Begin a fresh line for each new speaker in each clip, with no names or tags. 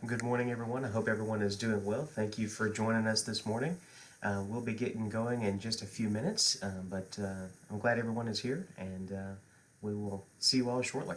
Good morning, everyone. I hope everyone is doing well. Thank you for joining us this morning. We'll be getting going in just a few minutes, but I'm glad everyone is here, and we will see you all shortly.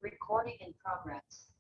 Recording in progress.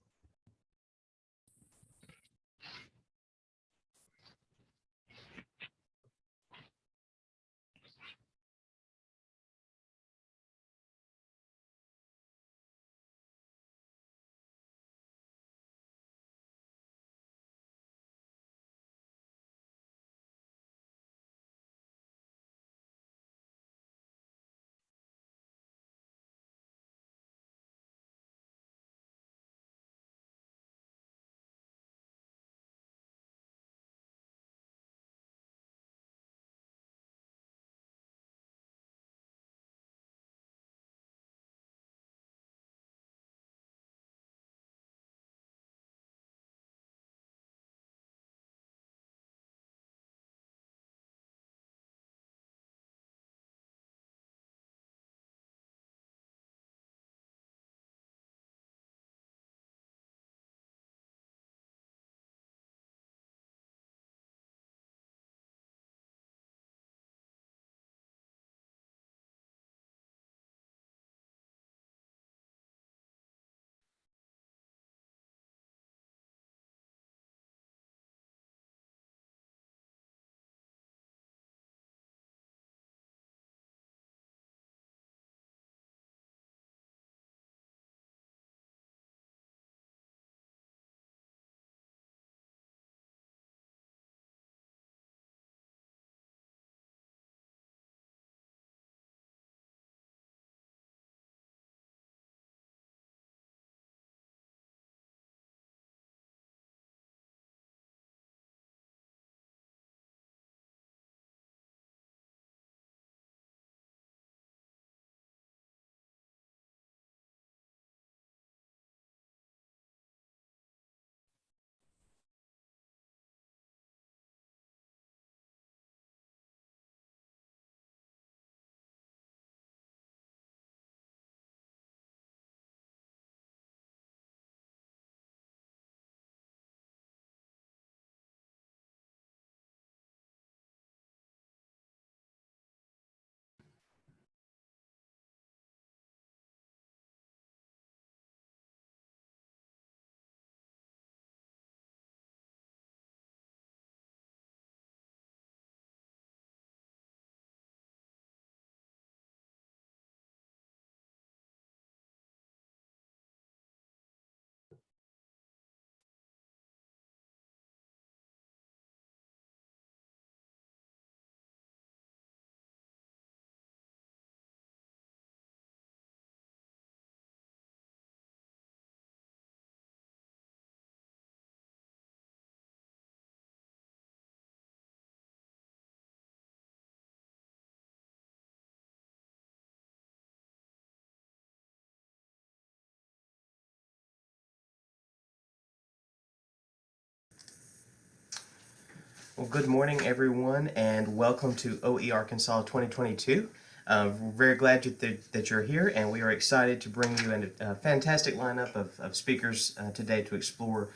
Well, good morning, everyone, and welcome to OE Arkansas 2022. We're very glad that you're here, and we are excited to bring you a fantastic lineup of speakers today to explore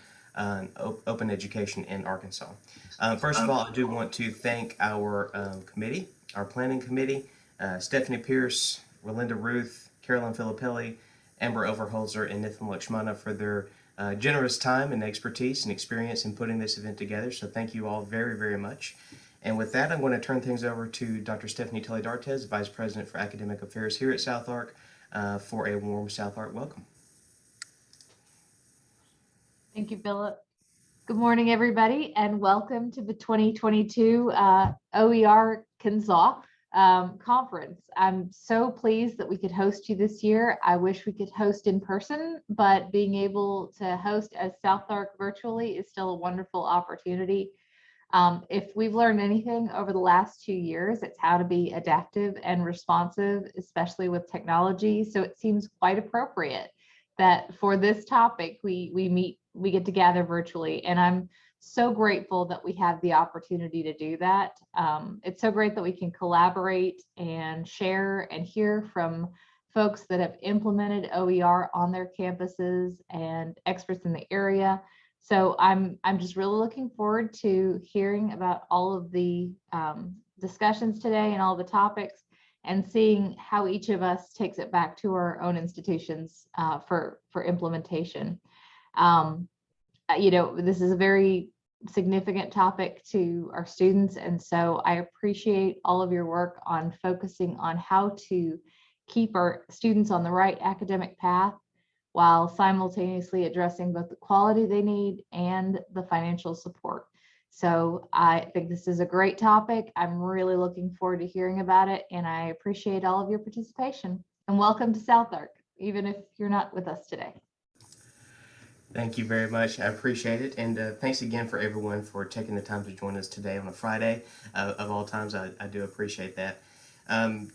open education in Arkansas. First of all, I do want to thank our committee, our planning committee, Stephanie Pierce, Relinda Ruth, Carolyn Filippelli, Amber Overholzer, and Nithan Lakshmana for their generous time and expertise and experience in putting this event together. So thank you all very, very much. And with that, I'm going to turn things over to Dr. Stephanie Tully D'Artes, Vice President for Academic Affairs here at South Ark, for a warm South Ark welcome.
Thank you, Philip. Good morning, everybody, and welcome to the 2022 OER Arkansas conference. I'm so pleased that we could host you this year. I wish we could host in person, but being able to host as South Ark virtually is still a wonderful opportunity. If we've learned anything over the last 2 years, it's how to be adaptive and responsive, especially with technology. So it seems quite appropriate that for this topic, we get to gather virtually. And I'm so grateful that we have the opportunity to do that. It's so great that we can collaborate and share and hear from folks that have implemented OER on their campuses and experts in the area. So I'm just really looking forward to hearing about all of the discussions today and all the topics, and seeing how each of us takes it back to our own institutions for implementation. This is a very significant topic to our students, and so I appreciate all of your work on focusing on how to keep our students on the right academic path while simultaneously addressing both the quality they need and the financial support. So I think this is a great topic. I'm really looking forward to hearing about it, and I appreciate all of your participation. And welcome to South Ark, even if you're not with us today.
Thank you very much. I appreciate it. And thanks again for everyone for taking the time to join us today on a Friday. Of all times, I do appreciate that.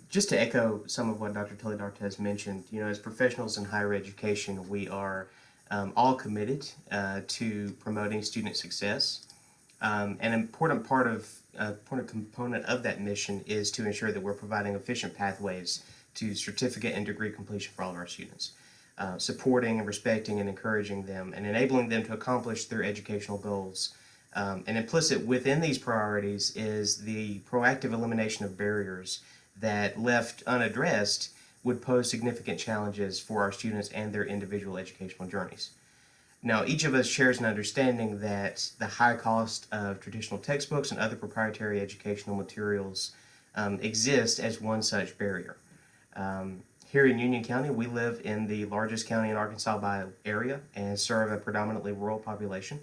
Just to echo some of what Dr. Tully D'Artes mentioned, as professionals in higher education, we are all committed to promoting student success. An important component of that mission is to ensure that we're providing efficient pathways to certificate and degree completion for all of our students. Supporting and respecting and encouraging them and enabling them to accomplish their educational goals. And implicit within these priorities is the proactive elimination of barriers that, left unaddressed, would pose significant challenges for our students and their individual educational journeys. Now, each of us shares an understanding that the high cost of traditional textbooks and other proprietary educational materials exist as one such barrier. Here in Union County, we live in the largest county in Arkansas by area and serve a predominantly rural population.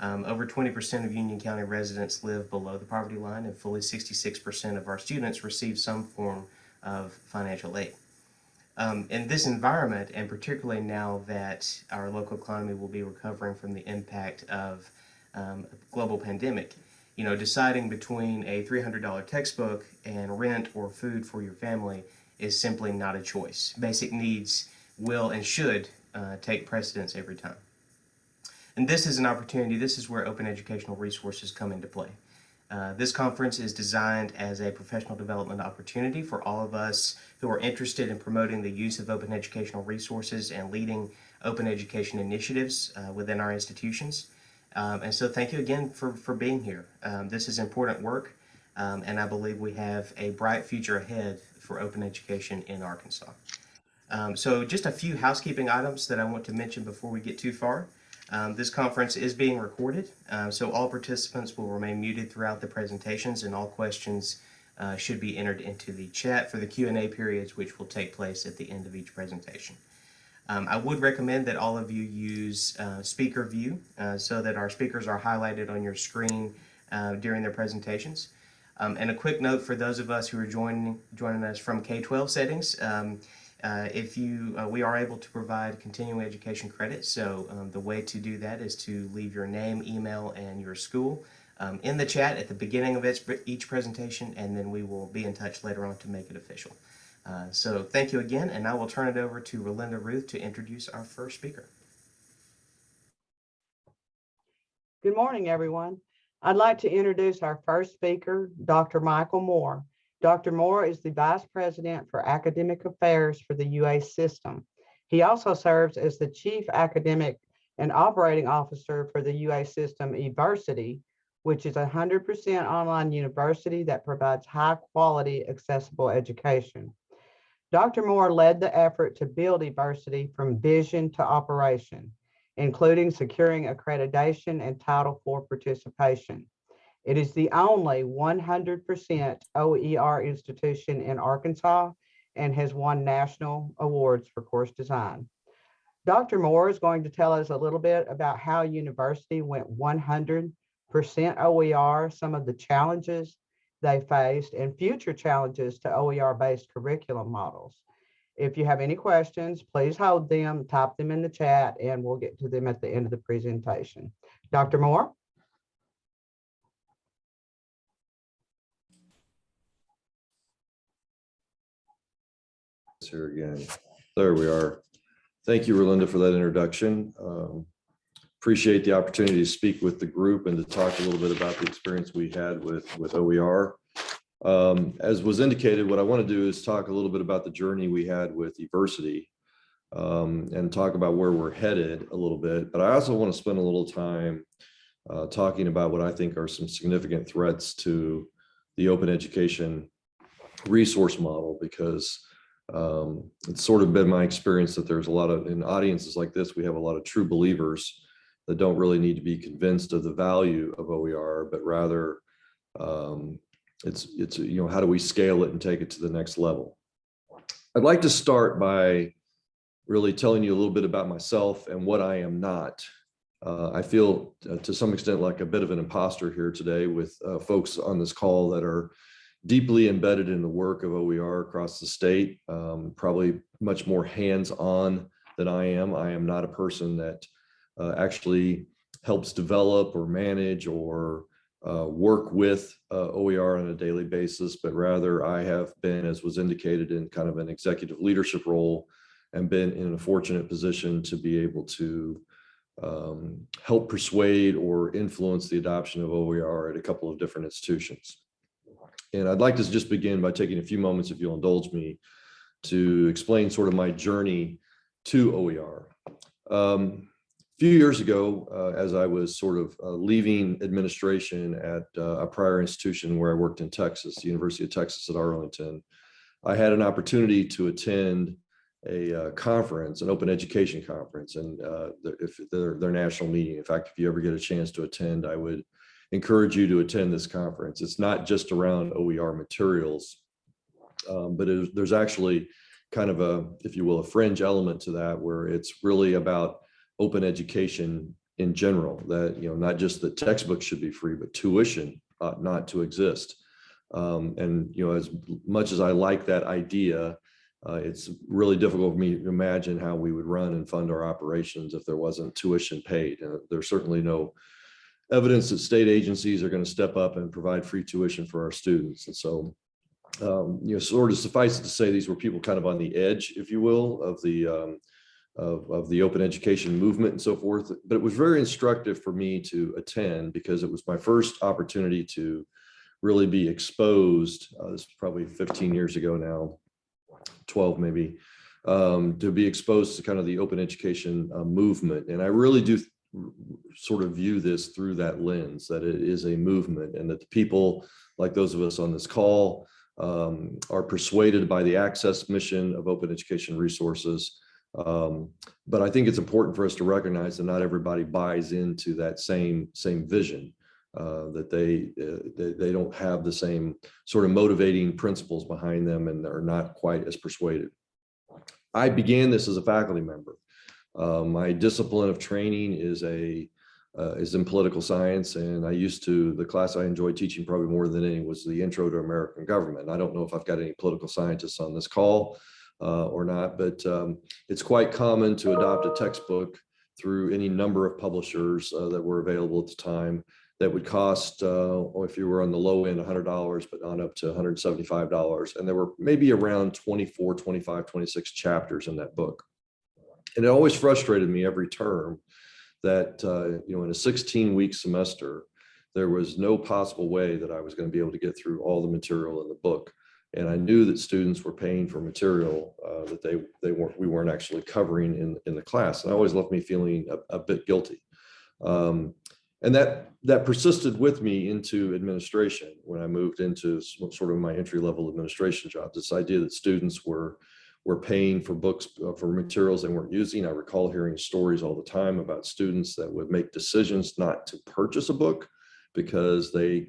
Over 20% of Union County residents live below the poverty line, and fully 66% of our students receive some form of financial aid. In this environment, and particularly now that our local economy will be recovering from the impact of a global pandemic, deciding between a $300 textbook and rent or food for your family is simply not a choice. Basic needs will and should take precedence every time. And this is an opportunity, this is where open educational resources come into play. This conference is designed as a professional development opportunity for all of us who are interested in promoting the use of open educational resources and leading open education initiatives within our institutions. And so thank you again for being here. This is important work, and I believe we have a bright future ahead for open education in Arkansas. So just a few housekeeping items that I want to mention before we get too far. This conference is being recorded, so all participants will remain muted throughout the presentations, and all questions should be entered into the chat for the Q&A periods, which will take place at the end of each presentation. I would recommend that all of you use Speaker View so that our speakers are highlighted on your screen during their presentations. And a quick note for those of us who are joining us from K-12 settings, we are able to provide continuing education credit. So the way to do that is to leave your name, email, and your school in the chat at the beginning of each presentation, and then we will be in touch later on to make it official. So thank you again, and I will turn it over to Relinda Ruth to introduce our first speaker.
Good morning, everyone. I'd like to introduce our first speaker, Dr. Michael Moore. Dr. Moore is the Vice President for Academic Affairs for the UA system. He also serves as the Chief Academic and Operating Officer for the UA system eVersity, which is a 100% online university that provides high quality, accessible education. Dr. Moore led the effort to build eVersity from vision to operation, including securing accreditation and Title IV participation. It is the only 100% OER institution in Arkansas and has won national awards for course design. Dr. Moore is going to tell us a little bit about how university went 100% OER, some of the challenges they faced, and future challenges to OER-based curriculum models. If you have any questions, please hold them, type them in the chat, and we'll get to them at the end of the presentation. Dr. Moore?
Here again. There we are. Thank you, Rolinda, for that introduction. Appreciate the opportunity to speak with the group and to talk a little bit about the experience we had with OER. As was indicated, what I want to do is talk a little bit about the journey we had with eVersity and talk about where we're headed a little bit. But I also want to spend a little time talking about what I think are some significant threats to the open education resource model, because it's sort of been my experience that there's a lot of, in audiences like this, we have a lot of true believers that don't really need to be convinced of the value of OER, but rather it's you know, how do we scale it and take it to the next level? I'd like to start by really telling you a little bit about myself and what I am not. I feel to some extent like a bit of an imposter here today with folks on this call that are deeply embedded in the work of OER across the state, probably much more hands-on than I am. I am not a person that actually helps develop or manage or work with OER on a daily basis, but rather I have been, as was indicated, in kind of an executive leadership role and been in a fortunate position to be able to help persuade or influence the adoption of OER at a couple of different institutions. And I'd like to just begin by taking a few moments, if you'll indulge me, to explain sort of my journey to OER. A few years ago, as I was sort of leaving administration at a prior institution where I worked in Texas, the University of Texas at Arlington, I had an opportunity to attend a conference, an open education conference, and if their national meeting. In fact, if you ever get a chance to attend, I would encourage you to attend this conference. It's not just around OER materials, but there's actually kind of a, if you will, a fringe element to that, where it's really about open education in general, that, you know, not just that textbooks should be free, but tuition ought not to exist. And, you know, as much as I like that idea, it's really difficult for me to imagine how we would run and fund our operations if there wasn't tuition paid. And there's certainly no evidence that state agencies are going to step up and provide free tuition for our students. And so, you know, sort of suffice it to say, these were people kind of on the edge, if you will, of the open education movement and so forth. But it was very instructive for me to attend, because it was my first opportunity to really be exposed. This is probably 15 years ago now, 12 maybe, to be exposed to kind of the open education movement. And I really do sort of view this through that lens, that it is a movement, and that the people like those of us on this call are persuaded by the access mission of open education resources. But I think it's important for us to recognize that not everybody buys into that same vision, that they don't have the same sort of motivating principles behind them and are not quite as persuaded. I began this as a faculty member. My discipline of training is in political science, and the class I enjoyed teaching probably more than any was the Intro to American Government. I don't know if I've got any political scientists on this call or not, but it's quite common to adopt a textbook through any number of publishers that were available at the time that would cost, if you were on the low end, $100, but on up to $175. And there were maybe around 24, 25, 26 chapters in that book. And it always frustrated me every term that, you know, in a 16-week semester, there was no possible way that I was going to be able to get through all the material in the book. And I knew that students were paying for material that we weren't actually covering in the class. And it always left me feeling a bit guilty. And that persisted with me into administration when I moved into sort of my entry-level administration job. This idea that students were paying for books, for materials they weren't using. I recall hearing stories all the time about students that would make decisions not to purchase a book because they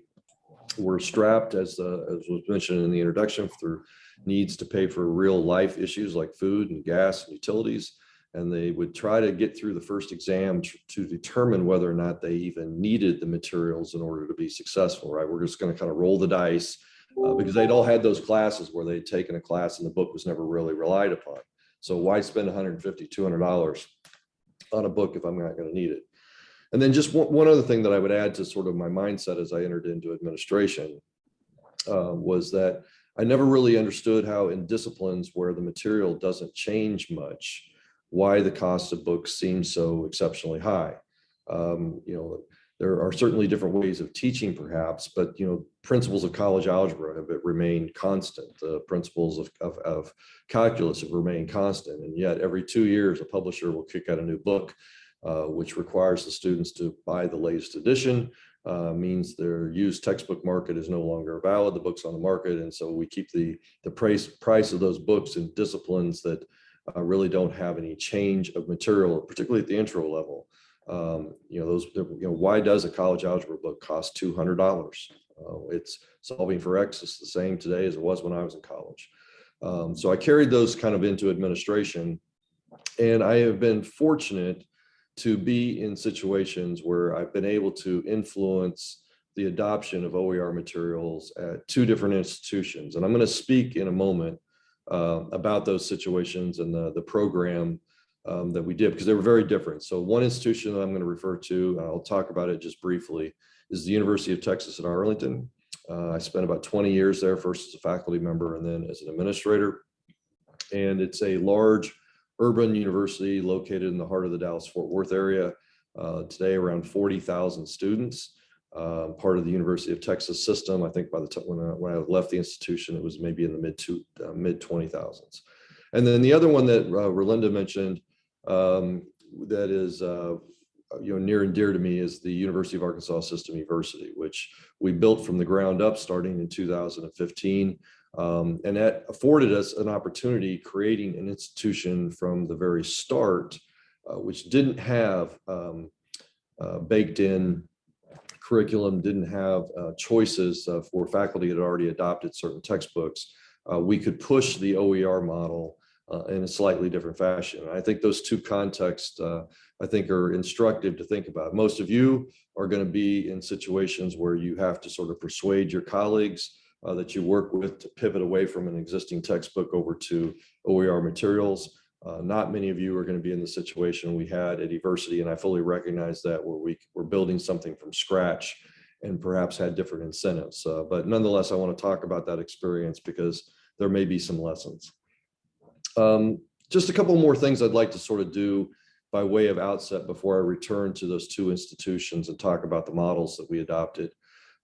were strapped, as was mentioned in the introduction, through needs to pay for real life issues like food and gas and utilities. And they would try to get through the first exam to determine whether or not they even needed the materials in order to be successful, right? We're just going to kind of roll the dice because they'd all had those classes where they'd taken a class and the book was never really relied upon. So why spend $150, $200 on a book if I'm not going to need it? And then just one other thing that I would add to sort of my mindset as I entered into administration was that I never really understood how in disciplines where the material doesn't change much, why the cost of books seems so exceptionally high. There are certainly different ways of teaching perhaps, but principles of college algebra have remained constant. The principles of calculus have remained constant. And yet every 2 years, a publisher will kick out a new book, which requires the students to buy the latest edition, means their used textbook market is no longer valid, the book's on the market. And so we keep the price of those books in disciplines that really don't have any change of material, particularly at the intro level. Why does a college algebra book cost $200? It's solving for X. It's the same today as it was when I was in college. So I carried those kind of into administration, and I have been fortunate to be in situations where I've been able to influence the adoption of OER materials at 2 different institutions. And I'm going to speak in a moment about those situations and the program that we did, because they were very different. So one institution that I'm going to refer to, I'll talk about it just briefly, is the University of Texas at Arlington. I spent about 20 years there, first as a faculty member and then as an administrator. And it's a large urban university located in the heart of the Dallas-Fort Worth area. Today, around 40,000 students, part of the University of Texas system. I think by the time when I left the institution, it was maybe in the mid 20,000s. And then the other one that Rolinda mentioned that is near and dear to me is the University of Arkansas System University, which we built from the ground up starting in 2015. And that afforded us an opportunity creating an institution from the very start, which didn't have baked in curriculum, didn't have choices for faculty that had already adopted certain textbooks. We could push the OER model in a slightly different fashion. And I think those 2 contexts, I think, are instructive to think about. Most of you are going to be in situations where you have to sort of persuade your colleagues that you work with to pivot away from an existing textbook over to OER materials. Not many of you are going to be in the situation we had at Eversity, and I fully recognize that, where we're building something from scratch and perhaps had different incentives. But nonetheless, I want to talk about that experience because there may be some lessons. Just a couple more things I'd like to sort of do by way of outset before I return to those 2 institutions and talk about the models that we adopted.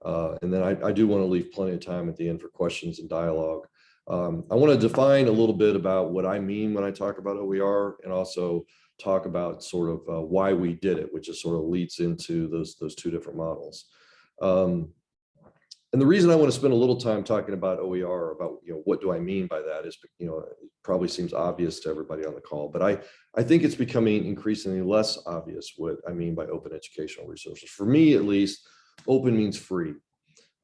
And then I do want to leave plenty of time at the end for questions and dialogue. I want to define a little bit about what I mean when I talk about OER, and also talk about sort of why we did it, which is sort of leads into those 2 different models. And the reason I want to spend a little time talking about OER, about what do I mean by that, is it probably seems obvious to everybody on the call, but I think it's becoming increasingly less obvious what I mean by open educational resources. For me, at least, open means free.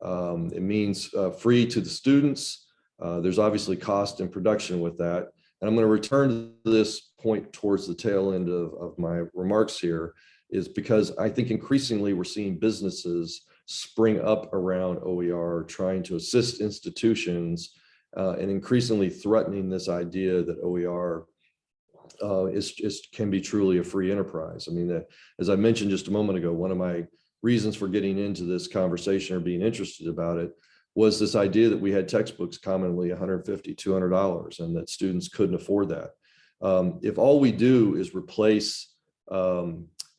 It means free to the students. There's obviously cost and production with that. And I'm going to return to this point towards the tail end of my remarks here, is because I think increasingly we're seeing businesses spring up around OER, trying to assist institutions, and increasingly threatening this idea that OER can be truly a free enterprise. I mean, as I mentioned just a moment ago, one of my reasons for getting into this conversation or being interested about it was this idea that we had textbooks commonly $150, $200, and that students couldn't afford that. If all we do is replace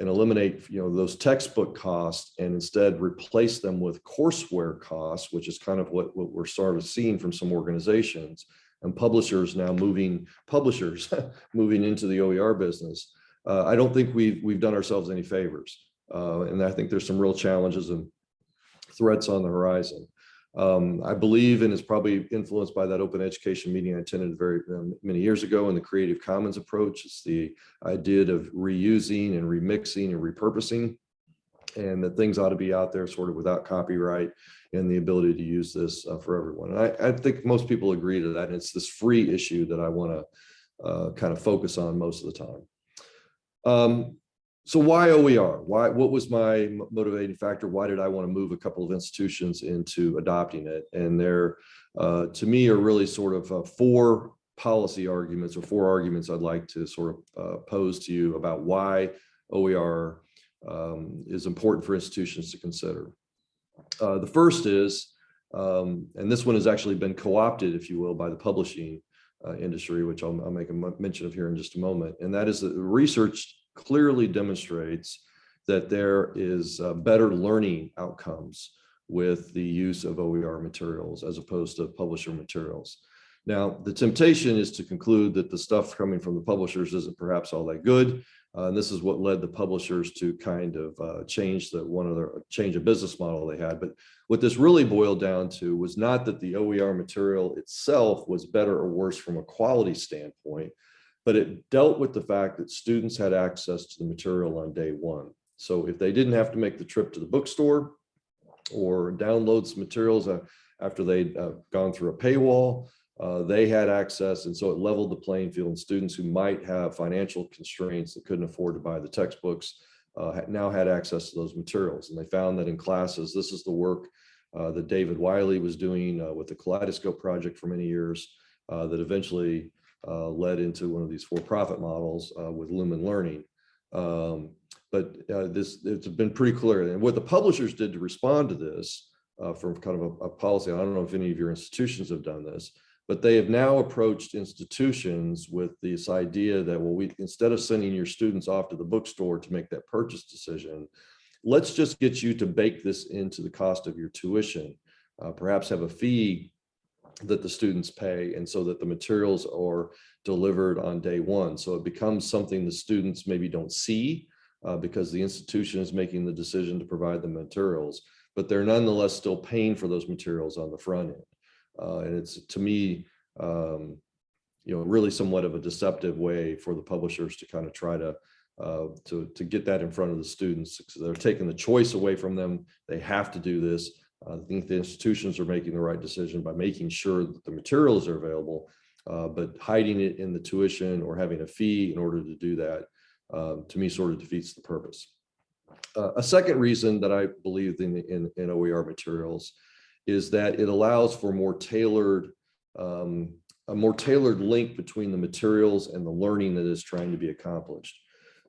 and eliminate, those textbook costs and instead replace them with courseware costs, which is kind of what we're sort of seeing from some organizations and publishers now moving into the OER business. I don't think we've done ourselves any favors. And I think there's some real challenges and threats on the horizon. I believe, and is probably influenced by that open education meeting I attended very many years ago, and the Creative Commons approach. It's the idea of reusing and remixing and repurposing, and that things ought to be out there sort of without copyright and the ability to use this for everyone. And I think most people agree to that. And it's this free issue that I want to kind of focus on most of the time. So why OER? What was my motivating factor? Why did I want to move a couple of institutions into adopting it? And there, to me, are really sort of four policy arguments or four arguments I'd like to sort of pose to you about why OER is important for institutions to consider. The first is, and this one has actually been co-opted, if you will, by the publishing industry, which I'll make a mention of here in just a moment. And that is that the research clearly demonstrates that there is better learning outcomes with the use of OER materials as opposed to publisher materials. Now, the temptation is to conclude that the stuff coming from the publishers isn't perhaps all that good. And this is what led the publishers to kind of change a business model they had. But what this really boiled down to was not that the OER material itself was better or worse from a quality standpoint, but it dealt with the fact that students had access to the material on day one. So if they didn't have to make the trip to the bookstore or download some materials after they'd gone through a paywall, they had access, and so it leveled the playing field, and students who might have financial constraints that couldn't afford to buy the textbooks now had access to those materials. And they found that in classes, this is the work that David Wiley was doing with the Kaleidoscope Project for many years, that eventually led into one of these for-profit models with Lumen Learning. But it's been pretty clear. And what the publishers did to respond to this from kind of a policy, I don't know if any of your institutions have done this, but they have now approached institutions with this idea that, well, instead of sending your students off to the bookstore to make that purchase decision, let's just get you to bake this into the cost of your tuition, perhaps have a fee that the students pay, and so that the materials are delivered on day one. So it becomes something the students maybe don't see because the institution is making the decision to provide the materials, but they're nonetheless still paying for those materials on the front end. And it's, to me, really somewhat of a deceptive way for the publishers to kind of try to get that in front of the students. So they're taking the choice away from them. They have to do this. I think the institutions are making the right decision by making sure that the materials are available, but hiding it in the tuition or having a fee in order to do that, to me, sort of defeats the purpose. A second reason that I believe in OER materials is that it allows for a more tailored link between the materials and the learning that is trying to be accomplished.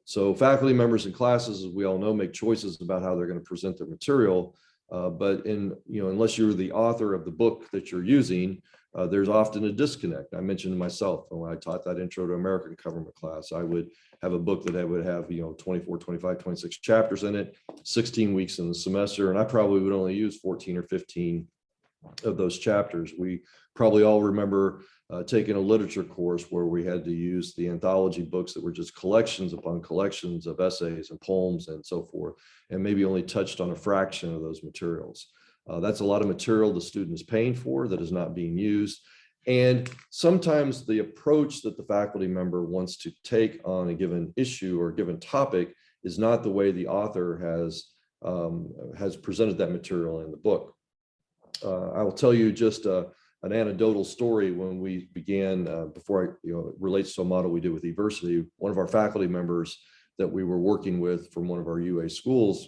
So faculty members in classes, as we all know, make choices about how they're going to present their material. But unless you're the author of the book that you're using, there's often a disconnect. I mentioned myself when I taught that Intro to American Government class, I would have a book that would have 24, 25, 26 chapters in it, 16 weeks in the semester, and I probably would only use 14 or 15 of those chapters. We probably all remember taking a literature course where we had to use the anthology books that were just collections upon collections of essays and poems and so forth, and maybe only touched on a fraction of those materials. That's a lot of material the student is paying for that is not being used. And sometimes the approach that the faculty member wants to take on a given issue or a given topic is not the way the author has presented that material in the book. I will tell you just an anecdotal story. When we began, before it relates to a model we did with eVersity, one of our faculty members that we were working with from one of our UA schools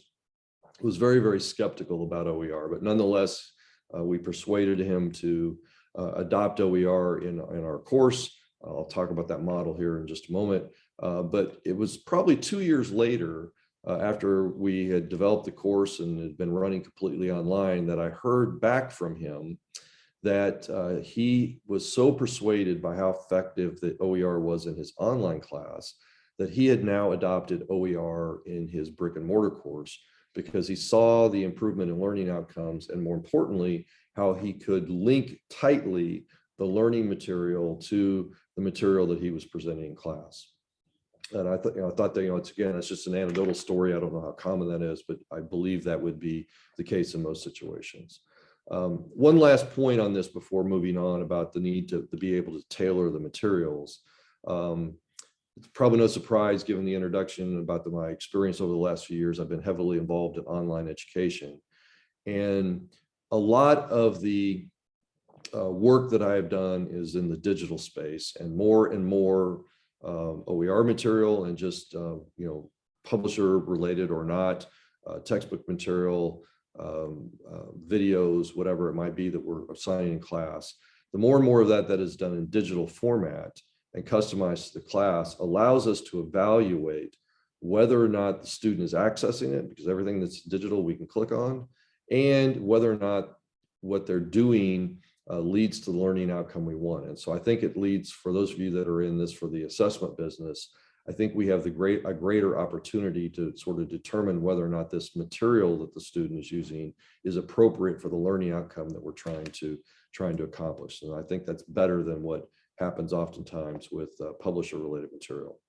was very, very skeptical about OER, but nonetheless, we persuaded him to adopt OER in our course. I'll talk about that model here in just a moment. But it was probably 2 years later, after we had developed the course and had been running completely online, that I heard back from him that he was so persuaded by how effective the OER was in his online class that he had now adopted OER in his brick and mortar course because he saw the improvement in learning outcomes, and more importantly, how he could link tightly the learning material to the material that he was presenting in class. And I thought that, it's just an anecdotal story. I don't know how common that is, but I believe that would be the case in most situations. One last point on this before moving on about the need to be able to tailor the materials. It's probably no surprise given the introduction about my experience over the last few years. I've been heavily involved in online education. And a lot of the work that I have done is in the digital space, and more OER material and just, publisher related or not, textbook material, videos, whatever it might be that we're assigning in class. The more and more of that is done in digital format and customized to the class allows us to evaluate whether or not the student is accessing it, because everything that's digital we can click on, and whether or not what they're doing leads to the learning outcome we want. And so I think it leads, for those of you that are in this for the assessment business, I think we have a greater opportunity to sort of determine whether or not this material that the student is using is appropriate for the learning outcome that we're trying to accomplish. And I think that's better than what happens oftentimes with publisher related material.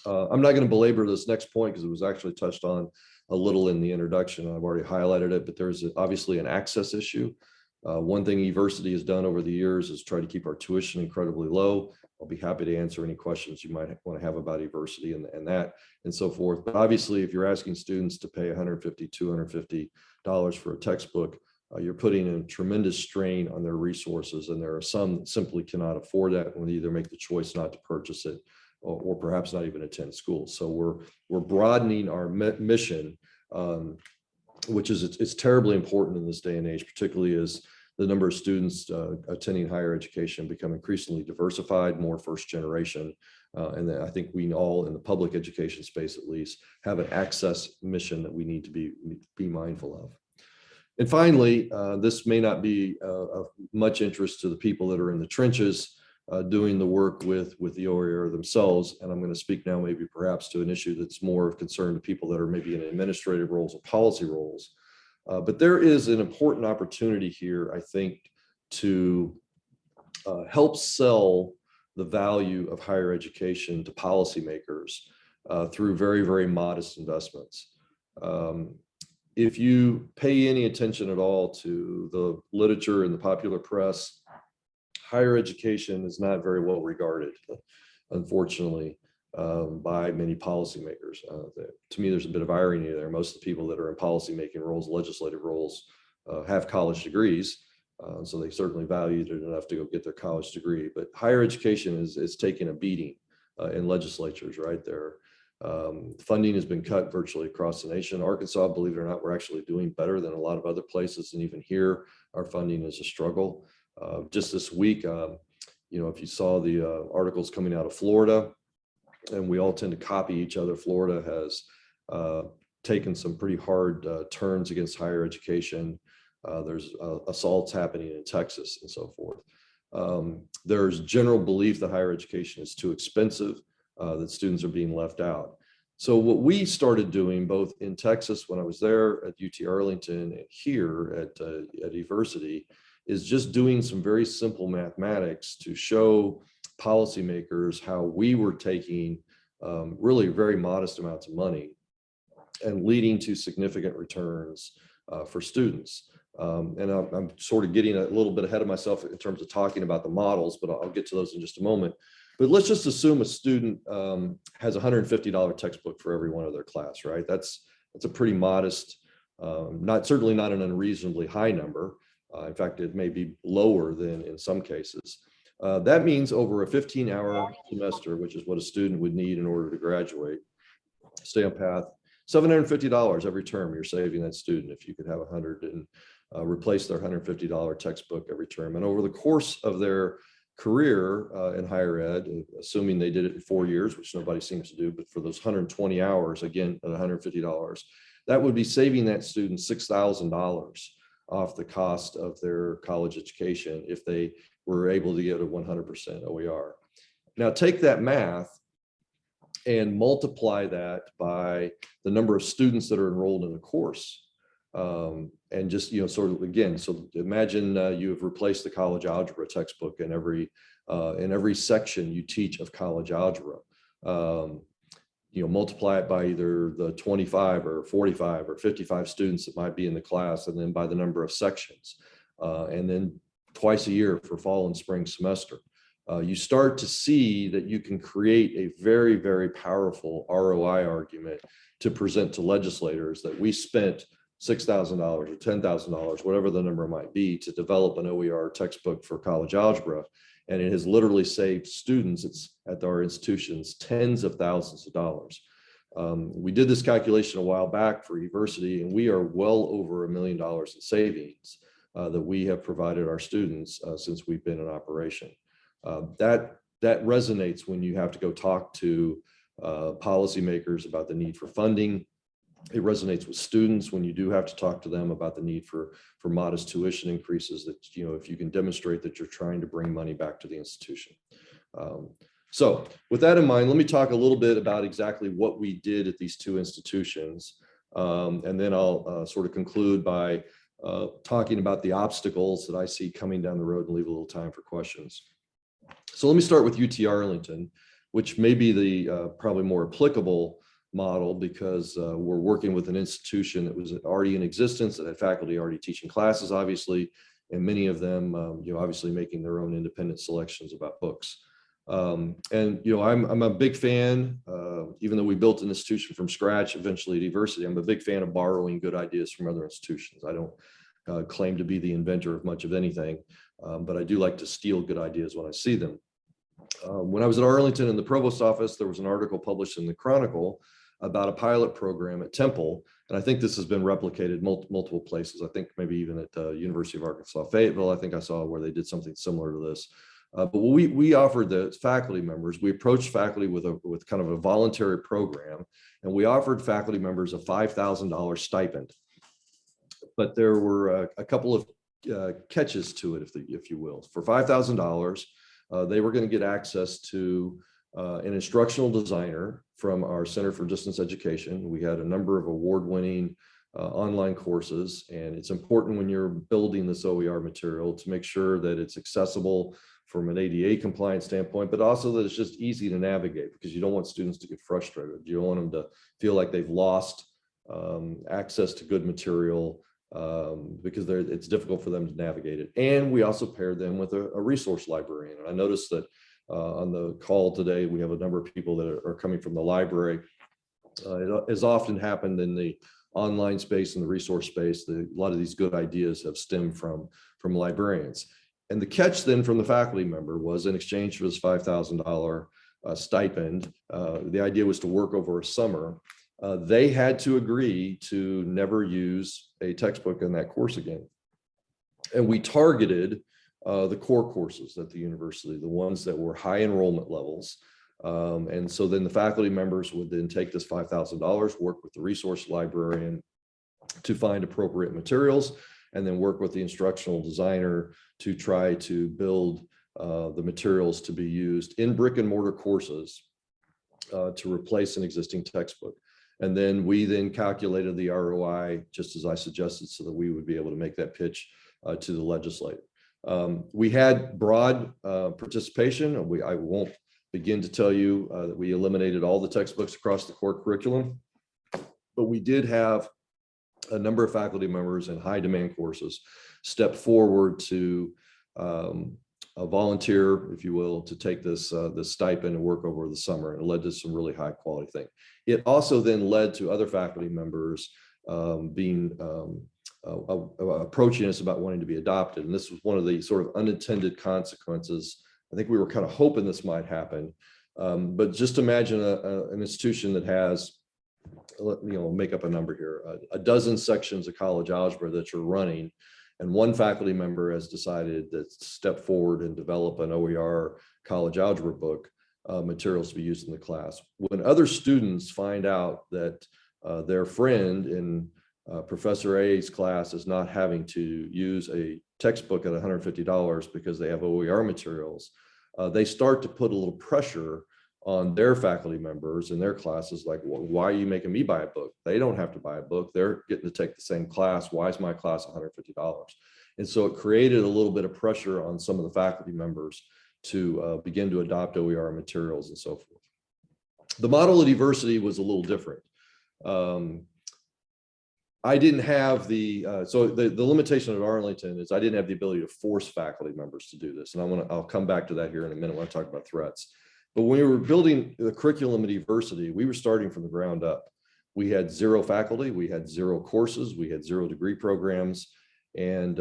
I'm not going to belabor this next point because it was actually touched on a little in the introduction. I've already highlighted it, but there's obviously an access issue. One thing eVersity has done over the years is try to keep our tuition incredibly low. I'll be happy to answer any questions you might want to have about eVersity and that and so forth. But obviously, if you're asking students to pay $150, $250 for a textbook, you're putting a tremendous strain on their resources. And there are some that simply cannot afford that and either make the choice not to purchase it or perhaps not even attend school. So we're broadening our mission, which is it's terribly important in this day and age, particularly as the number of students attending higher education become increasingly diversified, more first generation. And then I think we all in the public education space, at least, have an access mission that we need to be mindful of. And finally, this may not be of much interest to the people that are in the trenches doing the work with the OER themselves. And I'm going to speak now maybe perhaps to an issue that's more of concern to people that are maybe in administrative roles or policy roles. But there is an important opportunity here, I think, to help sell the value of higher education to policymakers through very, very modest investments. If you pay any attention at all to the literature and the popular press, higher education is not very well regarded, unfortunately, by many policymakers. To me, there's a bit of irony there. Most of the people that are in policymaking roles, legislative roles, have college degrees, so they certainly valued it enough to go get their college degree. But higher education is taking a beating in legislatures right there. Funding has been cut virtually across the nation. Arkansas, believe it or not, we're actually doing better than a lot of other places. And even here, our funding is a struggle. Just this week, if you saw the articles coming out of Florida, and we all tend to copy each other, Florida has taken some pretty hard turns against higher education. There's assaults happening in Texas and so forth. There's general belief that higher education is too expensive, that students are being left out. So what we started doing both in Texas when I was there at UT Arlington and here at eVersity is just doing some very simple mathematics to show policymakers how we were taking really very modest amounts of money and leading to significant returns for students. And I'm sort of getting a little bit ahead of myself in terms of talking about the models, but I'll get to those in just a moment. But let's just assume a student has a $150 textbook for every one of their class, right? That's a pretty modest, certainly not an unreasonably high number. In fact, it may be lower than in some cases. That means over a 15-hour semester, which is what a student would need in order to graduate, stay on path, $750 every term you're saving that student if you could have 100 and replace their $150 textbook every term. And over the course of their career in higher ed, assuming they did it in 4 years, which nobody seems to do, but for those 120 hours, again, at $150, that would be saving that student $6,000 off the cost of their college education if they were able to get a 100% OER. Now take that math and multiply that by the number of students that are enrolled in a course. And just, sort of, again, so imagine you have replaced the college algebra textbook in every section you teach of college algebra. Multiply it by either the 25 or 45 or 55 students that might be in the class, and then by the number of sections, and then twice a year for fall and spring semester. You start to see that you can create a very, very powerful ROI argument to present to legislators that we spent $6,000 or $10,000, whatever the number might be, to develop an OER textbook for college algebra. And it has literally saved students at our institutions tens of thousands of dollars. We did this calculation a while back for Uversity, and we are well over $1 million in savings that we have provided our students since we've been in operation. That resonates when you have to go talk to policymakers about the need for funding. It resonates with students when you do have to talk to them about the need for modest tuition increases, that, if you can demonstrate that you're trying to bring money back to the institution. So with that in mind, let me talk a little bit about exactly what we did at these two institutions. And then I'll sort of conclude by talking about the obstacles that I see coming down the road and leave a little time for questions. So let me start with UT Arlington, which may be the probably more applicable model, because we're working with an institution that was already in existence, that had faculty already teaching classes, obviously, and many of them, obviously making their own independent selections about books. And I'm a big fan, even though we built an institution from scratch eventually at Uversity, I'm a big fan of borrowing good ideas from other institutions. I don't claim to be the inventor of much of anything, but I do like to steal good ideas when I see them. When I was at Arlington in the provost office, there was an article published in the Chronicle about a pilot program at Temple. And I think this has been replicated multiple places. I think maybe even at the University of Arkansas, Fayetteville, I think I saw where they did something similar to this. But we offered the faculty members, we approached faculty with kind of a voluntary program, and we offered faculty members a $5,000 stipend. But there were a couple of catches to it, if you will. For $5,000, they were going to get access to an instructional designer from our Center for Distance Education. We had a number of award-winning online courses, and it's important when you're building this OER material to make sure that it's accessible from an ADA compliance standpoint, but also that it's just easy to navigate, because you don't want students to get frustrated. You don't want them to feel like they've lost access to good material because it's difficult for them to navigate it. And we also paired them with a resource librarian. And I noticed that on the call today, we have a number of people that are coming from the library. It has often happened in the online space and the resource space. A lot of these good ideas have stemmed from librarians. And the catch then from the faculty member was, in exchange for this $5,000 stipend, the idea was to work over a summer. They had to agree to never use a textbook in that course again. And we targeted the core courses at the university, the ones that were high enrollment levels. And so then the faculty members would then take this $5,000, work with the resource librarian to find appropriate materials, and then work with the instructional designer to try to build the materials to be used in brick and mortar courses to replace an existing textbook. And then we then calculated the ROI, just as I suggested, so that we would be able to make that pitch to the legislature. We had broad participation. I won't begin to tell you that we eliminated all the textbooks across the core curriculum, but we did have a number of faculty members in high demand courses step forward to volunteer, if you will, to take this stipend and work over the summer. And it led to some really high quality thing. It also then led to other faculty members approaching us about wanting to be adopted. And this was one of the sort of unintended consequences. I think we were kind of hoping this might happen. But just imagine an institution that has, make up a number here, a dozen sections of college algebra that you're running, and one faculty member has decided to step forward and develop an OER college algebra book, materials to be used in the class. When other students find out that their friend in Professor A's class is not having to use a textbook at $150 because they have OER materials, they start to put a little pressure on their faculty members in their classes, like, why are you making me buy a book? They don't have to buy a book. They're getting to take the same class. Why is my class $150? And so it created a little bit of pressure on some of the faculty members to begin to adopt OER materials and so forth. The model of diversity was a little different. I didn't have so the limitation at Arlington is I didn't have the ability to force faculty members to do this. And I'll come back to that here in a minute when I talk about threats. But when we were building the curriculum of diversity, we were starting from the ground up. We had 0 faculty, we had 0 courses, we had 0 degree programs. And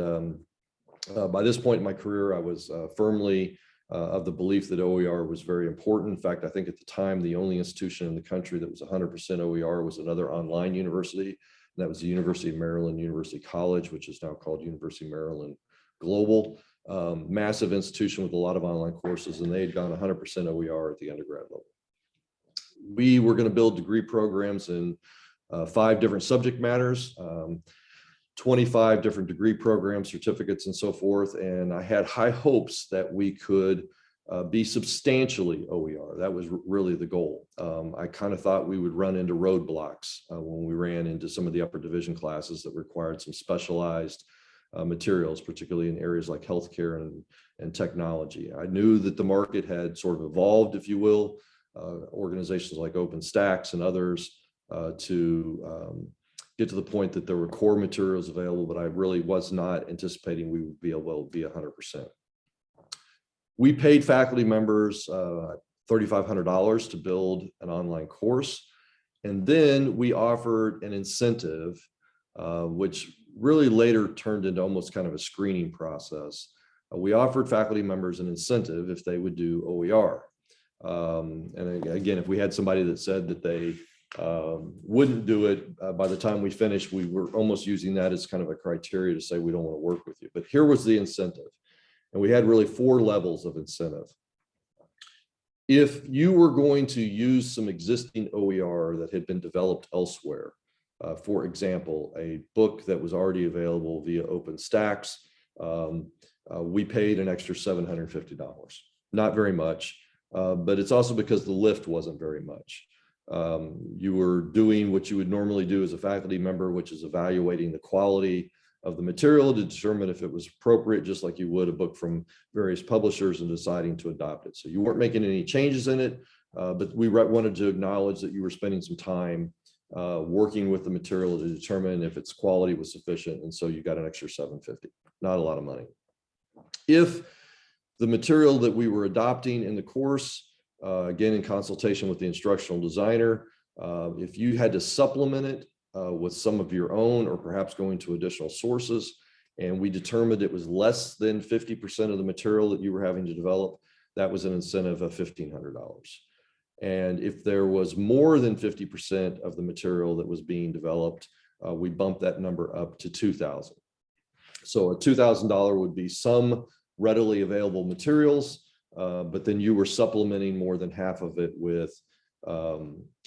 by this point in my career, I was firmly of the belief that OER was very important. In fact, I think at the time, the only institution in the country that was 100% OER was another online university. And that was the University of Maryland University College, which is now called University of Maryland Global. Massive institution with a lot of online courses, and they had gone 100% OER at the undergrad level. We were going to build degree programs in 5 different subject matters, 25 different degree programs, certificates, and so forth. And I had high hopes that we could be substantially OER. That was really the goal. I kind of thought we would run into roadblocks when we ran into some of the upper division classes that required some specialized materials, particularly in areas like healthcare and technology. I knew that the market had sort of evolved, if you will, organizations like OpenStax and others to get to the point that there were core materials available, but I really was not anticipating we would be able to be 100%. We paid faculty members $3,500 to build an online course. And then we offered an incentive, which really later turned into almost kind of a screening process. We offered faculty members an incentive if they would do OER. And again, if we had somebody that said that they wouldn't do it, by the time we finished, we were almost using that as kind of a criteria to say we don't want to work with you. But here was the incentive. And we had really 4 levels of incentive. If you were going to use some existing OER that had been developed elsewhere, for example, a book that was already available via OpenStax, we paid an extra $750. Not very much, but it's also because the lift wasn't very much. You were doing what you would normally do as a faculty member, which is evaluating the quality of the material to determine if it was appropriate, just like you would a book from various publishers, and deciding to adopt it. So you weren't making any changes in it, but we wanted to acknowledge that you were spending some time working with the material to determine if its quality was sufficient. And so you got an extra $750, not a lot of money. If the material that we were adopting in the course, again, in consultation with the instructional designer, if you had to supplement it with some of your own, or perhaps going to additional sources, and we determined it was less than 50% of the material that you were having to develop, that was an incentive of $1,500. And if there was more than 50% of the material that was being developed, we bumped that number up to $2,000. So a $2,000 would be some readily available materials, but then you were supplementing more than half of it with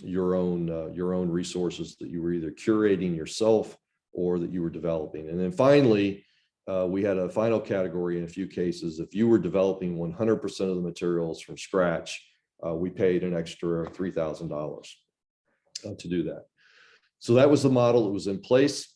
your own resources that you were either curating yourself or that you were developing. And then finally, we had a final category in a few cases. If you were developing 100% of the materials from scratch, we paid an extra $3,000 to do that. So that was the model that was in place.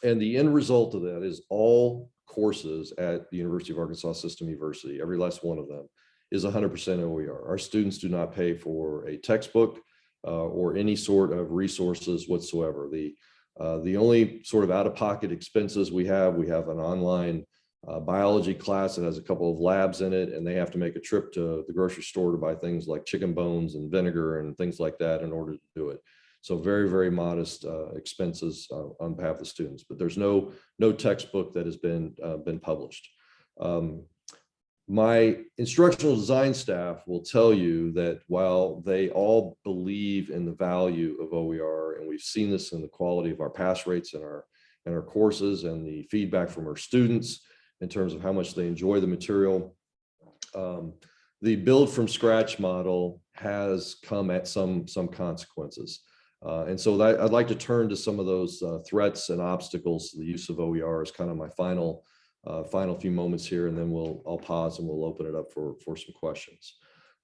And the end result of that is all courses at the University of Arkansas System University, every last one of them, is 100% OER. Our students do not pay for a textbook or any sort of resources whatsoever. The only sort of out-of-pocket expenses we have an online biology class that has a couple of labs in it, and they have to make a trip to the grocery store to buy things like chicken bones and vinegar and things like that in order to do it. So very, very modest expenses on behalf of the students, but there's no textbook that has been published. My instructional design staff will tell you that while they all believe in the value of OER, and we've seen this in the quality of our pass rates in our courses and the feedback from our students in terms of how much they enjoy the material, the build from scratch model has come at some consequences. And so I'd like to turn to some of those threats and obstacles to the use of OER as kind of my final few moments here, and then I'll pause and we'll open it up for some questions.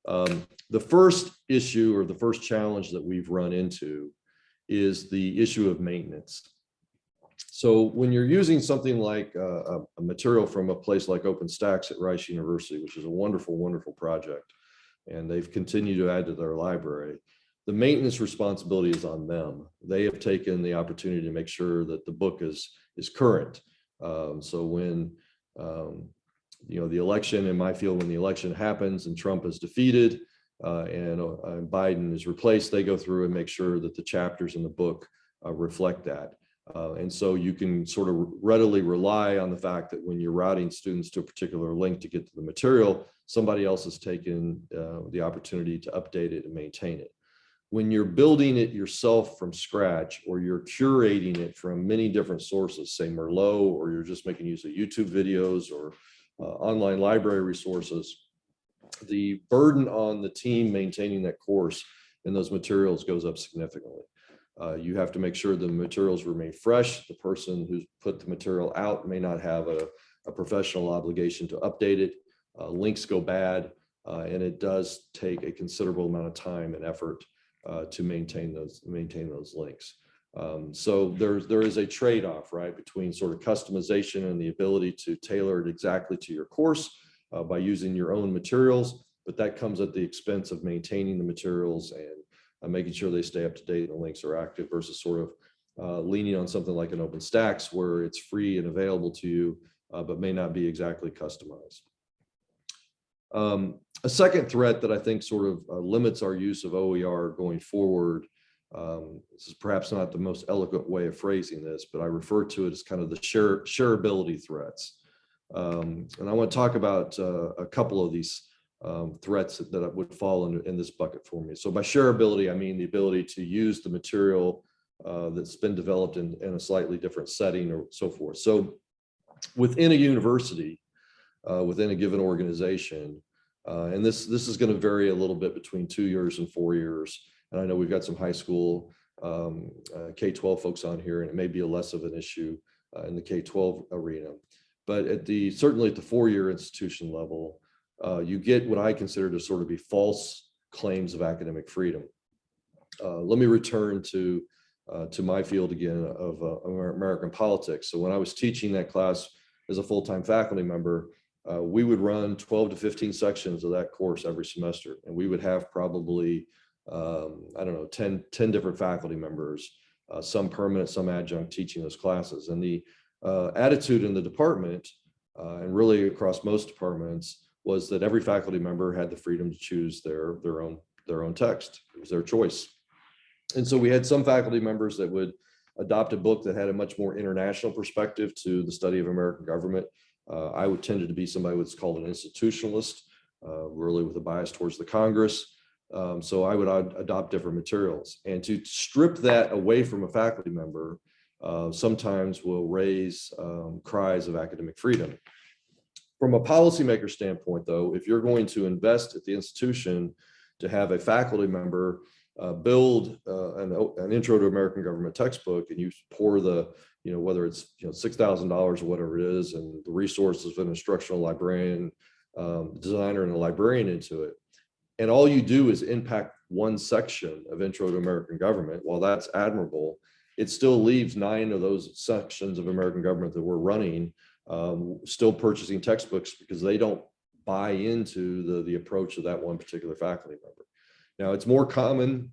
The first issue or the first challenge that we've run into is the issue of maintenance. So when you're using something like a material from a place like OpenStax at Rice University, which is a wonderful, wonderful project, and they've continued to add to their library, the maintenance responsibility is on them. They have taken the opportunity to make sure that the book is current. So when the election in my field, when the election happens and Trump is defeated and Biden is replaced, they go through and make sure that the chapters in the book reflect that. And so you can sort of readily rely on the fact that when you're routing students to a particular link to get to the material, somebody else has taken the opportunity to update it and maintain it. When you're building it yourself from scratch, or you're curating it from many different sources, say Merlot, or you're just making use of YouTube videos or online library resources, the burden on the team maintaining that course and those materials goes up significantly. You have to make sure the materials remain fresh. The person who's put the material out may not have a professional obligation to update it. Links go bad, and it does take a considerable amount of time and effort to maintain those links. So there is a trade-off, right, between sort of customization and the ability to tailor it exactly to your course by using your own materials, but that comes at the expense of maintaining the materials and making sure they stay up to date and the links are active, versus sort of leaning on something like an OpenStax where it's free and available to you, but may not be exactly customized. A second threat that I think sort of limits our use of OER going forward, this is perhaps not the most eloquent way of phrasing this, but I refer to it as kind of the shareability threats. And I want to talk about a couple of these threats that would fall in this bucket for me. So by shareability, I mean the ability to use the material that's been developed in a slightly different setting or so forth. So within a university, within a given organization, and this is going to vary a little bit between 2 years and 4 years. And I know we've got some high school K-12 folks on here, and it may be less of an issue in the K-12 arena. But certainly at the 4-year institution level, you get what I consider to sort of be false claims of academic freedom. Let me return to my field again of American politics. So when I was teaching that class as a full-time faculty member, we would run 12 to 15 sections of that course every semester, and we would have probably 10 different faculty members, some permanent, some adjunct, teaching those classes. And the attitude in the department, and really across most departments, was that every faculty member had the freedom to choose their own text. It was their choice. And so we had some faculty members that would adopt a book that had a much more international perspective to the study of American government. I would tended to be somebody what's called an institutionalist, really with a bias towards the Congress. So I would adopt different materials. And to strip that away from a faculty member sometimes will raise cries of academic freedom. From a policymaker standpoint, though, if you're going to invest at the institution to have a faculty member build an intro to American government textbook, and you pour whether it's $6,000 or whatever it is, and the resources of an instructional librarian, designer, and a librarian into it, and all you do is impact one section of Intro to American Government, while that's admirable, it still leaves 9 of those sections of American government that we're running still purchasing textbooks because they don't buy into the approach of that one particular faculty member. Now, it's more common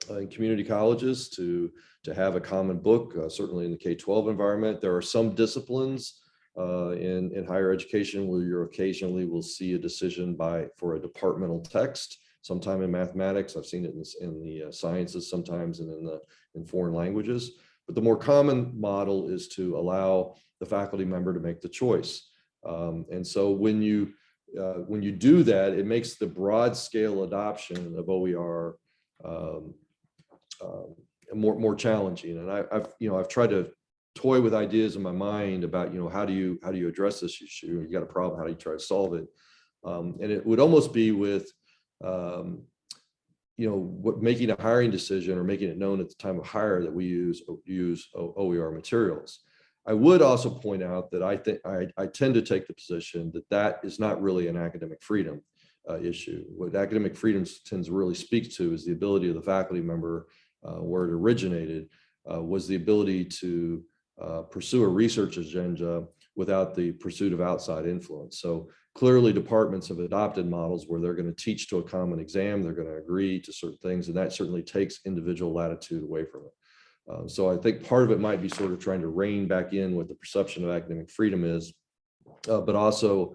in community colleges to have a common book, certainly in the K-12 environment. There are some disciplines in higher education where you occasionally will see a decision for a departmental text, sometime in mathematics. I've seen it in the sciences sometimes, and in foreign languages. But the more common model is to allow the faculty member to make the choice. And so when you do that, it makes the broad scale adoption of OER more challenging. And I've tried to toy with ideas in my mind about how do you address this issue? You got a problem, how do you try to solve it? And it would almost be with making a hiring decision or making it known at the time of hire that we use OER materials. I would also point out that I tend to take the position that is not really an academic freedom. issue. What academic freedom tends to really speak to is the ability of the faculty member, where it originated, was the ability to pursue a research agenda without the pursuit of outside influence. So clearly departments have adopted models where they're going to teach to a common exam, they're going to agree to certain things, and that certainly takes individual latitude away from it. So I think part of it might be sort of trying to rein back in what the perception of academic freedom is, but also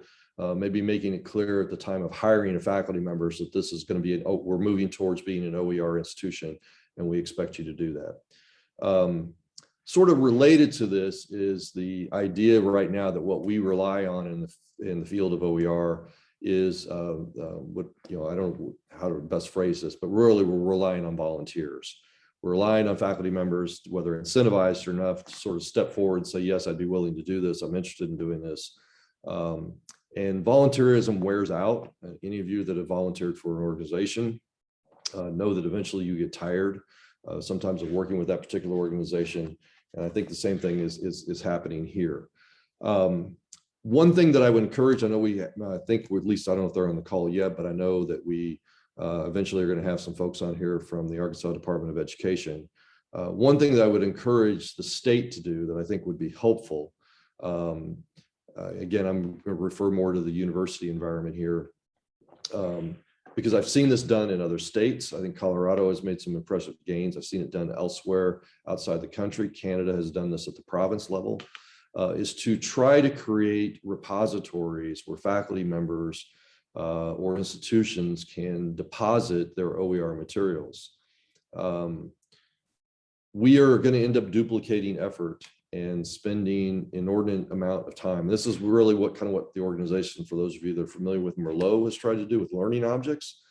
maybe making it clear at the time of hiring of faculty members that this is going to be, we're moving towards being an OER institution, and we expect you to do that. Sort of related to this is the idea right now that what we rely on in the field of OER is what, you know, I don't know how to best phrase this, but really we're relying on volunteers. We're relying on faculty members, whether incentivized or enough, to sort of step forward and say, yes, I'd be willing to do this. I'm interested in doing this. And volunteerism wears out. Any of you that have volunteered for an organization know that eventually you get tired sometimes of working with that particular organization. And I think the same thing is happening here. One thing that I would encourage, I know I think at least, I don't know if they're on the call yet, but I know that we eventually are going to have some folks on here from the Arkansas Department of Education. One thing that I would encourage the state to do that I think would be helpful, again, I'm going to refer more to the university environment here, because I've seen this done in other states. I think Colorado has made some impressive gains. I've seen it done elsewhere outside the country. Canada has done this at the province level, is to try to create repositories where faculty members or institutions can deposit their OER materials. We are going to end up duplicating effort and spending inordinate amount of time. This is really what the organization, for those of you that are familiar with Merlot, has tried to do with learning objects.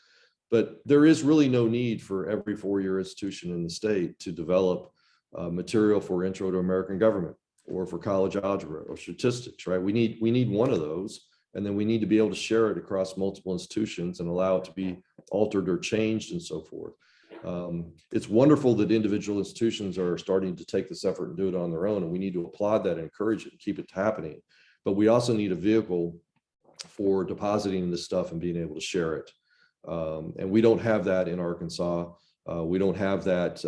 But there is really no need for every four-year institution in the state to develop material for Intro to American Government or for college algebra or statistics, right? We need one of those, and then we need to be able to share it across multiple institutions and allow it to be altered or changed and so forth. It's wonderful that individual institutions are starting to take this effort and do it on their own, and we need to applaud that and encourage it and keep it happening. But we also need a vehicle for depositing this stuff and being able to share it. And we don't have that in Arkansas. We don't have that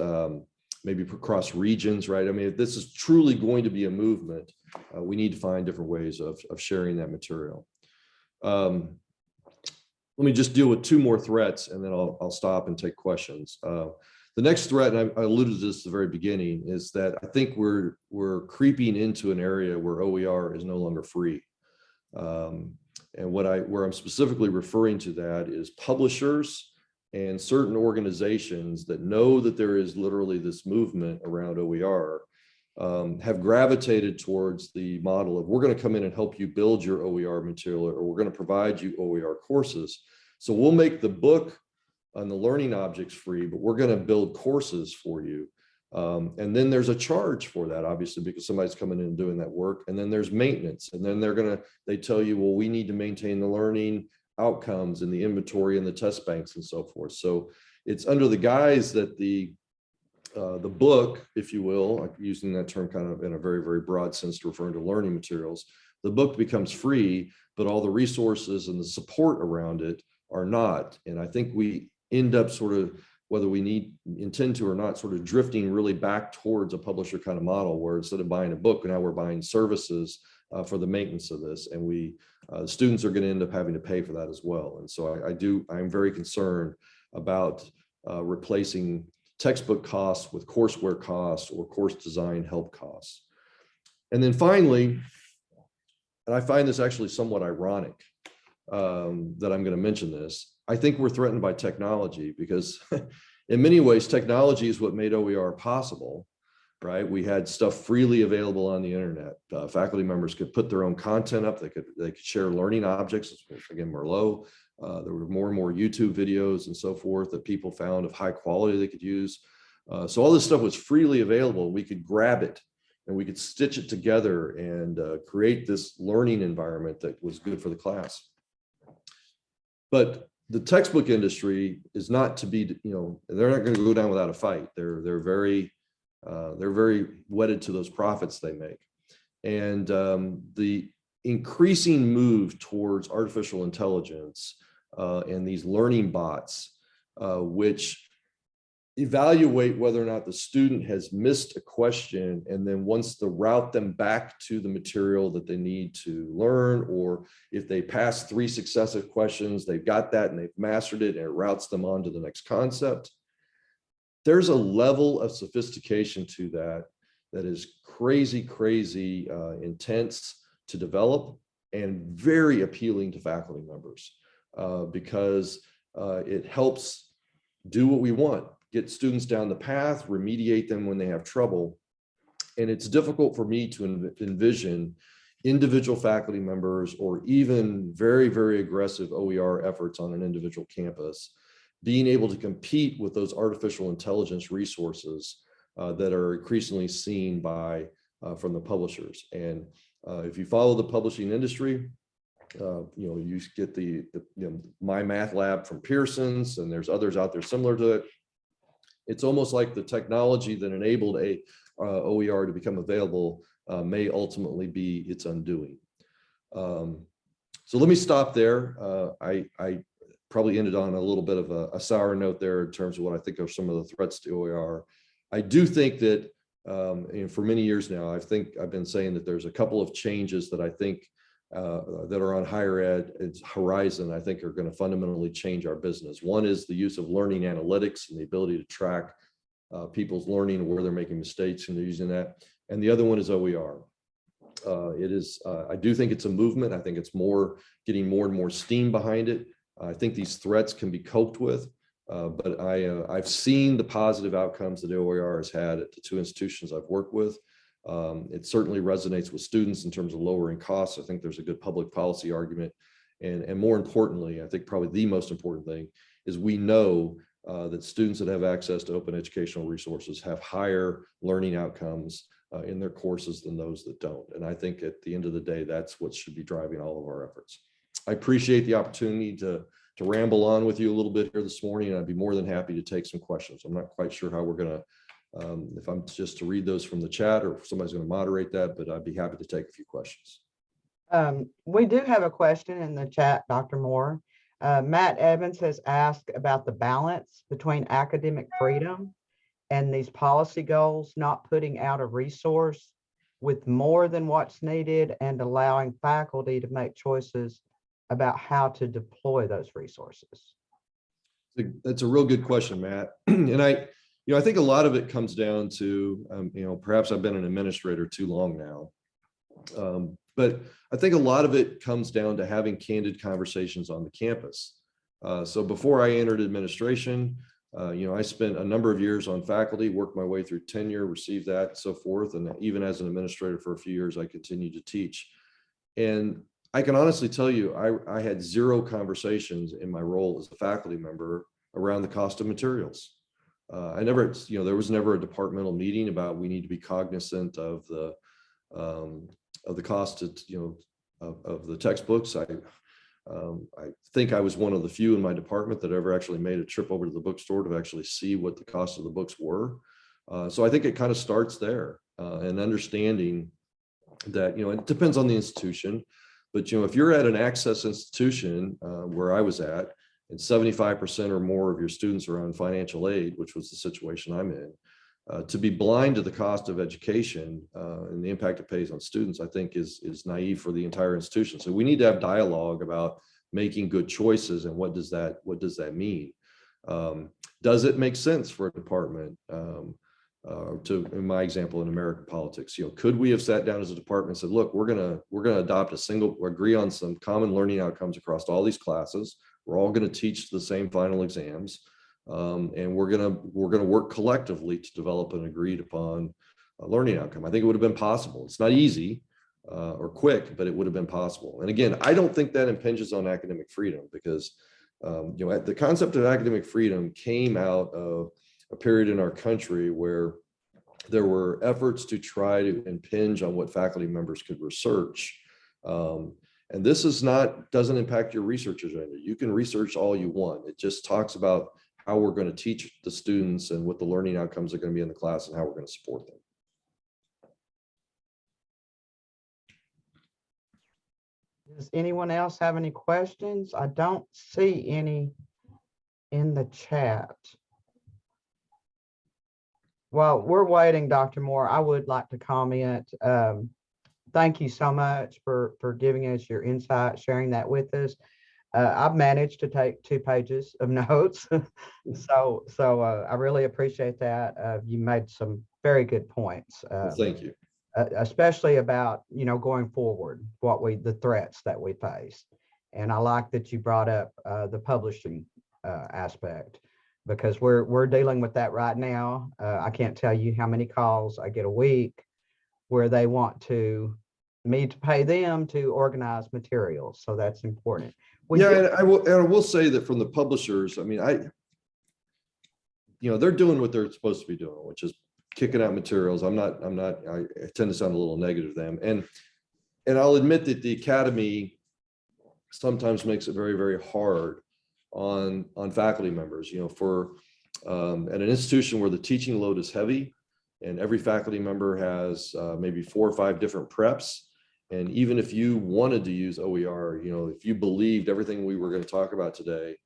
maybe across regions, right? I mean, if this is truly going to be a movement, we need to find different ways of sharing that material. Let me just deal with two more threats, and then I'll stop and take questions. The next threat, and I alluded to this at the very beginning, is that I think we're creeping into an area where OER is no longer free. And where I'm specifically referring to that is publishers and certain organizations that know that there is literally this movement around OER have gravitated towards the model of, we're going to come in and help you build your OER material, or we're going to provide you OER courses. So we'll make the book on the learning objects free, but we're going to build courses for you. And then there's a charge for that, obviously, because somebody's coming in and doing that work. And then there's maintenance. And then they tell you, well, we need to maintain the learning outcomes and the inventory and the test banks and so forth. So it's under the guise that the book, if you will, I'm using that term kind of in a very, very broad sense to refer to learning materials, the book becomes free, but all the resources and the support around it are not. And I think we end up sort of, whether we intend to or not, sort of drifting really back towards a publisher kind of model, where instead of buying a book, now we're buying services for the maintenance of this. And students are going to end up having to pay for that as well. And so I'm very concerned about replacing textbook costs with courseware costs or course design help costs. And then finally, and I find this actually somewhat ironic that I'm going to mention this, I think we're threatened by technology, because in many ways, technology is what made OER possible, right? We had stuff freely available on the internet. Faculty members could put their own content up. They could share learning objects, again, Merlot. There were more and more YouTube videos and so forth that people found of high quality they could use. So all this stuff was freely available. We could grab it and we could stitch it together and create this learning environment that was good for the class. But the textbook industry is not to be, they're not going to go down without a fight. They're very wedded to those profits they make. And the increasing move towards artificial intelligence and these learning bots, which evaluate whether or not the student has missed a question, and then wants to route them back to the material that they need to learn, or if they pass 3 successive questions, they've got that and they've mastered it, and it routes them on to the next concept. There's a level of sophistication to that that is crazy intense to develop, and very appealing to faculty members, because it helps do what we want: get students down the path, remediate them when they have trouble. And it's difficult for me to envision individual faculty members, or even very aggressive OER efforts on an individual campus, being able to compete with those artificial intelligence resources that are increasingly seen from the publishers. And if you follow the publishing industry, you get the My Math Lab from Pearson's, and there's others out there similar to it. It's almost like the technology that enabled a OER to become available may ultimately be its undoing. So let me stop there. I probably ended on a little bit of a sour note there in terms of what I think are some of the threats to OER. I do think that, and for many years now, I've been saying that there's a couple of changes that I think that are on higher ed's horizon, I think are going to fundamentally change our business. One is the use of learning analytics and the ability to track people's learning, where they're making mistakes, and they're using that. And the other one is OER. I do think it's a movement. I think it's getting more and more steam behind it. I think these threats can be coped with, but I've seen the positive outcomes that OER has had at the 2 institutions I've worked with. It certainly resonates with students in terms of lowering costs. I think there's a good public policy argument. And more importantly, I think probably the most important thing is we know that students that have access to open educational resources have higher learning outcomes in their courses than those that don't. And I think at the end of the day, that's what should be driving all of our efforts. I appreciate the opportunity to ramble on with you a little bit here this morning, and I'd be more than happy to take some questions. I'm not quite sure how we're going to, if I'm just to read those from the chat, or if somebody's going to moderate that, but I'd be happy to take a few questions.
We do have a question in the chat, Dr. Moore. Matt Evans has asked about the balance between academic freedom and these policy goals, not putting out a resource with more than what's needed and allowing faculty to make choices about how to deploy those resources.
That's a real good question, Matt. And I think a lot of it comes down to, perhaps I've been an administrator too long now, but I think a lot of it comes down to having candid conversations on the campus. So before I entered administration, I spent a number of years on faculty, worked my way through tenure, received that, so forth. And even as an administrator for a few years, I continued to teach. And I can honestly tell you, I had 0 conversations in my role as a faculty member around the cost of materials. There was never a departmental meeting about we need to be cognizant of the cost of the textbooks. I think I was one of the few in my department that ever actually made a trip over to the bookstore to actually see what the cost of the books were. So I think it kind of starts there, and understanding that, it depends on the institution, but, if you're at an access institution where I was at, and 75% or more of your students are on financial aid, which was the situation I'm in, to be blind to the cost of education and the impact it pays on students, I think is naive for the entire institution. So we need to have dialogue about making good choices, and what does that mean? Does it make sense for a department in my example, in American politics, could we have sat down as a department and said, look, we're gonna adopt agree on some common learning outcomes across all these classes. We're all going to teach the same final exams, and we're gonna work collectively to develop an agreed upon learning outcome. I think it would have been possible. It's not easy or quick, but it would have been possible. And again, I don't think that impinges on academic freedom, because the concept of academic freedom came out of a period in our country where there were efforts to try to impinge on what faculty members could research. And this doesn't impact your research agenda. You can research all you want. It just talks about how we're going to teach the students and what the learning outcomes are going to be in the class and how we're going to support them.
Does anyone else have any questions? I don't see any in the chat. While we're waiting, Dr. Moore, I would like to comment. Thank you so much for giving us your insight, sharing that with us. I've managed to take 2 pages of notes. So I really appreciate that. You made some very good points,
Well, thank you.
especially about, going forward, the threats that we face. And I like that you brought up the publishing aspect, because we're dealing with that right now. I can't tell you how many calls I get a week where they want me to pay them to organize materials. So that's important.
Yeah, and I will say that from the publishers, I mean, they're doing what they're supposed to be doing, which is kicking out materials. I tend to sound a little negative to them. And I'll admit that the academy sometimes makes it very, very hard on faculty members, for at an institution where the teaching load is heavy and every faculty member has maybe 4 or 5 different preps. And even if you wanted to use OER, if you believed everything we were going to talk about today,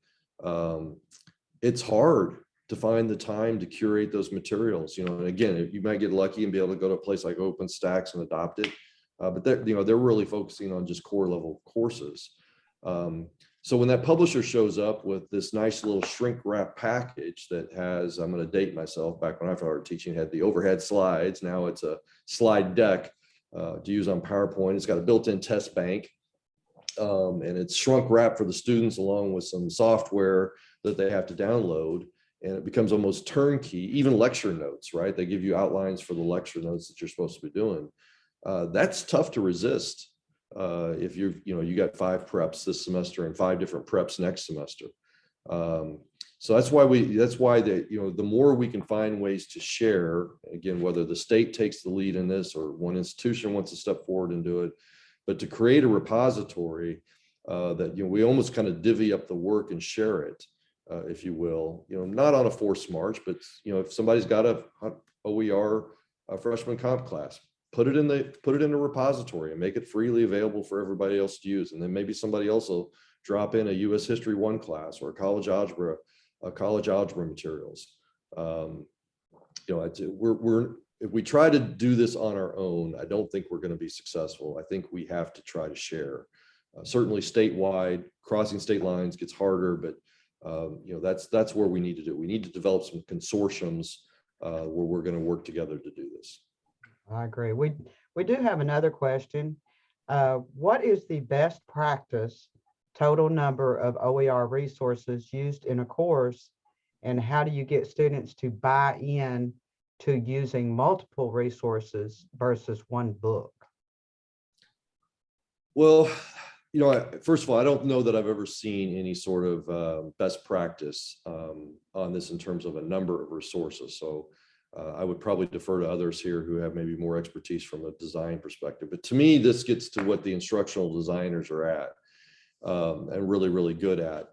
it's hard to find the time to curate those materials. And again, you might get lucky and be able to go to a place like OpenStax and adopt it, but they're really focusing on just core level courses. So when that publisher shows up with this nice little shrink wrap package that has, I'm going to date myself, back when I started teaching, had the overhead slides. Now it's a slide deck to use on PowerPoint. It's got a built-in test bank, and it's shrunk wrap for the students along with some software that they have to download. And it becomes almost turnkey, even lecture notes, right? They give you outlines for the lecture notes that you're supposed to be doing. That's tough to resist if you got 5 preps this semester and 5 different preps next semester. So that's why the more we can find ways to share, again, whether the state takes the lead in this or one institution wants to step forward and do it, but to create a repository that, we almost kind of divvy up the work and share it, if you will, not on a forced march, but, if somebody's got a OER freshman comp class, put it in a repository and make it freely available for everybody else to use. And then maybe somebody else will drop in a US History 1 class or a college algebra materials. If we try to do this on our own, I don't think we're going to be successful. I think we have to try to share. Certainly statewide, crossing state lines gets harder, but that's where we need to do. We need to develop some consortiums where we're going to work together to do this.
I agree. We do have another question. What is the best practice total number of OER resources used in a course, and how do you get students to buy in to using multiple resources versus one book?
Well, first of all, I don't know that I've ever seen any sort of best practice on this in terms of a number of resources. So I would probably defer to others here who have maybe more expertise from a design perspective. But to me, this gets to what the instructional designers are at and really, really good at.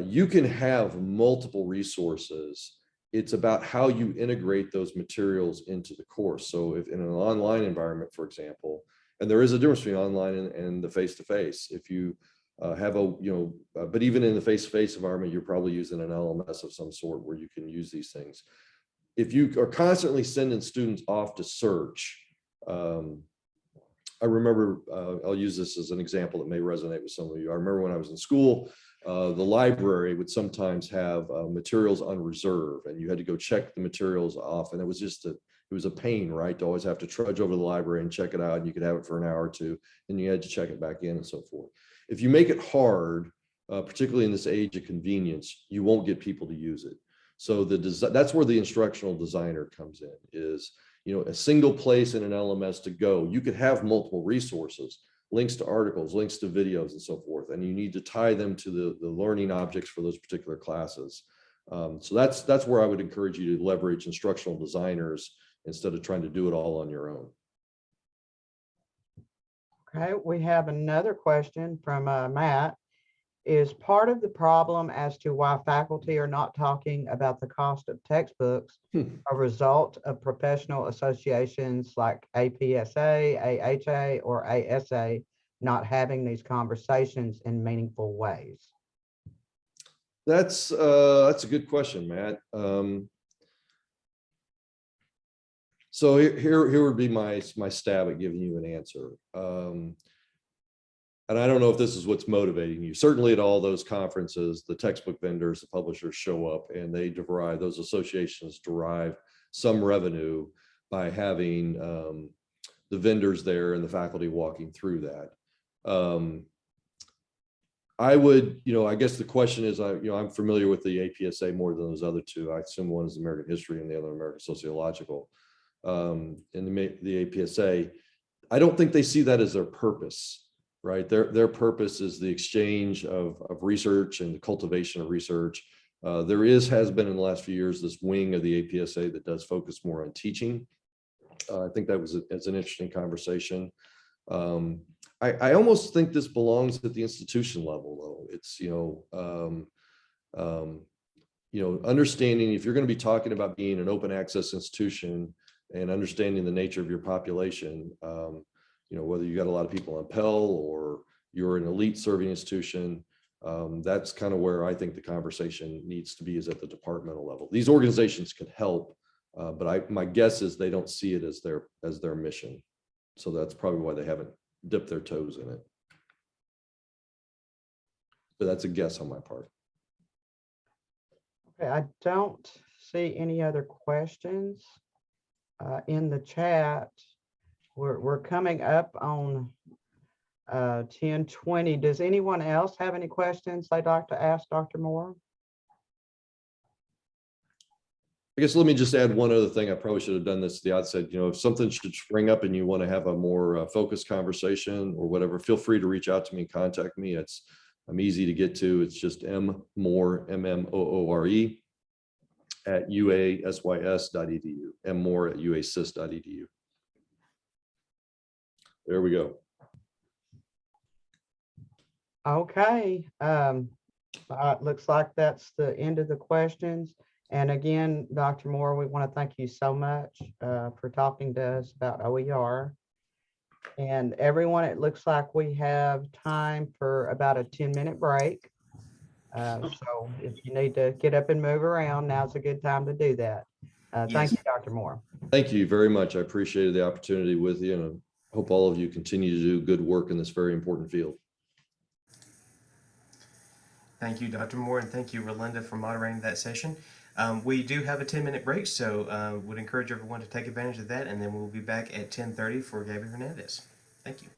You can have multiple resources. It's about how you integrate those materials into the course. So if in an online environment, for example, and there is a difference between online and the face-to-face. If you have but even in the face-to-face environment, you're probably using an LMS of some sort where you can use these things. If you are constantly sending students off to search, I remember, I'll use this as an example that may resonate with some of you. I remember when I was in school, the library would sometimes have materials on reserve, and you had to go check the materials off, and it was just it was a pain, right? To always have to trudge over the library and check it out, and you could have it for an hour or two, and you had to check it back in and so forth. If you make it hard, particularly in this age of convenience, you won't get people to use it. So that's where the instructional designer comes in, is a single place in an LMS to go. You could have multiple resources, links to articles, links to videos, and so forth, and you need to tie them to the learning objects for those particular classes. So that's where I would encourage you to leverage instructional designers instead of trying to do it all on your own.
Okay, we have another question from Matt. Is part of the problem as to why faculty are not talking about the cost of textbooks a result of professional associations like APSA, AHA, or ASA not having these conversations in meaningful ways?
That's a good question, Matt. So here would be my stab at giving you an answer. And I don't know if this is what's motivating you. Certainly at all those conferences, the textbook vendors, the publishers show up and those associations derive some revenue by having the vendors there and the faculty walking through that. I would, I guess the question is, I'm familiar with the APSA more than those other two. I assume one is American history and the other American sociological. In the APSA, I don't think they see that as their purpose. Right, their purpose is the exchange of research and the cultivation of research. There has been in the last few years this wing of the APSA that does focus more on teaching. I think that was it's an interesting conversation. I almost think this belongs at the institution level, though. It's understanding if you're going to be talking about being an open access institution and understanding the nature of your population. Whether you got a lot of people on Pell or you're an elite serving institution, that's kind of where I think the conversation needs to be, is at the departmental level. These organizations can help, but my guess is they don't see it as their mission. So that's probably why they haven't dipped their toes in it. But that's a guess on my part.
Okay, I don't see any other questions in the chat. We're coming up on 10:20. Does anyone else have any questions they'd like to ask Dr. Moore?
I guess let me just add one other thing. I probably should have done this at the outset. If something should spring up and you want to have a more focused conversation or whatever, feel free to reach out to me and contact me. I'm easy to get to. It's just mmoore, MMOORE at uasys.edu, mmoore at uasys.edu. There we go.
Okay. Looks like that's the end of the questions. And again, Dr. Moore, we want to thank you so much for talking to us about OER. And everyone, it looks like we have time for about a 10-minute break. So if you need to get up and move around, now's a good time to do that. Thank
Yes.
you, Dr. Moore.
Thank you very much. I appreciated the opportunity with you, and I hope all of you continue to do good work in this very important field.
Thank you, Dr. Moore, and thank you, Rolinda, for moderating that session. We do have a 10-minute break, so would encourage everyone to take advantage of that, and then we'll be back at 10:30 for Gabby Hernandez. Thank you.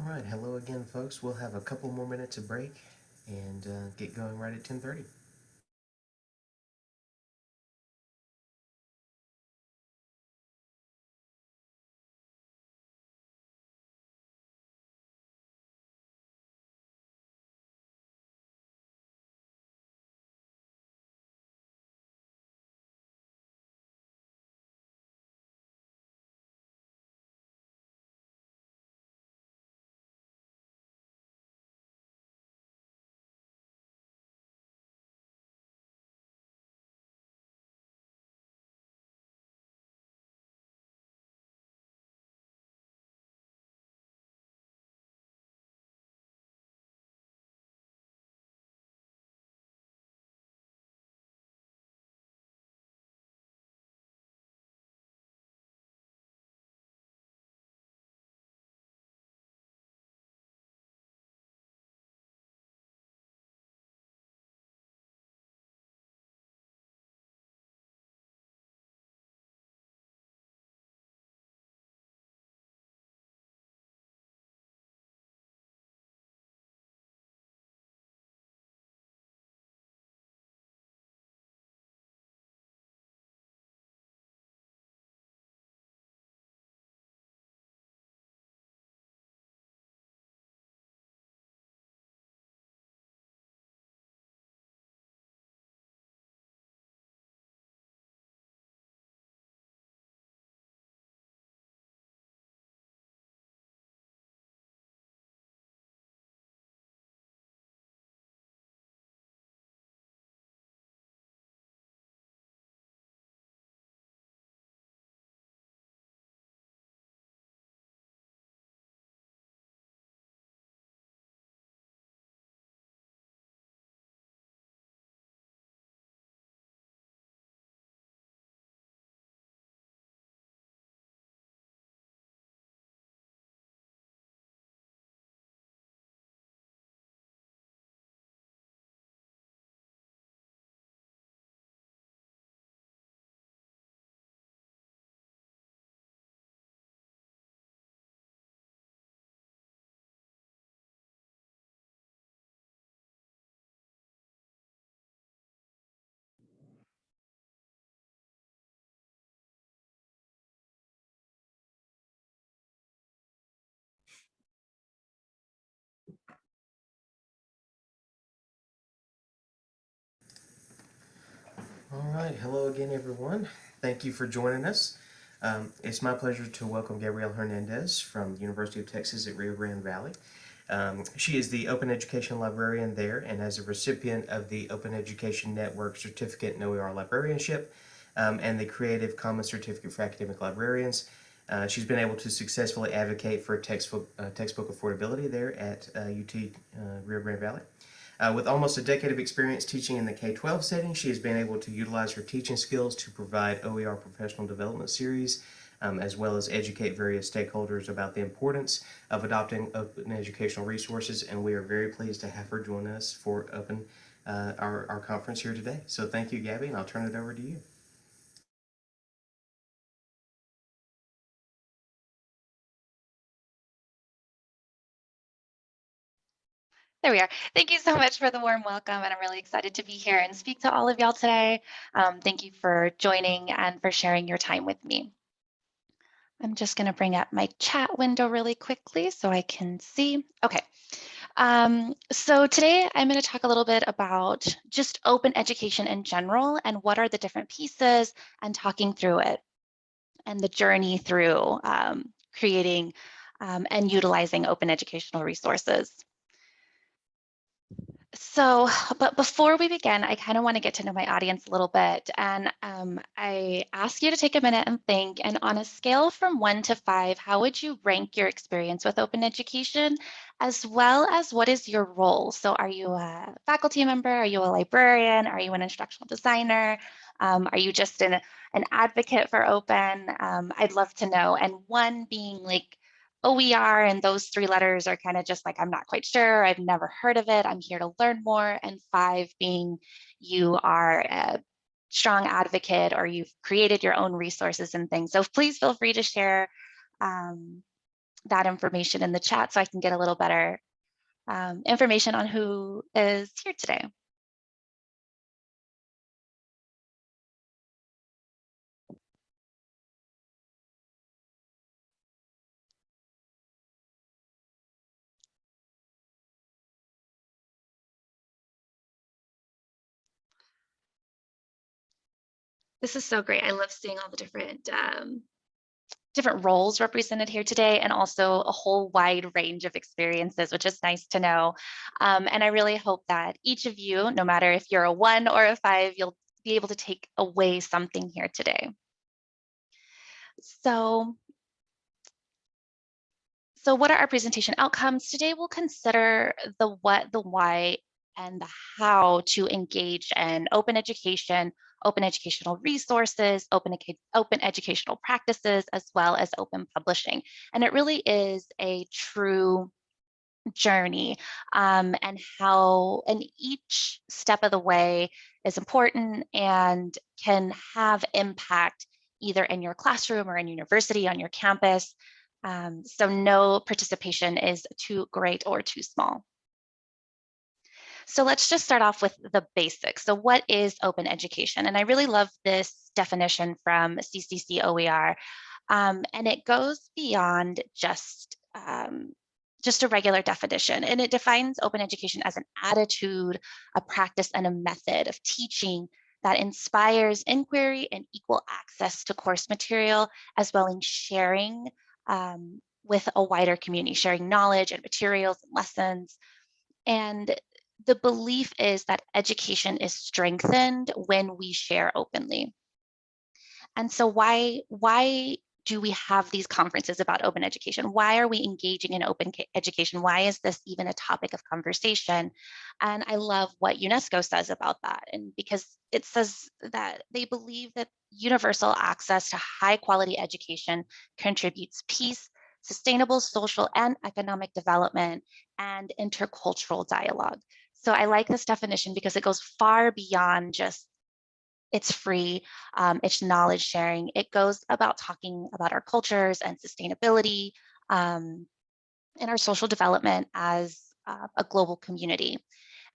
All right, hello again, folks. We'll have a couple more minutes of break and get going right at 10:30. All right, hello again, everyone. Thank you for joining us. It's my pleasure to welcome Gabrielle Hernandez from the University of Texas at Rio Grande Valley. She is the Open Education Librarian there and as a recipient of the Open Education Network Certificate in OER Librarianship and the Creative Commons Certificate for Academic Librarians. She's been able to successfully advocate for textbook affordability there at UT Rio Grande Valley. With almost a decade of experience teaching in the K-12 setting, she has been able to utilize her teaching skills to provide OER professional development series, as well as educate various stakeholders about the importance of adopting open educational resources. And we are very pleased to have her join us for our conference here today. So thank you, Gabby, and I'll turn it over to you.
There we are. Thank you so much for the warm welcome, and I'm really excited to be here and speak to all of y'all today. Thank you for joining and for sharing your time with me. I'm just going to bring up my chat window really quickly so I can see. Okay. So today I'm going to talk a little bit about just open education in general and what are the different pieces and talking through it and the journey through creating and utilizing open educational resources. So, but before we begin, I kind of want to get to know my audience a little bit. And I ask you to take a minute and think, and on a scale from 1 to 5, how would you rank your experience with open education, as well as what is your role? So are you a faculty member? Are you a librarian? Are you an instructional designer? Are you just an advocate for open? I'd love to know. And 1 being like, OER and those 3 letters are kind of just like, I'm not quite sure, I've never heard of it, I'm here to learn more. And 5 being you are a strong advocate or you've created your own resources and things. So please feel free to share that information in the chat so I can get a little better information on who is here today. This is so great. I love seeing all the different roles represented here today, and also a whole wide range of experiences, which is nice to know. And I really hope that each of you, no matter if you're a 1 or a 5, you'll be able to take away something here today. So what are our presentation outcomes? Today we'll consider the what, the why, and the how to engage in open education, open educational resources, open educational practices, as well as open publishing. And it really is a true journey, and each step of the way is important and can have impact either in your classroom or in university, on your campus. So no participation is too great or too small. So let's just start off with the basics. So what is open education? And I really love this definition from CCC OER. And it goes beyond just a regular definition. And it defines open education as an attitude, a practice, and a method of teaching that inspires inquiry and equal access to course material, as well as sharing with a wider community, sharing knowledge and materials and lessons. And the belief is that education is strengthened when we share openly. And so why do we have these conferences about open education? Why are we engaging in open education? Why is this even a topic of conversation? And I love what UNESCO says about that. And because it says that they believe that universal access to high quality education contributes peace, sustainable social and economic development, and intercultural dialogue. So I like this definition because it goes far beyond just it's free, it's knowledge sharing. It goes about talking about our cultures and sustainability, and our social development as a global community.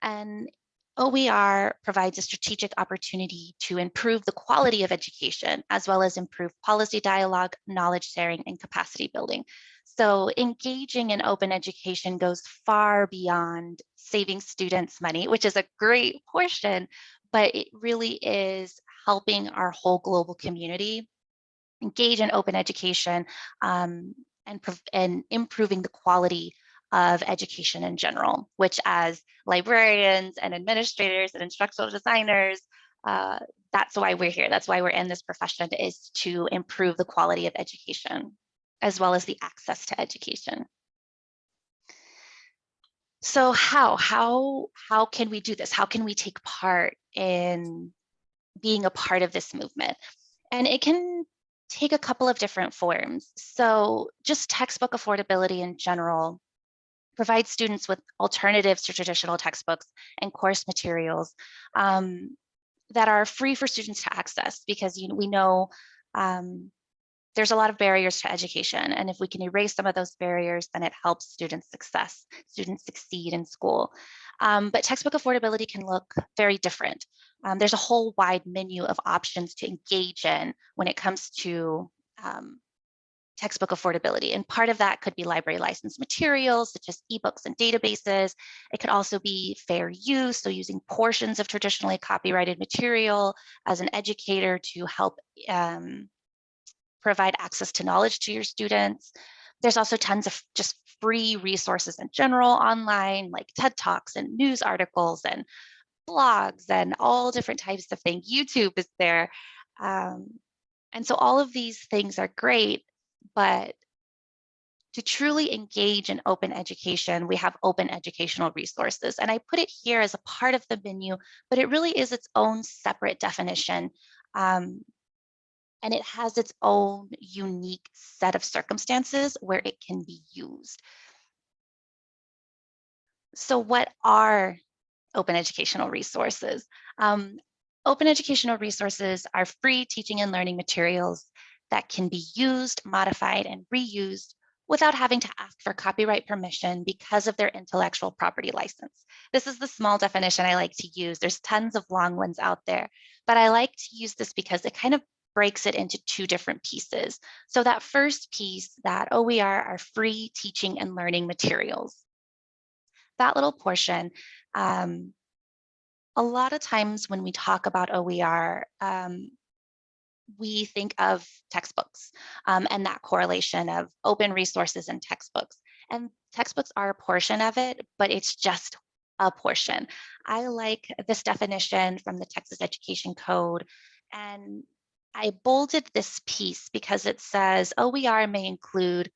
And OER provides a strategic opportunity to improve the quality of education, as well as improve policy dialogue, knowledge sharing, and capacity building. So engaging in open education goes far beyond saving students money, which is a great portion, but it really is helping our whole global community engage in open education, and improving the quality of education in general, which as librarians and administrators and instructional designers, that's why we're here. That's why we're in this profession, is to improve the quality of education, as well as the access to education. So how can we do this? How can we take part in being a part of this movement? And it can take a couple of different forms. So just textbook affordability in general provides students with alternatives to traditional textbooks and course materials that are free for students to access, because we know there's a lot of barriers to education. And if we can erase some of those barriers, then it helps students succeed in school. But textbook affordability can look very different. There's a whole wide menu of options to engage in when it comes to textbook affordability. And part of that could be library licensed materials, such as ebooks and databases. It could also be fair use, so using portions of traditionally copyrighted material as an educator to help provide access to knowledge to your students. There's also tons of just free resources in general online, like TED Talks and news articles and blogs and all different types of things. YouTube is there. And so all of these things are great, but to truly engage in open education, we have open educational resources. And I put it here as a part of the menu, but it really is its own separate definition. And it has its own unique set of circumstances where it can be used. So what are open educational resources? Open educational resources are free teaching and learning materials that can be used, modified, and reused without having to ask for copyright permission because of their intellectual property license. This is the small definition I like to use. There's tons of long ones out there, but I like to use this because it kind of breaks it into two different pieces. So that first piece, that OER are free teaching and learning materials. That little portion, a lot of times when we talk about OER, we think of textbooks and that correlation of open resources and textbooks. And textbooks are a portion of it, but it's just a portion. I like this definition from the Texas Education Code, and I bolded this piece because it says OER may include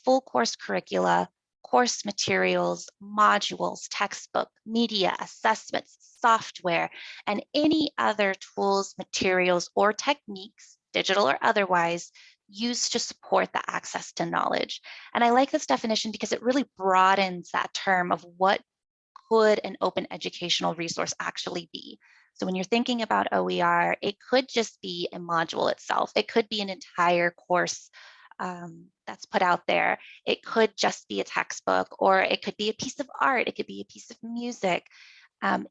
full course curricula, course materials, modules, textbook, media, assessments, software, and any other tools, materials, or techniques, digital or otherwise, used to support the access to knowledge. And I like this definition because it really broadens that term of what could an open educational resource actually be. So when you're thinking about OER, it could just be a module itself. It could be an entire course that's put out there. It could just be a textbook, or it could be a piece of art. It could be a piece of music.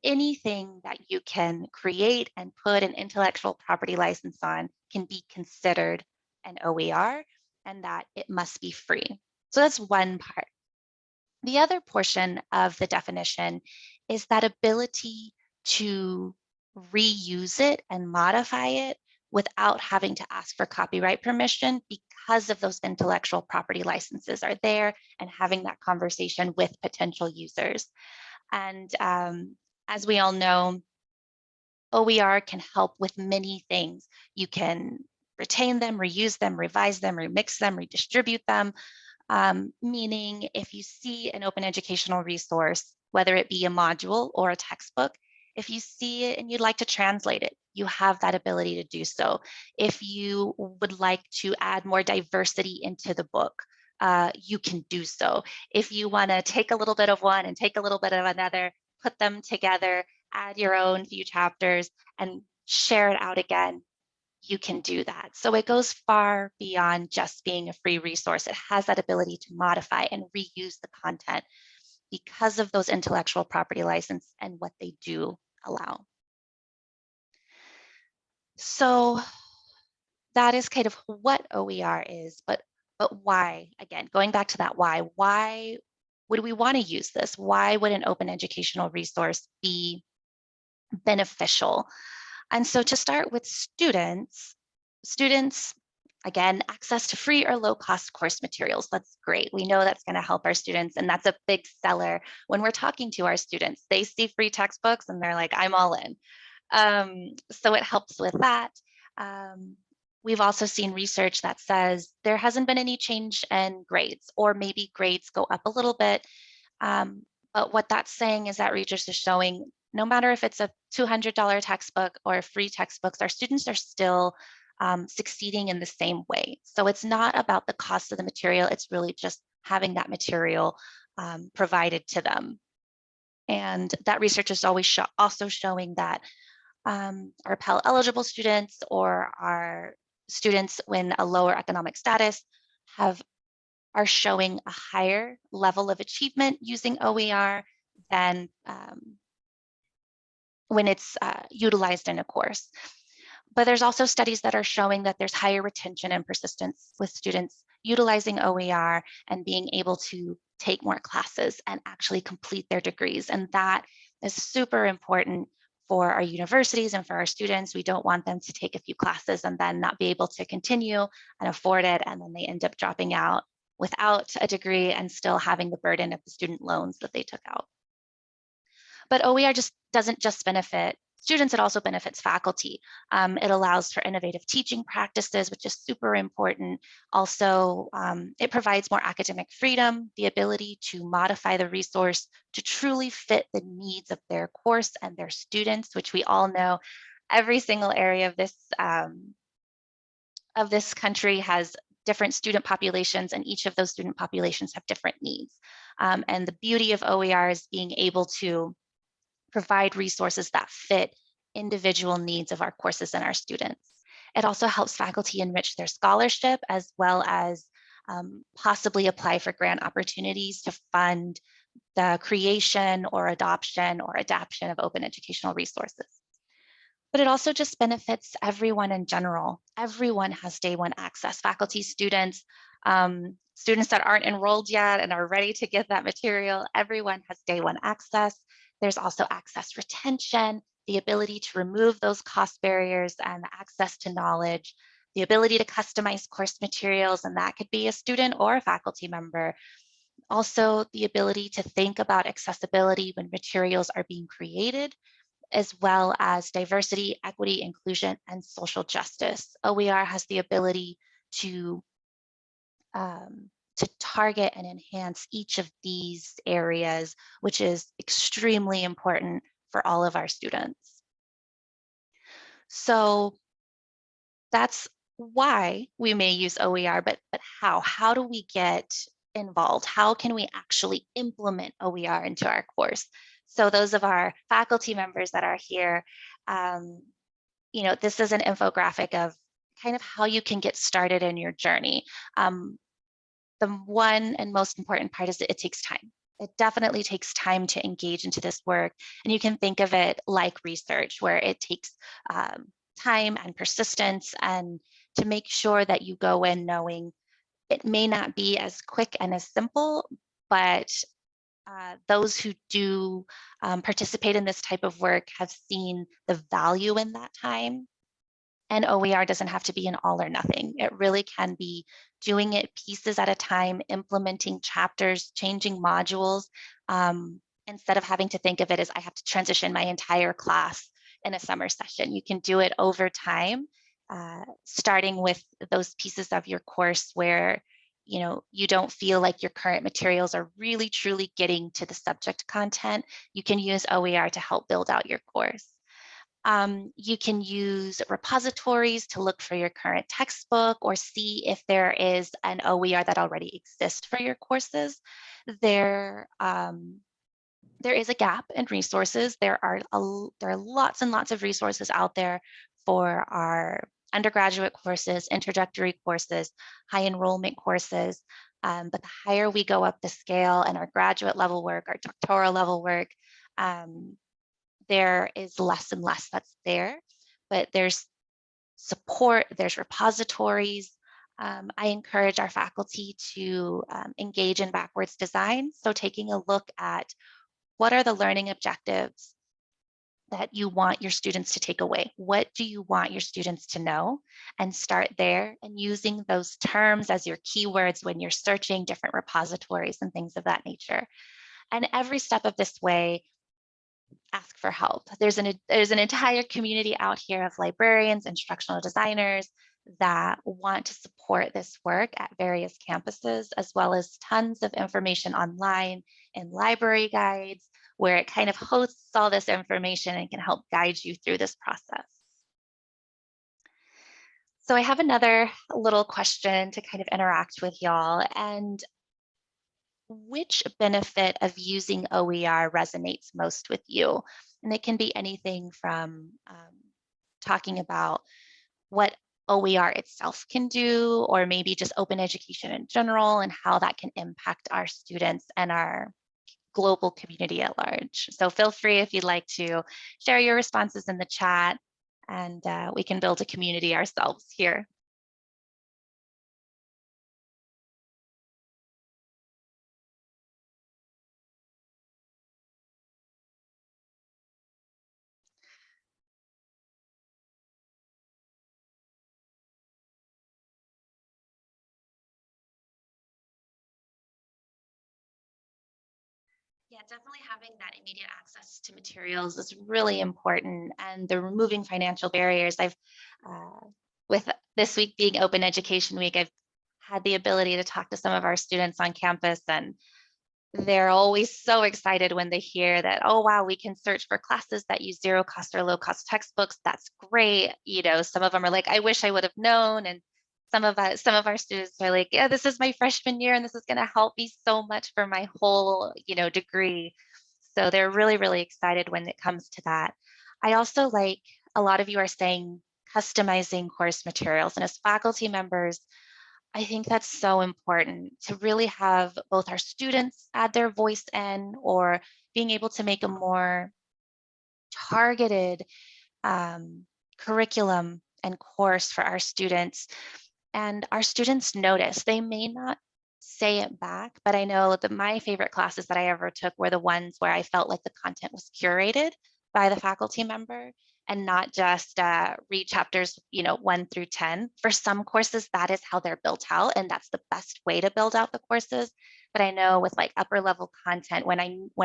Anything that you can create and put an intellectual property license on can be considered an OER, and that it must be free. So that's one part. The other portion of the definition is that ability to reuse it and modify it without having to ask for copyright permission, because of those intellectual property licenses are there, and having that conversation with potential users. And as we all know, OER can help with many things. You can retain them, reuse them, revise them, remix them, redistribute them. Meaning if you see an open educational resource, whether it be a module or a textbook, if you see it and you'd like to translate it, you have that ability to do so. If you would like to add more diversity into the book, you can do so. If you want to take a little bit of one and take a little bit of another, put them together, add your own few chapters and share it out again, you can do that. So it goes far beyond just being a free resource. It has that ability to modify and reuse the content because of those intellectual property license and what they do allow. So that is kind of what OER is, but why? Again, going back to that why would we want to use this? Why would an open educational resource be beneficial? And so to start with students, again, access to free or low cost course materials. That's great. We know that's going to help our students. And that's a big seller when we're talking to our students. They see free textbooks and they're like, I'm all in. So it helps with that. We've also seen research that says there hasn't been any change in grades, or maybe grades go up a little bit. But what that's saying is that research is showing no matter if it's a $200 textbook or free textbooks, our students are still succeeding in the same way. So it's not about the cost of the material, it's really just having that material provided to them. And that research is always also showing that our Pell eligible students, or our students in a lower economic status, are showing a higher level of achievement using OER than when it's utilized in a course. But there's also studies that are showing that there's higher retention and persistence with students utilizing OER and being able to take more classes and actually complete their degrees. And that is super important for our universities and for our students. We don't want them to take a few classes and then not be able to continue and afford it, and then they end up dropping out without a degree and still having the burden of the student loans that they took out. But OER just doesn't just benefit students, it also benefits faculty. It allows for innovative teaching practices, which is super important. Also, it provides more academic freedom, the ability to modify the resource to truly fit the needs of their course and their students, which we all know every single area of this country has different student populations, and each of those student populations have different needs. And the beauty of OER is being able to provide resources that fit individual needs of our courses and our students. It also helps faculty enrich their scholarship, as well as possibly apply for grant opportunities to fund the creation or adoption or adaption of open educational resources. But it also just benefits everyone in general. Everyone has day one access, faculty, students, students that aren't enrolled yet and are ready to get that material. Everyone has day one access. There's also access retention, the ability to remove those cost barriers and access to knowledge, the ability to customize course materials, and that could be a student or a faculty member. Also, the ability to think about accessibility when materials are being created, as well as diversity, equity, inclusion, and social justice. OER has the ability to target and enhance each of these areas, which is extremely important for all of our students. So that's why we may use OER, but how? How do we get involved? How can we actually implement OER into our course? So those of our faculty members that are here, this is an infographic of kind of how you can get started in your journey. The one and most important part is that it takes time. It definitely takes time to engage into this work. And you can think of it like research, where it takes time and persistence, and to make sure that you go in knowing it may not be as quick and as simple, but those who do participate in this type of work have seen the value in that time. And OER doesn't have to be an all or nothing. It really can be doing it pieces at a time, implementing chapters, changing modules, instead of having to think of it as I have to transition my entire class in a summer session. You can do it over time, starting with those pieces of your course where you don't feel like your current materials are really truly getting to the subject content. You can use OER to help build out your course. You can use repositories to look for your current textbook or see if there is an OER that already exists for your courses. There is a gap in resources. There are lots and lots of resources out there for our undergraduate courses, introductory courses, high enrollment courses. But the higher we go up the scale in our graduate level work, our doctoral level work, there is less and less that's there, but there's support, there's repositories. I encourage our faculty to engage in backwards design. So taking a look at what are the learning objectives that you want your students to take away? What do you want your students to know? And start there, and using those terms as your keywords when you're searching different repositories and things of that nature. And every step of this way, ask for help. There's an entire community out here of librarians, instructional designers that want to support this work at various campuses, as well as tons of information online and library guides, where it kind of hosts all this information and can help guide you through this process. So I have another little question to kind of interact with y'all. And which benefit of using OER resonates most with you? And it can be anything from talking about what OER itself can do, or maybe just open education in general and how that can impact our students and our global community at large. So feel free if you'd like to share your responses in the chat, and we can build a community ourselves here. Yeah, definitely having that immediate access to materials is really important, and the removing financial barriers. With this week being Open Education Week, I've had the ability to talk to some of our students on campus, and they're always so excited when they hear that, oh, wow, we can search for classes that use zero cost or low cost textbooks. That's great. Some of them are like, I wish I would have known. And some of our students are like, yeah, this is my freshman year and this is going to help me so much for my whole, degree. So they're really, really excited when it comes to that. I also like, a lot of you are saying customizing course materials. And as faculty members, I think that's so important to really have both our students add their voice in, or being able to make a more targeted curriculum and course for our students. And our students notice. They may not say it back, but I know that my favorite classes that I ever took were the ones where I felt like the content was curated by the faculty member and not just read chapters, 1 through 10. For some courses, that is how they're built out, and that's the best way to build out the courses. But I know with like upper level content, when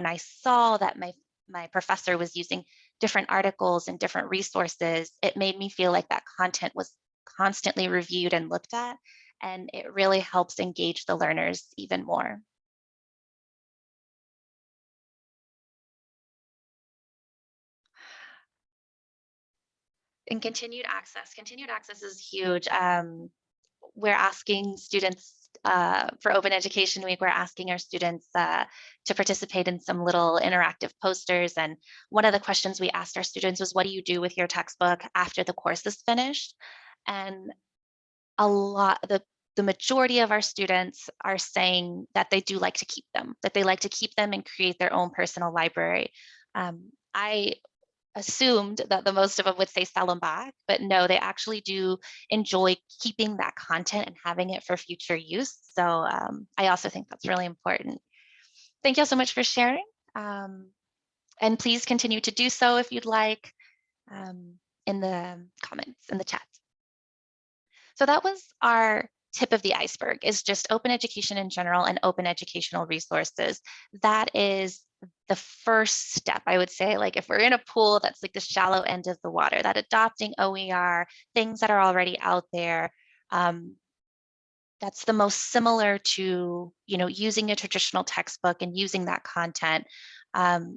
I saw that my professor was using different articles and different resources, it made me feel like that content was constantly reviewed and looked at, and it really helps engage the learners even more. And continued access is huge. We're asking students for Open Education Week, we're asking our students to participate in some little interactive posters. And one of the questions we asked our students was, what do you do with your textbook after the course is finished? And the majority of our students are saying that they do like to keep them, and create their own personal library. I assumed that the most of them would say sell them back, but no, they actually do enjoy keeping that content and having it for future use. So I also think that's really important. Thank you all so much for sharing. And please continue to do so if you'd like in the comments, in the chat. So that was our tip of the iceberg, is just open education in general and open educational resources. That is the first step, I would say. Like if we're in a pool, that's like the shallow end of the water, that adopting OER, things that are already out there, that's the most similar to, using a traditional textbook and using that content.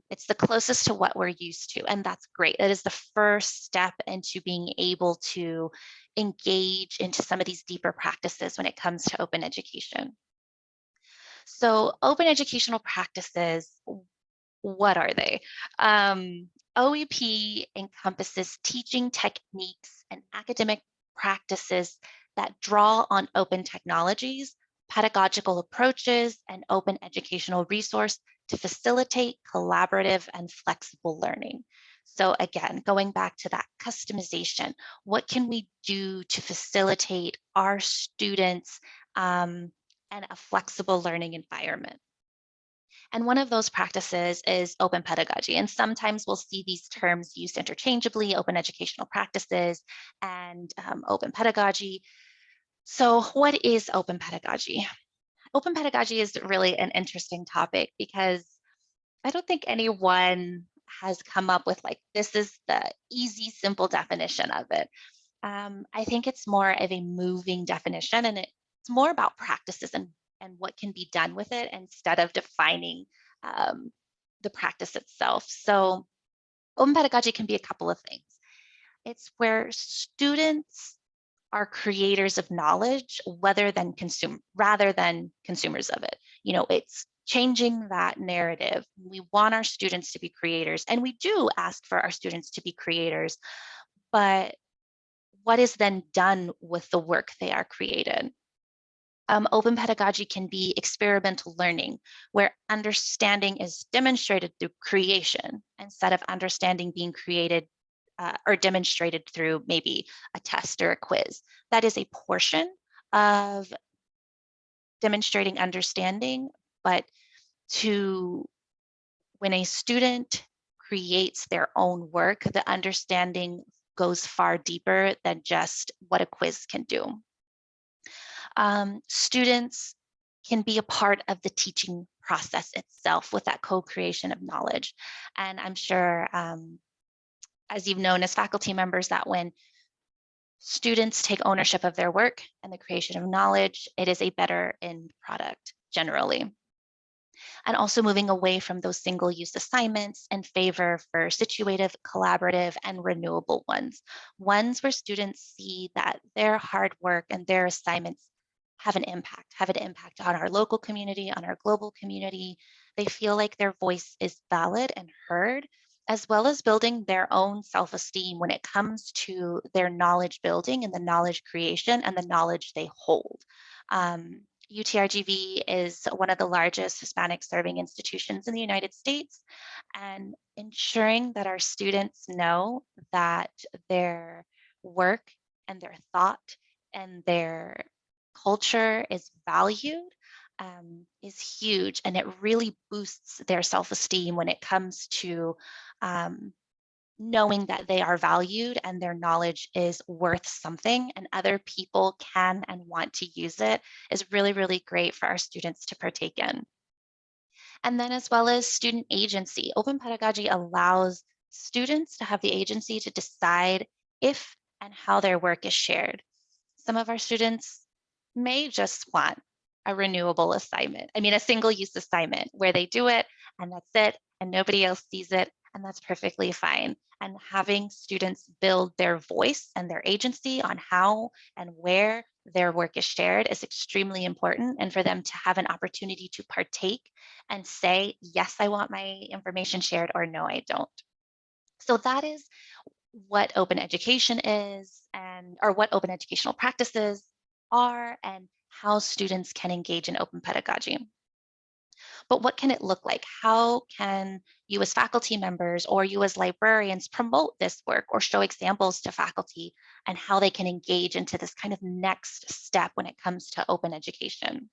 It's the closest to what we're used to, and that's great. That is the first step into being able to engage into some of these deeper practices when it comes to open education. So open educational practices, what are they? OEP encompasses teaching techniques and academic practices that draw on open technologies, pedagogical approaches, and open educational resource to facilitate collaborative and flexible learning. So again, going back to that customization, what can we do to facilitate our students and a flexible learning environment? And one of those practices is open pedagogy. And sometimes we'll see these terms used interchangeably, open educational practices and open pedagogy. So what is open pedagogy? Open pedagogy is really an interesting topic because I don't think anyone has come up with like, this is the easy, simple definition of it. I think it's more of a moving definition, and it's more about practices and what can be done with it instead of defining the practice itself. So open pedagogy can be a couple of things. It's where students are creators of knowledge rather than consumers of it. It's changing that narrative. We want our students to be creators, and we do ask for our students to be creators, but what is then done with the work they are created? Open pedagogy can be experimental learning, where understanding is demonstrated through creation instead of understanding being created or demonstrated through maybe a test or a quiz. That is a portion of demonstrating understanding, but when a student creates their own work, the understanding goes far deeper than just what a quiz can do. Students can be a part of the teaching process itself with that co-creation of knowledge. And I'm sure, as you've known as faculty members, that when students take ownership of their work and the creation of knowledge, it is a better end product generally. And also moving away from those single-use assignments in favor for situative, collaborative, and renewable ones where students see that their hard work and their assignments have an impact on our local community, on our global community. They feel like their voice is valid and heard, as well as building their own self-esteem when it comes to their knowledge building and the knowledge creation and the knowledge they hold. UTRGV is one of the largest Hispanic serving institutions in the United States, and ensuring that our students know that their work and their thought and their culture is valued is huge, and it really boosts their self-esteem when it comes to um, knowing that they are valued and their knowledge is worth something and other people can and want to use it is really, really great for our students to partake in. And then as well as student agency, open pedagogy allows students to have the agency to decide if and how their work is shared. Some of our students may just want a renewable assignment. I mean, a single use assignment where they do it and that's it and nobody else sees it, and that's perfectly fine. And having students build their voice and their agency on how and where their work is shared is extremely important, and for them to have an opportunity to partake and say, yes, I want my information shared, or no, I don't. So that is what open education is, and or what open educational practices are, and how students can engage in open pedagogy. But what can it look like? How can you as faculty members or you as librarians promote this work or show examples to faculty and how they can engage into this kind of next step when it comes to open education?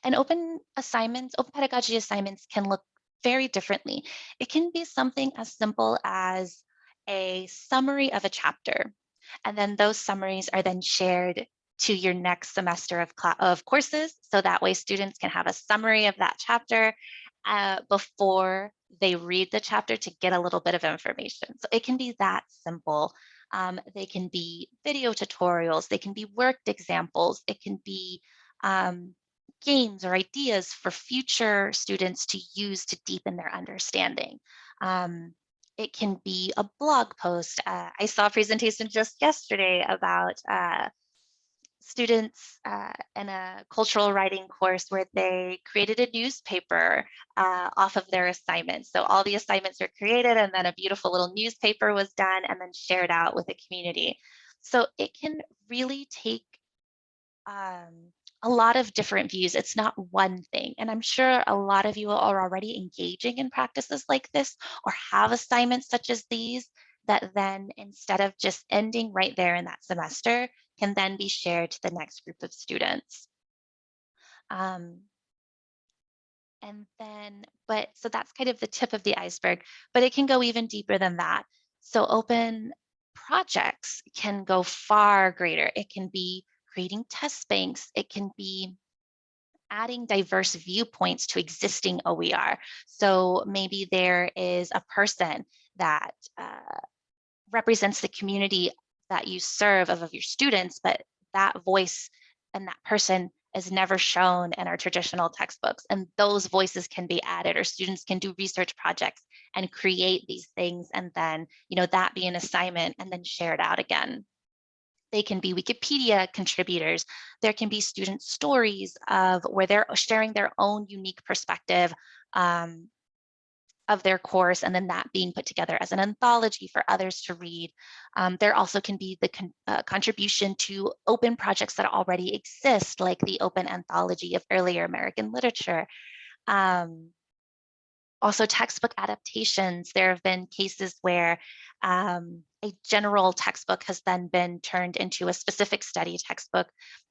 And open assignments, open pedagogy assignments can look very differently. It can be something as simple as a summary of a chapter, and then those summaries are then shared to your next semester of courses. So that way students can have a summary of that chapter before they read the chapter to get a little bit of information. So it can be that simple. They can be video tutorials, they can be worked examples, it can be games or ideas for future students to use to deepen their understanding. It can be a blog post. I saw a presentation just yesterday about students in a cultural writing course where they created a newspaper off of their assignments. So all the assignments were created and then a beautiful little newspaper was done and then shared out with the community. So it can really take a lot of different views. It's not one thing. And I'm sure a lot of you are already engaging in practices like this or have assignments such as these that then, instead of just ending right there in that semester, can then be shared to the next group of students. So that's kind of the tip of the iceberg, but it can go even deeper than that. So open projects can go far greater. It can be creating test banks. It can be adding diverse viewpoints to existing OER. So maybe there is a person that represents the community that you serve of your students, but that voice and that person is never shown in our traditional textbooks. And those voices can be added, or students can do research projects and create these things, and then that be an assignment and then shared out again. They can be Wikipedia contributors. There can be student stories of where they're sharing their own unique perspective of their course, and then that being put together as an anthology for others to read. There also can be the contribution to open projects that already exist, like the Open Anthology of Earlier American Literature. Also textbook adaptations. There have been cases where a general textbook has then been turned into a specific study textbook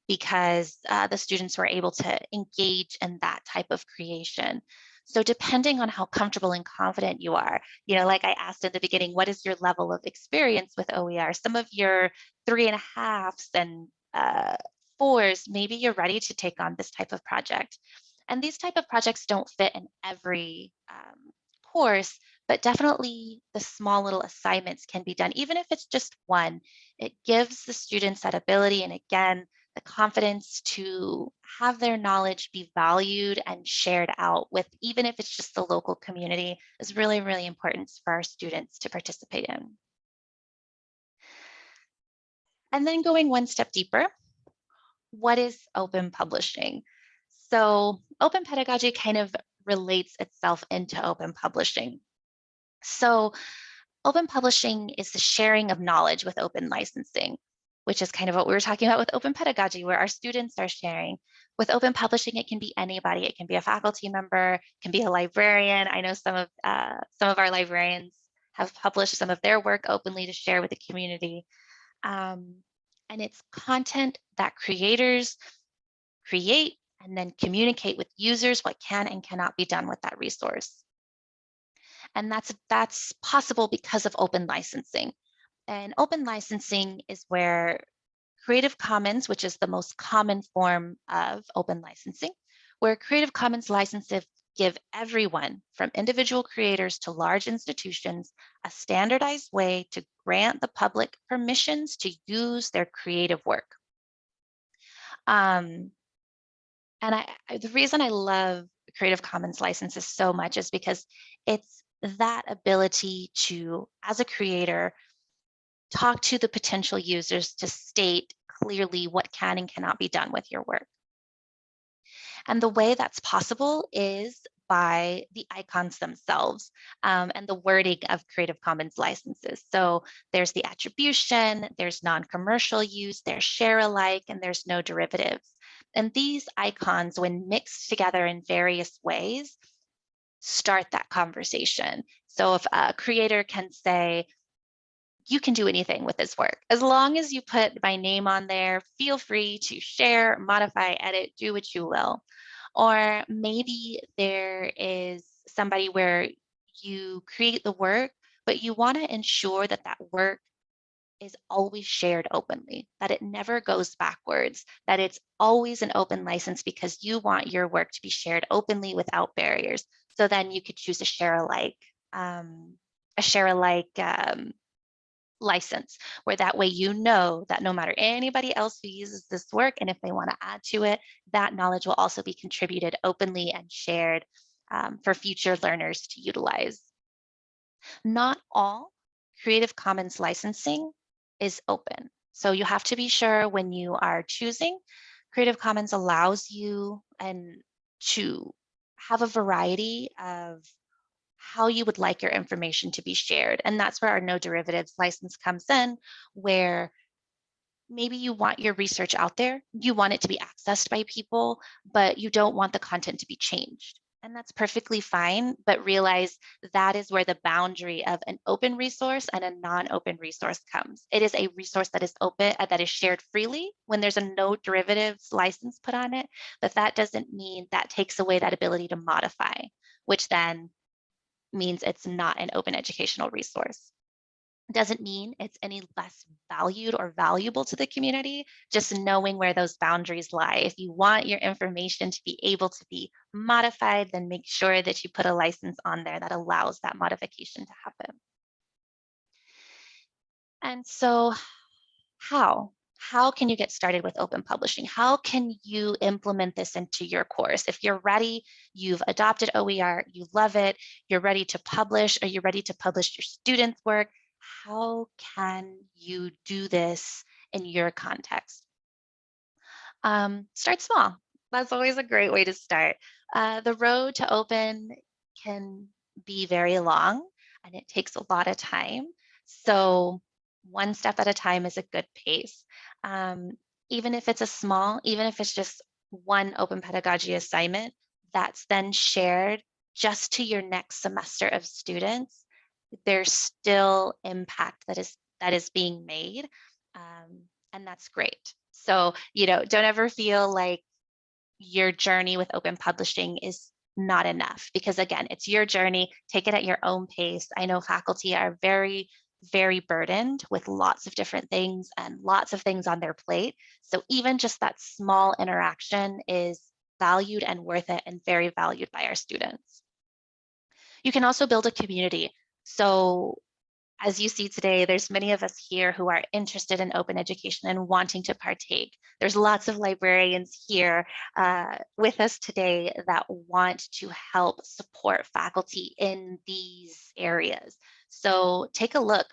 because the students were able to engage in that type of creation. So depending on how comfortable and confident you are, like I asked in the beginning, what is your level of experience with OER? Some of your 3.5s and 4s, maybe you're ready to take on this type of project. And these type of projects don't fit in every course, but definitely the small little assignments can be done, even if it's just one. It gives the students that ability, and again, the confidence to have their knowledge be valued and shared out with, even if it's just the local community, is really, really important for our students to participate in. And then going one step deeper, what is open publishing? So open pedagogy kind of relates itself into open publishing. So open publishing is the sharing of knowledge with open licensing, which is kind of what we were talking about with open pedagogy, where our students are sharing. With open publishing, it can be anybody. It can be a faculty member, it can be a librarian. I know some of our librarians have published some of their work openly to share with the community. And it's content that creators create and then communicate with users what can and cannot be done with that resource. And that's possible because of open licensing. And open licensing is where Creative Commons, which is the most common form of open licensing, where Creative Commons licenses give everyone, from individual creators to large institutions, a standardized way to grant the public permissions to use their creative work. And the reason I love Creative Commons licenses so much is because it's that ability to, as a creator, talk to the potential users to state clearly what can and cannot be done with your work. And the way that's possible is by the icons themselves and the wording of Creative Commons licenses. So there's the attribution, there's non-commercial use, there's share alike, and there's no derivatives. And these icons, when mixed together in various ways, start that conversation. So if a creator can say, you can do anything with this work. As long as you put my name on there, feel free to share, modify, edit, do what you will. Or maybe there is somebody where you create the work, but you want to ensure that that work is always shared openly, that it never goes backwards, that it's always an open license because you want your work to be shared openly without barriers. So then you could choose a share alike license, where that way you know that no matter anybody else who uses this work, and if they want to add to it, that knowledge will also be contributed openly and shared for future learners to utilize. Not all Creative Commons licensing is open. So you have to be sure when you are choosing. Creative Commons allows you to have a variety of how you would like your information to be shared. And that's where our no derivatives license comes in, where maybe you want your research out there, you want it to be accessed by people, but you don't want the content to be changed. And that's perfectly fine, but realize that is where the boundary of an open resource and a non-open resource comes. It is a resource that is open, that is shared freely when there's a no derivatives license put on it, but that doesn't mean that takes away that ability to modify, which then means it's not an open educational resource. Doesn't mean it's any less valued or valuable to the community, just knowing where those boundaries lie. If you want your information to be able to be modified, then make sure that you put a license on there that allows that modification to happen. And so how can you get started with open publishing? How can you implement this into your course? If you're ready, you've adopted OER, you love it, you're ready to publish, or you're ready to publish your students' work, how can you do this in your context? Start small. That's always a great way to start. The road to open can be very long and it takes a lot of time. So one step at a time is a good pace. Even if it's even if it's just one open pedagogy assignment that's then shared just to your next semester of students, there's still impact that is being made, and that's great. So don't ever feel like your journey with open publishing is not enough, because again, it's your journey. Take it at your own pace. I know faculty are very, very burdened with lots of different things and lots of things on their plate. So even just that small interaction is valued and worth it, and very valued by our students. You can also build a community. So as you see today, there's many of us here who are interested in open education and wanting to partake. There's lots of librarians here with us today that want to help support faculty in these areas. So take a look.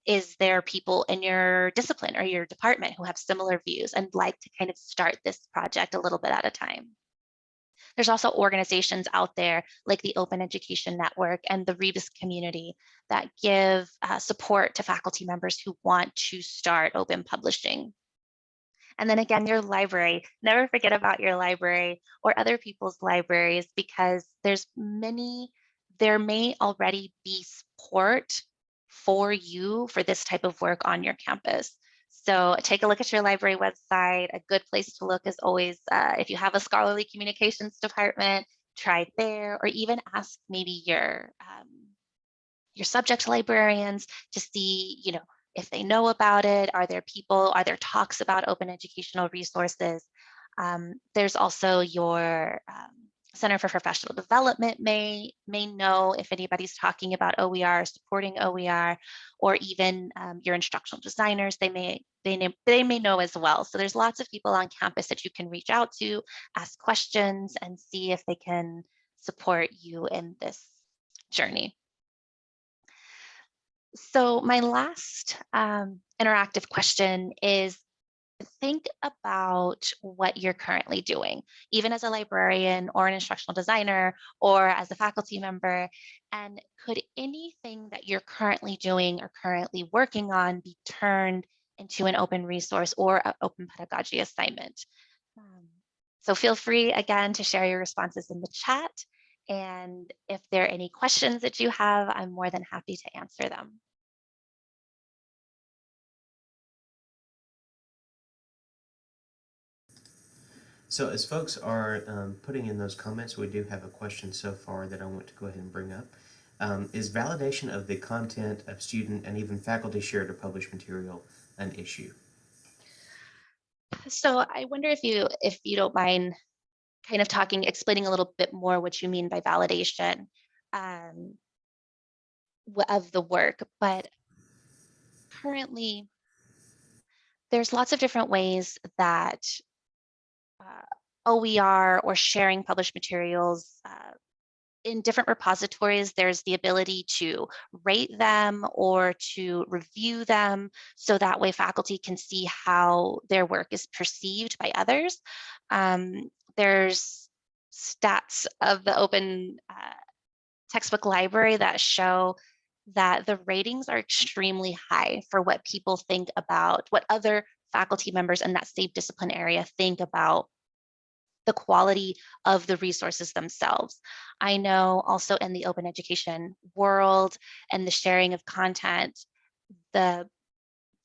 Is there people in your discipline or your department who have similar views and like to kind of start this project a little bit at a time? There's also organizations out there like the Open Education Network and the Rebus community that give support to faculty members who want to start open publishing. And then again, your library. Never forget about your library or other people's libraries, because there may already be support for you for this type of work on your campus. So take a look at your library website. A good place to look is always, if you have a scholarly communications department, try it there, or even ask maybe your subject librarians to see, if they know about it. Are there talks about open educational resources? There's also your Center for Professional Development may know if anybody's talking about OER, supporting OER, or even your instructional designers, they may know as well. So there's lots of people on campus that you can reach out to, ask questions, and see if they can support you in this journey. So my last interactive question is, think about what you're currently doing, even as a librarian or an instructional designer or as a faculty member, and could anything that you're currently doing or currently working on be turned into an open resource or an open pedagogy assignment? So feel free again to share your responses in the chat. And if there are any questions that you have, I'm more than happy to answer them.
So as folks are putting in those comments, we do have a question so far that I want to go ahead and bring up. Is validation of the content of student and even faculty shared or published material an issue?
So I wonder if you don't mind kind of explaining a little bit more what you mean by validation of the work. But currently, there's lots of different ways that OER or sharing published materials in different repositories. There's the ability to rate them or to review them, so that way faculty can see how their work is perceived by others. There's stats of the open textbook library that show that the ratings are extremely high for what people think about, what other faculty members in that same discipline area think about the quality of the resources themselves. I know also in the open education world and the sharing of content, the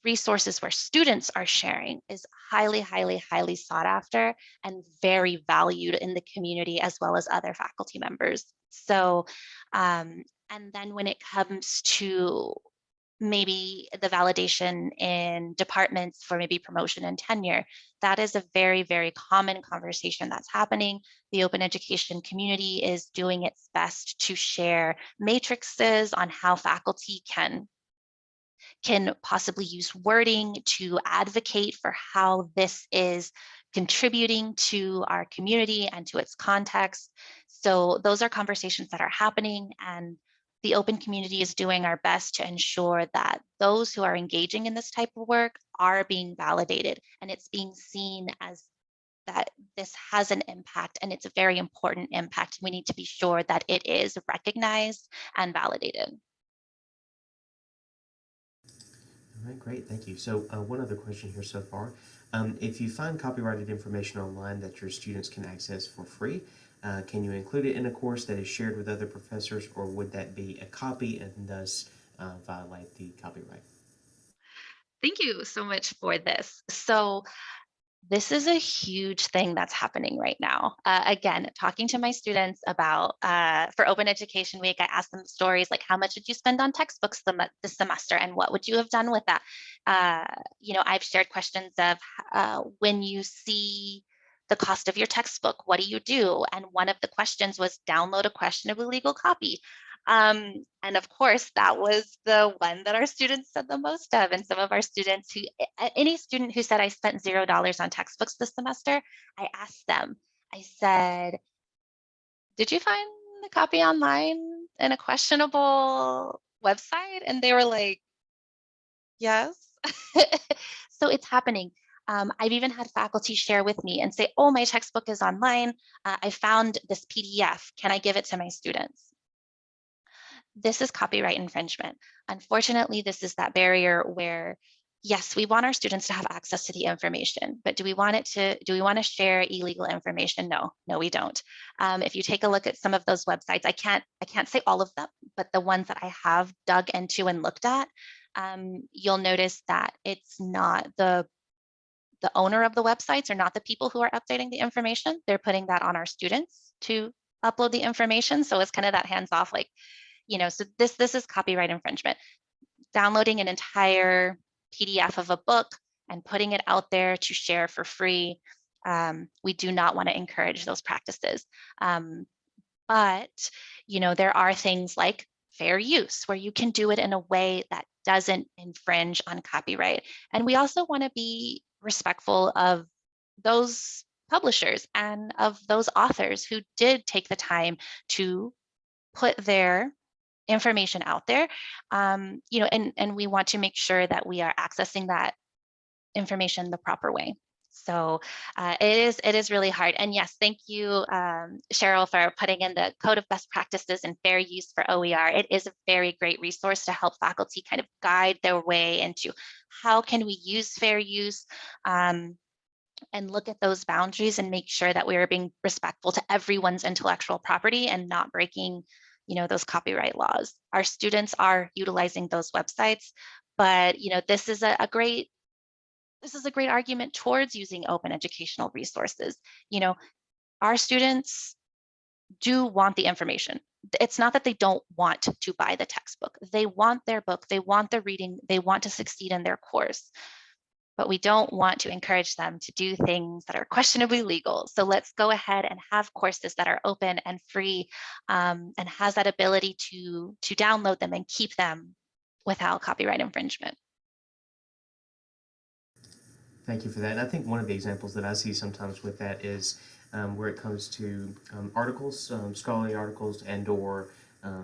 resources where students are sharing is highly, highly, highly sought after and very valued in the community as well as other faculty members. So, and then when it comes to maybe the validation in departments for maybe promotion and tenure, that is a very, very common conversation that's happening. The open education community is doing its best to share matrices on how faculty can possibly use wording to advocate for how this is contributing to our community and to its context. So those are conversations that are happening, and the open community is doing our best to ensure that those who are engaging in this type of work are being validated, and it's being seen as that this has an impact, and it's a very important impact. We need to be sure that it is recognized and validated.
All right, great, thank you. So one other question here so far. If you find copyrighted information online that your students can access for free, can you include it in a course that is shared with other professors, or would that be a copy and thus violate the copyright?
Thank you so much for this. So this is a huge thing that's happening right now. Again, talking to my students about, for Open Education Week, I asked them stories like, how much did you spend on textbooks this semester, and what would you have done with that? I've shared questions of when you see the cost of your textbook, what do you do? And one of the questions was download a questionable legal copy. And of course, that was the one that our students said the most of. And some of our students any student who said I spent $0 on textbooks this semester, I asked them, I said, did you find the copy online in a questionable website? And they were like, yes. So it's happening. I've even had faculty share with me and say, oh, my textbook is online. I found this PDF. Can I give it to my students? This is copyright infringement. Unfortunately, this is that barrier where, yes, we want our students to have access to the information, but do we want to share illegal information? No, we don't. If you take a look at some of those websites, I can't say all of them, but the ones that I have dug into and looked at, you'll notice that it's not the owner of the websites are not the people who are updating the information. They're putting that on our students to upload the information. So it's kind of that hands-off, like, so this is copyright infringement. Downloading an entire PDF of a book and putting it out there to share for free. We do not want to encourage those practices. But, there are things like fair use where you can do it in a way that doesn't infringe on copyright. And we also want to be respectful of those publishers and of those authors who did take the time to put their information out there, and we want to make sure that we are accessing that information the proper way. So it is really hard. And yes, thank you, Cheryl, for putting in the Code of Best Practices and Fair Use for OER. It is a very great resource to help faculty kind of guide their way into how can we use fair use, and look at those boundaries and make sure that we are being respectful to everyone's intellectual property and not breaking those copyright laws. Our students are utilizing those websites, but this is a great argument towards using open educational resources. Our students do want the information. It's not that they don't want to buy the textbook. They want their book, they want the reading, they want to succeed in their course. But we don't want to encourage them to do things that are questionably legal. So let's go ahead and have courses that are open and free, and has that ability to download them and keep them without copyright infringement.
Thank you for that. And I think one of the examples that I see sometimes with that is where it comes to articles, scholarly articles, and/or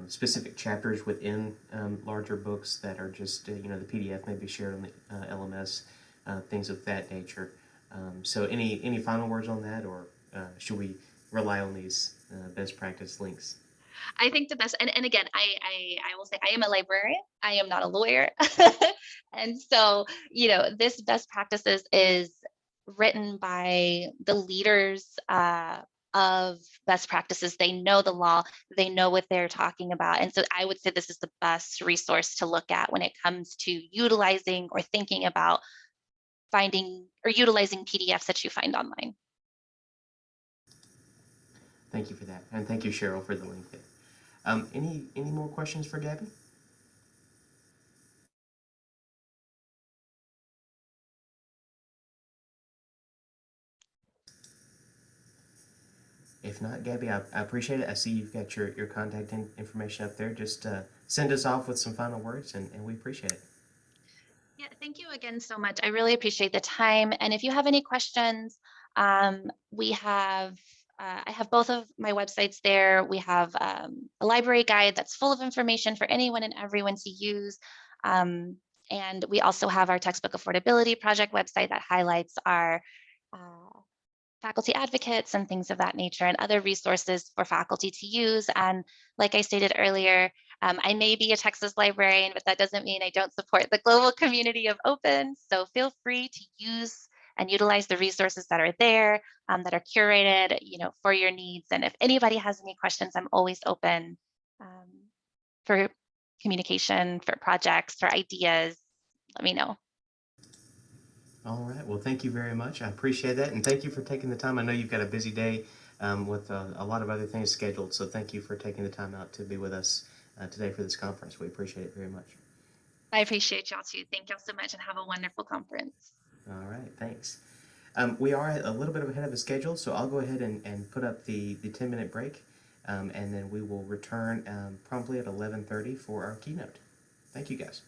specific chapters within larger books that are just the PDF may be shared on the LMS, things of that nature. So any final words on that, or should we rely on these best practice links?
I think the best, and again, I will say I am a librarian. I am not a lawyer. And so, this best practices is written by the leaders of best practices. They know the law, they know what they're talking about. And so I would say this is the best resource to look at when it comes to utilizing or thinking about finding or utilizing PDFs that you find online.
Thank you for that, and thank you, Cheryl, for the link there. Any more questions for Gabby? If not, Gabby, I appreciate it. I see you've got your contact information up there. Just send us off with some final words, and we appreciate it.
Yeah, thank you again so much. I really appreciate the time. And if you have any questions, we have, I have both of my websites there. We have a library guide that's full of information for anyone and everyone to use. And we also have our textbook affordability project website that highlights our faculty advocates and things of that nature and other resources for faculty to use. And like I stated earlier, I may be a Texas librarian, but that doesn't mean I don't support the global community of open. So feel free to use and utilize the resources that are there, that are curated, for your needs. And if anybody has any questions, I'm always open for communication, for projects, for ideas. Let me know.
All right. Well, thank you very much. I appreciate that, and thank you for taking the time. I know you've got a busy day with a lot of other things scheduled, so thank you for taking the time out to be with us today for this conference. We appreciate it very much.
I appreciate y'all too. Thank y'all so much and have a wonderful conference.
All right. Thanks. We are a little bit ahead of the schedule, so I'll go ahead and put up the 10-minute break, and then we will return promptly at 11:30 for our keynote. Thank you, guys.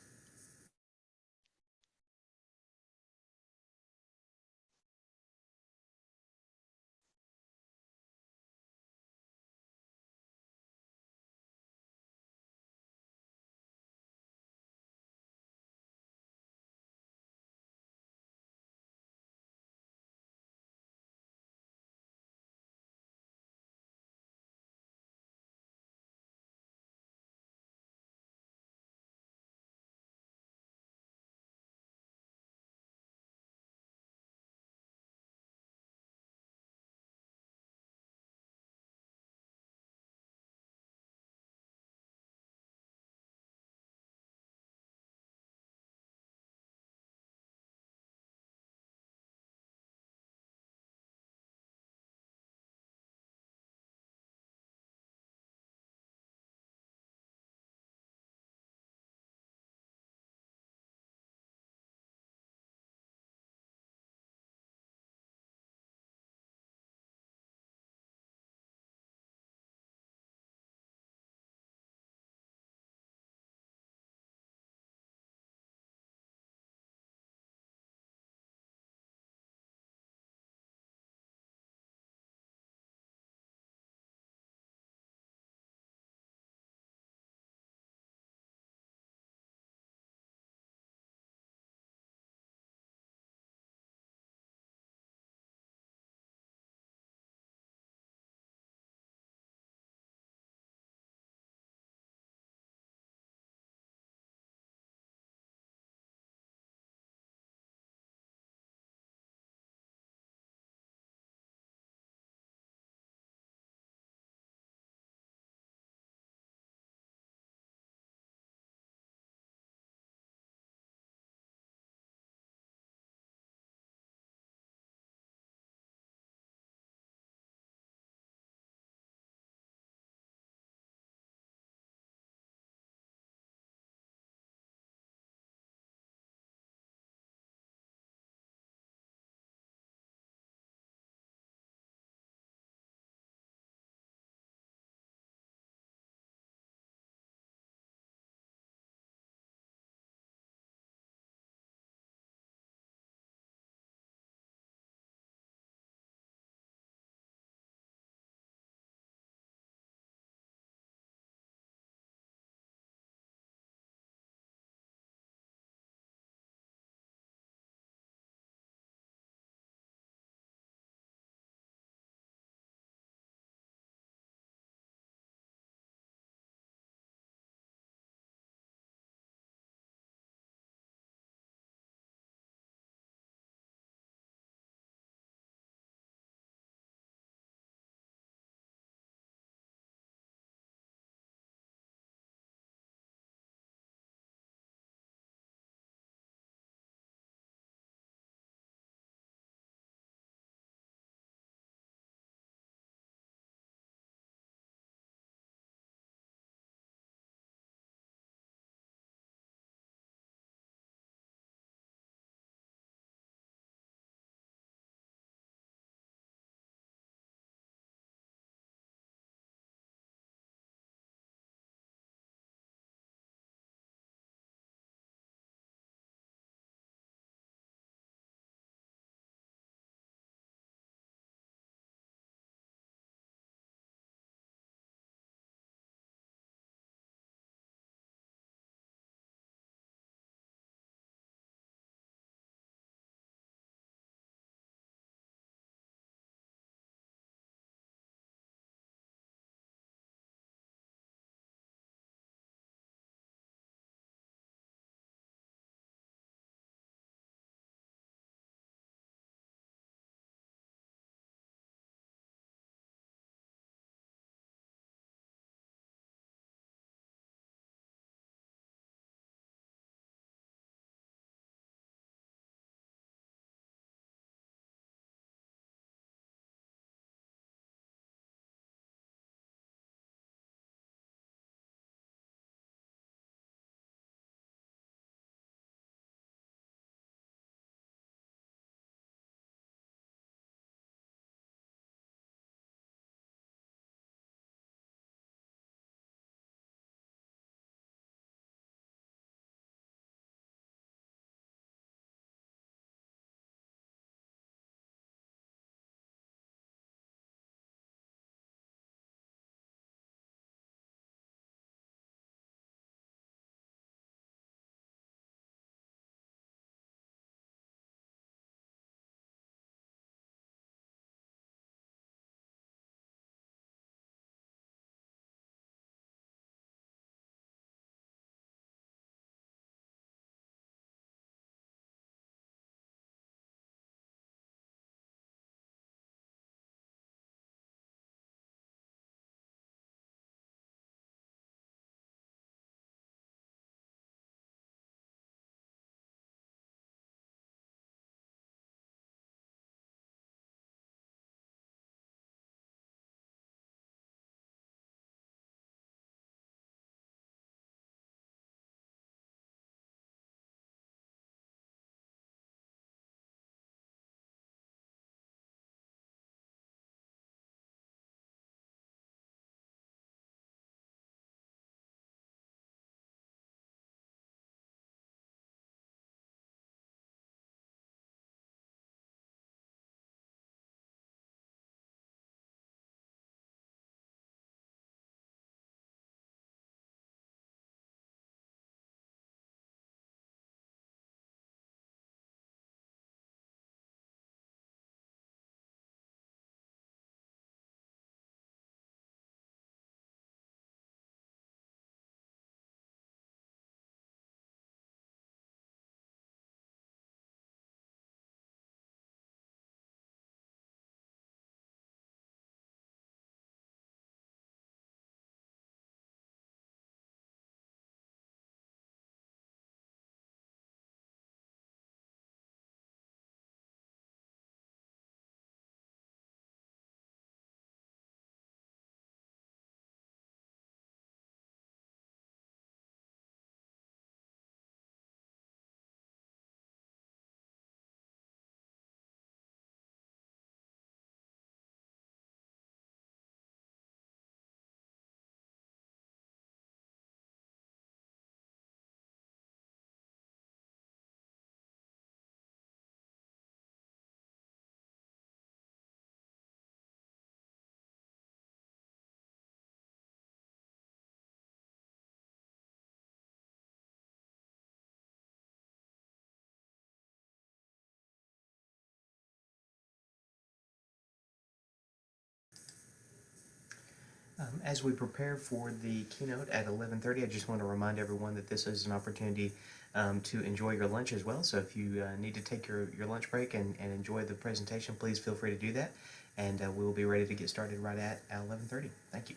As we prepare for the keynote at 11:30, I just want to remind everyone that this is an opportunity to enjoy your lunch as well. So if you need to take your lunch break and enjoy the presentation, please feel free to do that. And we'll be ready to get started right at 11:30. Thank you.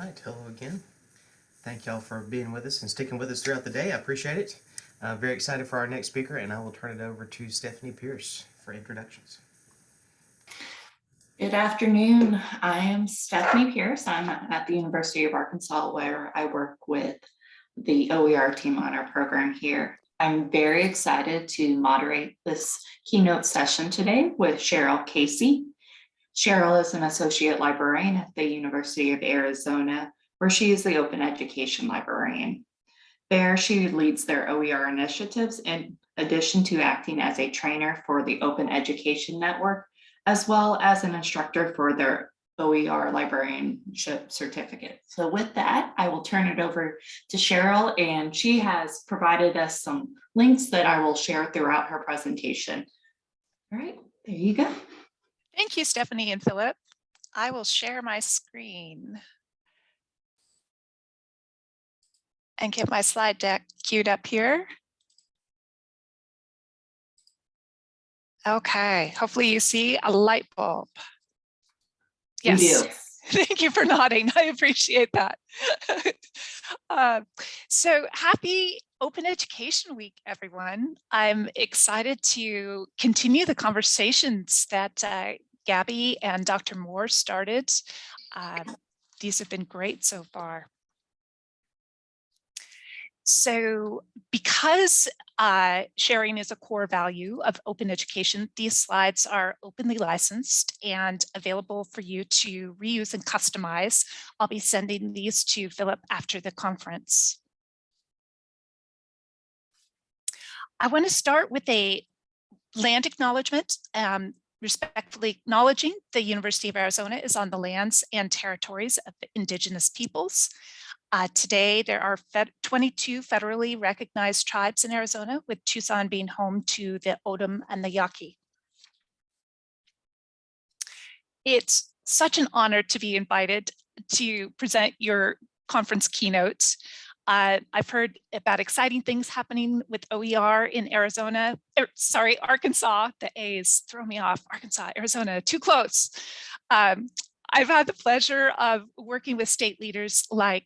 right, hello again. Thank y'all for being with us and sticking with us throughout the day. I appreciate it. Very excited for our next speaker, and I will turn it over to Stephanie Pierce for introductions.
Good afternoon. I am Stephanie Pierce. I'm at the University of Arkansas, where I work with the OER team on our program here. I'm very excited to moderate this keynote session today with Cheryl Casey. Cheryl is an associate librarian at the University of Arizona, where she is the open education librarian. There, she leads their OER initiatives in addition to acting as a trainer for the Open Education Network, as well as an instructor for their OER librarianship certificate. So with that, I will turn it over to Cheryl, and she has provided us some links that I will share throughout her presentation. All right, there you go.
Thank you, Stephanie and Philip. I will share my screen and get my slide deck queued up here. Okay, hopefully you see a light bulb. Yes.
We do.
Thank you for nodding. I appreciate that. So happy Open Education Week, everyone. I'm excited to continue the conversations that Gabby and Dr. Moore started. These have been great so far. So because sharing is a core value of open education, these slides are openly licensed and available for you to reuse and customize. I'll be sending these to Philip after the conference. I want to start with a land acknowledgement, respectfully acknowledging the University of Arizona is on the lands and territories of Indigenous peoples. Today, there are 22 federally recognized tribes in Arizona, with Tucson being home to the O'odham and the Yaqui. It's such an honor to be invited to present your conference keynote. I've heard about exciting things happening with OER in Arizona, Arkansas. The A's throw me off. Arkansas, Arizona, too close. I've had the pleasure of working with state leaders like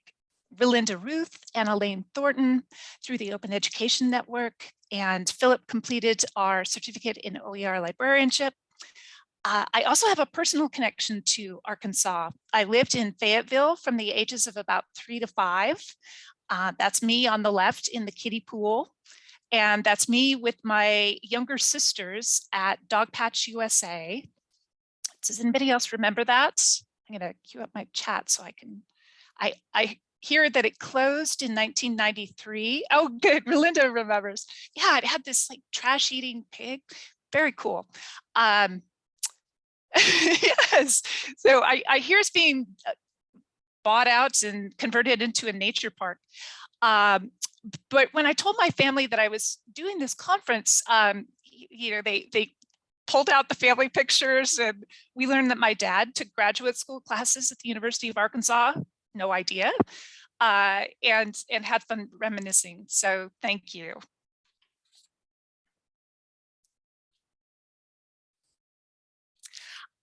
Relinda Ruth and Elaine Thornton through the Open Education Network, and Philip completed our certificate in OER librarianship. I also have a personal connection to Arkansas. I lived in Fayetteville from the ages of about 3 to 5. That's me on the left in the kiddie pool. And that's me with my younger sisters at Dog Patch USA. Does anybody else remember that? I'm gonna queue up my chat so I can, I hear that it closed in 1993. Oh, good, Relinda remembers. Yeah, it had this like trash eating pig, very cool. Yes, so I hear it's being bought out and converted into a nature park. But when I told my family that I was doing this conference, you know, they pulled out the family pictures, and we learned that my dad took graduate school classes at the University of Arkansas. No idea, and had fun reminiscing. So thank you.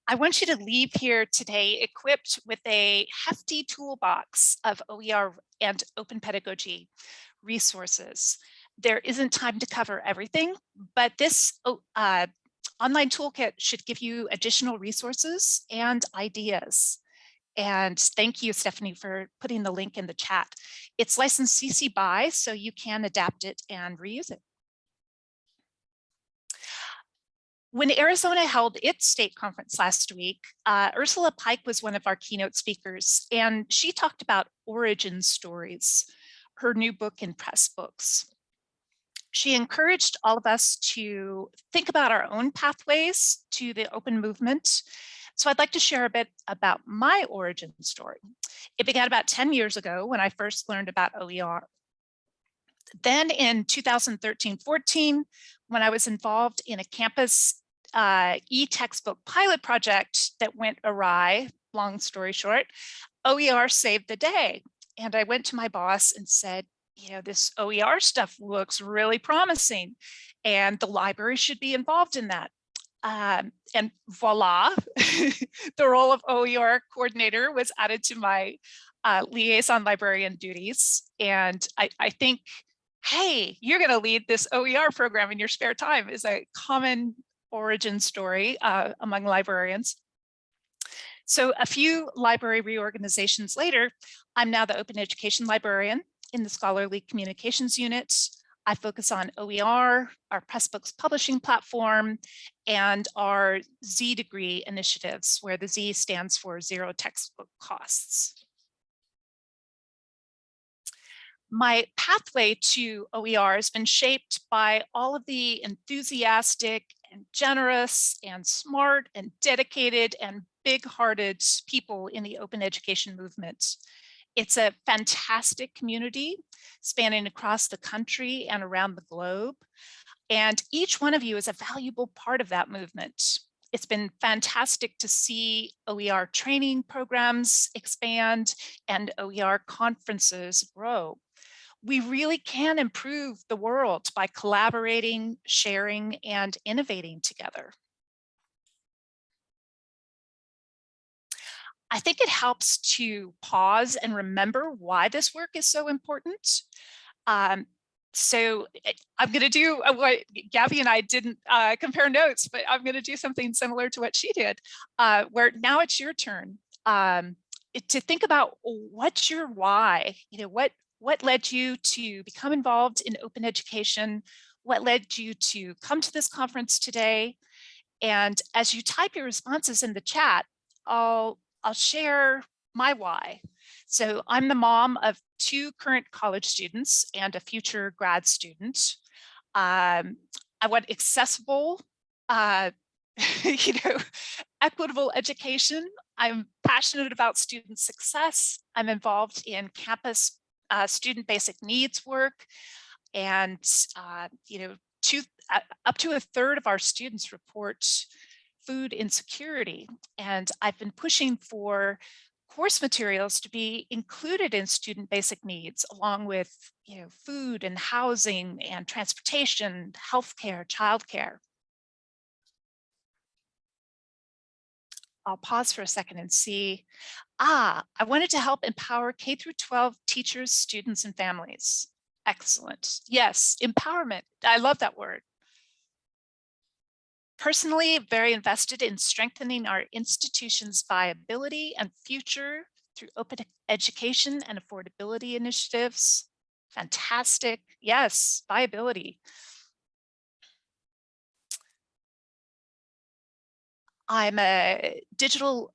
I want you to leave here today equipped with a hefty toolbox of OER and open pedagogy resources. There isn't time to cover everything, but this online toolkit should give you additional resources and ideas. And thank you, Stephanie, for putting the link in the chat. It's licensed CC BY, so you can adapt it and reuse it. When Arizona held its state conference last week, Ursula Pike was one of our keynote speakers, and she talked about origin stories, her new book in Press Books. She encouraged all of us to think about our own pathways to the open movement. So I'd like to share a bit about my origin story. It began about 10 years ago when I first learned about OER. Then in 2013-14, when I was involved in a campus e-textbook pilot project that went awry, long story short, OER saved the day. And I went to my boss and said, you know, this OER stuff looks really promising, and the library should be involved in that. And voila, the role of OER coordinator was added to my liaison librarian duties. And I think, hey, you're going to lead this OER program in your spare time is a common origin story among librarians. So a few library reorganizations later, I'm now the open education librarian in the scholarly communications unit. I focus on OER, our Pressbooks publishing platform, and our Z degree initiatives, where the Z stands for zero textbook costs. My pathway to OER has been shaped by all of the enthusiastic and generous and smart and dedicated and big-hearted people in the open education movement. It's a fantastic community spanning across the country and around the globe. And each one of you is a valuable part of that movement. It's been fantastic to see OER training programs expand and OER conferences grow. We really can improve the world by collaborating, sharing, and innovating together. I think it helps to pause and remember why this work is so important. So I'm going to do what Gabby and I didn't compare notes, but I'm going to do something similar to what she did, where now it's your turn to think about what's your why. You know, what led you to become involved in open education? What led you to come to this conference today? And as you type your responses in the chat, I'll share my why. So I'm the mom of 2 current college students and a future grad student. I want accessible, equitable education. I'm passionate about student success. I'm involved in campus student basic needs work, and up to a third of our students report food insecurity. And I've been pushing for course materials to be included in student basic needs, along with food and housing and transportation, healthcare, childcare. I'll pause for a second and see. I wanted to help empower K through 12 teachers, students, and families. Excellent. Yes, empowerment. I love that word. Personally, very invested in strengthening our institution's viability and future through open education and affordability initiatives. Fantastic. Yes, viability. I'm a digital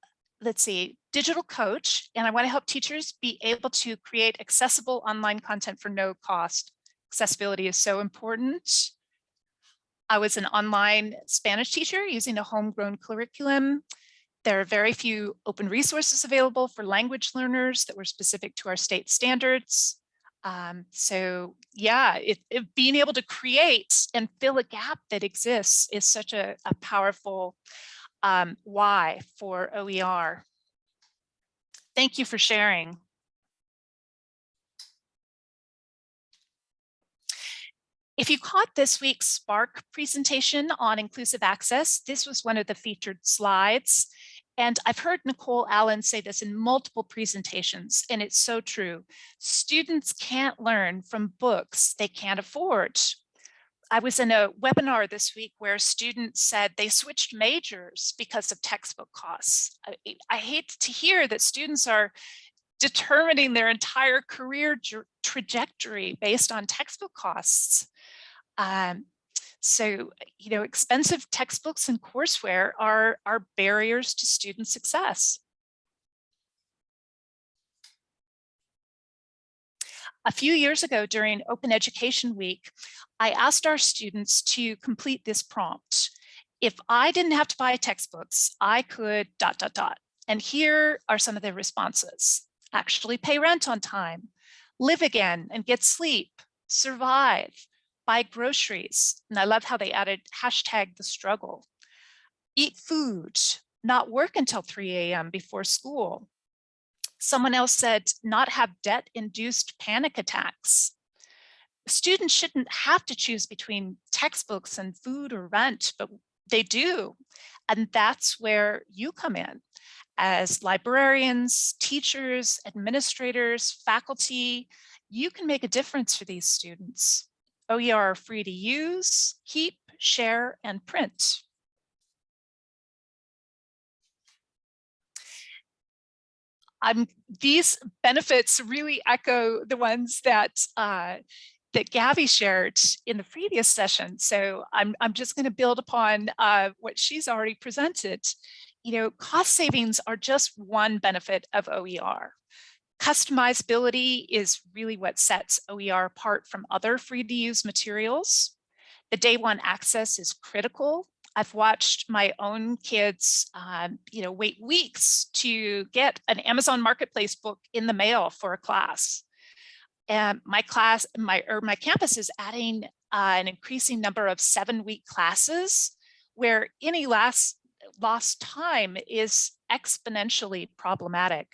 coach, and I want to help teachers be able to create accessible online content for no cost. Accessibility is so important. I was an online Spanish teacher using a homegrown curriculum. There are very few open resources available for language learners that were specific to our state standards. So yeah, being able to create and fill a gap that exists is such a powerful why for OER. Thank you for sharing. If you caught this week's Spark presentation on inclusive access, this was one of the featured slides. And I've heard Nicole Allen say this in multiple presentations, and it's so true. Students can't learn from books they can't afford. I was in a webinar this week where students said they switched majors because of textbook costs. I hate to hear that students are determining their entire career trajectory based on textbook costs. So, expensive textbooks and courseware are barriers to student success. A few years ago during Open Education Week, I asked our students to complete this prompt. If I didn't have to buy textbooks, I could ... And here are some of their responses. Actually pay rent on time, live again and get sleep, survive, buy groceries. And I love how they added #thestruggle. Eat food, not work until 3 a.m. before school. Someone else said, not have debt-induced panic attacks. Students shouldn't have to choose between textbooks and food or rent, but They do. And that's where you come in. As librarians, teachers, administrators, faculty, you can make a difference for these students. OER are free to use, keep, share, and print. These benefits really echo the ones that that Gabby shared in the previous session. So I'm just going to build upon what she's already presented. You know, cost savings are just one benefit of OER. Customizability is really what sets OER apart from other free to use materials. The day one access is critical. I've watched my own kids, wait weeks to get an Amazon Marketplace book in the mail for a class. And my campus is adding an increasing number of 7-week classes where any lost time is exponentially problematic.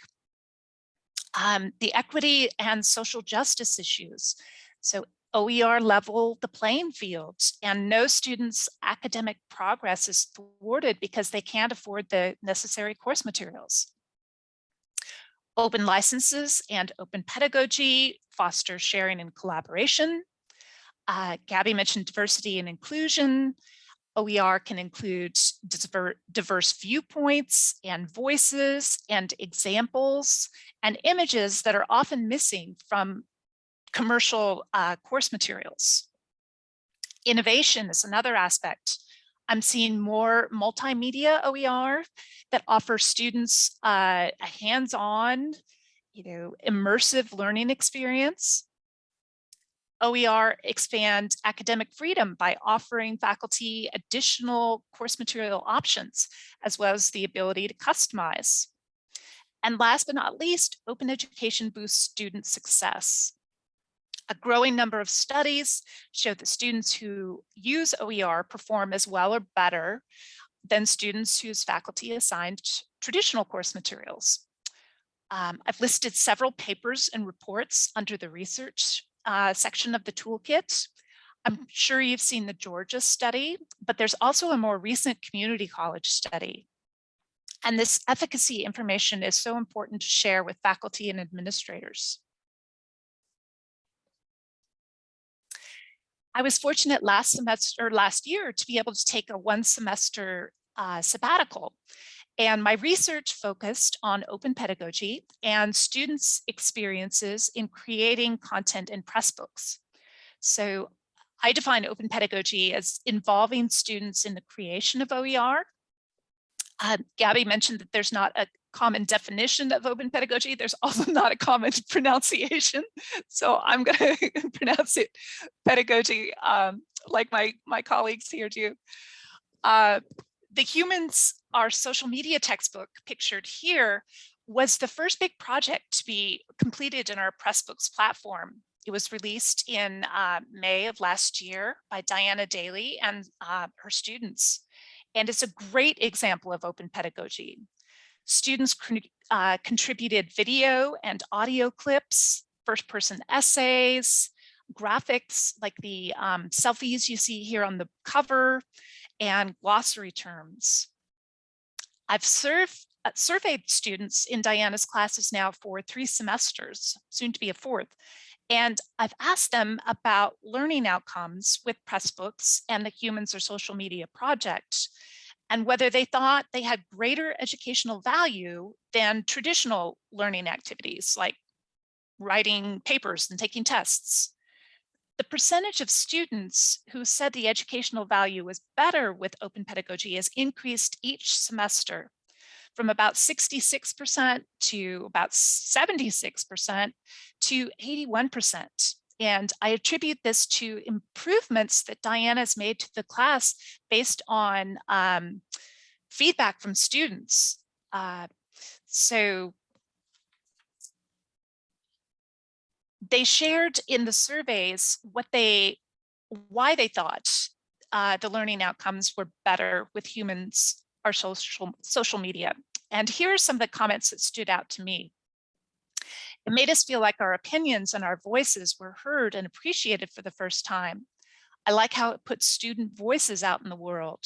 The equity and social justice issues. So OER level the playing field, and no student's academic progress is thwarted because they can't afford the necessary course materials. Open licenses and open pedagogy foster sharing and collaboration. Gabby mentioned diversity and inclusion. OER can include diverse viewpoints and voices and examples and images that are often missing from commercial course materials. Innovation is another aspect. I'm seeing more multimedia OER that offer students a hands-on, immersive learning experience. OER expand academic freedom by offering faculty additional course material options, as well as the ability to customize. And last but not least, open education boosts student success. A growing number of studies show that students who use OER perform as well or better than students whose faculty assigned traditional course materials. I've listed several papers and reports under the research section of the toolkit. I'm sure you've seen the Georgia study, but there's also a more recent community college study. And this efficacy information is so important to share with faculty and administrators. I was fortunate last year to be able to take a 1-semester sabbatical. And my research focused on open pedagogy and students' experiences in creating content in Pressbooks. So I define open pedagogy as involving students in the creation of OER. Gabby mentioned that there's not a common definition of open pedagogy. There's also not a common pronunciation. So I'm going to pronounce it pedagogy like my colleagues here do. The Humans Are Social Media textbook pictured here was the first big project to be completed in our Pressbooks platform. It was released in May of last year by Diana Daly and her students. And it's a great example of open pedagogy. Students contributed video and audio clips, first-person essays, graphics like the selfies you see here on the cover, and glossary terms. I've surveyed students in Diana's classes now for 3 semesters, soon to be a 4th, and I've asked them about learning outcomes with Pressbooks and the Humans Are Social Media project, and whether they thought they had greater educational value than traditional learning activities like writing papers and taking tests. The percentage of students who said the educational value was better with open pedagogy has increased each semester from about 66% to about 76% to 81%. And I attribute this to improvements that Diana's made to the class based on feedback from students. So they shared in the surveys why they thought the learning outcomes were better with Humans Are social media. And here are some of the comments that stood out to me. It made us feel like our opinions and our voices were heard and appreciated for the first time. I like how it puts student voices out in the world.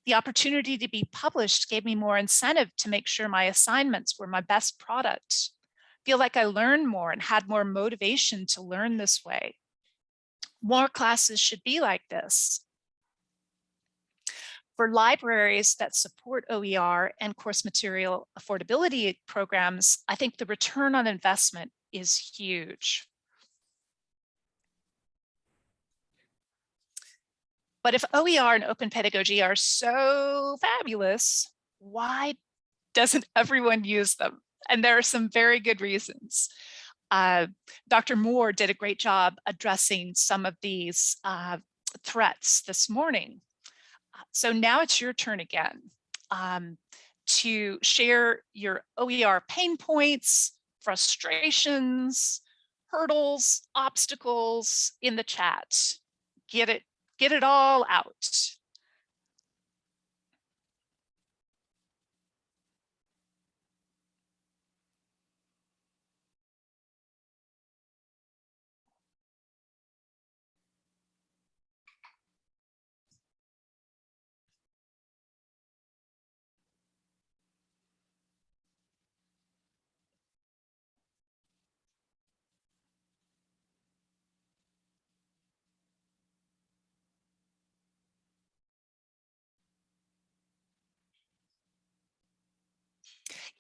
The opportunity to be published gave me more incentive to make sure my assignments were my best product. Feel like I learned more and had more motivation to learn this way. More classes should be like this. For libraries that support OER and course material affordability programs, I think the return on investment is huge. But if OER and open pedagogy are so fabulous, why doesn't everyone use them? And there are some very good reasons. Dr. Moore did a great job addressing some of these threats this morning. So now it's your turn again to share your OER pain points, frustrations, hurdles, obstacles in the chat. Get it all out.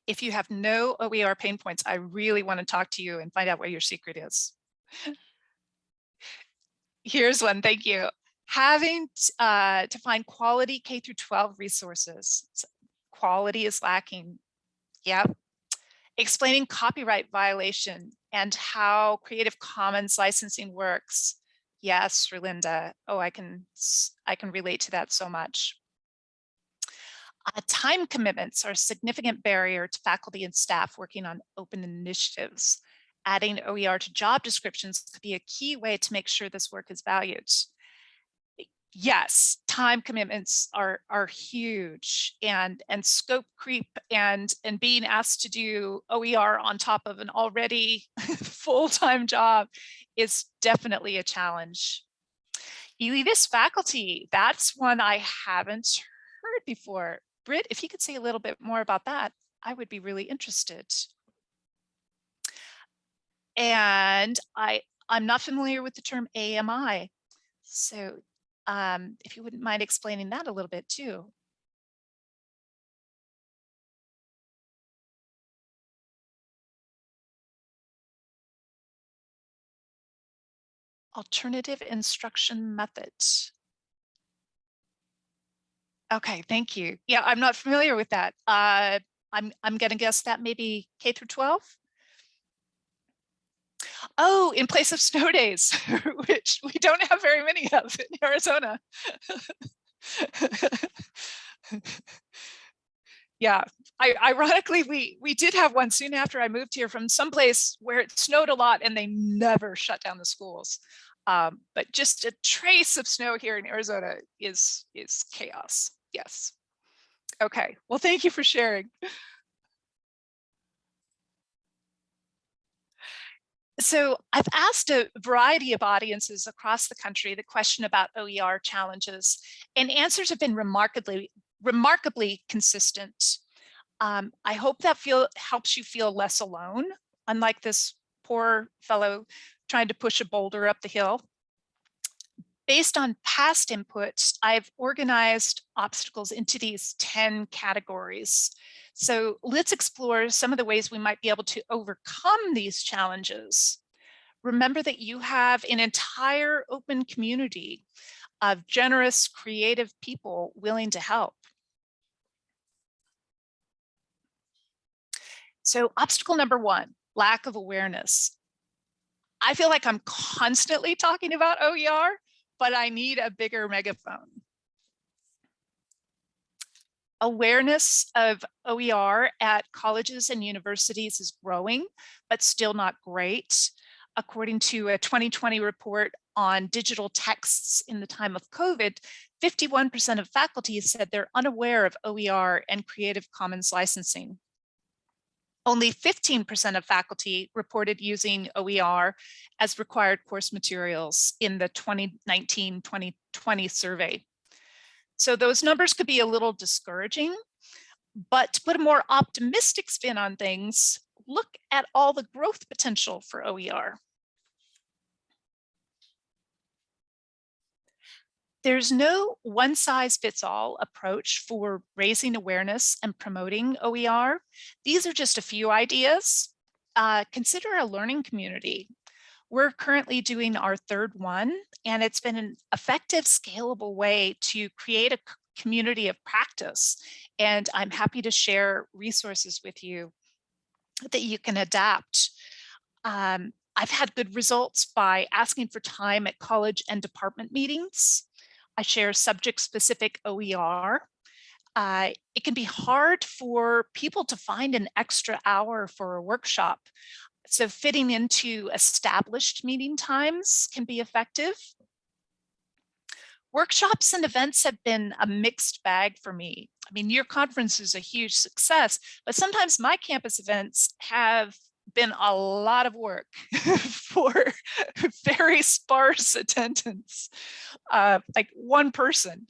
If you have no OER pain points, I really want to talk to you and find out what your secret is. Here's one, thank you. Having to find quality K through 12 resources. Quality is lacking. Yep. Explaining copyright violation and how Creative Commons licensing works. Yes, Rolinda. Oh, I can relate to that so much. Time commitments are a significant barrier to faculty and staff working on open initiatives. Adding OER to job descriptions could be a key way to make sure this work is valued. Yes, time commitments are huge, and scope creep and being asked to do OER on top of an already full-time job is definitely a challenge. ELITist faculty, that's one I haven't heard before. Britt, if you could say a little bit more about that, I would be really interested. And I'm not familiar with the term AMI. So if you wouldn't mind explaining that a little bit too. Alternative instruction methods. Okay, thank you. Yeah, I'm not familiar with that. I'm gonna guess that maybe K through 12. Oh, in place of snow days, which we don't have very many of in Arizona. Yeah, ironically, we did have one soon after I moved here from someplace where it snowed a lot and they never shut down the schools. But just a trace of snow here in Arizona is chaos. Yes. Okay, well, thank you for sharing. So I've asked a variety of audiences across the country the question about OER challenges, and answers have been remarkably consistent. I hope that helps you feel less alone, unlike this poor fellow trying to push a boulder up the hill. Based on past inputs, I've organized obstacles into these 10 categories. So let's explore some of the ways we might be able to overcome these challenges. Remember that you have an entire open community of generous, creative people willing to help. So obstacle number one, lack of awareness. I feel like I'm constantly talking about OER, but I need a bigger megaphone. Awareness of OER at colleges and universities is growing, but still not great. According to a 2020 report on digital texts in the time of COVID, 51% of faculty said they're unaware of OER and Creative Commons licensing. Only 15% of faculty reported using OER as required course materials in the 2019-2020 survey. So those numbers could be a little discouraging, but to put a more optimistic spin on things, look at all the growth potential for OER. There's no one-size-fits-all approach for raising awareness and promoting OER. These are just a few ideas. Consider a learning community. We're currently doing our third one, and it's been an effective, scalable way to create a community of practice. And I'm happy to share resources with you that you can adapt. I've had good results by asking for time at college and department meetings. I share subject-specific OER. It can be hard for people to find an extra hour for a workshop. So fitting into established meeting times can be effective. Workshops and events have been a mixed bag for me. I mean, your conference is a huge success, but sometimes my campus events have been a lot of work for very sparse attendance, like one person.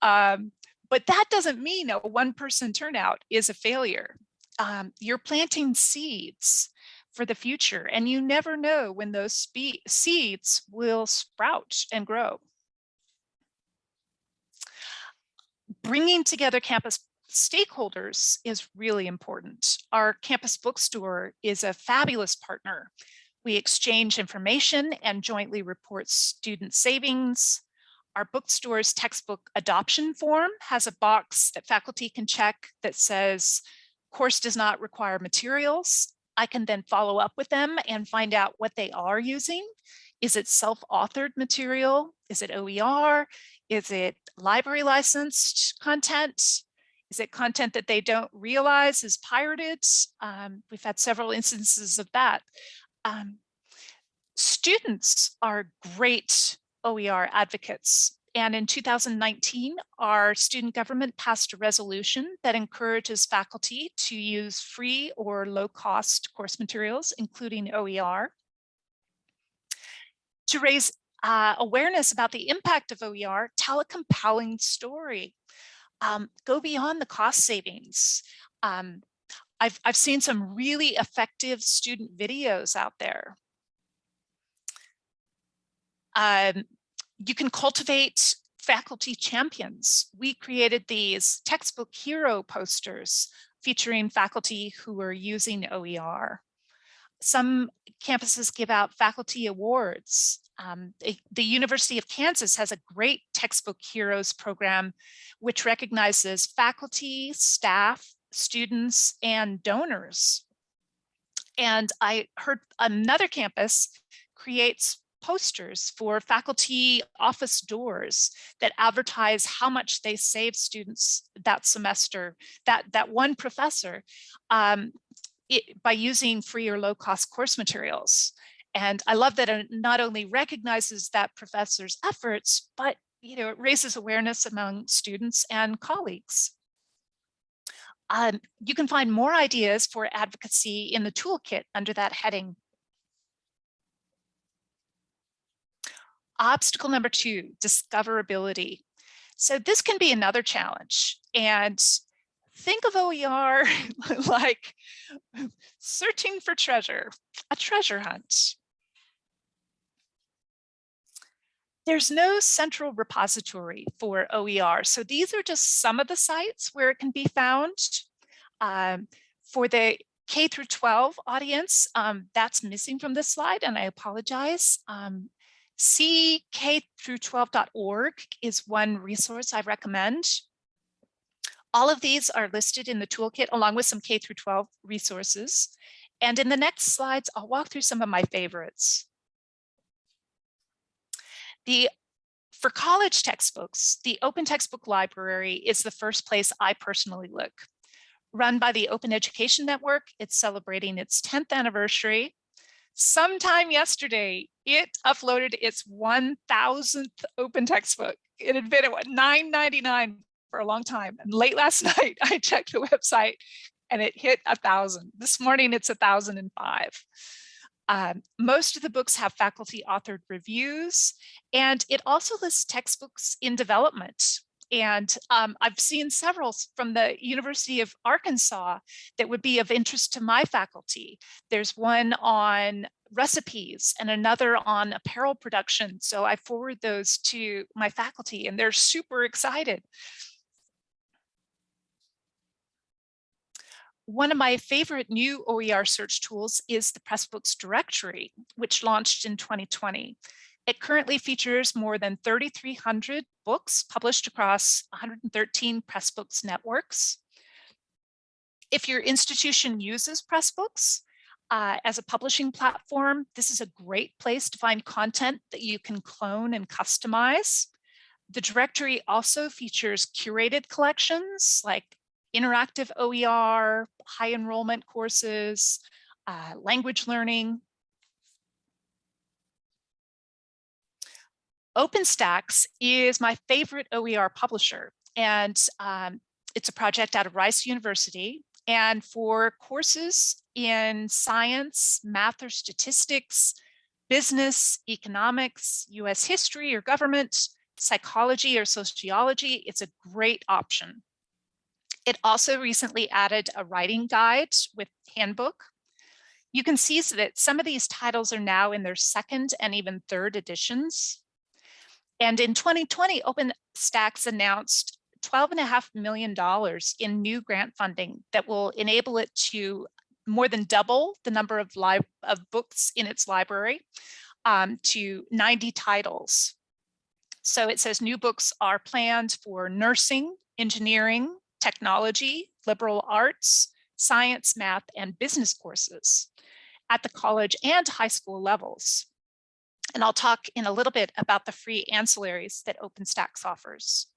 But that doesn't mean a one-person turnout is a failure. You're planting seeds for the future, and you never know when those seeds will sprout and grow. Bringing together campus stakeholders is really important. Our campus bookstore is a fabulous partner. We exchange information and jointly report student savings. Our bookstore's textbook adoption form has a box that faculty can check that says, course does not require materials. I can then follow up with them and find out what they are using. Is it self-authored material? Is it OER? Is it library licensed content? Is it content that they don't realize is pirated? We've had several instances of that. Students are great OER advocates. And in 2019, our student government passed a resolution that encourages faculty to use free or low-cost course materials, including OER. To raise awareness about the impact of OER, tell a compelling story. Go beyond the cost savings. I've seen some really effective student videos out there. You can cultivate faculty champions. We created these textbook hero posters featuring faculty who are using OER. Some campuses give out faculty awards. The University of Kansas has a great textbook heroes program, which recognizes faculty, staff, students, and donors. And I heard another campus creates posters for faculty office doors that advertise how much they save students that semester, that one professor, by using free or low-cost course materials. And I love that it not only recognizes that professor's efforts, but it raises awareness among students and colleagues. You can find more ideas for advocacy in the toolkit under that heading. Obstacle number 2, discoverability. So this can be another challenge. And think of OER like searching for treasure, a treasure hunt. There's no central repository for OER. So these are just some of the sites where it can be found. For the K through 12 audience, that's missing from this slide, and I apologize. ck-12.org is one resource I recommend. All of these are listed in the toolkit along with some K through 12 resources. And in the next slides, I'll walk through some of my favorites. For college textbooks, the Open Textbook Library is the first place I personally look. Run by the Open Education Network, it's celebrating its 10th anniversary. Sometime yesterday, it uploaded its 1,000th open textbook. It had been at $9.99 for a long time. And late last night, I checked the website and it hit 1,000. This morning, it's 1,005. Most of the books have faculty authored reviews, and it also lists textbooks in development. And I've seen several from the University of Arkansas that would be of interest to my faculty. There's one on recipes and another on apparel production. So I forward those to my faculty and they're super excited. One of my favorite new OER search tools is the Pressbooks Directory, which launched in 2020. It currently features more than 3,300 books published across 113 Pressbooks networks. If your institution uses Pressbooks as a publishing platform, this is a great place to find content that you can clone and customize. The directory also features curated collections like interactive OER, high enrollment courses, language learning. OpenStax is my favorite OER publisher, and it's a project out of Rice University. And for courses in science, math or statistics, business, economics, US history or government, psychology or sociology, it's a great option. It also recently added a writing guide with handbook. You can see that some of these titles are now in their second and even third editions. And in 2020, OpenStax announced $12.5 million in new grant funding that will enable it to more than double the number of books in its library to 90 titles. So it says new books are planned for nursing, engineering, technology, liberal arts, science, math, and business courses at the college and high school levels. And I'll talk in a little bit about the free ancillaries that OpenStax offers.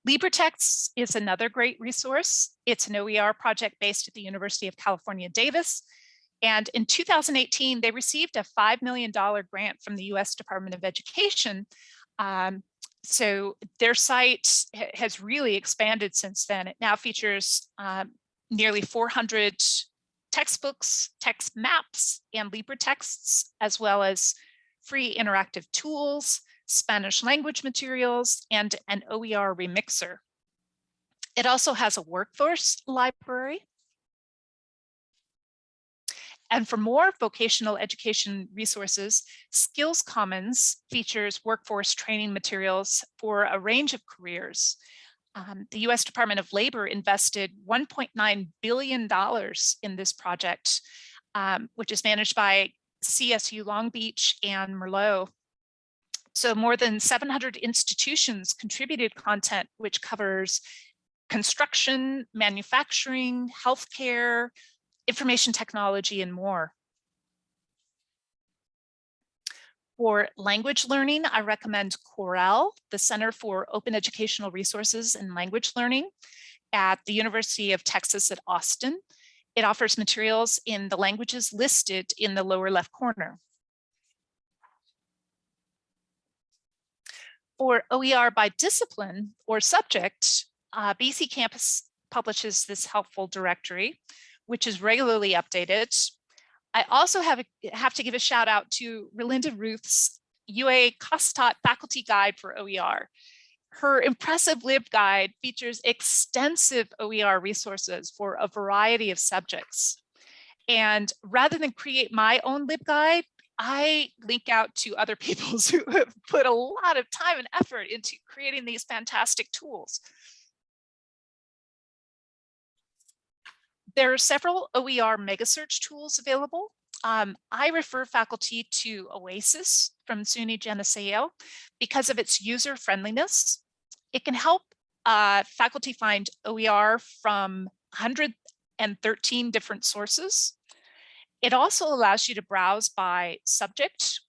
LibreText is another great resource. It's an OER project based at the University of California, Davis. And in 2018, they received a $5 million grant from the US Department of Education. So their site has really expanded since then. It now features nearly 400 textbooks, text maps, and LibreTexts, as well as free interactive tools, Spanish language materials, and an OER remixer. It also has a workforce library. And for more vocational education resources, Skills Commons features workforce training materials for a range of careers. The US Department of Labor invested $1.9 billion in this project, which is managed by CSU Long Beach and Merlot. So more than 700 institutions contributed content, which covers construction, manufacturing, healthcare, information technology, and more. For language learning, I recommend Corel, the Center for Open Educational Resources and Language Learning at the University of Texas at Austin. It offers materials in the languages listed in the lower left corner. For OER by discipline or subject, BC Campus publishes this helpful directory, which is regularly updated. I also have to give a shout out to Relinda Ruth's UA Costat Faculty Guide for OER. Her impressive LibGuide features extensive OER resources for a variety of subjects. And rather than create my own LibGuide, I link out to other people's who have put a lot of time and effort into creating these fantastic tools. There are several OER mega search tools available. I refer faculty to Oasis from SUNY Geneseo because of its user friendliness. It can help faculty find OER from 113 different sources. It also allows you to browse by subject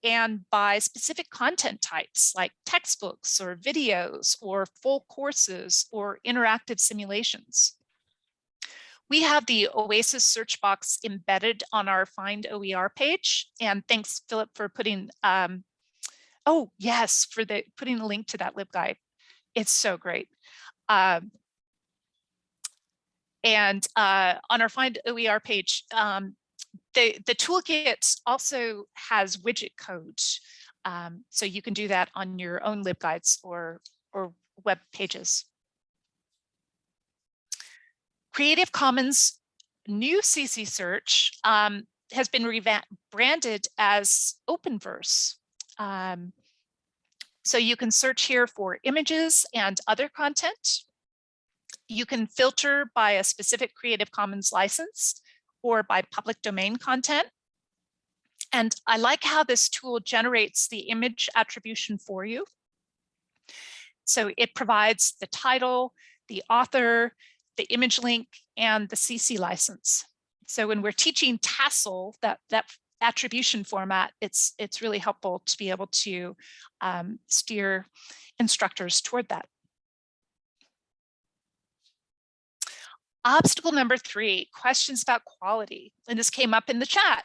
and by specific content types like textbooks or videos or full courses or interactive simulations. We have the Oasis search box embedded on our Find OER page. And thanks, Philip, for putting, oh yes, for putting a link to that LibGuide. It's so great. And on our Find OER page, the toolkit also has widget code. So you can do that on your own LibGuides or web pages. Creative Commons new CC search has been branded as Openverse. So you can search here for images and other content. You can filter by a specific Creative Commons license or by public domain content. And I like how this tool generates the image attribution for you. So it provides the title, the author, the image link, and the CC license. So when we're teaching Tassel, that attribution format, it's really helpful to be able to steer instructors toward that. Obstacle number 3, questions about quality. And this came up in the chat.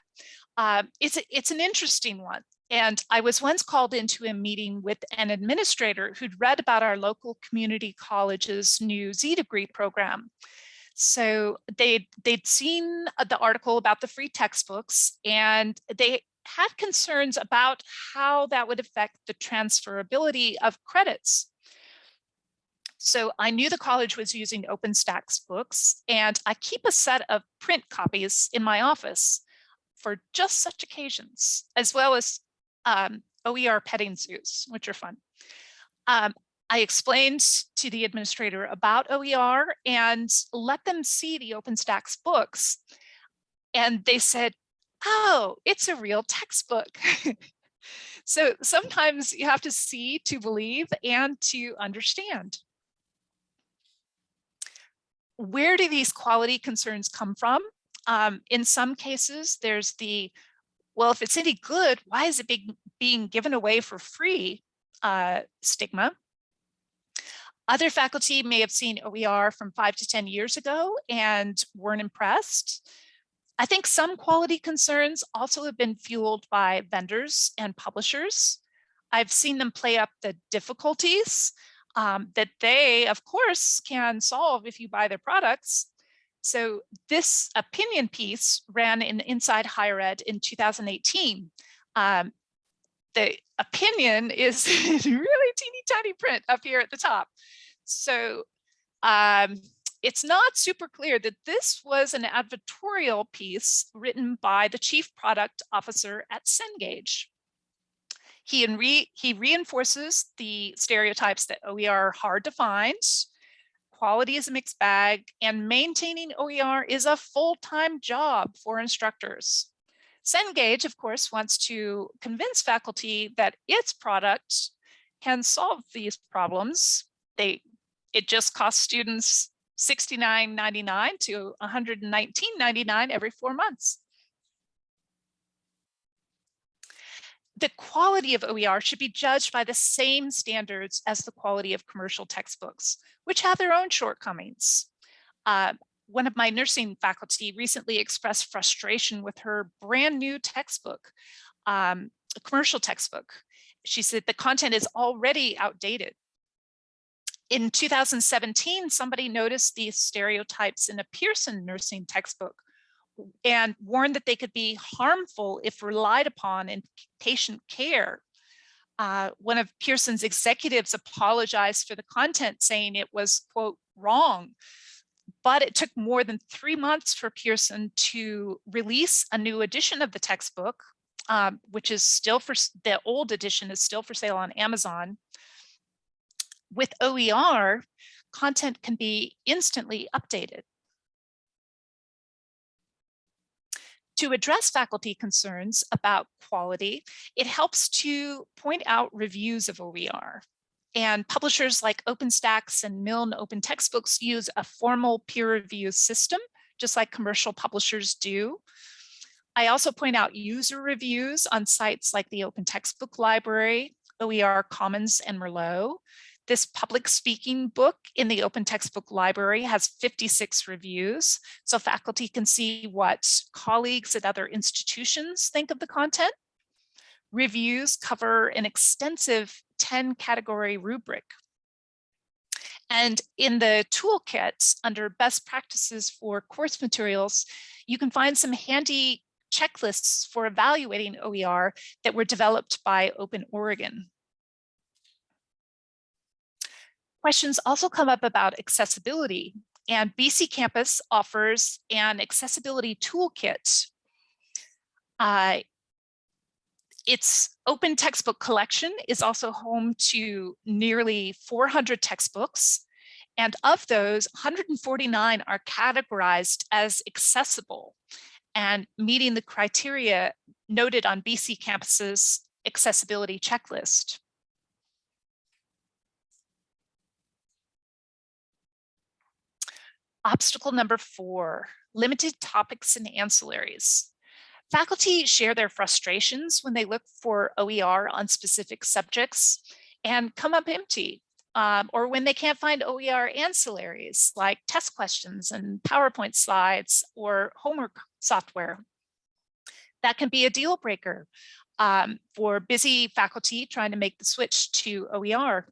It's an interesting one. And I was once called into a meeting with an administrator who'd read about our local community college's new Z-Degree program. So they'd seen the article about the free textbooks, and they had concerns about how that would affect the transferability of credits. So I knew the college was using OpenStax books, and I keep a set of print copies in my office for just such occasions, as well as OER petting zoos, which are fun. I explained to the administrator about OER and let them see the OpenStax books. And they said, oh, it's a real textbook. So sometimes you have to see to believe and to understand. Where do these quality concerns come from? In some cases, there's the, well, if it's any good, why is it being given away for free stigma? Other faculty may have seen OER from 5 to 10 years ago and weren't impressed. I think some quality concerns also have been fueled by vendors and publishers. I've seen them play up the difficulties that they, of course, can solve if you buy their products. So this opinion piece ran in Inside Higher Ed in 2018. The opinion is really teeny tiny print up here at the top. So it's not super clear that this was an advertorial piece written by the chief product officer at Cengage. He reinforces the stereotypes that OER are hard to find, quality is a mixed bag, and maintaining OER is a full-time job for instructors. Cengage, of course, wants to convince faculty that its product can solve these problems. It just costs students $69.99 to $119.99 every 4 months. The quality of OER should be judged by the same standards as the quality of commercial textbooks, which have their own shortcomings. One of my nursing faculty recently expressed frustration with her brand new textbook, a commercial textbook. She said the content is already outdated. In 2017, somebody noticed these stereotypes in a Pearson nursing textbook and warned that they could be harmful if relied upon in patient care. One of Pearson's executives apologized for the content, saying it was, quote, wrong. But it took more than 3 months for Pearson to release a new edition of the textbook, which is still the old edition is still for sale on Amazon. With OER, content can be instantly updated. To address faculty concerns about quality, it helps to point out reviews of OER. And publishers like OpenStax and Milne Open Textbooks use a formal peer review system, just like commercial publishers do. I also point out user reviews on sites like the Open Textbook Library, OER Commons, and Merlot. This public speaking book in the Open Textbook Library has 56 reviews, so faculty can see what colleagues at other institutions think of the content. Reviews cover an extensive 10-category rubric. And in the toolkit under best practices for course materials, you can find some handy checklists for evaluating OER that were developed by Open Oregon. Questions also come up about accessibility, and BC Campus offers an accessibility toolkit. Its open textbook collection is also home to nearly 400 textbooks, and of those, 149 are categorized as accessible and meeting the criteria noted on BC Campus's accessibility checklist. Obstacle number 4, limited topics and ancillaries. Faculty share their frustrations when they look for OER on specific subjects and come up empty, or when they can't find OER ancillaries like test questions and PowerPoint slides or homework software. That can be a deal breaker for busy faculty trying to make the switch to OER.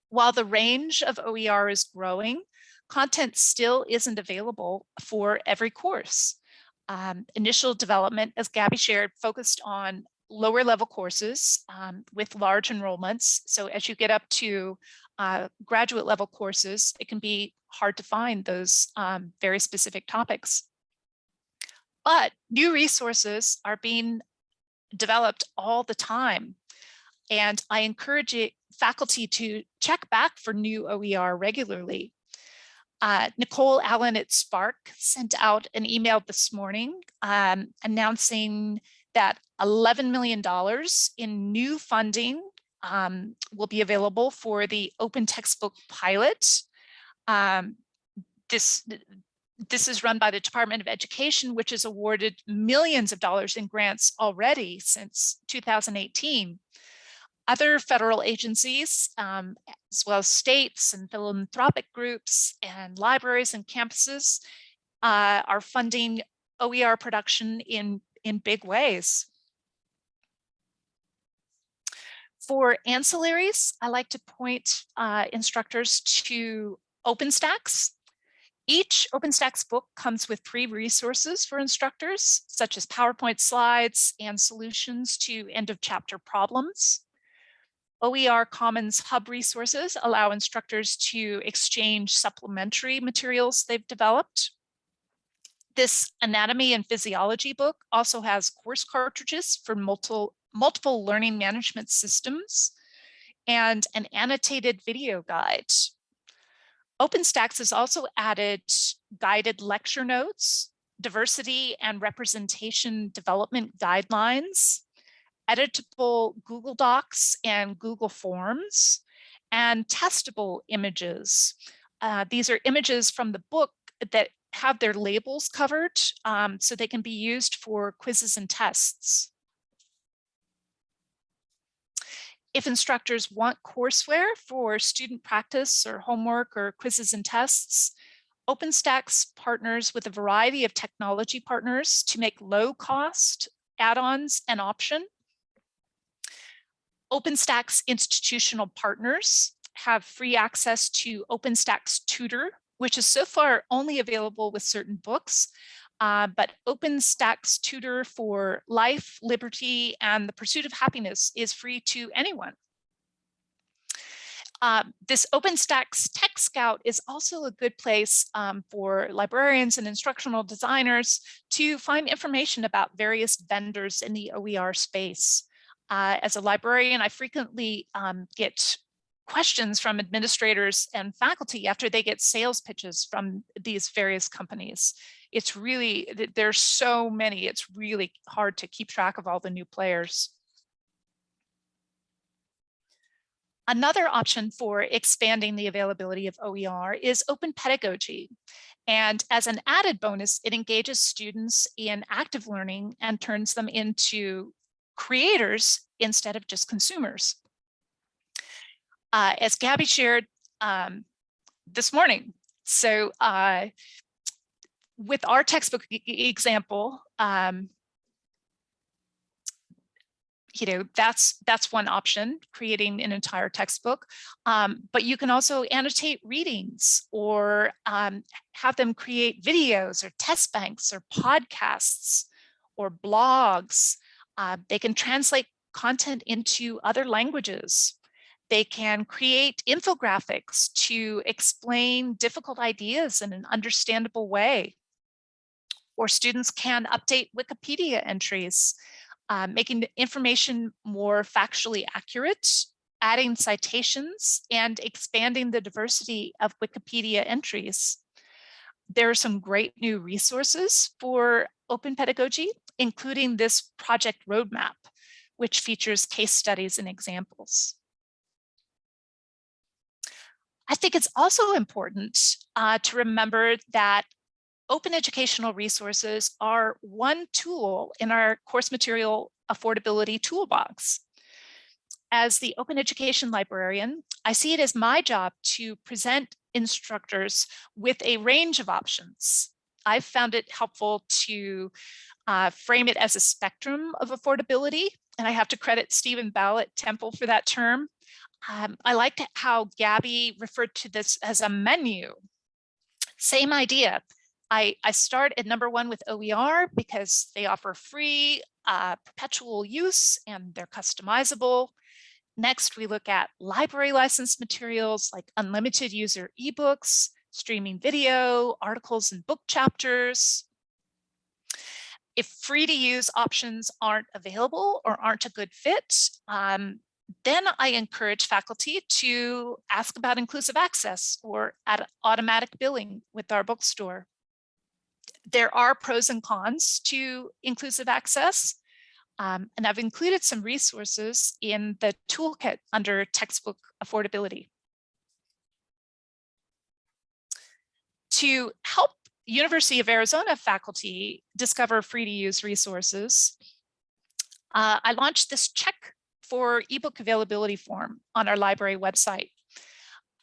While the range of OER is growing, content still isn't available for every course. Initial development, as Gabby shared, focused on lower level courses with large enrollments. So as you get up to graduate level courses, it can be hard to find those very specific topics. But new resources are being developed all the time. And I encourage faculty to check back for new OER regularly. Nicole Allen at Spark sent out an email this morning announcing that $11 million in new funding will be available for the open textbook pilot. This is run by the Department of Education, which has awarded millions of dollars in grants already since 2018. Other federal agencies, as well as states and philanthropic groups and libraries and campuses are funding OER production in big ways. For ancillaries, I like to point instructors to OpenStax. Each OpenStax book comes with free resources for instructors, such as PowerPoint slides and solutions to end of chapter problems. OER Commons Hub resources allow instructors to exchange supplementary materials they've developed. This anatomy and physiology book also has course cartridges for multiple learning management systems and an annotated video guide. OpenStax has also added guided lecture notes, diversity and representation development guidelines, editable Google Docs and Google Forms, and testable images. These are images from the book that have their labels covered so they can be used for quizzes and tests. If instructors want courseware for student practice or homework or quizzes and tests, OpenStax partners with a variety of technology partners to make low-cost add-ons an option. OpenStax institutional partners have free access to OpenStax Tutor, which is so far only available with certain books, but OpenStax Tutor for Life, Liberty, and the Pursuit of Happiness is free to anyone. This OpenStax Tech Scout is also a good place for librarians and instructional designers to find information about various vendors in the OER space. As a librarian, I frequently get questions from administrators and faculty after they get sales pitches from these various companies. It's really, there's so many, it's really hard to keep track of all the new players. Another option for expanding the availability of OER is open pedagogy. And as an added bonus, it engages students in active learning and turns them into creators instead of just consumers. As Gabby shared this morning, so with our textbook example, you know, that's one option, creating an entire textbook. But you can also annotate readings or have them create videos or test banks or podcasts or blogs. They can translate content into other languages. They can create infographics to explain difficult ideas in an understandable way. Or students can update Wikipedia entries, making the information more factually accurate, adding citations, and expanding the diversity of Wikipedia entries. There are some great new resources for open pedagogy, including this project roadmap, which features case studies and examples. I think it's also important to remember that open educational resources are one tool in our course material affordability toolbox. As the open education librarian, I see it as my job to present instructors with a range of options. I've found it helpful to frame it as a spectrum of affordability, and I have to credit Stephen Bell at Temple for that term. I liked how Gabby referred to this as a menu. Same idea. I start at number one with OER because they offer free perpetual use and they're customizable. Next, we look at library license materials like unlimited user ebooks, streaming video, articles and book chapters. If free to use options aren't available or aren't a good fit, then I encourage faculty to ask about inclusive access or automatic billing with our bookstore. There are pros and cons to inclusive access, and I've included some resources in the toolkit under textbook affordability. To help University of Arizona faculty discover free to use resources, I launched this check for ebook availability form on our library website.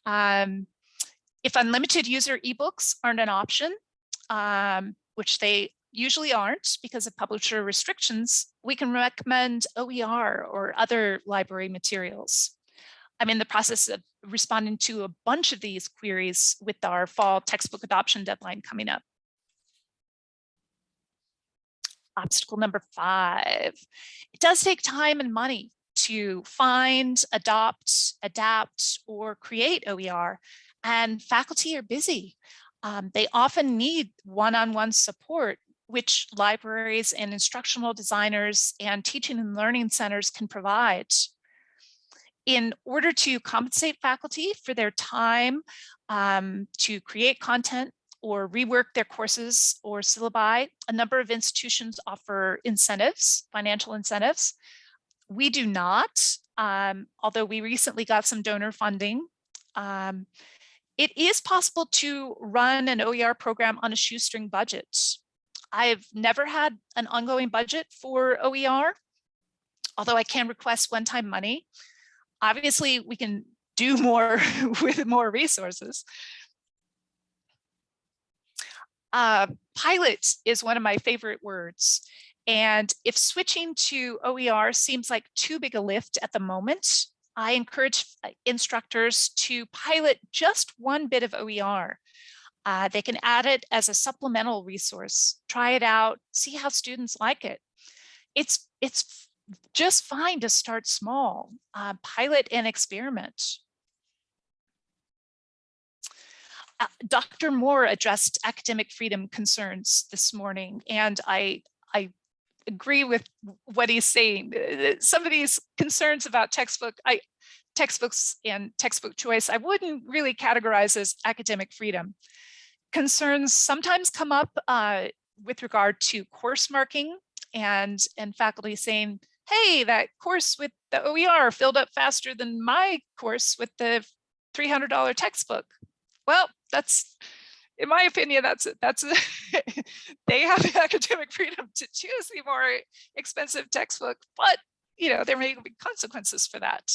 If unlimited user ebooks aren't an option, which they usually aren't because of publisher restrictions, we can recommend OER or other library materials. I'm in the process of responding to a bunch of these queries with our fall textbook adoption deadline coming up. Obstacle number 5. It does take time and money to find, adopt, adapt, or create OER, and faculty are busy. They often need one-on-one support, which libraries and instructional designers and teaching and learning centers can provide. In order to compensate faculty for their time to create content or rework their courses or syllabi, a number of institutions offer incentives, financial incentives. We do not, although we recently got some donor funding. It is possible to run an OER program on a shoestring budget. I've never had an ongoing budget for OER, although I can request one-time money. Obviously, we can do more with more resources. Pilot is one of my favorite words. And if switching to OER seems like too big a lift at the moment, I encourage instructors to pilot just one bit of OER. They can add it as a supplemental resource, try it out, see how students like it. It's just fine to start small, pilot and experiment. Dr. Moore addressed academic freedom concerns this morning, and I agree with what he's saying. Some of these concerns about textbooks and textbook choice, I wouldn't really categorize as academic freedom. Concerns sometimes come up with regard to course marking and faculty saying, hey, that course with the OER filled up faster than my course with the $300 textbook. Well, that's, in my opinion, they have the academic freedom to choose the more expensive textbook, but there may be consequences for that.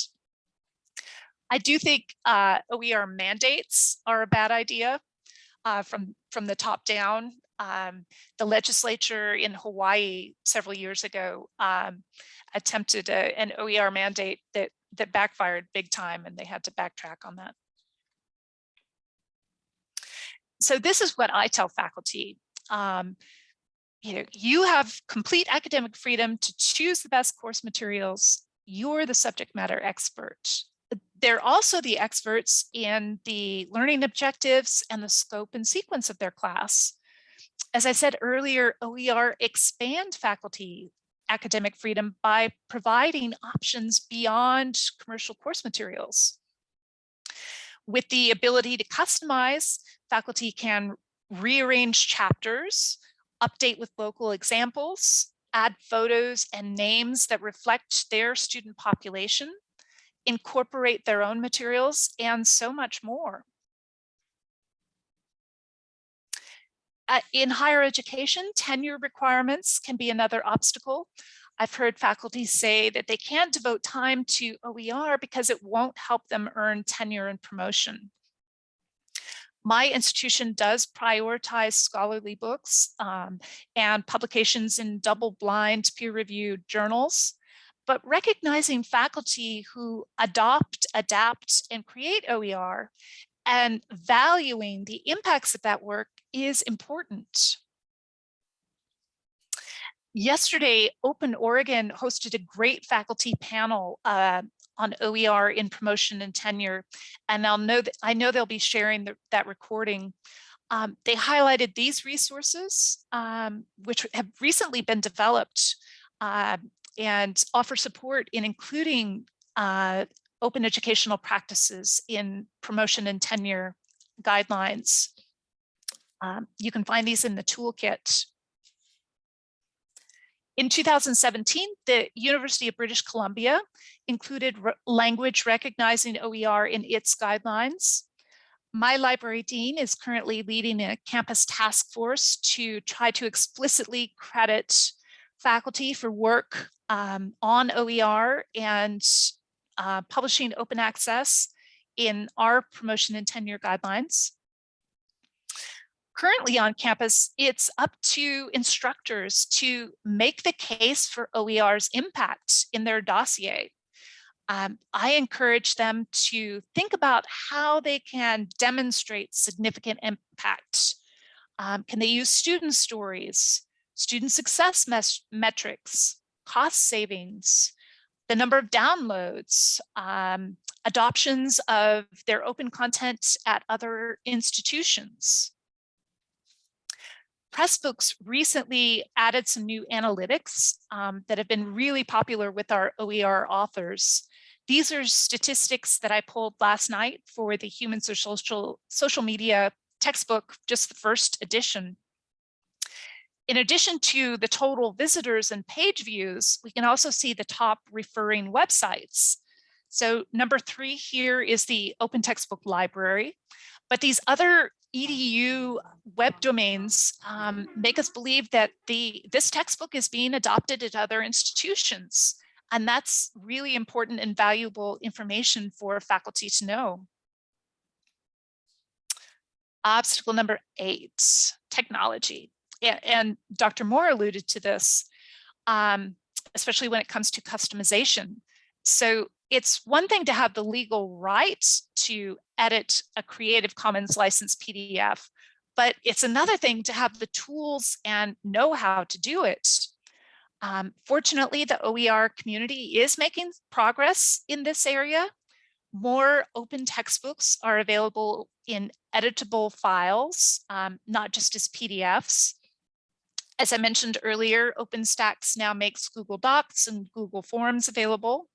I do think OER mandates are a bad idea from the top down. The legislature in Hawaii several years ago attempted an OER mandate that backfired big time, and they had to backtrack on that. So this is what I tell faculty. you have complete academic freedom to choose the best course materials. You're the subject matter expert. They're also the experts in the learning objectives and the scope and sequence of their class. As I said earlier, OER expand faculty academic freedom by providing options beyond commercial course materials. With the ability to customize, faculty can rearrange chapters, update with local examples, add photos and names that reflect their student population, incorporate their own materials, and so much more. In higher education, tenure requirements can be another obstacle. I've heard faculty say that they can't devote time to OER because it won't help them earn tenure and promotion. My institution does prioritize scholarly books and publications in double-blind peer-reviewed journals, but recognizing faculty who adopt, adapt, and create OER and valuing the impacts of that work is important. Yesterday, Open Oregon hosted a great faculty panel on OER in promotion and tenure, and I know they'll be sharing that recording. They highlighted these resources, which have recently been developed and offer support in including open educational practices in promotion and tenure guidelines. You can find these in the toolkit. In 2017, the University of British Columbia included language recognizing OER in its guidelines. My library dean is currently leading a campus task force to try to explicitly credit faculty for work on OER and publishing open access in our promotion and tenure guidelines. Currently on campus, it's up to instructors to make the case for OER's impact in their dossier. I encourage them to think about how they can demonstrate significant impact. Can they use student stories, student success metrics, cost savings, the number of downloads, adoptions of their open content at other institutions? Pressbooks recently added some new analytics that have been really popular with our OER authors. These are statistics that I pulled last night for the Human Social Media textbook, just the first edition. In addition to the total visitors and page views, we can also see the top referring websites. So number 3 here is the Open Textbook Library, but these other EDU web domains make us believe that this textbook is being adopted at other institutions. And that's really important and valuable information for faculty to know. Obstacle number 8, technology. And Dr. Moore alluded to this, especially when it comes to customization. So it's one thing to have the legal right to edit a Creative Commons licensed PDF, but it's another thing to have the tools and know how to do it. Fortunately, the OER community is making progress in this area. More open textbooks are available in editable files, not just as PDFs. As I mentioned earlier, OpenStax now makes Google Docs and Google Forms available.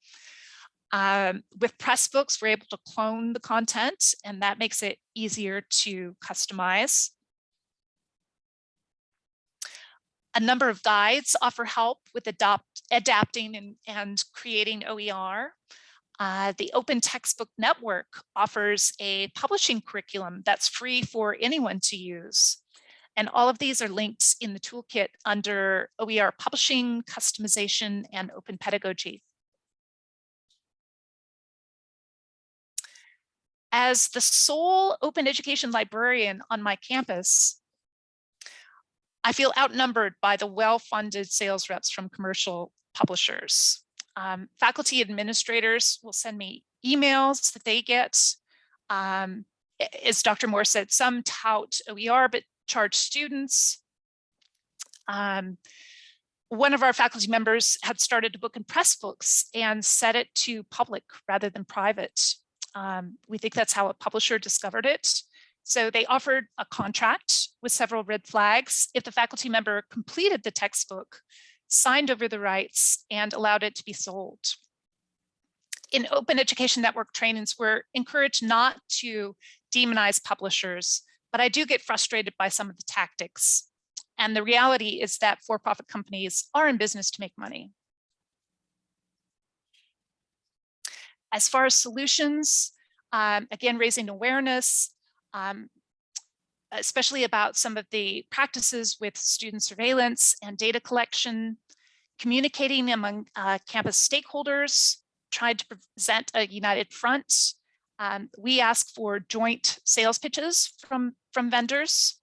With Pressbooks, we're able to clone the content, and that makes it easier to customize. A number of guides offer help with adapting and creating OER. The Open Textbook Network offers a publishing curriculum that's free for anyone to use. And all of these are linked in the toolkit under OER publishing, customization, and open pedagogy. As the sole open education librarian on my campus, I feel outnumbered by the well-funded sales reps from commercial publishers. Faculty administrators will send me emails that they get. As Dr. Moore said, some tout OER but charge students. One of our faculty members had started a book in Pressbooks and set it to public rather than private. We think that's how a publisher discovered it. So they offered a contract with several red flags if the faculty member completed the textbook, signed over the rights, and allowed it to be sold. In Open Education Network trainings, we're encouraged not to demonize publishers, but I do get frustrated by some of the tactics. And the reality is that for-profit companies are in business to make money. As far as solutions, again, raising awareness, especially about some of the practices with student surveillance and data collection, communicating among campus stakeholders, tried to present a united front. We ask for joint sales pitches from vendors.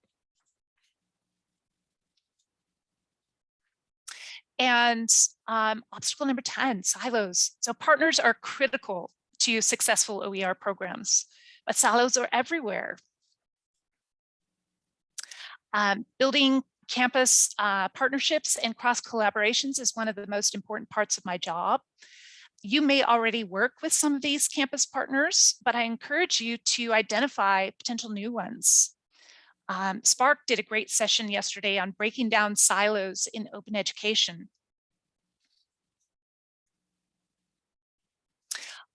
And obstacle number 10, silos. So partners are critical to successful OER programs, but silos are everywhere. Building campus partnerships and cross collaborations is one of the most important parts of my job. You may already work with some of these campus partners, but I encourage you to identify potential new ones. Spark did a great session yesterday on breaking down silos in open education.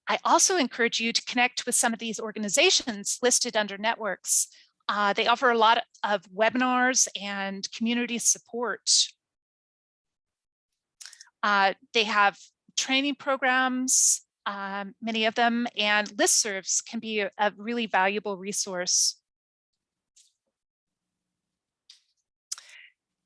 I also encourage you to connect with some of these organizations listed under networks. They offer a lot of webinars and community support. They have training programs, many of them, and listservs can be a really valuable resource.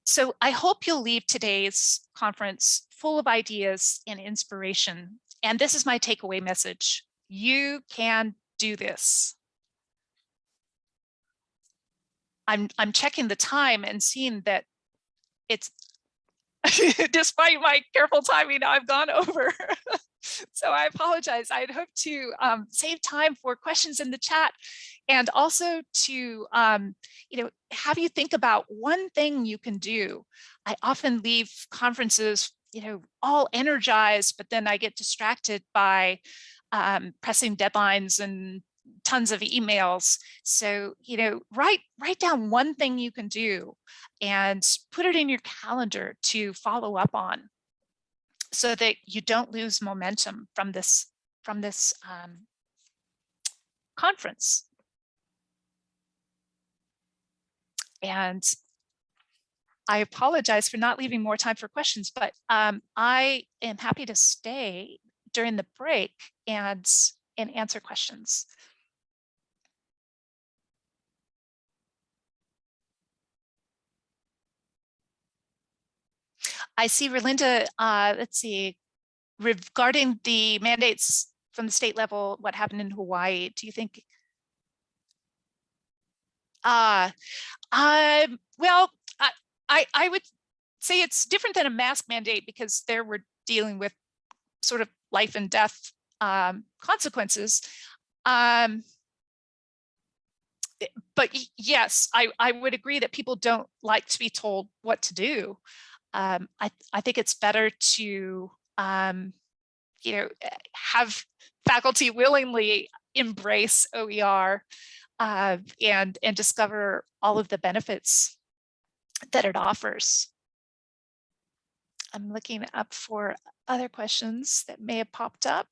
So I hope you'll leave today's conference full of ideas and inspiration. And this is my takeaway message. You can do this. I'm checking the time and seeing that it's, despite my careful timing, I've gone over. So I apologize. I'd hope to save time for questions in the chat, and also to have you think about one thing you can do. I often leave conferences all energized, but then I get distracted by pressing deadlines and tons of emails. So write down one thing you can do and put it in your calendar to follow up on, so that you don't lose momentum from this conference. And I apologize for not leaving more time for questions, but I am happy to stay during the break and answer questions. I see Relinda, let's see, regarding the mandates from the state level, what happened in Hawaii, do you think? Well, I would say it's different than a mask mandate, because there we're dealing with sort of life and death consequences. But yes, I would agree that people don't like to be told what to do. I think it's better to have faculty willingly embrace OER and discover all of the benefits that it offers. I'm looking up for other questions that may have popped up.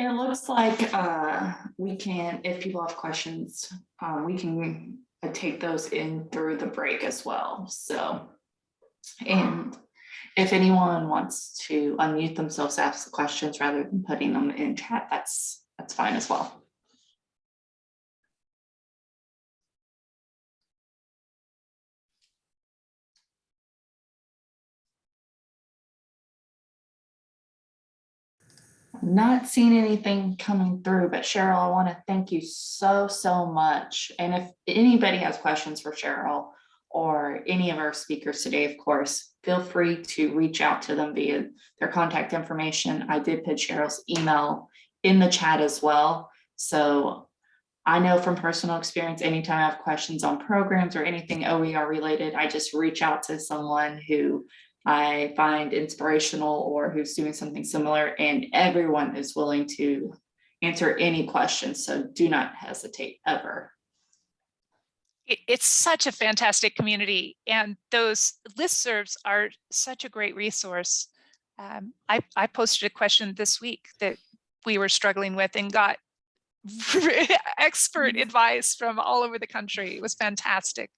It looks like we can, if people have questions, we can take those in through the break as well. So, and if anyone wants to unmute themselves to ask the questions rather than putting them in chat, that's fine as well. Not seeing anything coming through, but Cheryl, I want to thank you so much. And if anybody has questions for Cheryl, or any of our speakers today, of course, feel free to reach out to them via their contact information. I did put Cheryl's email in the chat as well. So I know from personal experience, anytime I have questions on programs or anything OER related, I just reach out to someone who I find inspirational or who's doing something similar, and everyone is willing to answer any questions. So do not hesitate ever.
It's such a fantastic community, and those listservs are such a great resource. I posted a question this week that we were struggling with and got expert advice from all over the country. It was fantastic.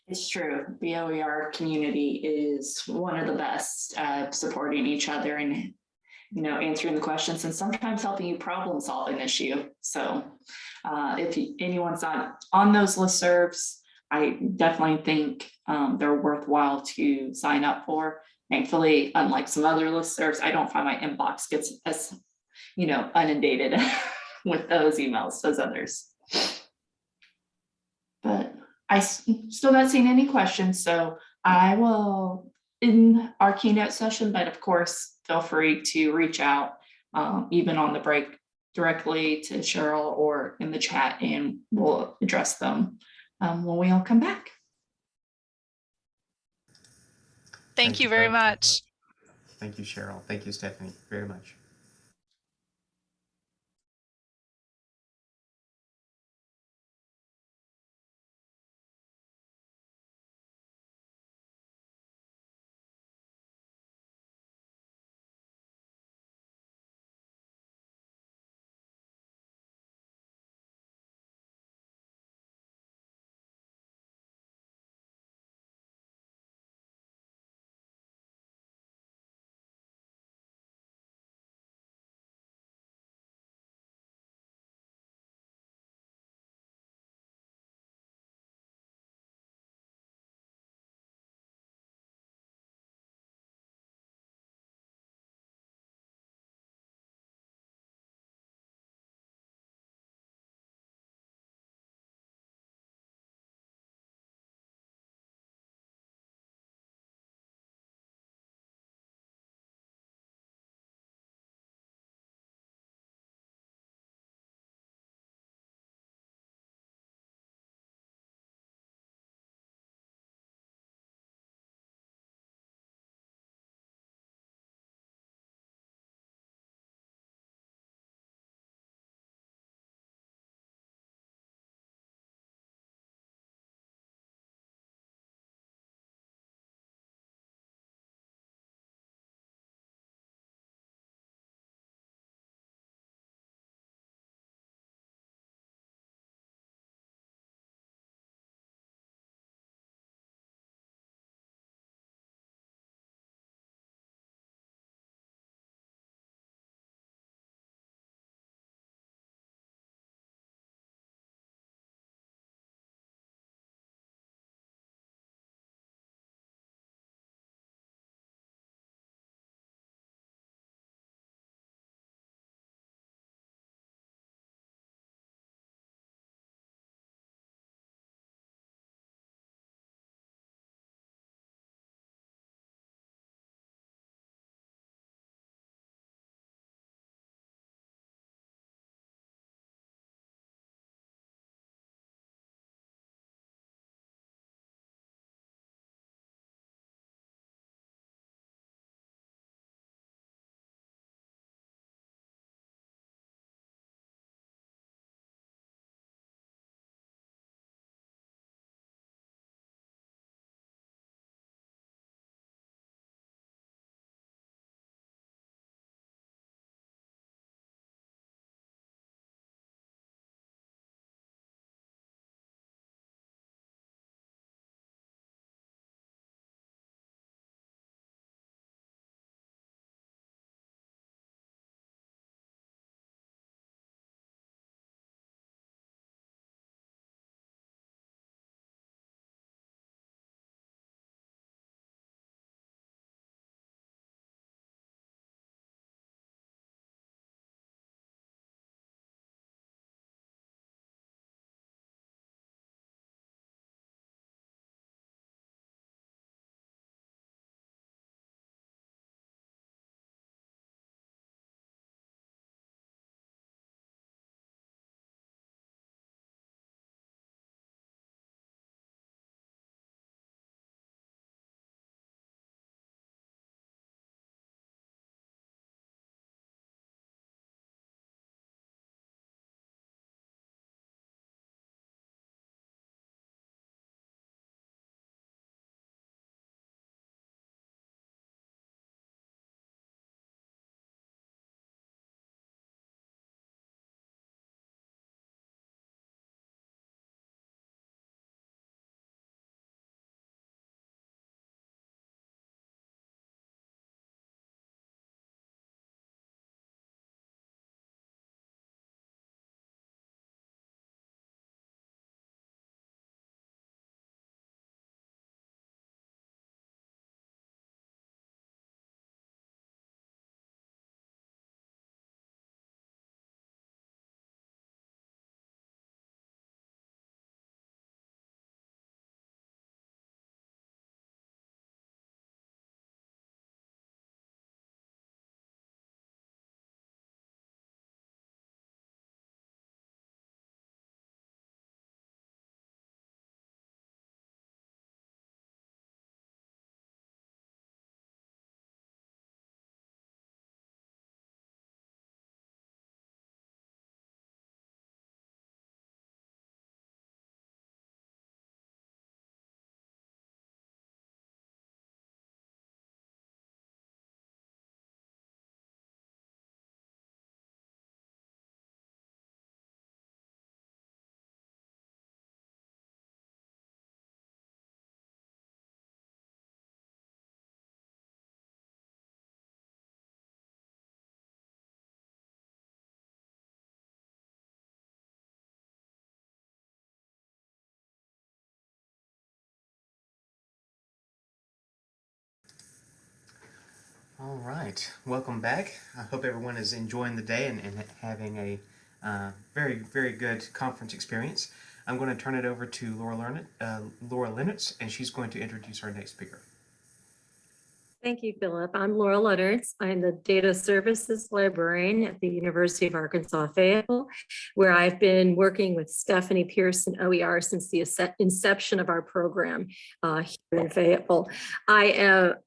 It's true. The OER community is one of the best at supporting each other and, answering the questions and sometimes helping you problem solve an issue. So if anyone's not on those listservs, I definitely think they're worthwhile to sign up for. Thankfully, unlike some other listservs, I don't find my inbox gets as, inundated with those emails as others. But I still not seen any questions, so I will in our keynote session, but of course, feel free to reach out even on the break directly to Cheryl or in the chat, and we'll address them when we all come back.
Thank you very
both.
much.
Thank you, Cheryl. Thank you, Stephanie, very much. All right, welcome back. I hope everyone is enjoying the day and having a very, very good conference experience. I'm going to turn it over to Laura Lennox, and she's going to introduce our next speaker.
Thank you, Philip. I'm Laura Leonards. I'm the Data Services Librarian at the University of Arkansas Fayetteville, where I've been working with Stephanie Pearson OER since the inception of our program here in Fayetteville.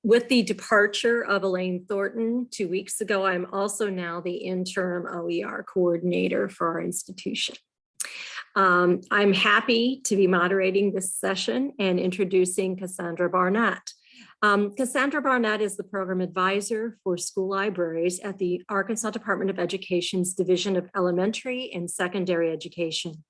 With the departure of Elaine Thornton 2 weeks ago, I'm also now the interim OER coordinator for our institution. I'm happy to be moderating this session and introducing Cassandra Barnett. Cassandra Barnett is the program advisor for school libraries at the Arkansas Department of Education's Division of Elementary and Secondary Education.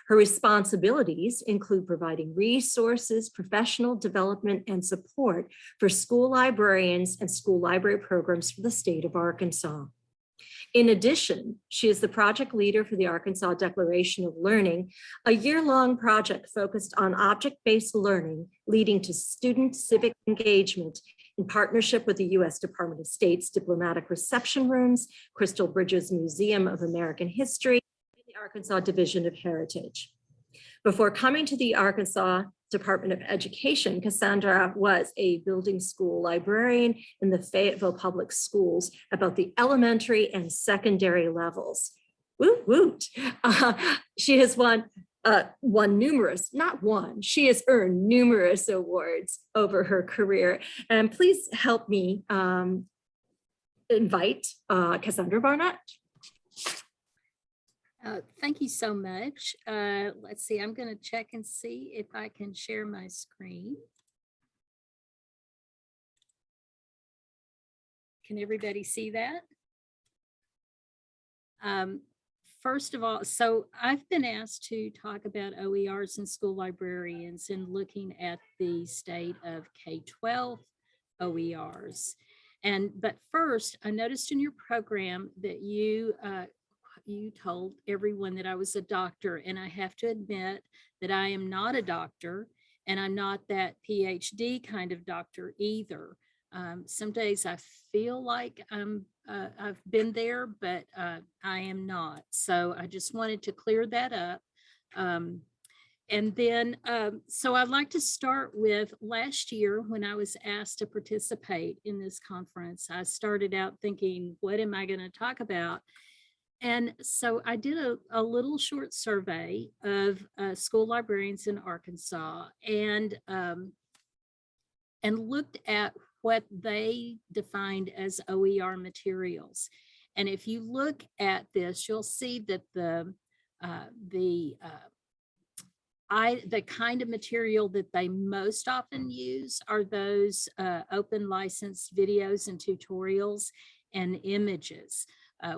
Her responsibilities include providing resources, professional development, and support for school librarians and school library programs for the state of Arkansas. In addition, she is the project leader for the Arkansas Declaration of Learning, a year-long project focused on object-based learning, leading to student civic engagement in partnership with the U.S. Department of State's Diplomatic Reception Rooms, Crystal Bridges Museum of American History, and the Arkansas Division of Heritage. Before coming to the Arkansas Department of Education, Cassandra was a building school librarian in the Fayetteville Public Schools at both the elementary and secondary levels. Woot woot. She has she has earned numerous awards over her career. And please help me invite Cassandra Barnett.
Thank you so much. Let's see, I'm going to check and see if I can share my screen. Can everybody see that? First of all, so I've been asked to talk about OERs and school librarians and looking at the state of K-12 OERs. But first, I noticed in your program that you told everyone that I was a doctor, and I have to admit that I am not a doctor, and I'm not that PhD kind of doctor either. Some days I feel like I've been there, but I am not. So I just wanted to clear that up. And then, so I'd like to start with last year when I was asked to participate in this conference. I started out thinking, what am I going to talk about? And so I did a little short survey of school librarians in Arkansas and looked at what they defined as OER materials. And if you look at this, you'll see that the kind of material that they most often use are those open licensed videos and tutorials and images.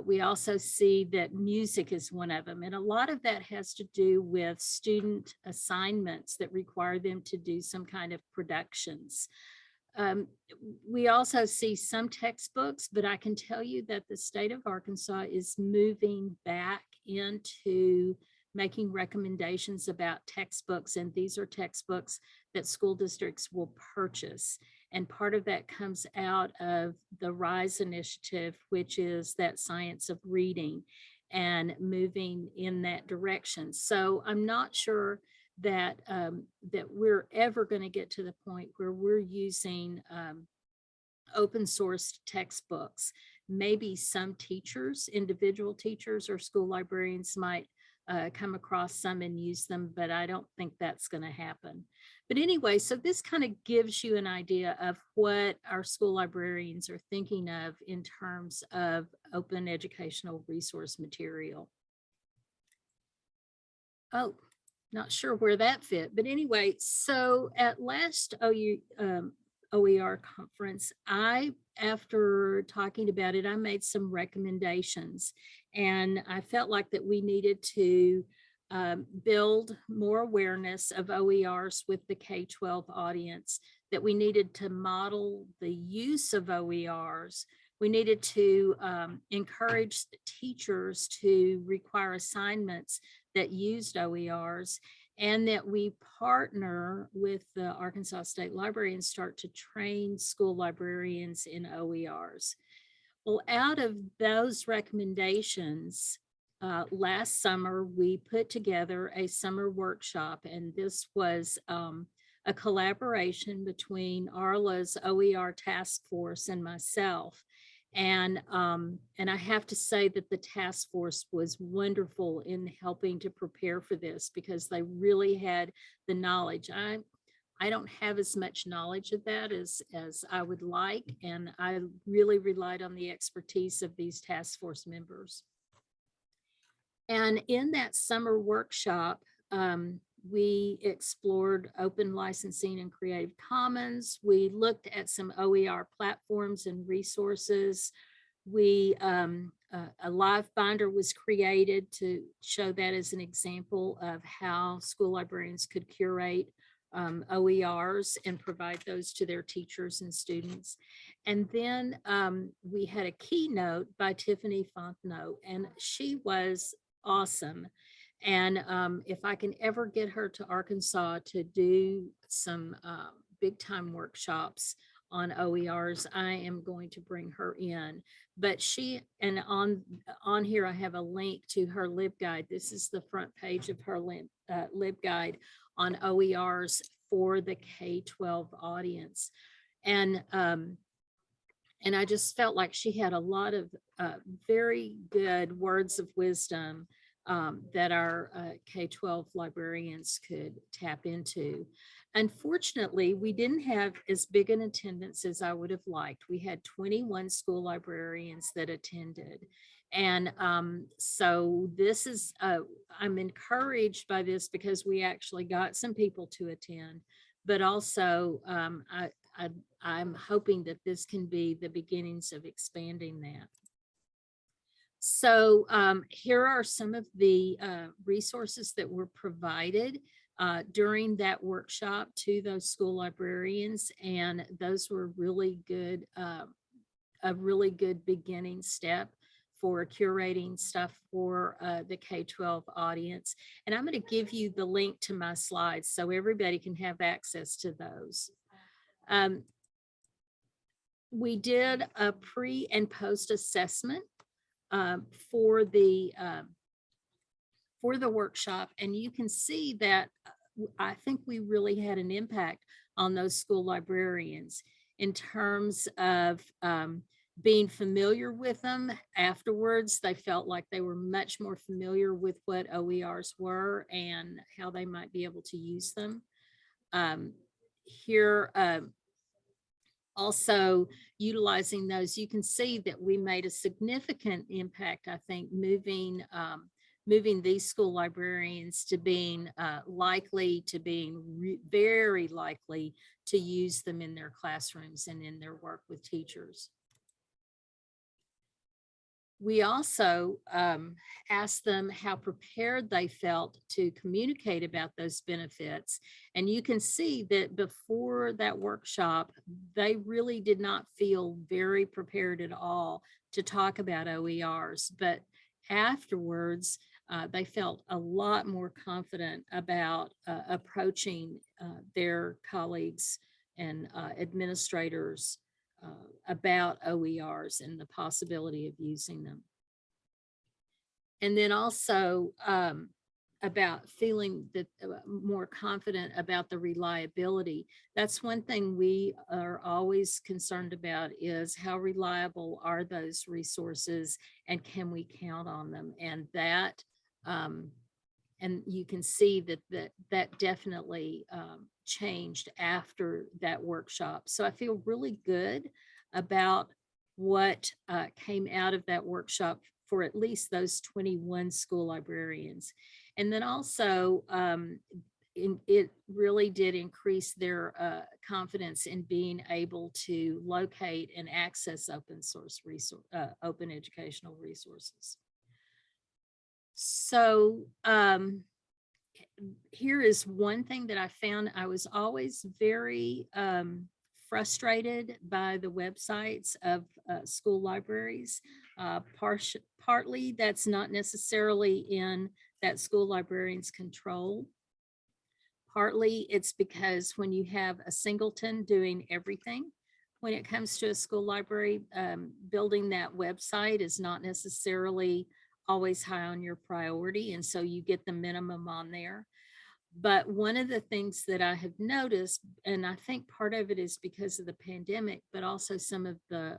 We also see that music is one of them. And a lot of that has to do with student assignments that require them to do some kind of productions. We also see some textbooks, but I can tell you that the state of Arkansas is moving back into making recommendations about textbooks. And these are textbooks that school districts will purchase. And part of that comes out of the RISE initiative, which is that science of reading and moving in that direction. So I'm not sure that that we're ever going to get to the point where we're using open source textbooks. Maybe some teachers, individual teachers or school librarians might come across some and use them, but I don't think that's going to happen. But anyway, so this kind of gives you an idea of what our school librarians are thinking of in terms of open educational resource material. Oh, not sure where that fit, but anyway, so at last OER conference, after talking about it, I made some recommendations, and I felt like that we needed to build more awareness of OERs with the K-12 audience, that we needed to model the use of OERs. We needed to encourage teachers to require assignments that used OERs, and that we partner with the Arkansas State Library and start to train school librarians in OERs. Well, out of those recommendations, last summer, we put together a summer workshop, and this was a collaboration between Arla's OER task force and myself. And I have to say that the task force was wonderful in helping to prepare for this, because they really had the knowledge. I don't have as much knowledge of that as I would like, and I really relied on the expertise of these task force members. And in that summer workshop, we explored open licensing and Creative Commons. We looked at some OER platforms and resources. A live binder was created to show that as an example of how school librarians could curate OERs and provide those to their teachers and students. And then we had a keynote by Tiffany Fontenot, and she was awesome. And if I can ever get her to Arkansas to do some big time workshops on OERs, I am going to bring her in. But she, and on here, I have a link to her LibGuide. This is the front page of her LibGuide on OERs for the K-12 audience. And I just felt like she had a lot of very good words of wisdom that our K-12 librarians could tap into. Unfortunately, we didn't have as big an attendance as I would have liked. We had 21 school librarians that attended. And so this is, I'm encouraged by this because we actually got some people to attend, but also I'm hoping that this can be the beginnings of expanding that. So here are some of the resources that were provided during that workshop to those school librarians, and those were really good, a really good beginning step for curating stuff for the K-12 audience. And I'm going to give you the link to my slides so everybody can have access to those. We did a pre and post assessment for the workshop, and you can see that I think we really had an impact on those school librarians in terms of being familiar with them. Afterwards, they felt like they were much more familiar with what OERs were and how they might be able to use them. Here, also utilizing those, you can see that we made a significant impact, I think, moving these school librarians to being very likely to use them in their classrooms and in their work with teachers. We also asked them how prepared they felt to communicate about those benefits. And you can see that before that workshop, they really did not feel very prepared at all to talk about OERs. But afterwards, they felt a lot more confident about approaching their colleagues and administrators about OERs and the possibility of using them. And then also about feeling that more confident about the reliability. That's one thing we are always concerned about, is how reliable are those resources and can we count on them? And that, and you can see that definitely changed after that workshop. So I feel really good about what came out of that workshop for at least those 21 school librarians. And then also it really did increase their confidence in being able to locate and access open source resource, open educational resources. So here is one thing that I found. I was always very frustrated by the websites of school libraries. Partly that's not necessarily in that school librarian's control, Partly it's because when you have a singleton doing everything, when it comes to a school library, building that website is not necessarily always high on your priority. And so you get the minimum on there. But one of the things that I have noticed, and I think part of it is because of the pandemic, but also some of the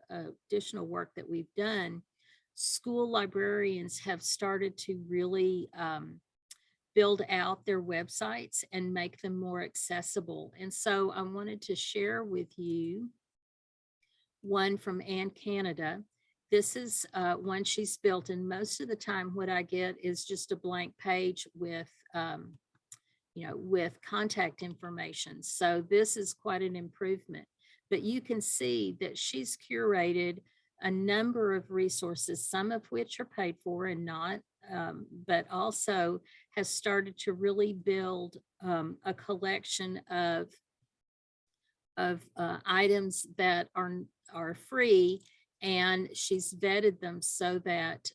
additional work that we've done, school librarians have started to really build out their websites and make them more accessible. And so I wanted to share with you one from Ann Canada. This is one she's built, and most of the time what I get is just a blank page with with contact information. So this is quite an improvement, but you can see that she's curated a number of resources, some of which are paid for and not, but also has started to really build a collection of items that are free, and she's vetted them so that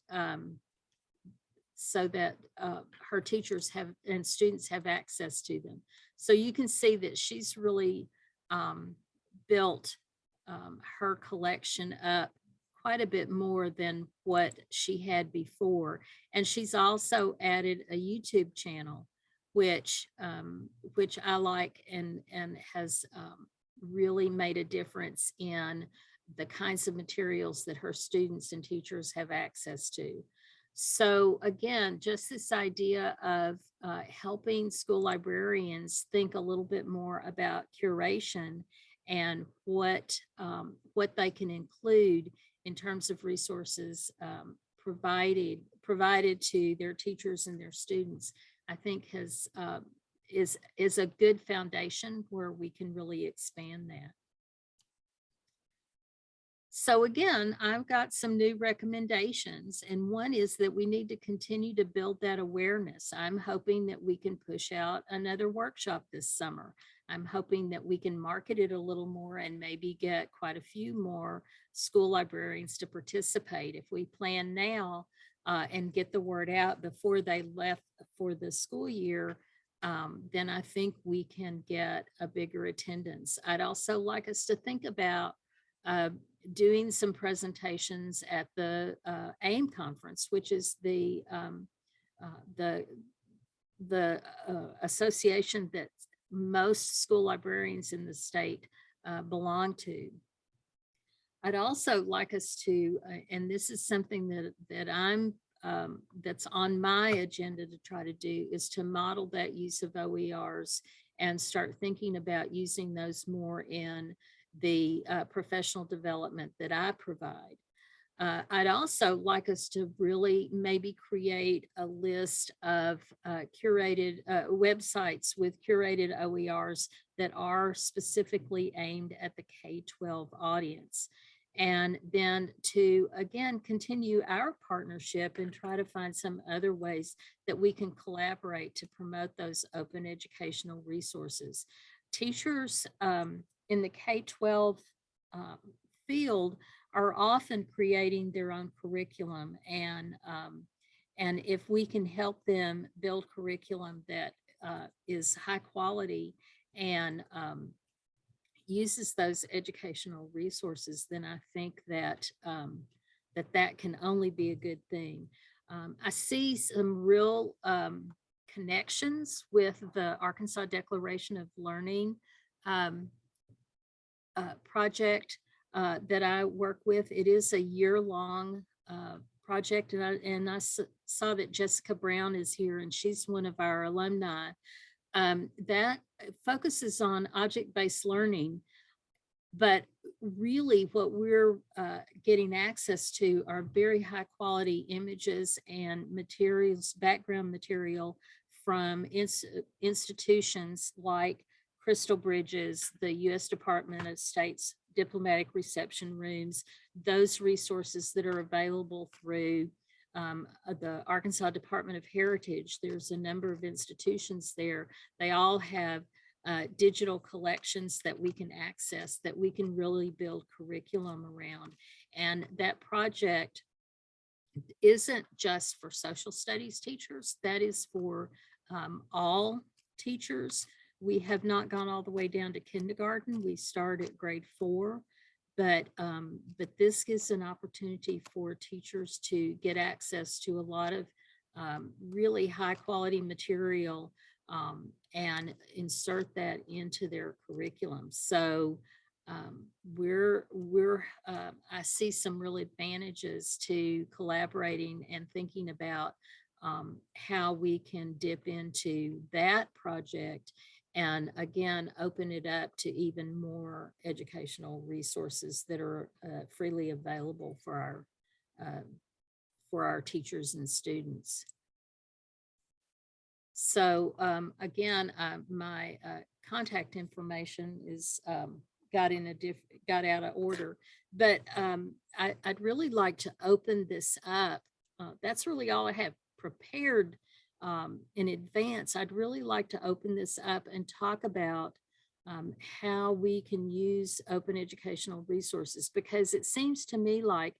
her teachers have and students have access to them. So you can see that she's really built her collection up quite a bit more than what she had before. And she's also added a YouTube channel, which I like and has really made a difference in the kinds of materials that her students and teachers have access to. So again, just this idea of helping school librarians think a little bit more about curation and what they can include in terms of resources provided to their teachers and their students, I think is a good foundation where we can really expand that. So again, I've got some new recommendations, and one is that we need to continue to build that awareness. I'm hoping that we can push out another workshop this summer. I'm hoping that we can market it a little more and maybe get quite a few more school librarians to participate. If we plan now and get the word out before they left for the school year, then I think we can get a bigger attendance. I'd also like us to think about doing some presentations at the AIM conference, which is the association that most school librarians in the state belong to. I'd also like us to, and this is something that I'm that's on my agenda to try to do, is to model that use of OERs and start thinking about using those more in the professional development that I provide. I'd also like us to really maybe create a list of curated websites with curated OERs that are specifically aimed at the K-12 audience. And then to, again, continue our partnership and try to find some other ways that we can collaborate to promote those open educational resources. Teachers in the K-12 field are often creating their own curriculum, and if we can help them build curriculum that is high quality and uses those educational resources, then I think that that can only be a good thing. I see some real connections with the Arkansas Declaration of Learning project that I work with. It is a year-long project, and I saw that Jessica Brown is here, and she's one of our alumni. That focuses on object-based learning, but really what we're getting access to are very high-quality images and materials, background material from institutions like Crystal Bridges, the U.S. Department of State's diplomatic reception rooms, those resources that are available through the Arkansas Department of Heritage. There's a number of institutions there. They all have digital collections that we can access, that we can really build curriculum around. And that project isn't just for social studies teachers, that is for all teachers we have not gone all the way down to kindergarten. We start at grade 4. But this gives an opportunity for teachers to get access to a lot of really high quality material and insert that into their curriculum. So I see some real advantages to collaborating and thinking about how we can dip into that project and again, open it up to even more educational resources that are freely available for our teachers and students. So again, my contact information is got out of order, but I'd really like to open this up. That's really all I have prepared in advance. I'd really like to open this up and talk about how we can use open educational resources, because it seems to me like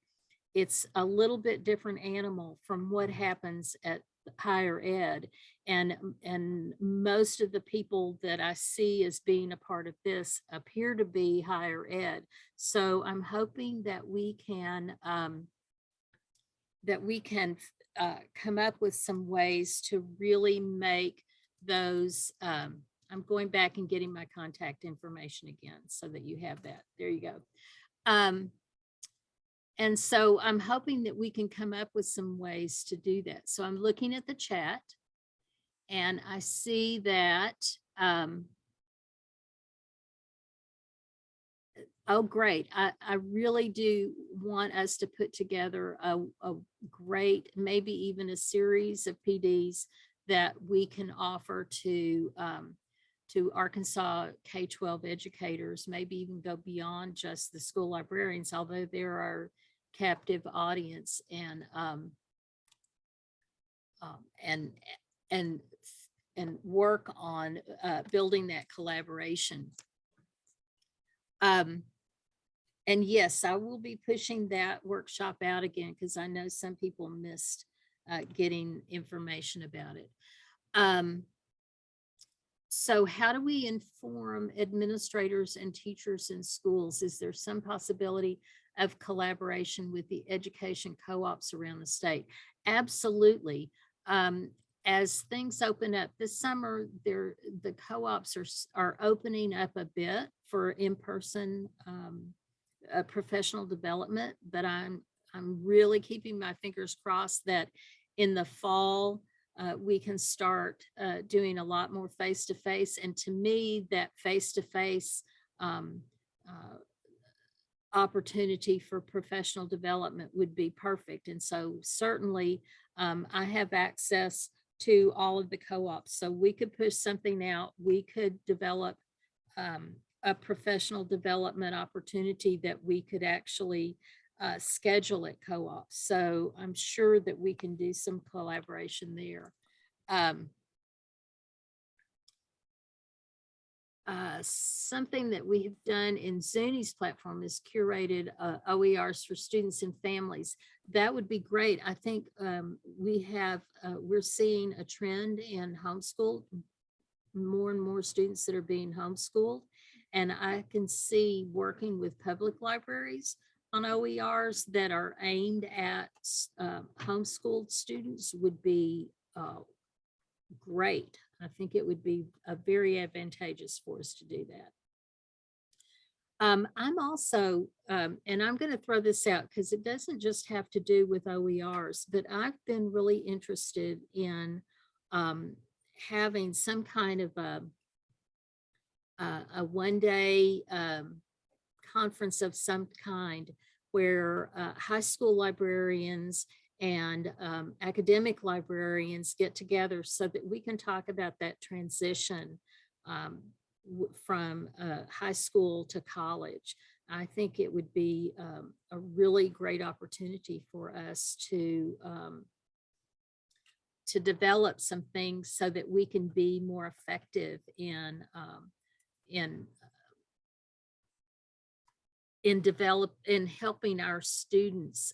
it's a little bit different animal from what happens at higher ed. And most of the people that I see as being a part of this appear to be higher ed. So I'm hoping that we can come up with some ways to really make those. I'm going back and getting my contact information again so that you have that. There you go. And so I'm hoping that we can come up with some ways to do that. So I'm looking at the chat and I see that, oh, great. I really do want us to put together a great, maybe even a series of PDs that we can offer to Arkansas K-12 educators, maybe even go beyond just the school librarians, although there are captive audience, and work on building that collaboration. And yes, I will be pushing that workshop out again because I know some people missed getting information about it. So how do we inform administrators and teachers in schools? Is there some possibility of collaboration with the education co-ops around the state? Absolutely. As things open up this summer, the co-ops are opening up a bit for in-person professional development, but I'm really keeping my fingers crossed that in the fall, we can start doing a lot more face-to-face. And to me, that face-to-face opportunity for professional development would be perfect. And so certainly I have access to all of the co-ops. So we could push something out. We could develop a professional development opportunity that we could actually schedule at co-ops. So I'm sure that we can do some collaboration there. Something that we have done in Zuni's platform is curated OERs for students and families. That would be great. I think we're seeing a trend in homeschool, more and more students that are being homeschooled. And I can see working with public libraries on OERs that are aimed at homeschooled students would be great. I think it would be very advantageous for us to do that. I'm also, and I'm going to throw this out because it doesn't just have to do with OERs, but I've been really interested in having some kind of a one-day conference of some kind where high school librarians and academic librarians get together so that we can talk about that transition from high school to college. I think it would be a really great opportunity for us to develop some things so that we can be more effective in helping our students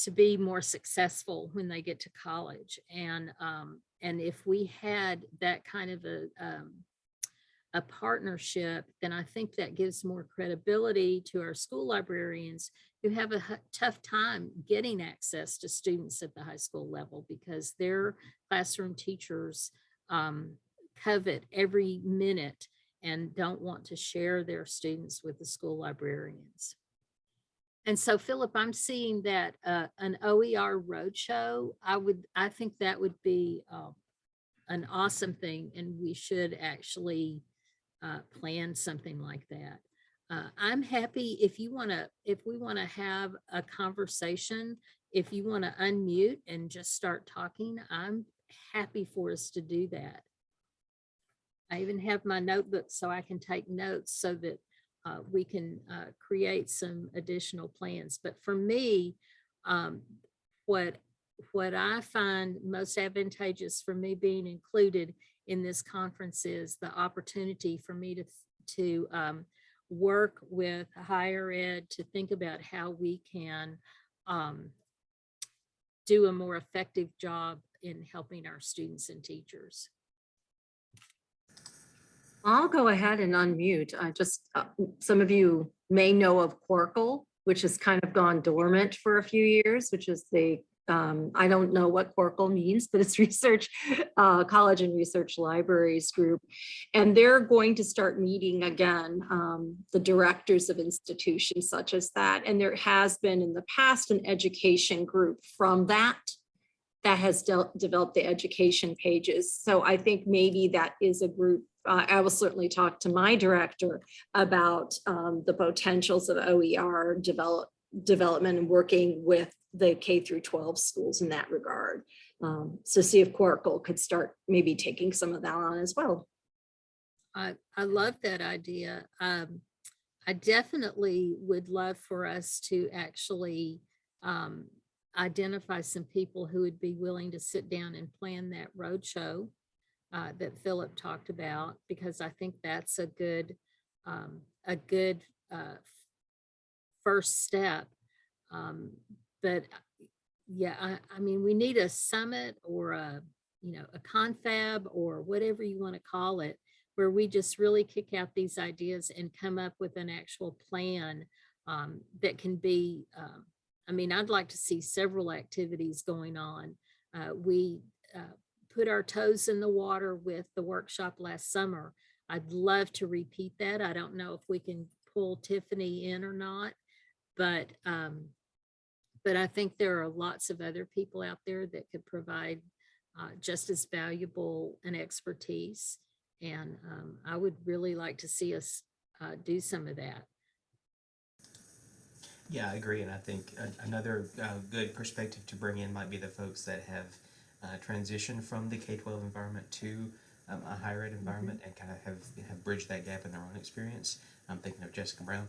to be more successful when they get to college. And if we had that kind of a partnership, then I think that gives more credibility to our school librarians who have a tough time getting access to students at the high school level because their classroom teachers covet every minute and don't want to share their students with the school librarians. And so, Philip, I'm seeing that an OER roadshow, I think that would be an awesome thing, and we should actually plan something like that. I'm happy if we want to have a conversation, if you want to unmute and just start talking, I'm happy for us to do that. I even have my notebook so I can take notes so that we can create some additional plans. But for me, what I find most advantageous for me being included in this conference is the opportunity for me to work with higher ed to think about how we can do a more effective job in helping our students and teachers.
I'll go ahead and unmute. I just, some of you may know of Quarkle, which has kind of gone dormant for a few years, which is the, I don't know what Quarkle means, but it's research, college and research libraries group. And they're going to start meeting again, the directors of institutions such as that. And there has been in the past an education group from that has developed the education pages. So I think maybe that is a group. I will certainly talk to my director about the potentials of OER development and working with the K through 12 schools in that regard. So see if Quarkle could start maybe taking some of that on as well.
I love that idea. I definitely would love for us to actually identify some people who would be willing to sit down and plan that roadshow that Philip talked about, because I think that's a good first step. But yeah, I mean, we need a summit or a confab or whatever you want to call it, where we just really kick out these ideas and come up with an actual plan that can be, I mean, I'd like to see several activities going on. We put our toes in the water with the workshop last summer. I'd love to repeat that. I don't know if we can pull Tiffany in or not, but I think there are lots of other people out there that could provide just as valuable an expertise. And I would really like to see us do some of that.
Yeah, I agree, and I think another good perspective to bring in might be the folks that have transitioned from the K-12 environment to a higher ed environment and kind of have bridged that gap in their own experience. I'm thinking of Jessica Brown,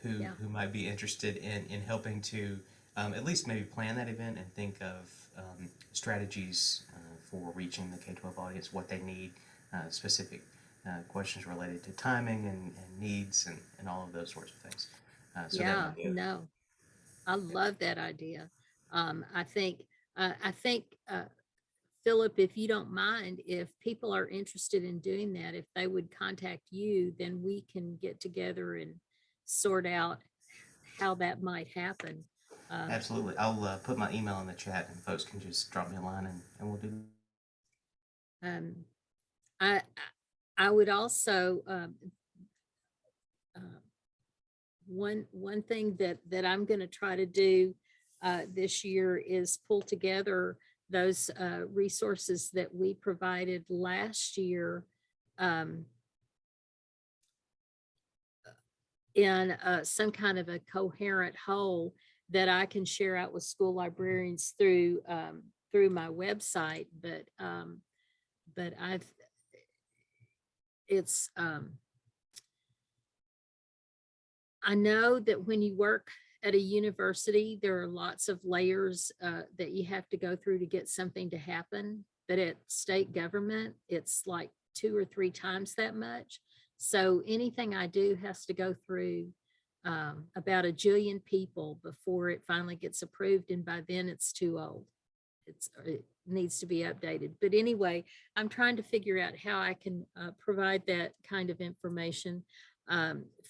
who might be interested in helping to at least maybe plan that event and think of strategies for reaching the K-12 audience, what they need, specific questions related to timing and needs and all of those sorts of things.
I love that idea. I think Philip, if you don't mind, if people are interested in doing that, if they would contact you, then we can get together and sort out how that might happen.
Absolutely. I'll put my email in the chat and folks can just drop me a line and we'll do.
I would also, one thing that I'm going to try to do this year is pull together those resources that we provided last year in some kind of a coherent whole that I can share out with school librarians through my website. But I know that when you work at a university, there are lots of layers that you have to go through to get something to happen. But at state government, it's like 2 or 3 times that much. So anything I do has to go through about a jillion people before it finally gets approved, and by then it's too old. It needs to be updated. But anyway, I'm trying to figure out how I can provide that kind of information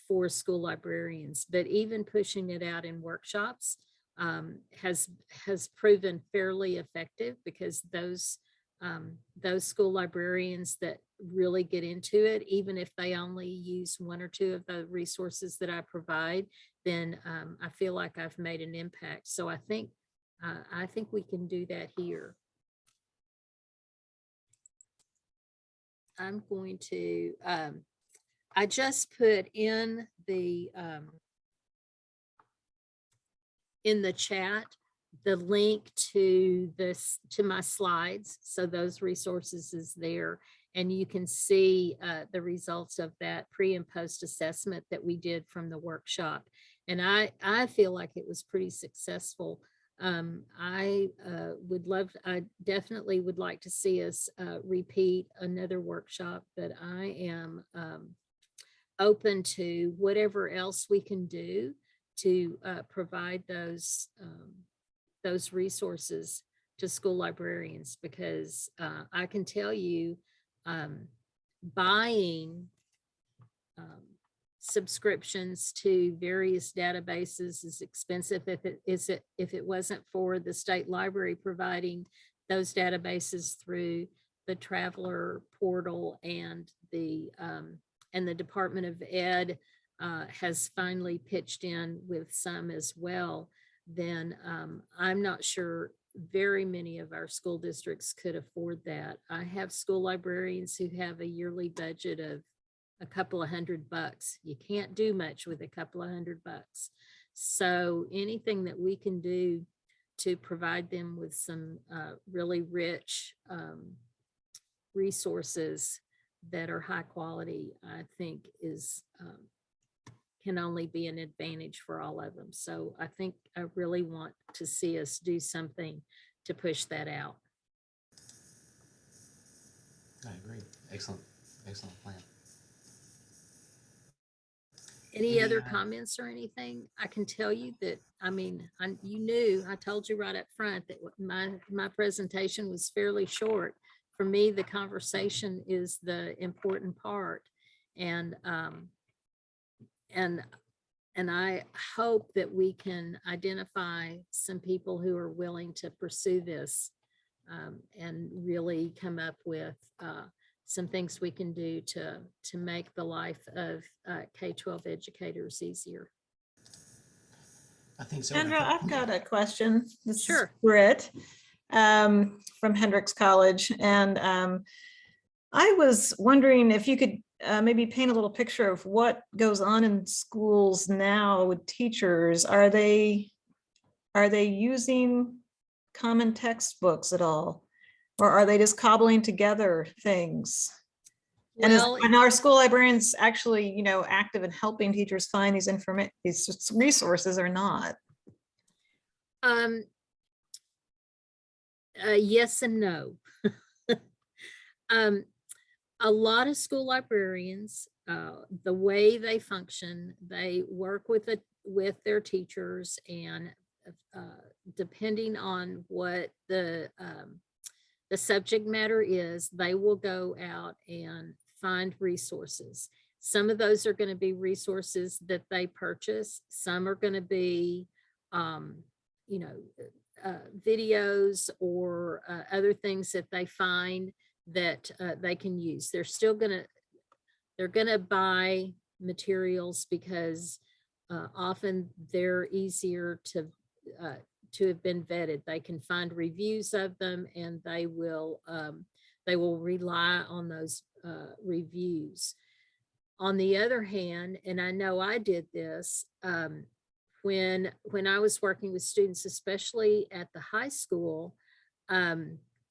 for school librarians. But even pushing it out in workshops has proven fairly effective, because those school librarians that really get into it, even if they only use one or two of the resources that I provide, then I feel like I've made an impact. So I think we can do that here. I'm going to, I just put in the chat the link to my slides. So those resources is there, and you can see the results of that pre and post assessment that we did from the workshop. And I feel like it was pretty successful. I definitely would like to see us repeat another workshop, but I am open to whatever else we can do to provide those resources to school librarians, because I can tell you buying subscriptions to various databases is expensive if it wasn't for the state library providing those databases through the Traveler portal, and the Department of Ed has finally pitched in with some as well. Then I'm not sure very many of our school districts could afford that. I have school librarians who have a yearly budget of a couple of $100. You can't do much with a couple of $100. So anything that we can do to provide them with some really rich resources that are high quality, I think can only be an advantage for all of them. So I think I really want to see us do something to push that out.
I agree. Excellent plan.
Any other comments or anything? I can tell you that, I mean, I told you right up front that my presentation was fairly short. For me, the conversation is the important part. And I hope that we can identify some people who are willing to pursue this and really come up with some things we can do to make the life of K-12 educators easier.
I think so.
Sandra, I've got a question. This
Sure.
is Britt from Hendricks College. And I was wondering if you could maybe paint a little picture of what goes on in schools now with teachers. Are they using common textbooks at all? Or are they just cobbling together things?
Well,
And are school librarians actually, active in helping teachers find these resources or not?
Yes and no. A lot of school librarians, the way they function, they work with their teachers, and depending on what the subject matter is, they will go out and find resources. Some of those are going to be resources that they purchase. Some are going to be, videos or other things that they find that they can use. They're going to buy materials because often they're easier to have been vetted. They can find reviews of them, and they will rely on those reviews. On the other hand, and I know I did this when I was working with students, especially at the high school,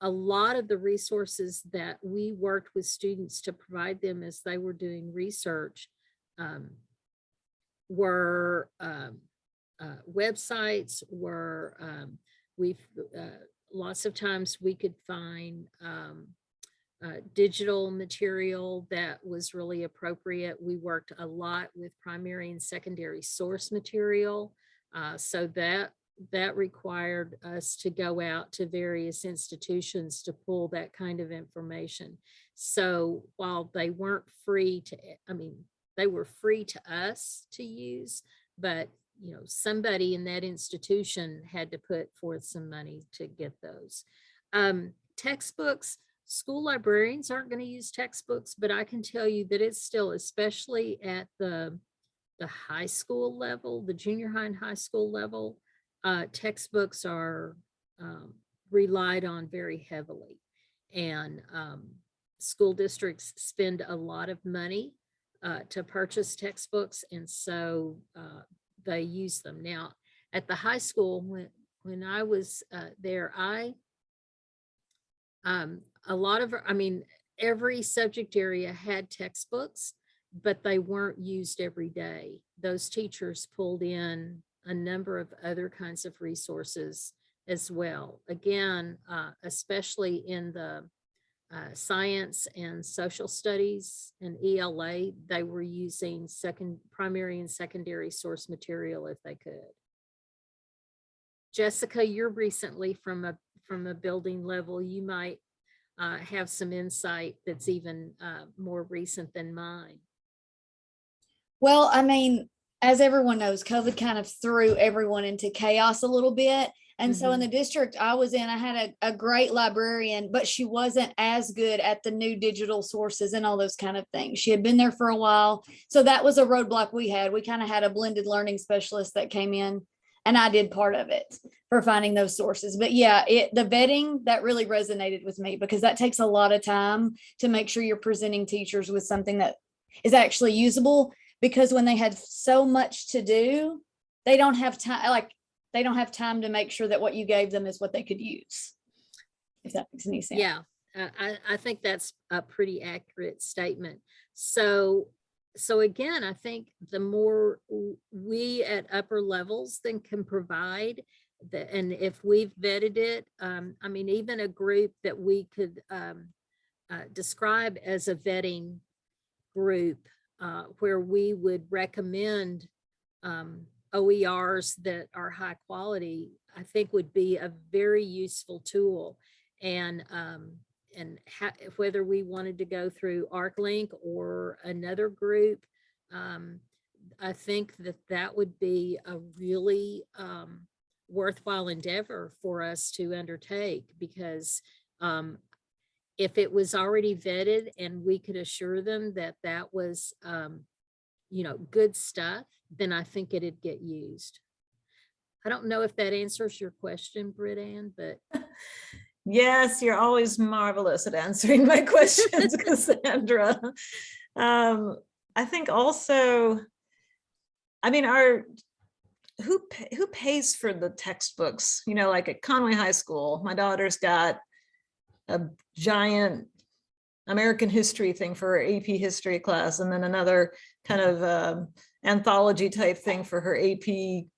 a lot of the resources that we worked with students to provide them as they were doing research were websites, lots of times we could find digital material that was really appropriate. We worked a lot with primary and secondary source material. So that required us to go out to various institutions to pull that kind of information. So while they weren't free to, they were free to us to use, but somebody in that institution had to put forth some money to get those. Textbooks, school librarians aren't going to use textbooks, but I can tell you that it's still, especially at the high school level, the junior high and high school level, textbooks are relied on very heavily. And school districts spend a lot of money to purchase textbooks, and so they use them. Now, at the high school, when I was there, every subject area had textbooks, but they weren't used every day. Those teachers pulled in a number of other kinds of resources as well. Again, especially in the science and social studies and ELA, they were using primary and secondary source material if they could. Jessica, you're recently from a building level. You might have some insight that's even more recent than mine.
Well, as everyone knows, COVID kind of threw everyone into chaos a little bit. And so in the district I was in, I had a great librarian, but she wasn't as good at the new digital sources and all those kind of things. She had been there for a while. So that was a roadblock we had. We kind of had a blended learning specialist that came in, and I did part of it for finding those sources. But yeah, the vetting, that really resonated with me, because that takes a lot of time to make sure you're presenting teachers with something that is actually usable, because when they had so much to do, they don't have time. They don't have time to make sure that what you gave them is what they could use, if that makes any sense.
Yeah, I think that's a pretty accurate statement. So again, I think the more we at upper levels then can provide, and if we've vetted it, even a group that we could describe as a vetting group, where we would recommend OERs that are high quality, I think would be a very useful tool. And whether we wanted to go through ArcLink or another group, I think that would be a really worthwhile endeavor for us to undertake, because if it was already vetted and we could assure them that that was good stuff, then I think it'd get used. I don't know if that answers your question, Britt Ann, but.
Yes, you're always marvelous at answering my questions, Cassandra. I think also, who pays for the textbooks? Like at Conway High School, my daughter's got a giant American history thing for her AP history class, and then another kind of anthology type thing for her AP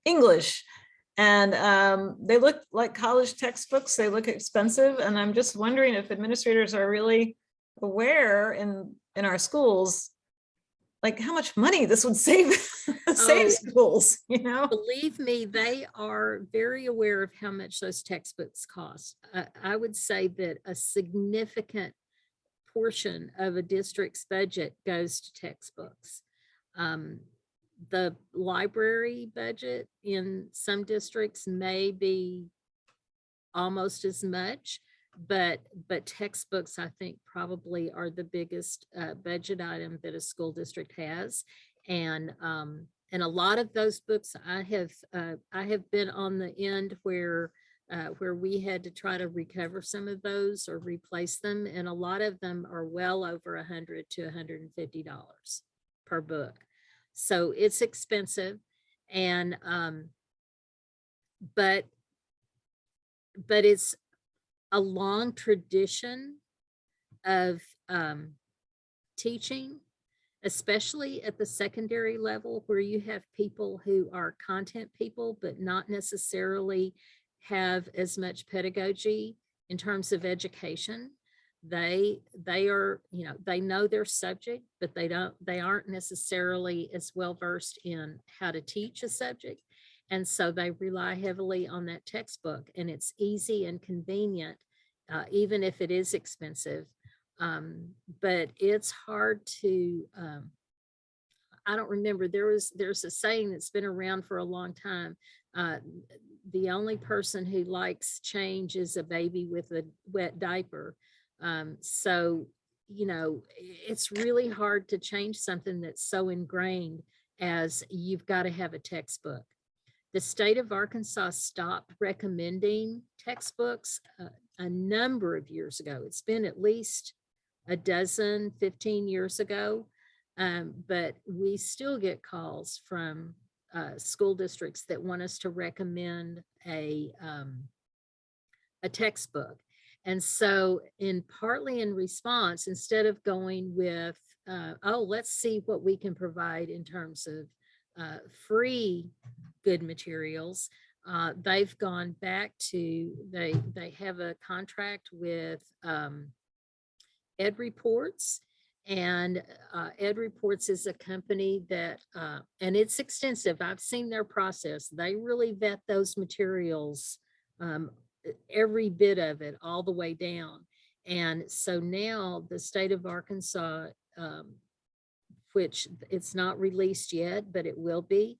English. And they look like college textbooks. They look expensive. And I'm just wondering if administrators are really aware in our schools, like how much money this would save schools,
Believe me, they are very aware of how much those textbooks cost. I would say that a significant portion of a district's budget goes to textbooks. The library budget in some districts may be almost as much, but textbooks, I think, probably are the biggest budget item that a school district has. And a lot of those books, I have been on the end where we had to try to recover some of those or replace them. And a lot of them are well over $100 to $150 per book. So it's expensive. And, but it's a long tradition of teaching, especially at the secondary level, where you have people who are content people, but not necessarily have as much pedagogy in terms of education. They are, they know their subject, but they aren't necessarily as well versed in how to teach a subject. And so they rely heavily on that textbook, and it's easy and convenient, even if it is expensive. But it's hard to, I don't remember, there's a saying that's been around for a long time. The only person who likes change is a baby with a wet diaper. So, it's really hard to change something that's so ingrained as you've got to have a textbook. The state of Arkansas stopped recommending textbooks a number of years ago. It's been at least a dozen, 15 years ago. But we still get calls from school districts that want us to recommend a textbook. And so partly in response, instead of going with, oh, let's see what we can provide in terms of free good materials, they've gone back to, they have a contract with Ed Reports. And Ed Reports is a company that, and it's extensive. I've seen their process. They really vet those materials, every bit of it, all the way down. And so now the state of Arkansas, which it's not released yet, but it will be,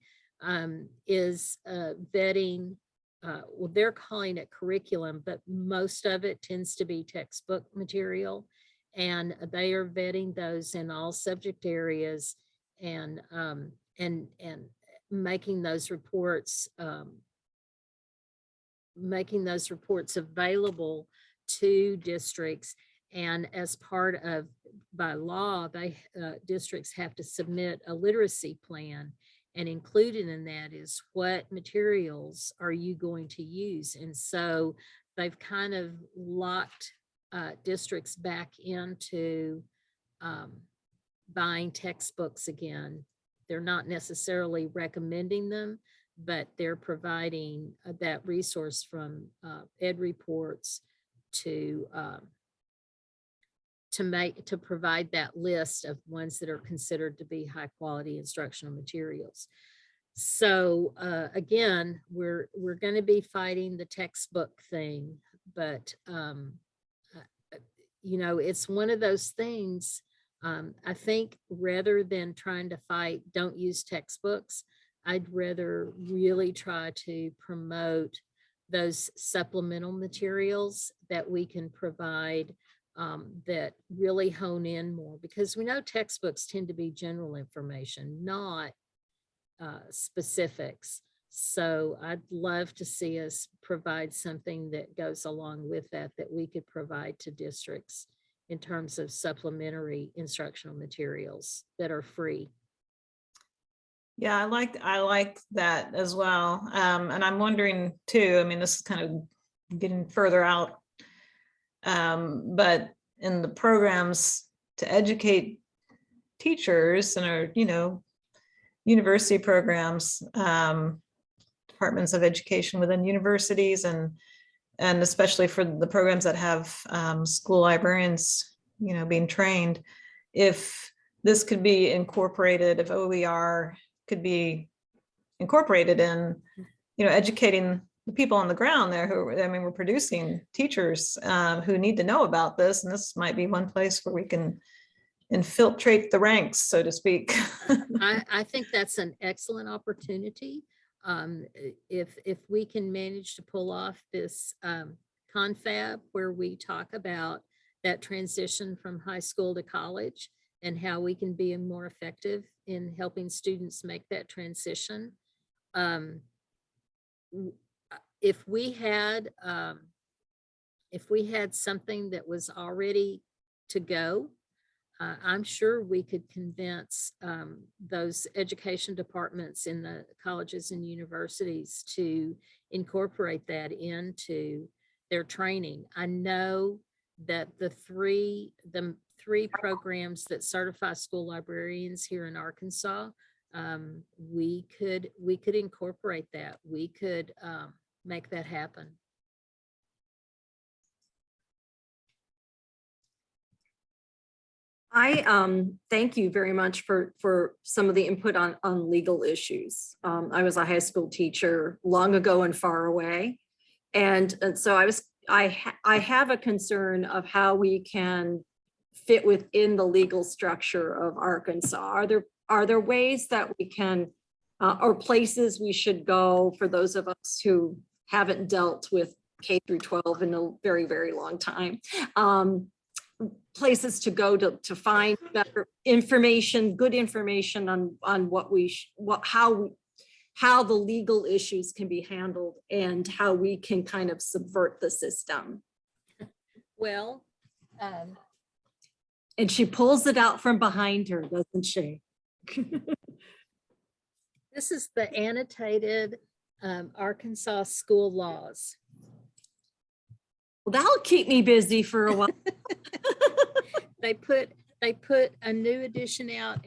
is vetting, well, they're calling it curriculum, but most of it tends to be textbook material. And they are vetting those in all subject areas and making those reports available to districts. And as part of, by law, districts have to submit a literacy plan, and included in that is what materials are you going to use. And so they've kind of locked districts back into buying textbooks again. They're not necessarily recommending them, but they're providing that resource from Ed Reports to provide that list of ones that are considered to be high quality instructional materials. So again, we're going to be fighting the textbook thing, but it's one of those things. I think rather than trying to fight, don't use textbooks, I'd rather really try to promote those supplemental materials that we can provide that really hone in more, because we know textbooks tend to be general information, not specifics. So I'd love to see us provide something that goes along with that we could provide to districts in terms of supplementary instructional materials that are free.
Yeah, I like that as well. And I'm wondering too, I mean, this is kind of getting further out, but in the programs to educate teachers and our, university programs, departments of education within universities, and especially for the programs that have school librarians, being trained, if this could be incorporated, if OER could be incorporated in, educating the people on the ground there who, we're producing teachers who need to know about this, and this might be one place where we can infiltrate the ranks, so to speak.
I think that's an excellent opportunity. If we can manage to pull off this confab where we talk about that transition from high school to college and how we can be more effective in helping students make that transition. If we had something that was already to go, I'm sure we could convince those education departments in the colleges and universities to incorporate that into their training. I know that the three programs that certify school librarians here in Arkansas, we could incorporate that. We could make that happen.
Thank you very much for some of the input on legal issues. I was a high school teacher long ago and far away. And so I have a concern of how we can fit within the legal structure of Arkansas. Are there ways that we can, or places we should go for those of us who haven't dealt with K through 12 in a very, very long time? Places to go to find better information, good information on how the legal issues can be handled and how we can kind of subvert the system.
Well,
And she pulls it out from behind her, doesn't she?
this is the annotated Arkansas school laws.
Well, that'll keep me busy for a while.
They put a new edition out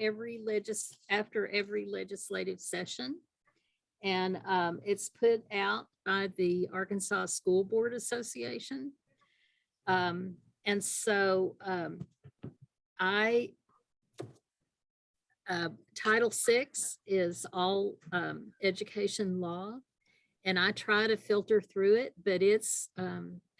after every legislative session. And it's put out by the Arkansas School Board Association. And so Title VI is all education law. And I try to filter through it, but it's,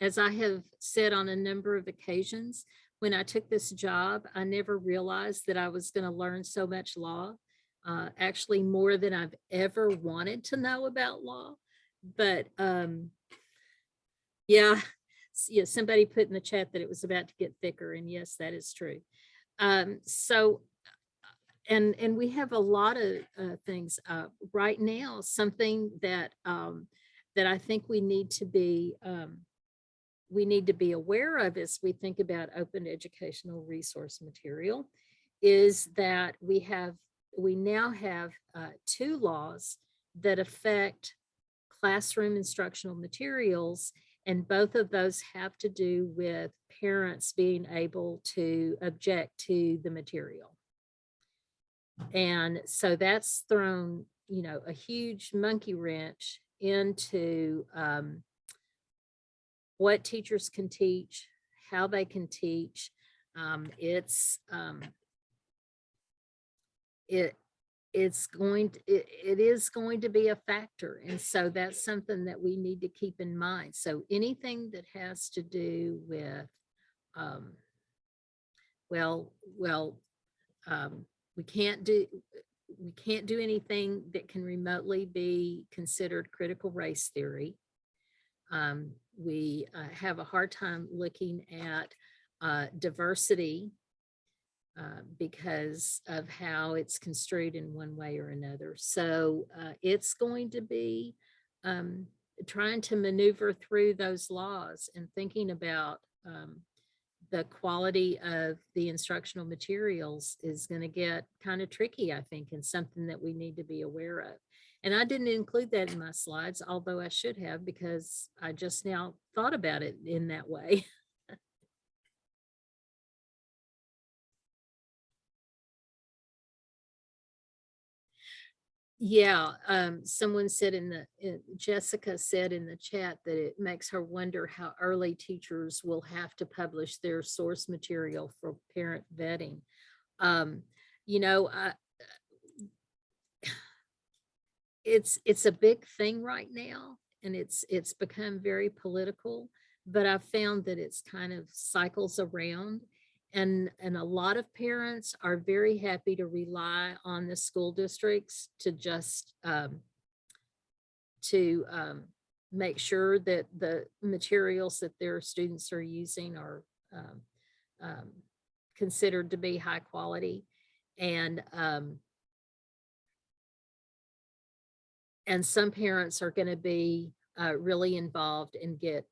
as I have said on a number of occasions, when I took this job, I never realized that I was going to learn so much law, actually more than I've ever wanted to know about law. But yeah, somebody put in the chat that it was about to get thicker, and yes, that is true. So, and we have a lot of things right now. Something that that I think we need to be aware of as we think about open educational resource material is that we now have 2 laws that affect classroom instructional materials, and both of those have to do with parents being able to object to the material. And so that's thrown, a huge monkey wrench into what teachers can teach, how they can teach. It is going to be a factor. And so that's something that we need to keep in mind. So anything that has to do with, we can't do anything that can remotely be considered critical race theory. We have a hard time looking at diversity because of how it's construed in one way or another. So it's going to be trying to maneuver through those laws and thinking about the quality of the instructional materials is going to get kind of tricky, I think, and something that we need to be aware of. And I didn't include that in my slides, although I should have, because I just now thought about it in that way. Yeah, someone said Jessica said in the chat that it makes her wonder how early teachers will have to publish their source material for parent vetting. It's a big thing right now, and it's become very political, but I've found that it's kind of cycles around. And a lot of parents are very happy to rely on the school districts to just make sure that the materials that their students are using are considered to be high quality. And some parents are going to be really involved and get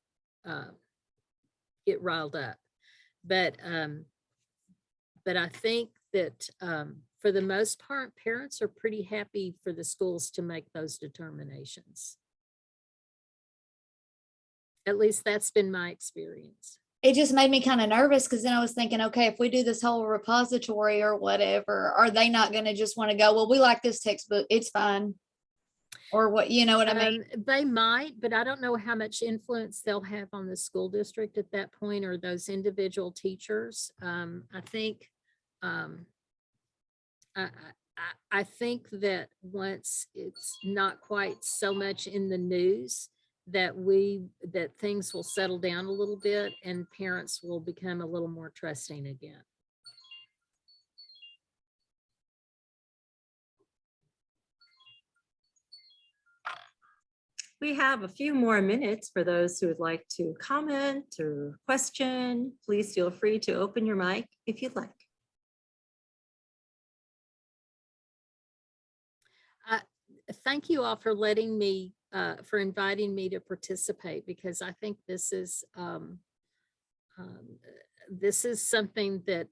riled up. But I think that for the most part, parents are pretty happy for the schools to make those determinations. At least that's been my experience.
It just made me kind of nervous because then I was thinking, okay, if we do this whole repository or whatever, are they not going to just want to go, well, we like this textbook, it's fine? Or what, you know what I mean?
They might, but I don't know how much influence they'll have on the school district at that point, or those individual teachers. I think um, I think that once it's not quite so much in the news, that things will settle down a little bit and parents will become a little more trusting again.
We have a few more minutes for those who would like to comment or question. Please feel free to open your mic if you'd like.
Thank you all for letting me, for inviting me to participate, because I think this is something that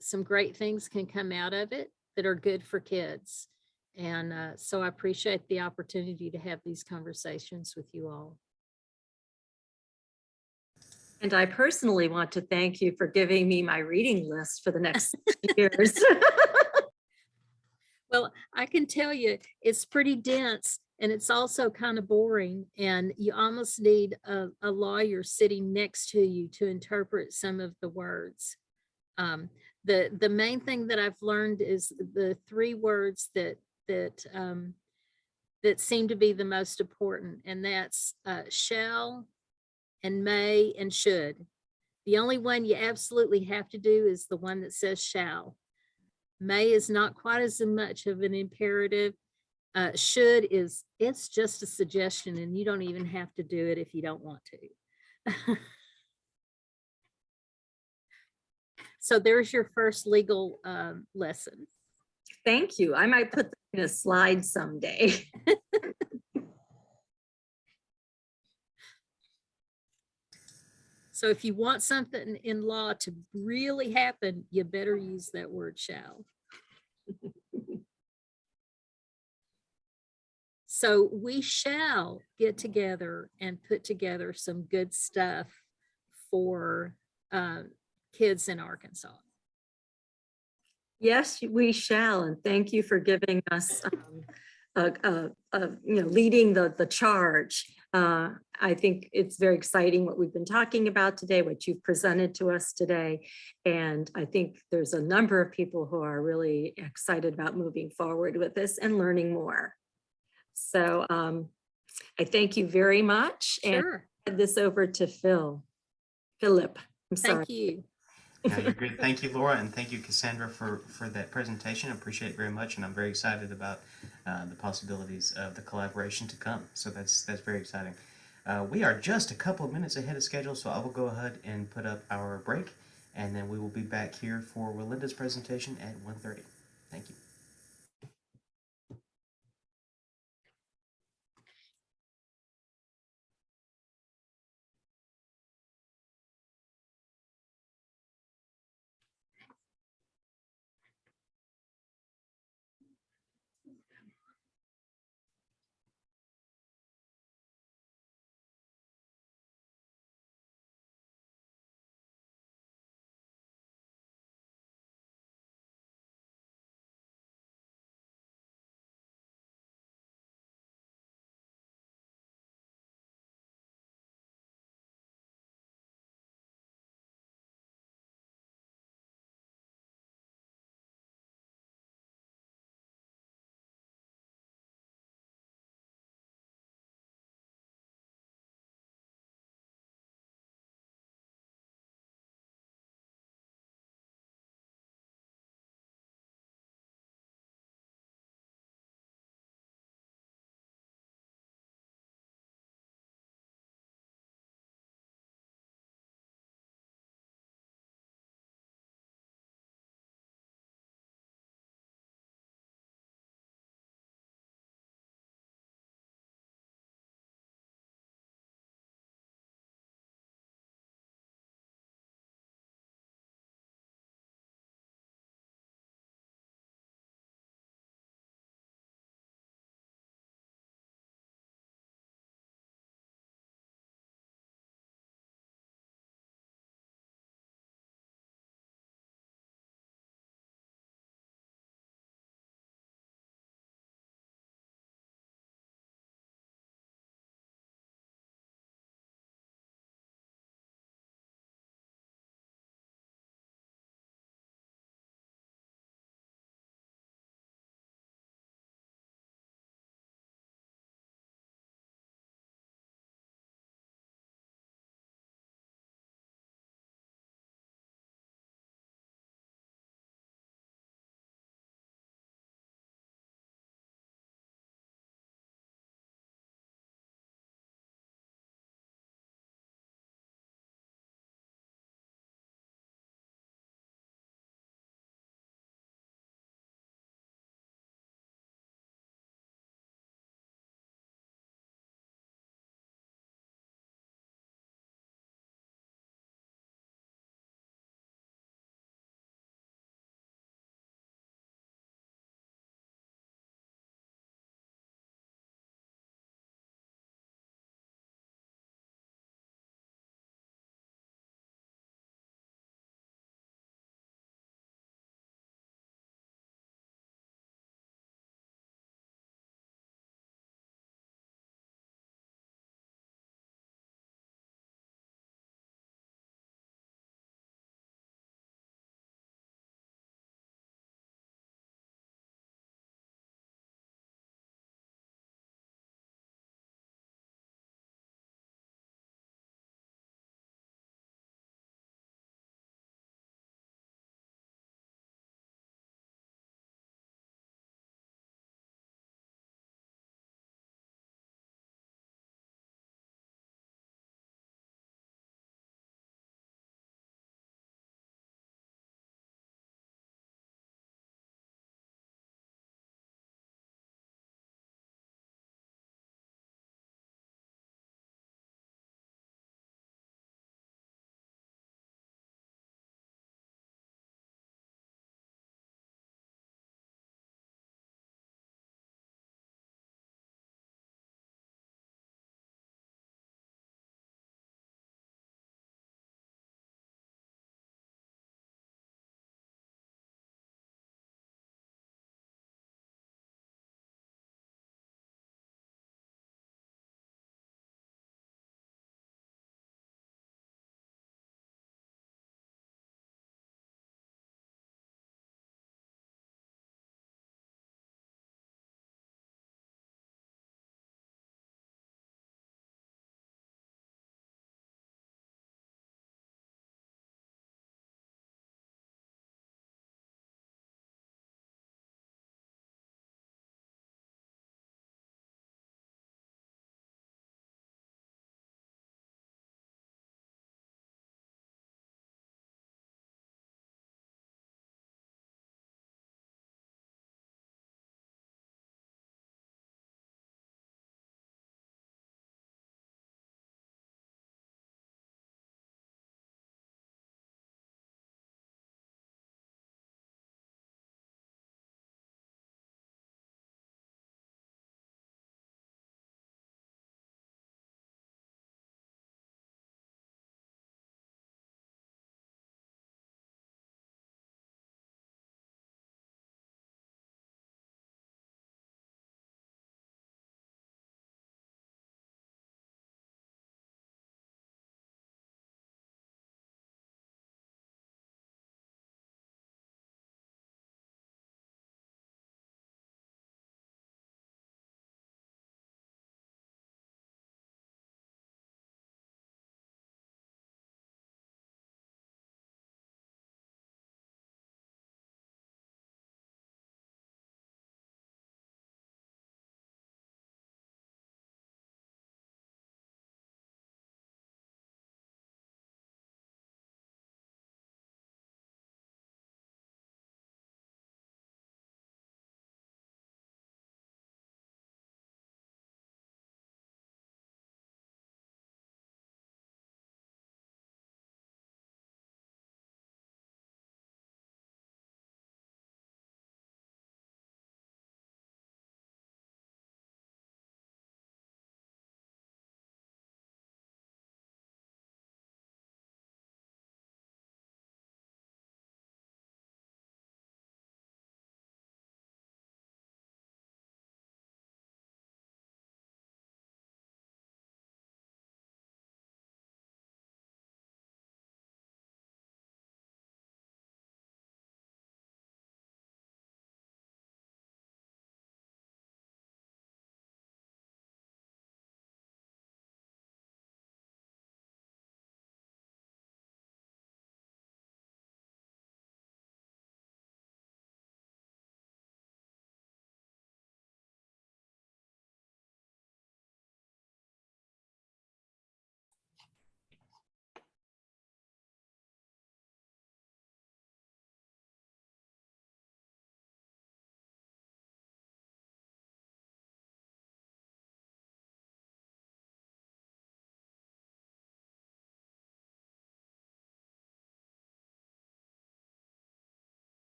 some great things can come out of it that are good for kids. And so I appreciate the opportunity to have these conversations with you all.
And I personally want to thank you for giving me my reading list for the next years.
Well, I can tell you, it's pretty dense and it's also kind of boring, and you almost need a lawyer sitting next to you to interpret some of the words. The main thing that I've learned is the 3 words that seem to be the most important, and that's shall and may and should. The only one you absolutely have to do is the one that says shall. May is not quite as much of an imperative. Should it's just a suggestion, and you don't even have to do it if you don't want to. So there's your first legal lesson.
Thank you. I might put that in a slide someday.
So if you want something in law to really happen, you better use that word shall. So we shall get together and put together some good stuff for kids in Arkansas.
Yes, we shall. And thank you for giving us, leading the charge. I think it's very exciting what we've been talking about today, what you've presented to us today. And I think there's a number of people who are really excited about moving forward with this and learning more. So I thank you very much.
Sure.
And hand this over to Philip. I'm sorry.
Thank you.
No, you're great. Thank you, Laura, and thank you, Cassandra, for that presentation. I appreciate it very much, and I'm very excited about the possibilities of the collaboration to come. So that's very exciting. We are just a couple of minutes ahead of schedule, so I will go ahead and put up our break, and then we will be back here for Relinda's presentation at 1:30. Thank you.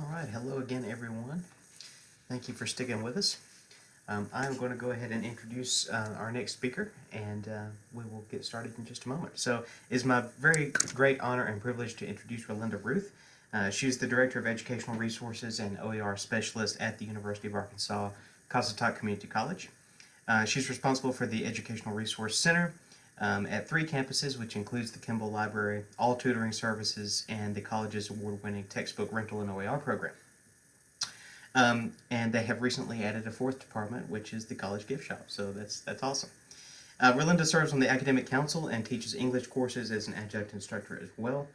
All right, hello again, everyone. Thank you for sticking with us. I'm going to go ahead and introduce our next speaker, and we will get started in just a moment. So it's my very great honor and privilege to introduce Relinda Ruth. She's the Director of Educational Resources and OER Specialist at the University of Arkansas Cossatot Community College. She's responsible for the Educational Resource Center at 3 campuses, which includes the Kimball Library, all tutoring services, and the college's award-winning textbook rental and OER program. And they have recently added a 4th department, which is the college gift shop. So that's awesome. Relinda serves on the academic council and teaches English courses as an adjunct instructor as well.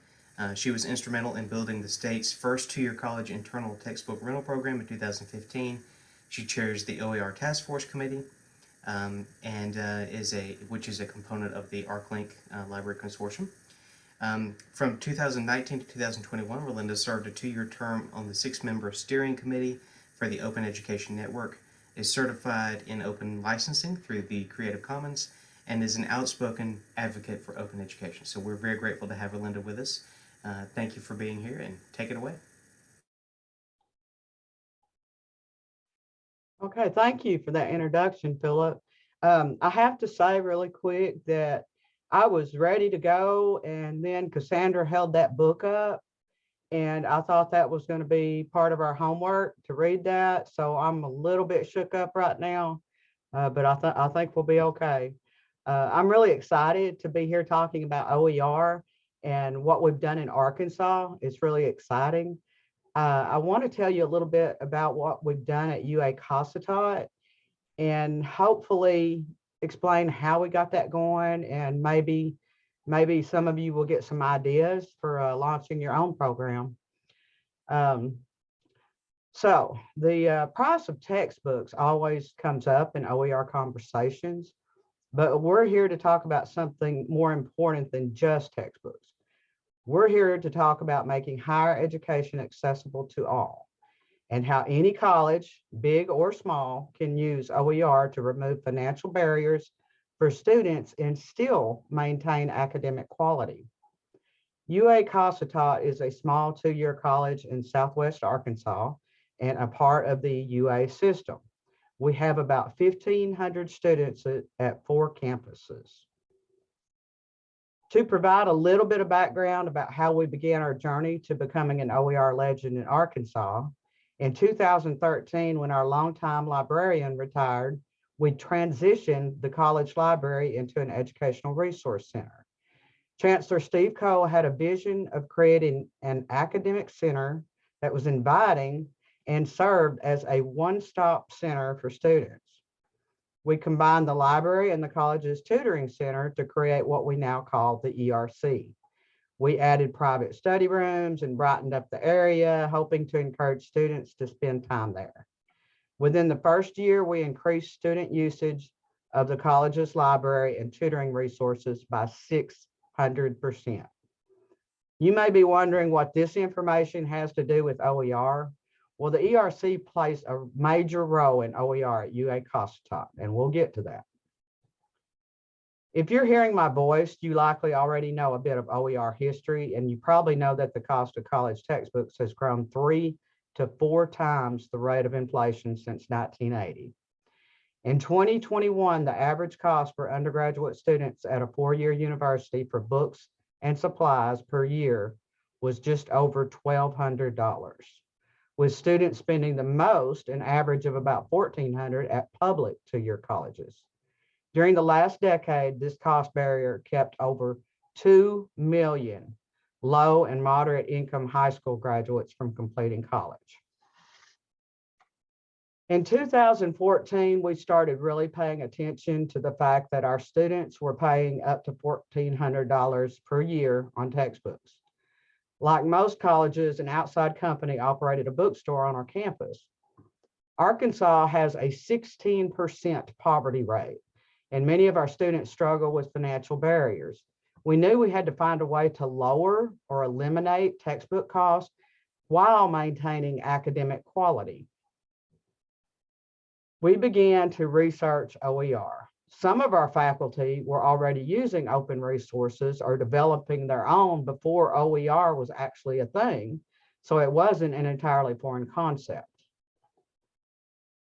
She was instrumental in building the state's first 2-year college internal textbook rental program in 2015. She chairs the OER Task Force Committee, which is a component of the ArcLink Library Consortium. From 2019 to 2021, Relinda served a 2-year term on the 6-member steering committee for the Open Education Network, is certified in open licensing through the Creative Commons, and is an outspoken advocate for open education. So we're very grateful to have Relinda with us. Thank you for being here, and take it away.
Okay, thank you for that introduction, Philip. I have to say really quick that I was ready to go, and then Cassandra held that book up, and I thought that was going to be part of our homework to read that. So I'm a little bit shook up right now, but I think we'll be okay. I'm really excited to be here talking about OER and what we've done in Arkansas. It's really exciting. I want to tell you a little bit about what we've done at UA Cossatot, and hopefully explain how we got that going, and maybe some of you will get some ideas for launching your own program. So the price of textbooks always comes up in OER conversations, but we're here to talk about something more important than just textbooks. We're here to talk about making higher education accessible to all, and how any college, big or small, can use OER to remove financial barriers for students and still maintain academic quality. UA Cossatot is a small 2-year college in Southwest Arkansas and a part of the UA system. We have about 1,500 students at 4 campuses. To provide a little bit of background about how we began our journey to becoming an OER legend in Arkansas, in 2013, when our longtime librarian retired, we transitioned the college library into an educational resource center. Chancellor Steve Cole had a vision of creating an academic center that was inviting and served as a one-stop center for students. We combined the library and the college's tutoring center to create what we now call the ERC. We added private study rooms and brightened up the area, hoping to encourage students to spend time there. Within the first year, we increased student usage of the college's library and tutoring resources by 600%. You may be wondering what this information has to do with OER. Well, the ERC plays a major role in OER at UA Cossatot, and we'll get to that. If you're hearing my voice, you likely already know a bit of OER history, and you probably know that the cost of college textbooks has grown 3 to 4 times the rate of inflation since 1980. In 2021, the average cost for undergraduate students at a 4-year university for books and supplies per year was just over $1,200, with students spending the most, an average of about $1,400 at public 2-year colleges. During the last decade, this cost barrier kept over 2 million low and moderate income high school graduates from completing college. In 2014, we started really paying attention to the fact that our students were paying up to $1,400 per year on textbooks. Like most colleges, an outside company operated a bookstore on our campus. Arkansas has a 16% poverty rate, and many of our students struggle with financial barriers. We knew we had to find a way to lower or eliminate textbook costs while maintaining academic quality. We began to research OER. Some of our faculty were already using open resources or developing their own before OER was actually a thing. so it wasn't an entirely foreign concept.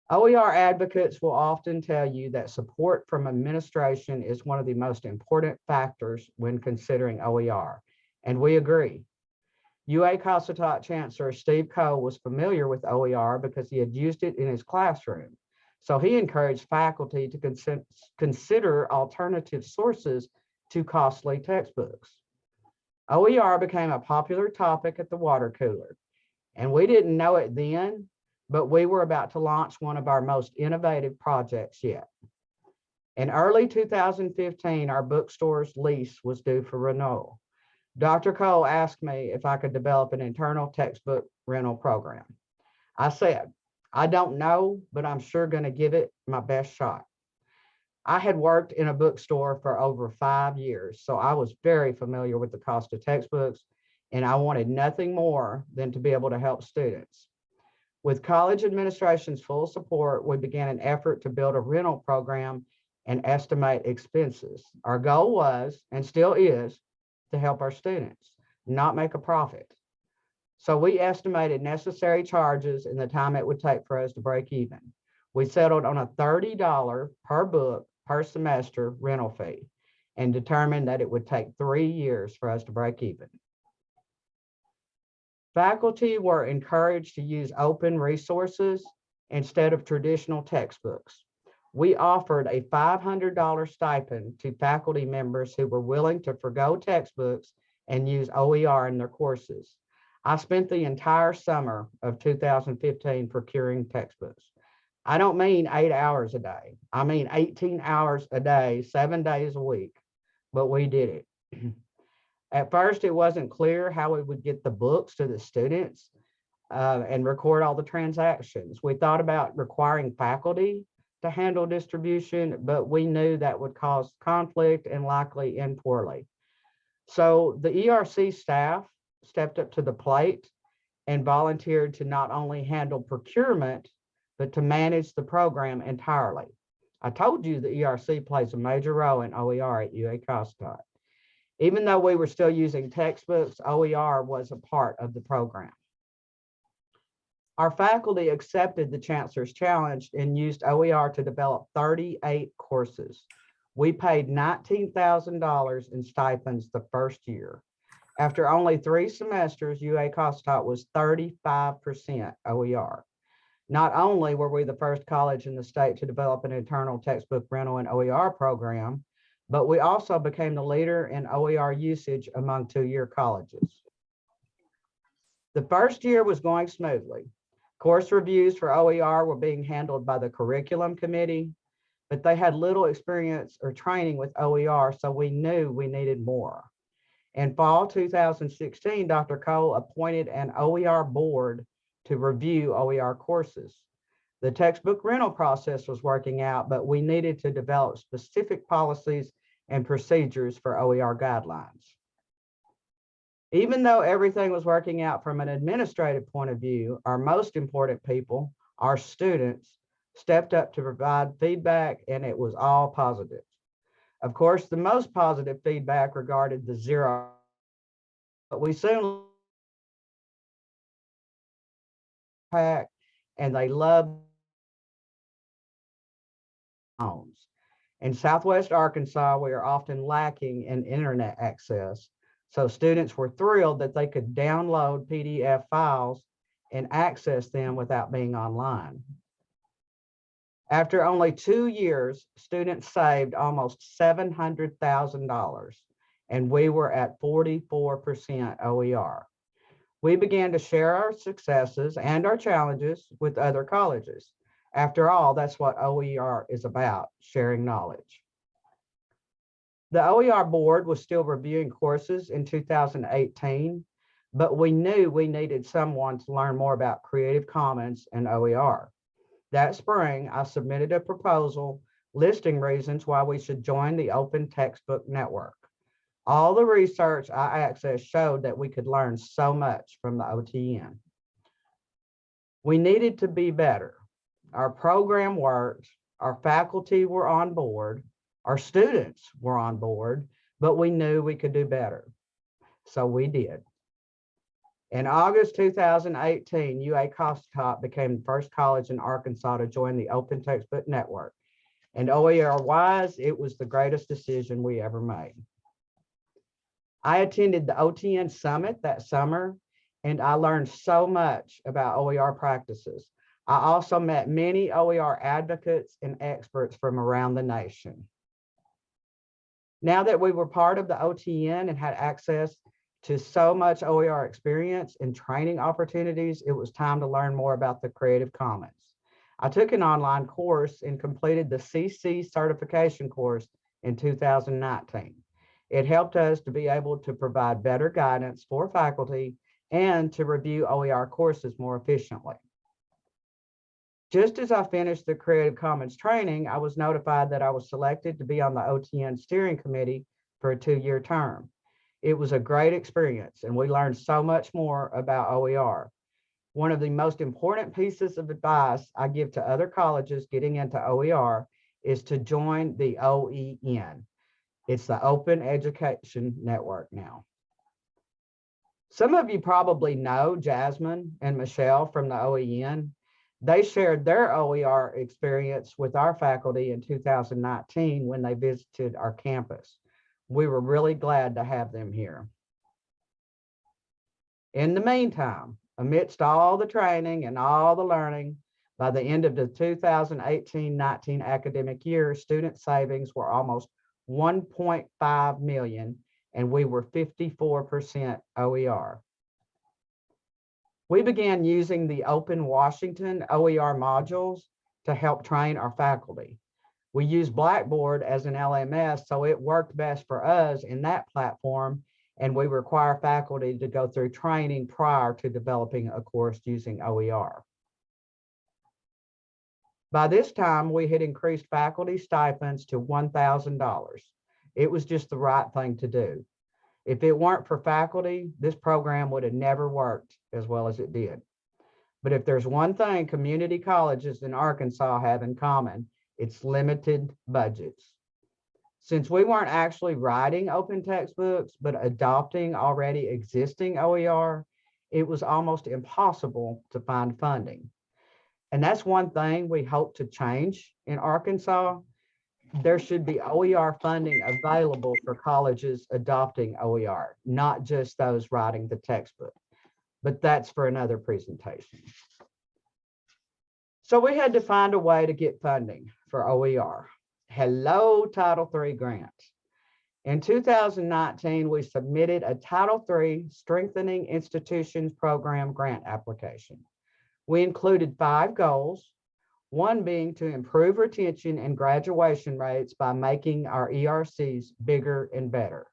OER advocates will often tell you that support from administration is one of the most important factors when considering OER, and we agree. UA Cossatot Chancellor Steve Coe was familiar with OER because he had used it in his classroom. So he encouraged faculty to consider alternative sources to costly textbooks. OER became a popular topic at the water cooler, and we didn't know it then, but we were about to launch one of our most innovative projects yet. In early 2015, our bookstore's lease was due for renewal. Dr. Cole asked me if I could develop an internal textbook rental program. I said, I don't know, but I'm sure going to give it my best shot. I had worked in a bookstore for over 5 years, so I was very familiar with the cost of textbooks, and I wanted nothing more than to be able to help students. With college administration's full support, we began an effort to build a rental program and estimate expenses. Our goal was, and still is, to help our students, not make a profit. So we estimated necessary charges and the time it would take for us to break even. We settled on a $30 per book per semester rental fee and determined that it would take 3 years for us to break even. Faculty were encouraged to use open resources instead of traditional textbooks. We offered a $500 stipend to faculty members who were willing to forgo textbooks and use OER in their courses. I spent the entire summer of 2015 procuring textbooks. I don't mean 8 hours a day. I mean 18 hours a day, 7 days a week, but we did it. At first, it wasn't clear how we would get the books to the students and record all the transactions. We thought about requiring faculty to handle distribution, but we knew that would cause conflict and likely end poorly. So the ERC staff stepped up to the plate and volunteered to not only handle procurement, but to manage the program entirely. I told you the ERC plays a major role in OER at UA Cossatot. Even though we were still using textbooks, OER was a part of the program. Our faculty accepted the Chancellor's Challenge and used OER to develop 38 courses. We paid $19,000 in stipends the first year. After only 3 semesters, UA Cossatot was 35% OER. Not only were we the first college in the state to develop an internal textbook rental and OER program, but we also became the leader in OER usage among 2-year colleges. The first year was going smoothly. Course reviews for OER were being handled by the curriculum committee, but they had little experience or training with OER, so we knew we needed more. In fall 2016, Dr. Cole appointed an OER board to review OER courses. The textbook rental process was working out, but we needed to develop specific policies and procedures for OER guidelines. Even though everything was working out from an administrative point of view, our most important people, our students, stepped up to provide feedback, and it was all positive. Of course, the most positive feedback regarded the zero, but we soon pack, and they loved phones. In Southwest Arkansas, we are often lacking in internet access, so students were thrilled that they could download PDF files and access them without being online. After only 2 years, students saved almost $700,000, and we were at 44% OER. We began to share our successes and our challenges with other colleges. After all, that's what OER is about, sharing knowledge. The OER board was still reviewing courses in 2018, but we knew we needed someone to learn more about Creative Commons and OER. That spring, I submitted a proposal listing reasons why we should join the Open Textbook Network. All the research I accessed showed that we could learn so much from the OTN. We needed to be better. Our program worked, our faculty were on board, our students were on board, but we knew we could do better. So we did. In August 2018, UA Costop became the first college in Arkansas to join the Open Textbook Network. And OER-wise, it was the greatest decision we ever made. I attended the OTN Summit that summer, and I learned so much about OER practices. I also met many OER advocates and experts from around the nation. Now that we were part of the OTN and had access to so much OER experience and training opportunities, it was time to learn more about the Creative Commons. I took an online course and completed the CC certification course in 2019. It helped us to be able to provide better guidance for faculty and to review OER courses more efficiently. Just as I finished the Creative Commons training, I was notified that I was selected to be on the OTN steering committee for a 2-year term. It was a great experience, and we learned so much more about OER. One of the most important pieces of advice I give to other colleges getting into OER is to join the OEN. It's the Open Education Network now. Some of you probably know Jasmine and Michelle from the OEN. They shared their OER experience with our faculty in 2019 when they visited our campus. We were really glad to have them here. In the meantime, amidst all the training and all the learning, by the end of the 2018-19 academic year, student savings were almost 1.5 million, and we were 54% OER. We began using the Open Washington OER modules to help train our faculty. We use Blackboard as an LMS, so it worked best for us in that platform, and we require faculty to go through training prior to developing a course using OER. By this time, we had increased faculty stipends to $1,000. It was just the right thing to do. If it weren't for faculty, this program would have never worked as well as it did. But if there's one thing community colleges in Arkansas have in common, it's limited budgets. Since we weren't actually writing open textbooks, but adopting already existing OER, it was almost impossible to find funding. And that's one thing we hope to change in Arkansas. There should be OER funding available for colleges adopting OER, not just those writing the textbook. But that's for another presentation. So we had to find a way to get funding for OER. Hello, Title III grants. In 2019, we submitted a Title III Strengthening Institutions Program grant application. We included 5 goals, one being to improve retention and graduation rates by making our ERCs bigger and better.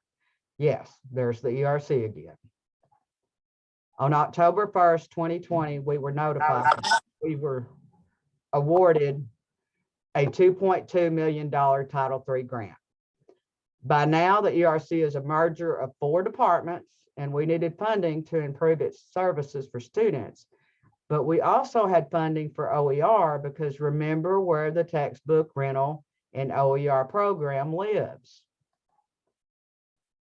Yes, there's the ERC again. On October 1st, 2020, we were notified we were awarded a $2.2 million Title III grant. By now, the ERC is a merger of 4 departments, and we needed funding to improve its services for students. But we also had funding for OER because remember where the textbook rental and OER program lives.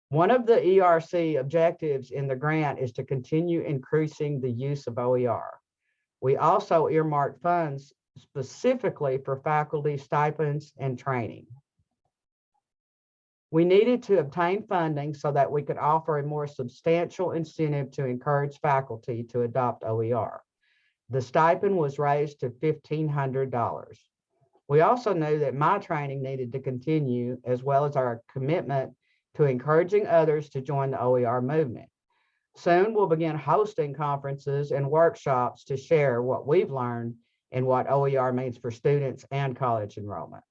One of the ERC objectives in the grant is to continue increasing the use of OER. We also earmarked funds specifically for faculty stipends and training. We needed to obtain funding so that we could offer a more substantial incentive to encourage faculty to adopt OER. The stipend was raised to $1,500. We also knew that my training needed to continue, as well as our commitment to encouraging others to join the OER movement. Soon we'll begin hosting conferences and workshops to share what we've learned and what OER means for students and college enrollment.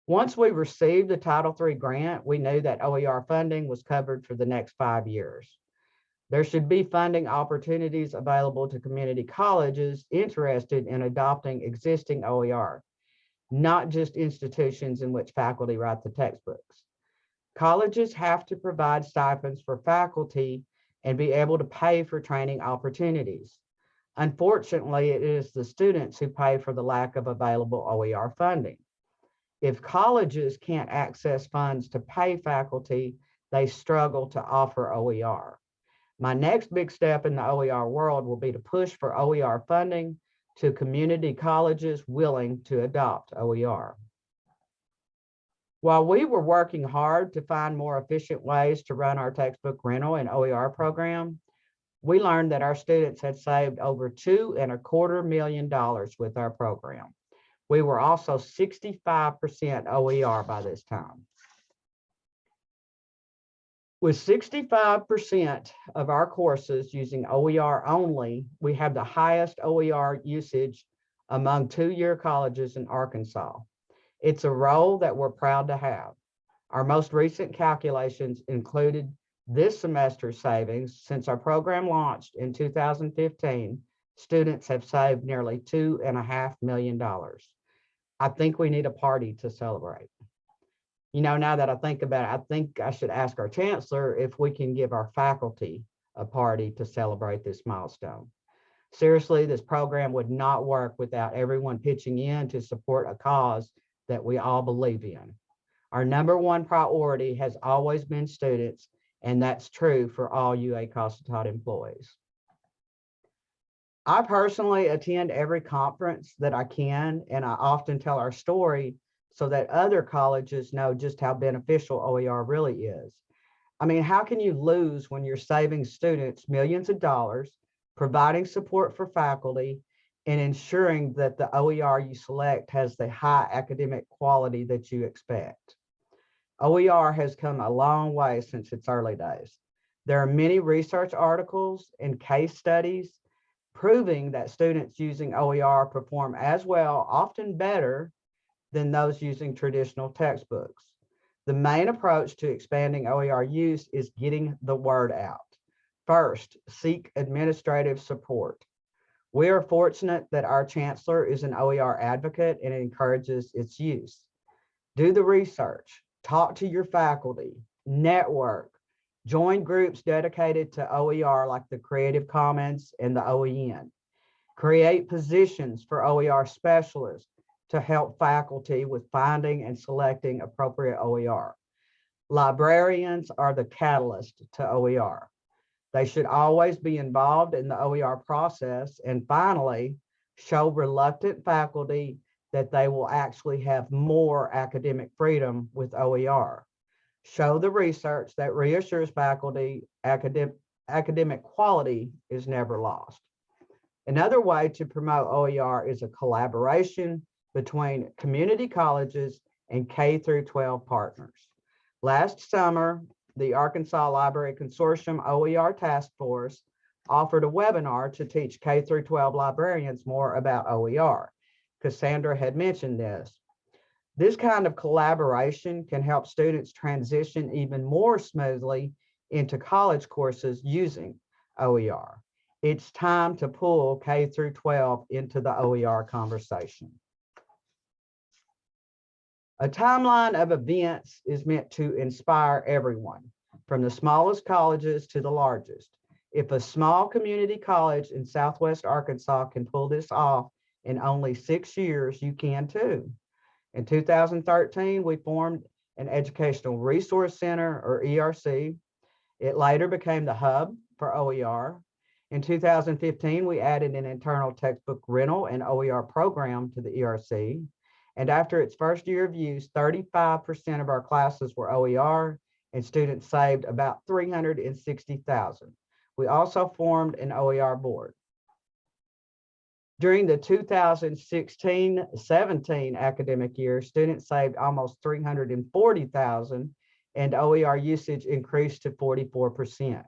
Once we received the Title III grant, we knew that OER funding was covered for the next 5 years. There should be funding opportunities available to community colleges interested in adopting existing OER, not just institutions in which faculty write the textbooks. Colleges have to provide stipends for faculty and be able to pay for training opportunities. Unfortunately, it is the students who pay for the lack of available OER funding. If colleges can't access funds to pay faculty, they struggle to offer OER. My next big step in the OER world will be to push for OER funding to community colleges willing to adopt OER. While we were working hard to find more efficient ways to run our textbook rental and OER program, we learned that our students had saved over $2.25 million with our program. We were also 65% OER by this time. With 65% of our courses using OER only, we have the highest OER usage among two-year colleges in Arkansas. It's a role that we're proud to have. Our most recent calculations included this semester's savings. Since our program launched in 2015, students have saved nearly $2.5 million. I think we need a party to celebrate. You know, now that I think about it, I think I should ask our chancellor if we can give our faculty a party to celebrate this milestone. Seriously, this program would not work without everyone pitching in to support a cause that we all believe in. Our number one priority has always been students, and that's true for all UA Casa Tot employees. I personally attend every conference that I can, and I often tell our story so that other colleges know just how beneficial OER really is. I mean, how can you lose when you're saving students millions of dollars, providing support for faculty, and ensuring that the OER you select has the high academic quality that you expect? OER has come a long way since its early days. There are many research articles and case studies proving that students using OER perform as well, often better, than those using traditional textbooks. The main approach to expanding OER use is getting the word out. First, seek administrative support. We are fortunate that our chancellor is an OER advocate and encourages its use. Do the research, talk to your faculty, network, join groups dedicated to OER like the Creative Commons and the OEN. Create positions for OER specialists to help faculty with finding and selecting appropriate OER. Librarians are the catalyst to OER. They should always be involved in the OER process. And finally, show reluctant faculty that they will actually have more academic freedom with OER. Show the research that reassures faculty academic quality is never lost. Another way to promote OER is a collaboration between community colleges and K-12 partners. Last summer, the Arkansas Library Consortium OER Task Force offered a webinar to teach K-12 librarians more about OER. Cassandra had mentioned this. This kind of collaboration can help students transition even more smoothly into college courses using OER. It's time to pull K-12 into the OER conversation. A timeline of events is meant to inspire everyone, from the smallest colleges to the largest. If a small community college in Southwest Arkansas can pull this off in only 6 years, you can too. In 2013, we formed an Educational Resource Center, or ERC. It later became the hub for OER. In 2015, we added an internal textbook rental and OER program to the ERC. And after its first year of use, 35% of our classes were OER, and students saved about $360,000. We also formed an OER board. During the 2016-17 academic year, students saved almost $340,000, and OER usage increased to 44%.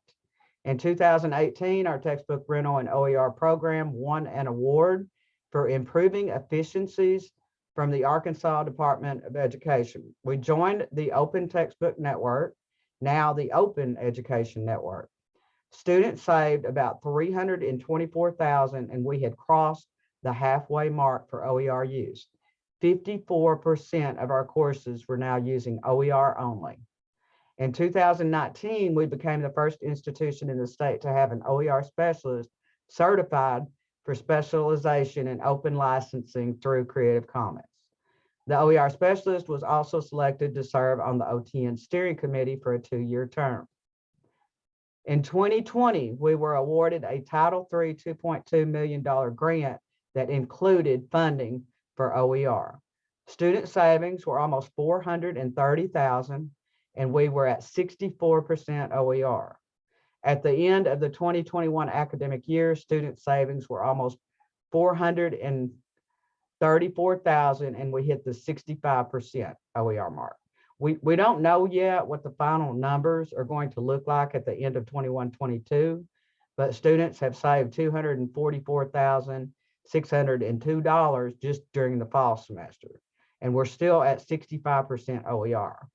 In 2018, our textbook rental and OER program won an award for improving efficiencies from the Arkansas Department of Education. We joined the Open Textbook Network, now the Open Education Network. Students saved about $324,000, and we had crossed the halfway mark for OER use. 54% of our courses were now using OER only. In 2019, we became the first institution in the state to have an OER specialist certified for specialization in open licensing through Creative Commons. The OER specialist was also selected to serve on the OTN steering committee for a 2-year term. In 2020, we were awarded a Title III $2.2 million grant that included funding for OER. Student savings were almost 430,000, and we were at 64% OER. At the end of the 2021 academic year, student savings were almost 434,000, and we hit the 65% OER mark. We don't know yet what the final numbers are going to look like at the end of 21-22, but students have saved $244,602 just during the fall semester, and we're still at 65% OER.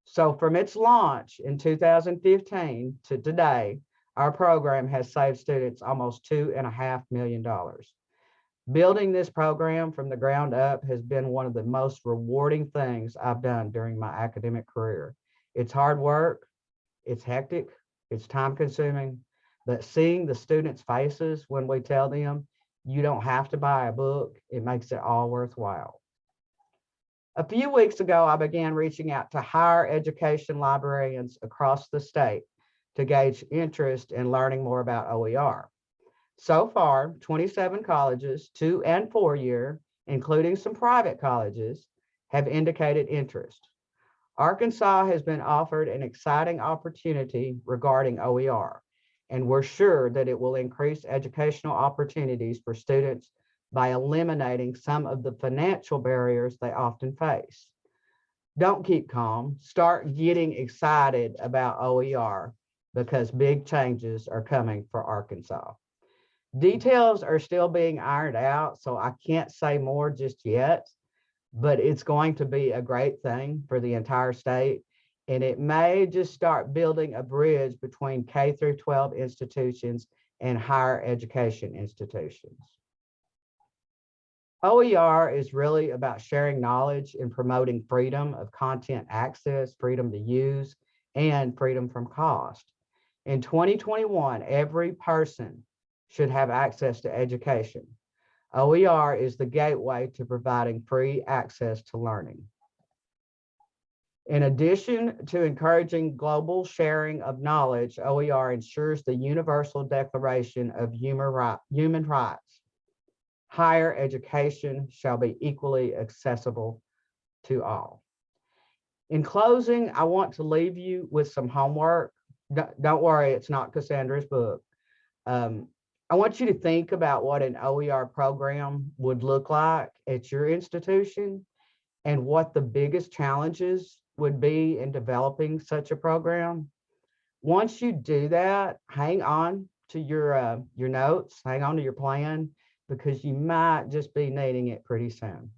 So from its launch in 2015 to today, our program has saved students almost $2.5 million. Building this program from the ground up has been one of the most rewarding things I've done during my academic career. It's hard work, it's hectic, it's time consuming, but seeing the students' faces when we tell them you don't have to buy a book, it makes it all worthwhile. A few weeks ago, I began reaching out to higher education librarians across the state to gauge interest in learning more about OER. So far, 27 colleges, 2- and 4-year, including some private colleges, have indicated interest. Arkansas has been offered an exciting opportunity regarding OER, and we're sure that it will increase educational opportunities for students by eliminating some of the financial barriers they often face. Don't keep calm. Start getting excited about OER because big changes are coming for Arkansas. Details are still being ironed out, so I can't say more just yet, but it's going to be a great thing for the entire state, and it may just start building a bridge between K-12 institutions and higher education institutions. OER is really about sharing knowledge and promoting freedom of content access, freedom to use, and freedom from cost. In 2021, every person should have access to education. OER is the gateway to providing free access to learning. In addition to encouraging global sharing of knowledge, OER ensures the Universal Declaration of Human Rights. Higher education shall be equally accessible to all. In closing, I want to leave you with some homework. Don't worry, it's not Cassandra's book. I want you to think about what an OER program would look like at your institution and what the biggest challenges would be in developing such a program. Once you do that, hang on to your notes, hang on to your plan, because you might just be needing it pretty soon.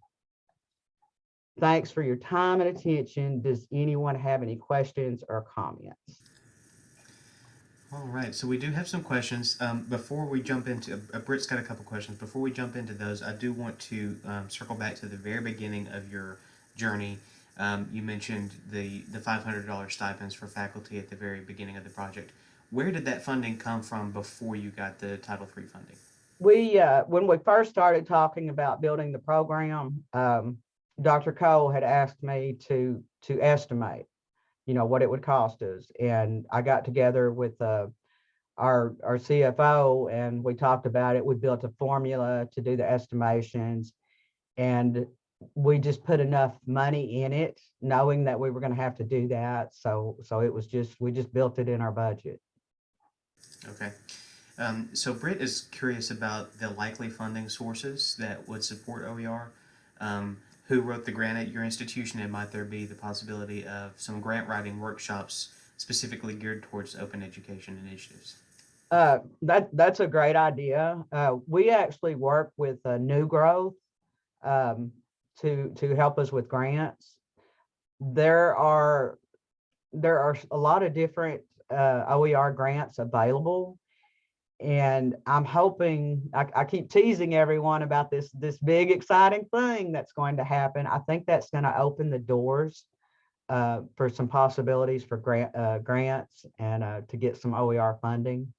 Thanks for your time and attention. Does anyone have any questions or comments?
All right, so we do have some questions. Before we jump into, Britt's got a couple questions. Before we jump into those, I do want to circle back to the very beginning of your journey. You mentioned the $500 stipends for faculty at the very beginning of the project. Where did that funding come from before you got the Title III funding?
When we first started talking about building the program, Dr. Cole had asked me to estimate, what it would cost us. And I got together with our CFO and we talked about it. We built a formula to do the estimations, and we just put enough money in it, knowing that we were going to have to do that. So it was we just built it in our budget.
Okay. So Britt is curious about the likely funding sources that would support OER. Who wrote the grant at your institution, and might there be the possibility of some grant writing workshops specifically geared towards open education initiatives?
That's a great idea. We actually work with New Growth to help us with grants. There are a lot of different OER grants available. And I'm hoping, I keep teasing everyone about this big exciting thing that's going to happen. I think that's going to open the doors for some possibilities for grants and to get some OER funding.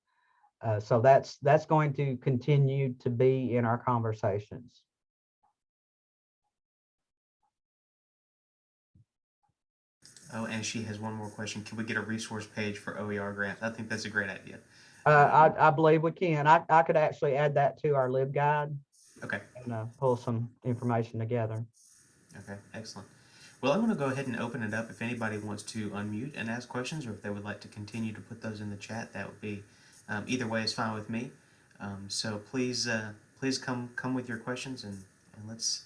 So that's going to continue to be in our conversations.
Oh, and she has one more question. Can we get a resource page for OER grants? I think that's a great idea.
I believe we can. I could actually add that to our LibGuide
Okay.
and pull some information together.
Okay, excellent. Well, I'm going to go ahead and open it up. If anybody wants to unmute and ask questions, or if they would like to continue to put those in the chat, that would be either way is fine with me. So please, please come with your questions, and let's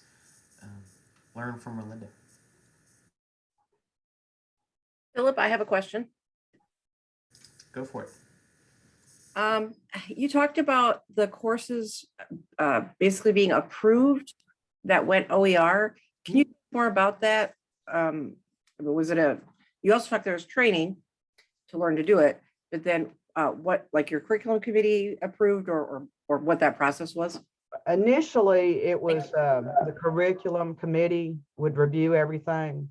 learn from Relinda.
Philip, I have a question.
Go for it.
You talked about the courses basically being approved that went OER. Can you talk more about that? Was it you also talked there was training to learn to do it, but then what, like your curriculum committee approved or what that process was?
Initially, it was the curriculum committee would review everything,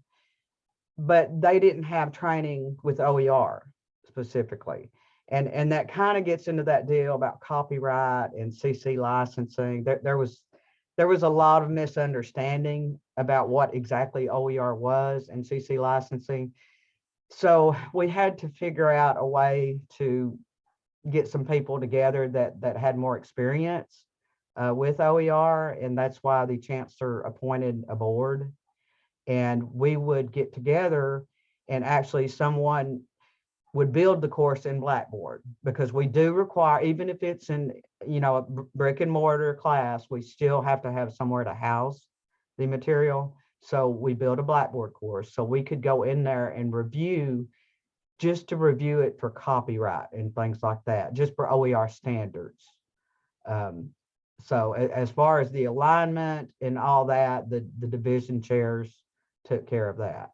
but they didn't have training with OER specifically. And that kind of gets into that deal about copyright and CC licensing. There was a lot of misunderstanding about what exactly OER was and CC licensing. So we had to figure out a way to get some people together that had more experience with OER, and that's why the chancellor appointed a board. And we would get together, and actually someone would build the course in Blackboard, because we do require, even if it's in, you know, a brick and mortar class, we still have to have somewhere to house the material. So we built a Blackboard course so we could go in there and review, just to review it for copyright and things like that, just for OER standards. So as far as the alignment and all that, the division chairs took care of that.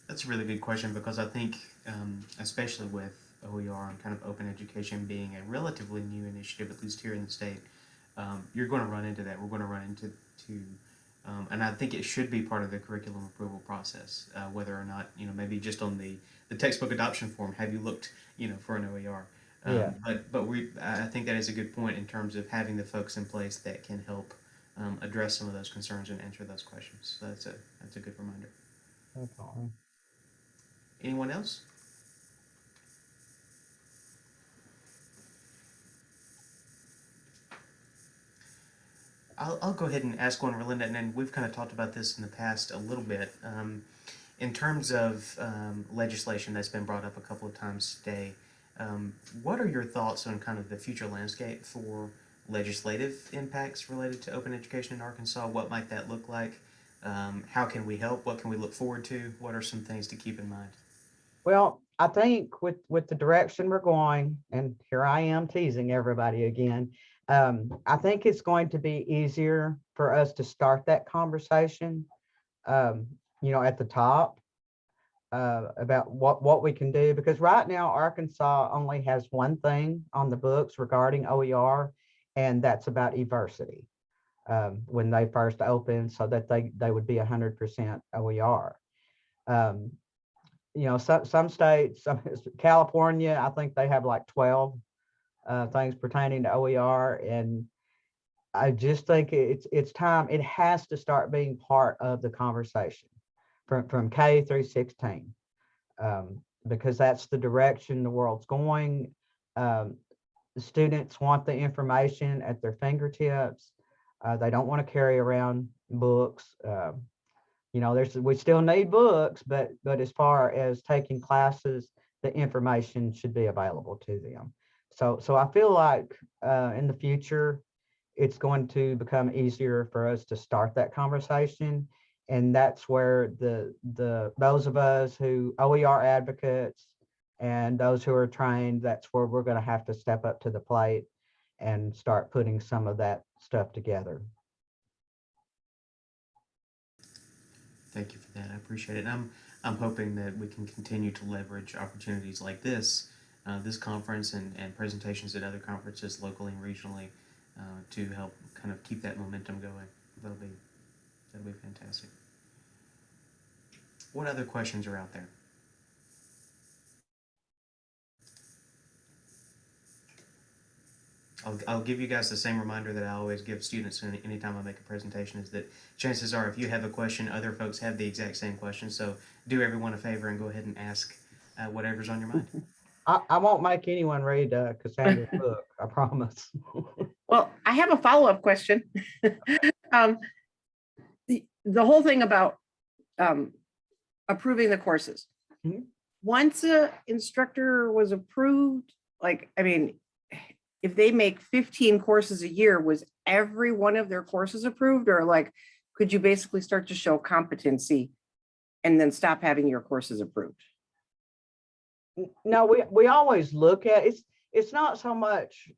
That's a really good question, because I think, especially with OER and kind of open education being a relatively new initiative, at least here in the state, you're going to run into that. We're going to run into and I think it should be part of the curriculum approval process, whether or not, you know, maybe just on the textbook adoption form, have you looked, you know, for an OER?
Yeah.
But I think that is a good point in terms of having the folks in place that can help address some of those concerns and answer those questions. So that's a good reminder.
Okay.
Anyone else? I'll go ahead and ask one, Relinda, and then we've kind of talked about this in the past a little bit. In terms of legislation that's been brought up a couple of times today, what are your thoughts on kind of the future landscape for legislative impacts related to open education in Arkansas? What might that look like? How can we help? What can we look forward to? What are some things to keep in mind?
Well, I think with the direction we're going, and here I am teasing everybody again, I think it's going to be easier for us to start that conversation, you know, at the top about what we can do, because right now Arkansas only has one thing on the books regarding OER, and that's about eVersity when they first opened, so that they would be 100% OER. You know, some states, California, I think they have like 12 things pertaining to OER, and I just think it's time. It has to start being part of the conversation from K through 16, because that's the direction the world's going. The students want the information at their fingertips. They don't want to carry around books. You know, we still need books, but as far as taking classes, the information should be available to them. So I feel like in the future, it's going to become easier for us to start that conversation. And that's where those of us who OER advocates and those who are trained, that's where we're going to have to step up to the plate and start putting some of that stuff together.
Thank you for that. I appreciate it. And I'm hoping that we can continue to leverage opportunities like this, this conference and presentations at other conferences locally and regionally to help kind of keep that momentum going. That'll be fantastic. What other questions are out there? I'll give you guys the same reminder that I always give students anytime I make a presentation, is that chances are if you have a question, other folks have the exact same question. So do everyone a favor and go ahead and ask whatever's on your mind.
I won't make anyone read Cassandra's book, I promise.
Well, I have a follow-up question. The whole thing about approving the courses.
Mhm.
Once a instructor was approved, like, I mean, if they make 15 courses a year, was every one of their courses approved? Or like, could you basically start to show competency and then stop having your courses approved?
No, we always look at, it's not so much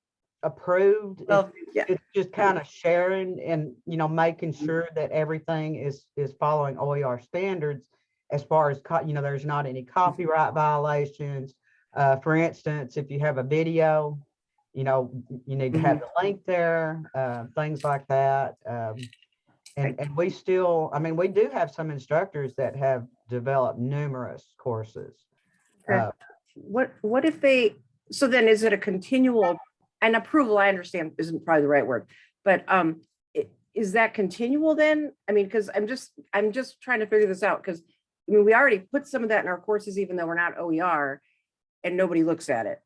approved.
Well, yeah.
It's just kind of sharing and, making sure that everything is following OER standards as far as, there's not any copyright violations. For instance, if you have a video, you need to have the link there, things like that. And we still, we do have some instructors that have developed numerous courses.
Okay. What if they, so then is it a continual, and approval, I understand isn't probably the right word, but is that continual then? Because I'm just trying to figure this out, because we already put some of that in our courses, even though we're not OER, and nobody looks at it.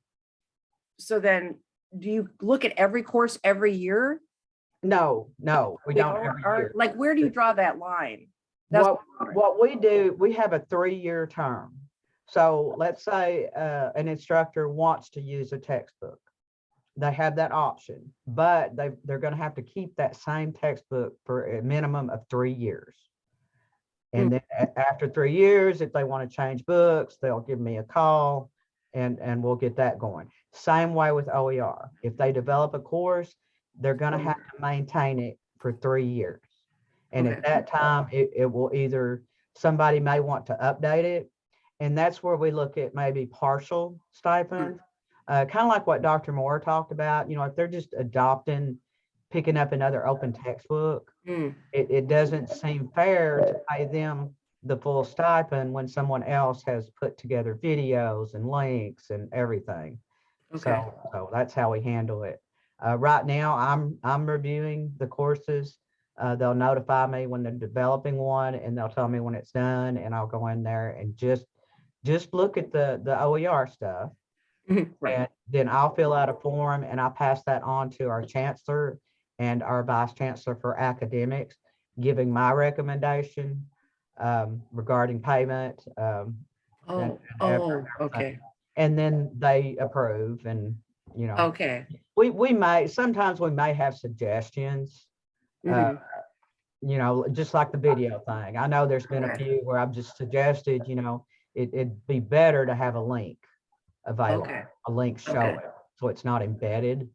So then do you look at every course every year?
No, we don't. Every year.
Like, where do you draw that line? That's
What we do, we have a 3-year term. So let's say an instructor wants to use a textbook. They have that option, but they're going to have to keep that same textbook for a minimum of 3 years. And then after 3 years, if they want to change books, they'll give me a call and we'll get that going. Same way with OER. If they develop a course, they're going to have to maintain it for 3 years. And at that time, it will either, somebody may want to update it. And that's where we look at maybe partial stipend, kind of like what Dr. Moore talked about. If they're just picking up another open textbook, it doesn't seem fair to pay them the full stipend when someone else has put together videos and links and everything.
Okay.
So that's how we handle it. Right now, I'm reviewing the courses. They'll notify me when they're developing one, and they'll tell me when it's done, and I'll go in there and just look at the OER stuff.
Right.
And then I'll fill out a form and I'll pass that on to our chancellor and our vice chancellor for academics, giving my recommendation regarding payment.
Okay.
And then they approve, and
Okay.
sometimes we may have suggestions. Just like the video thing. I know there's been a few where I've just suggested, it'd be better to have a link available, a link showing, so it's not embedded.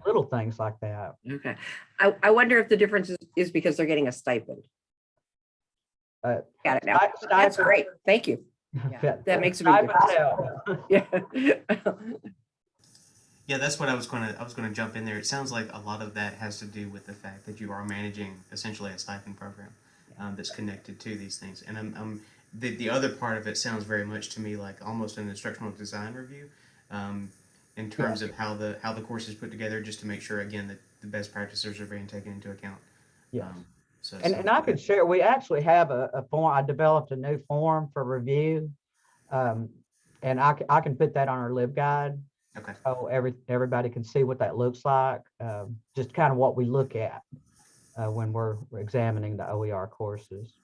Little things like that.
Okay. I wonder if the difference is because they're getting a stipend. Got it now. That's great. Thank you. Yeah, that makes a big difference. Yeah.
Yeah, that's what I was going to jump in there. It sounds like a lot of that has to do with the fact that you are managing essentially a stipend program that's connected to these things. And the other part of it sounds very much to me like almost an instructional design review, in terms of how the course is put together, just to make sure again that the best practices are being taken into account.
Yeah. And I could share. We actually have a form. I developed a new form for review, and I can put that on our LibGuide.
Okay.
So everybody can see what that looks like. Just kind of what we look at when we're examining the OER courses.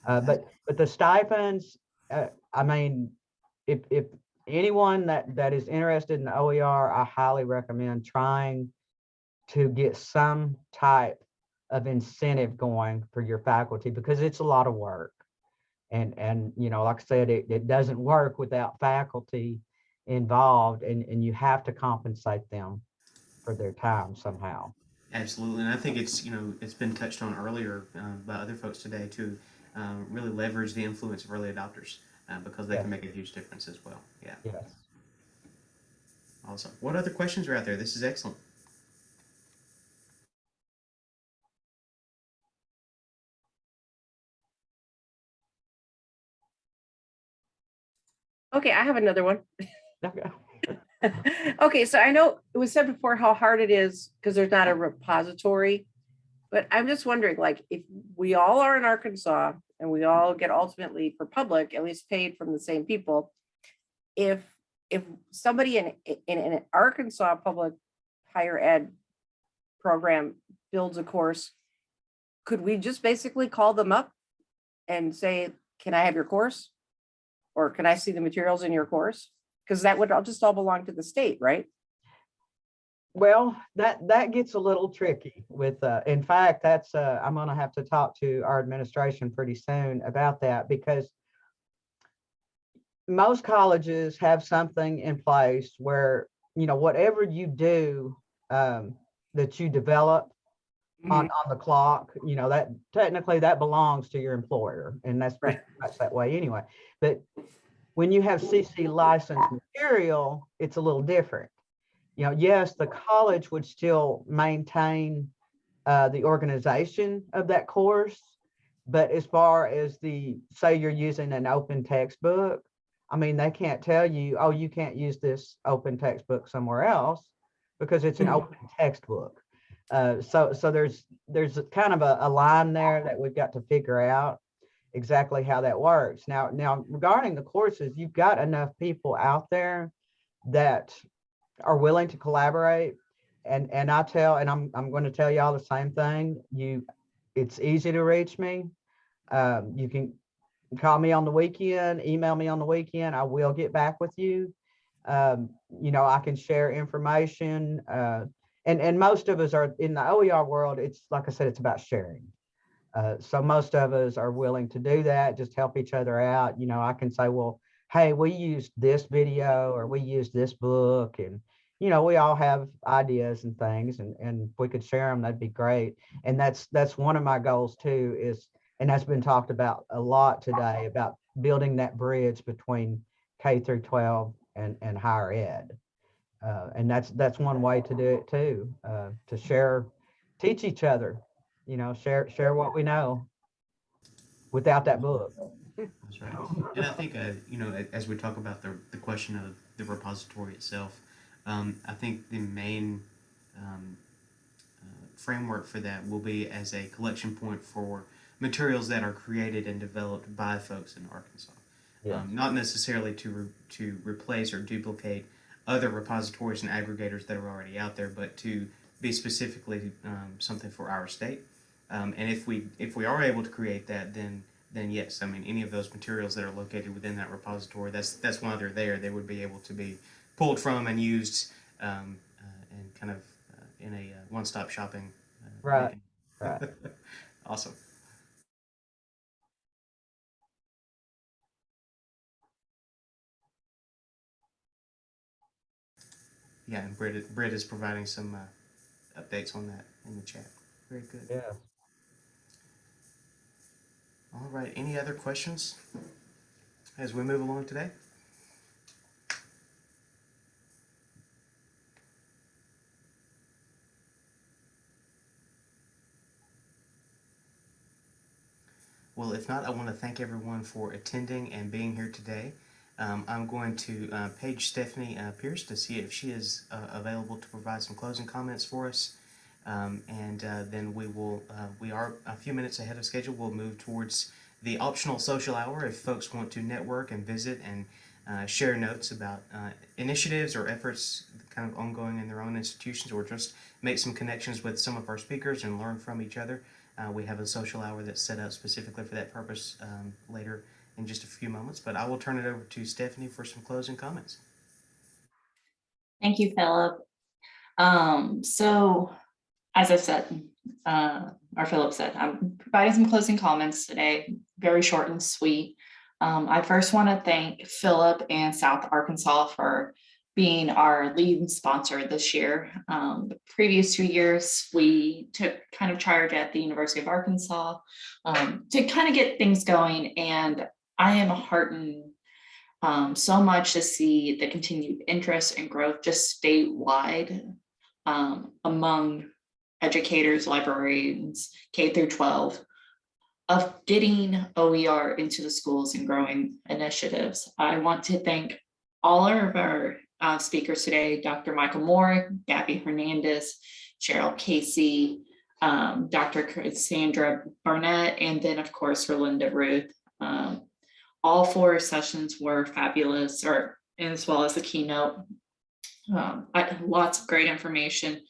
But the stipends, if anyone that is interested in the OER, I highly recommend trying to get some type of incentive going for your faculty, because it's a lot of work. And like I said, it doesn't work without faculty involved, and you have to compensate them for their time somehow.
Absolutely, and I think it's been touched on earlier by other folks today to really leverage the influence of early adopters because they can make a huge difference as well. Yeah.
Yes.
Awesome. What other questions are out there? This is excellent.
Okay, I have another one.
Okay.
Okay, so I know it was said before how hard it is because there's not a repository. But I'm just wondering, like, if we all are in Arkansas and we all get ultimately for public, at least paid from the same people, if somebody in an Arkansas public higher ed program builds a course, could we just basically call them up and say, can I have your course? Or can I see the materials in your course? Because that would just all belong to the state, right?
Well, that gets a little tricky with, in fact, that's, I'm gonna have to talk to our administration pretty soon about that, because most colleges have something in place where, you know, whatever you do, that you develop on the clock, you know, that technically that belongs to your employer, and that's
Right.
that's that way anyway. But when you have CC licensed material, it's a little different. You know, yes, the college would still maintain the organization of that course, but as far as say you're using an open textbook, I mean, they can't tell you, oh, you can't use this open textbook somewhere else because it's an open textbook. So there's kind of a line there that we've got to figure out exactly how that works. Now regarding the courses, you've got enough people out there that are willing to collaborate. And I'm going to tell y'all the same thing. It's easy to reach me. You can call me on the weekend, email me on the weekend. I will get back with you. You know, I can share information. And most of us are in the OER world. It's like I said, it's about sharing. So most of us are willing to do that, just help each other out. You know, I can say, well, hey, we used this video or we used this book, and, you know, we all have ideas and things, and if we could share them, that'd be great. And that's one of my goals too, and that's been talked about a lot today, about building that bridge between K through 12 and higher ed. And that's one way to do it too, to teach each other, you know, share what we know without that book.
That's right. And I think, you know, as we talk about the question of the repository itself, I think the main framework for that will be as a collection point for materials that are created and developed by folks in Arkansas.
Yes.
Not necessarily to replace or duplicate other repositories and aggregators that are already out there, but to be specifically something for our state. And if we are able to create that, then yes, I mean, any of those materials that are located within that repository, that's why they're there. They would be able to be pulled from and used and kind of in a one-stop shopping.
Right. Right.
Awesome. Yeah, and Britt is providing some updates on that in the chat. Very good.
Yeah.
All right. Any other questions as we move along today? Well, if not, I want to thank everyone for attending and being here today. I'm going to page Stephanie Pierce to see if she is available to provide some closing comments for us. And then we are a few minutes ahead of schedule. We'll move towards the optional social hour if folks want to network and visit and share notes about initiatives or efforts kind of ongoing in their own institutions, or just make some connections with some of our speakers and learn from each other. We have a social hour that's set up specifically for that purpose later in just a few moments, but I will turn it over to Stephanie for some closing comments.
Thank you, Philip. So as I said, or Philip said, I'm providing some closing comments today, very short and sweet. I first want to thank Philip and South Arkansas for being our lead sponsor this year. The previous 2 years, we took kind of charge at the University of Arkansas to kind of get things going. And I am heartened so much to see the continued interest and growth just statewide among educators, librarians, K through 12, of getting OER into the schools and growing initiatives. I want to thank all of our speakers today, Dr. Michael Moore, Gabby Hernandez, Cheryl Casey, Dr. Cassandra Barnett, and then of course, Rolinda Ruth. All 4 sessions were fabulous, as well as the keynote. Lots of great information.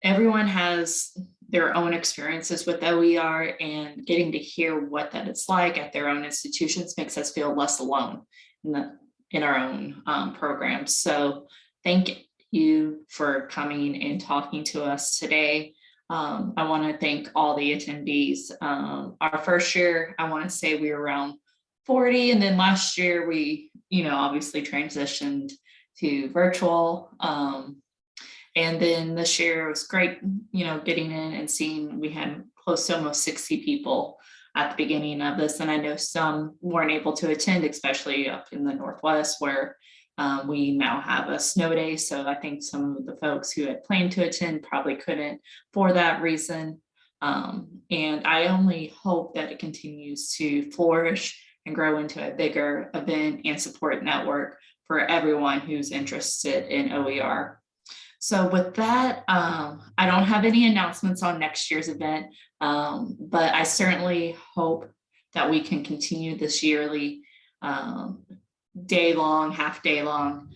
Everyone has their own experiences with OER, and getting to hear what that is like at their own institutions makes us feel less alone in our own programs. So thank you for coming and talking to us today. I want to thank all the attendees. Our first year, I want to say we were around 40, and then last year we, obviously transitioned to virtual. And then this year it was great, getting in and seeing we had close to almost 60 people at the beginning of this. And I know some weren't able to attend, especially up in the Northwest where we now have a snow day. So I think some of the folks who had planned to attend probably couldn't for that reason. And I only hope that it continues to flourish and grow into a bigger event and support network for everyone who's interested in OER. So with that, I don't have any announcements on next year's event, but I certainly hope that we can continue this yearly day-long, half-day-long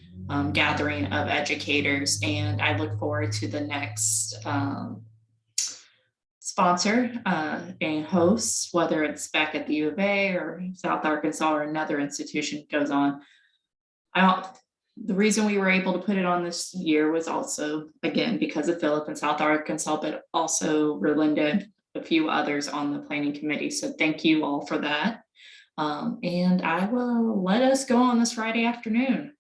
gathering of educators. And I look forward to the next sponsor and hosts, whether it's back at the U of A or South Arkansas or another institution goes on. The reason we were able to put it on this year was also, again, because of Philip in South Arkansas, but also Rolinda and a few others on the planning committee. So thank you all for that. And I will let us go on this Friday afternoon.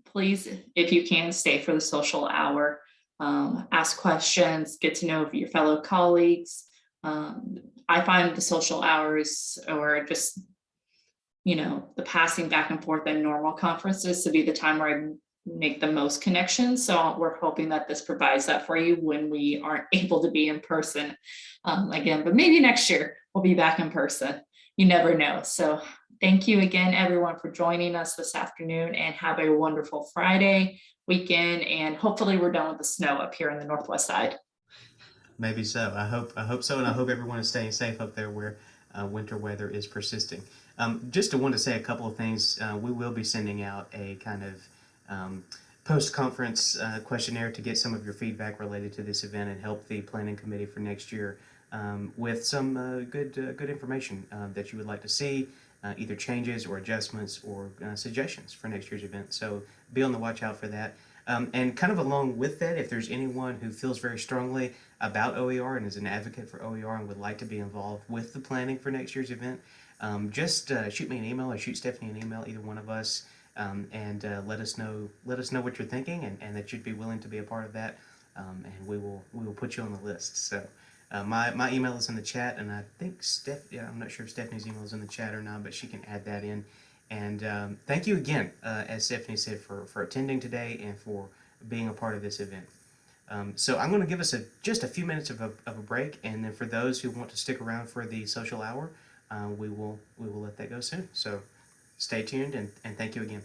Please, if you can, stay for the social hour, ask questions, get to know your fellow colleagues. I find the social hours or just the passing back and forth in normal conferences to be the time where I make the most connections. So we're hoping that this provides that for you when we aren't able to be in person again, but maybe next year we'll be back in person. You never know. So thank you again, everyone, for joining us this afternoon, and have a wonderful Friday weekend. And hopefully we're done with the snow up here in the Northwest side.
Maybe so. I hope so. And I hope everyone is staying safe up there where winter weather is persisting. Just want to say a couple of things. We will be sending out a kind of post-conference questionnaire to get some of your feedback related to this event and help the planning committee for next year with some good information that you would like to see, either changes or adjustments or suggestions for next year's event. So be on the watch out for that. And kind of along with that, if there's anyone who feels very strongly about OER and is an advocate for OER and would like to be involved with the planning for next year's event, just shoot me an email or shoot Stephanie an email, either one of us, and let us know what you're thinking and that you'd be willing to be a part of that, and we will put you on the list. So my email is in the chat, and I think I'm not sure if Stephanie's email is in the chat or not, but she can add that in. And thank you again, as Stephanie said, for attending today and for being a part of this event. So I'm going to give us just a few minutes of a break, and then for those who want to stick around for the social hour, we will let that go soon. So stay tuned, and thank you again.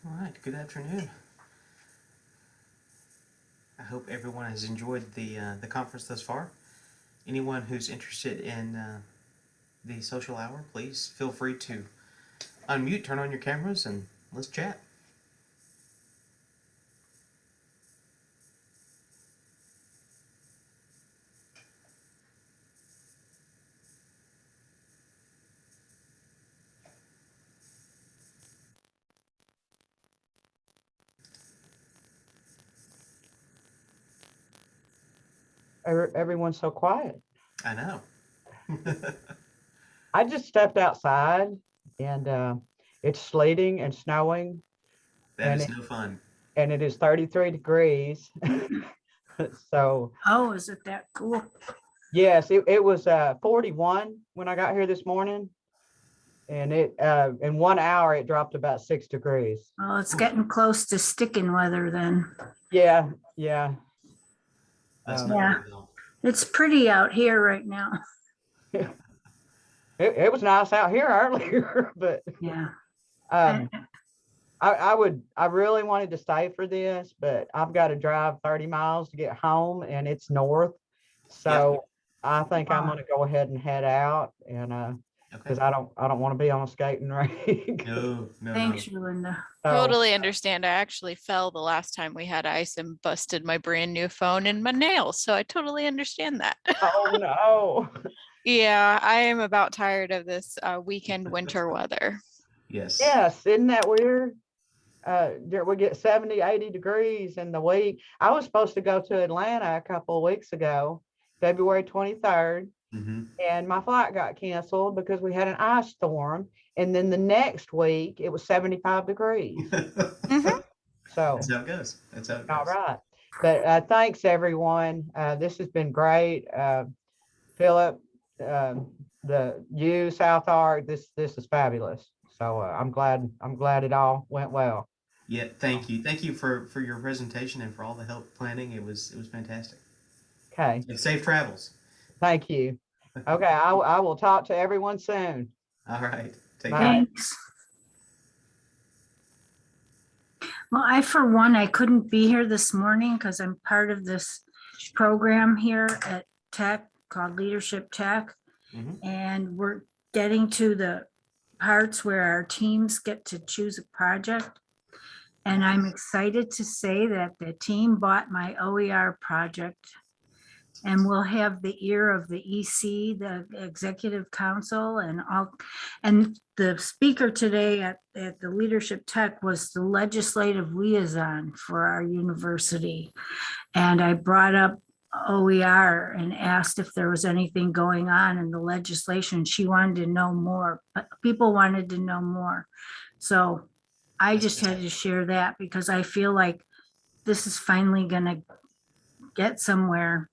All right, good afternoon. I hope everyone has enjoyed the conference thus far. Anyone who's interested in the social hour, please feel free to unmute, turn on your cameras, and let's chat.
Everyone's so quiet.
I know.
I just stepped outside and it's sleeting and snowing.
That
and
is
it,
no fun.
and it is 33 degrees. So
Oh, is it that cool?
yes, it was 41 when I got here this morning. And it in 1 hour it dropped about 6 degrees.
Oh, it's getting close to sticking weather then.
Yeah.
That's
Um,
not
Yeah.
good at all.
It's pretty out here right now.
it was nice out here earlier, but
Yeah.
I really wanted to stay for this, but I've got to drive 30 miles to get home and it's north. So I think I'm going to go ahead and head out and because I don't want to be on a skating rink.
No.
Thanks, Linda.
So,
Totally understand. I actually fell the last time we had ice and busted my brand new phone and my nails. So I totally understand that.
oh no.
Yeah, I am about tired of this weekend winter weather.
Yes.
Yes, isn't that weird? We get 70, 80 degrees in the week. I was supposed to go to Atlanta a couple of weeks ago, February 23rd. And my flight got canceled because we had an ice storm. And then the next week it was 75 degrees. So
That's how it goes. That's how it goes.
all right. But thanks everyone. This has been great. Philip, South Ark, this is fabulous. So I'm glad it all went well.
Yeah, thank you. Thank you for your presentation and for all the help planning. It was fantastic.
Okay.
And safe travels.
Thank you. Okay, I will talk to everyone soon.
All right. Take
Bye.
care.
Thanks. Well, for one, I couldn't be here this morning because I'm part of this program here at Tech called Leadership Tech. And we're getting to the parts where our teams get to choose a project. And I'm excited to say that the team bought my OER project. And we'll have the ear of the EC, the Executive Council, and the speaker today at the Leadership Tech was the legislative liaison for our university. And I brought up OER and asked if there was anything going on in the legislation. She wanted to know more, but people wanted to know more. So I just had to share that because I feel like this is finally gonna get somewhere.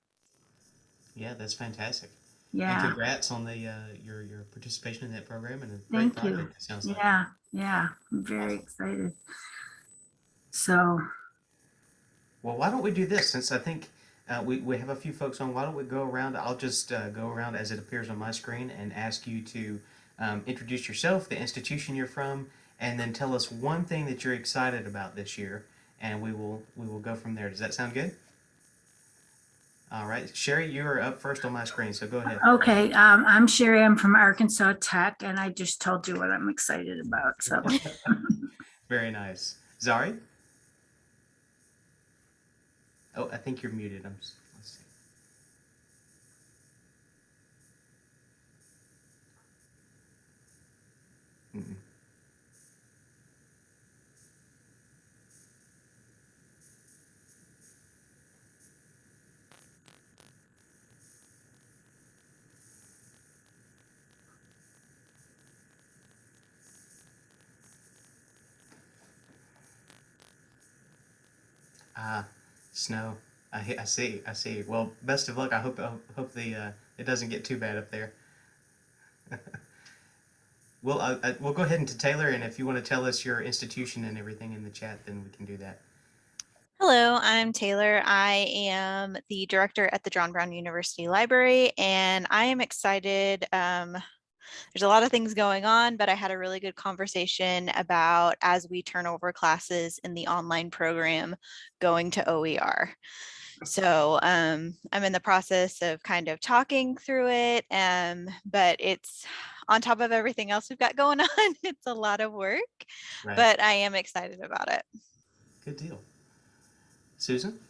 Yeah, that's fantastic.
Yeah.
And congrats on the your participation in that program and a great
Thank
project,
you.
it sounds like.
Yeah, I'm very excited. So,
Well, why don't we do this? Since I think we have a few folks on, why don't we go around? I'll just go around as it appears on my screen and ask you to introduce yourself, the institution you're from, and then tell us one thing that you're excited about this year, and we will go from there. Does that sound good? All right, Sherry, you are up first on my screen, so go ahead.
okay, I'm Sherry, I'm from Arkansas Tech, and I just told you what I'm excited about, so.
Very nice. Zari? Oh, I think you're muted. Let's see. Mm-mm. Snow. I see. Well, best of luck. I hope the it doesn't get too bad up there. We'll go ahead into Taylor, and if you want to tell us your institution and everything in the chat, then we can do that.
Hello, I'm Taylor. I am the director at the John Brown University Library, and I am excited
there's a lot of things going on, but I had a really good conversation about as we turn over classes in the online program going to OER. So I'm in the process of kind of talking through it, but it's on top of everything else we've got going on. It's a lot of work,
Right.
but I am excited about it.
Good deal. Susan?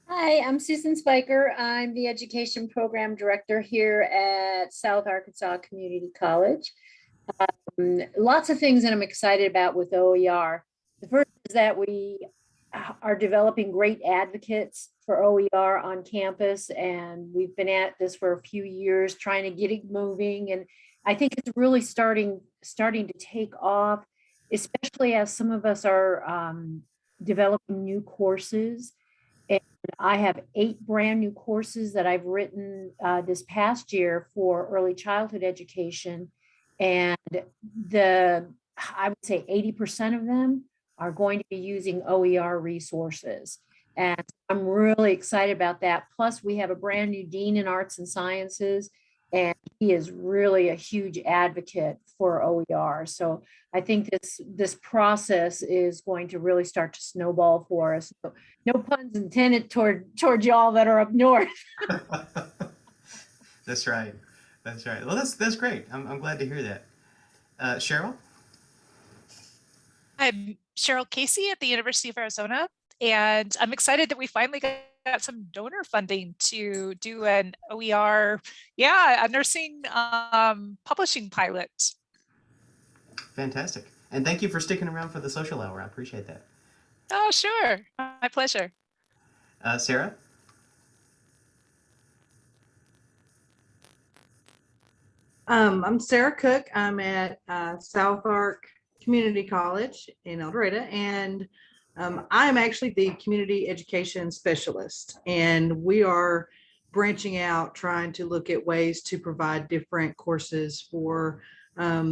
Hi, I'm Susan Spiker. I'm the Education Program Director here at South Arkansas Community College. Lots of things that I'm excited about with OER. The first is that we are developing great advocates for OER on campus, and we've been at this for a few years trying to get it moving, and I think it's really starting to take off, especially as some of us are developing new courses. And I have 8 brand new courses that I've written this past year for early childhood education, and I would say 80% of them are going to be using OER resources. And I'm really excited about that. Plus, we have a brand new dean in arts and sciences, and he is really a huge advocate for OER. So I think this process is going to really start to snowball for us. So no puns intended toward y'all that are up north.
That's right. That's right. Well, that's great. I'm glad to hear that. Cheryl?
I'm Cheryl Casey at the University of Arizona, and I'm excited that we finally got some donor funding to do an OER, a nursing publishing pilot.
Fantastic. And thank you for sticking around for the social hour. I appreciate that.
Oh, sure. My pleasure.
Sarah?
I'm Sarah Cook. I'm at South Ark Community College in El Dorado, and I'm actually the community education specialist, and we are branching out, trying to look at ways to provide different courses for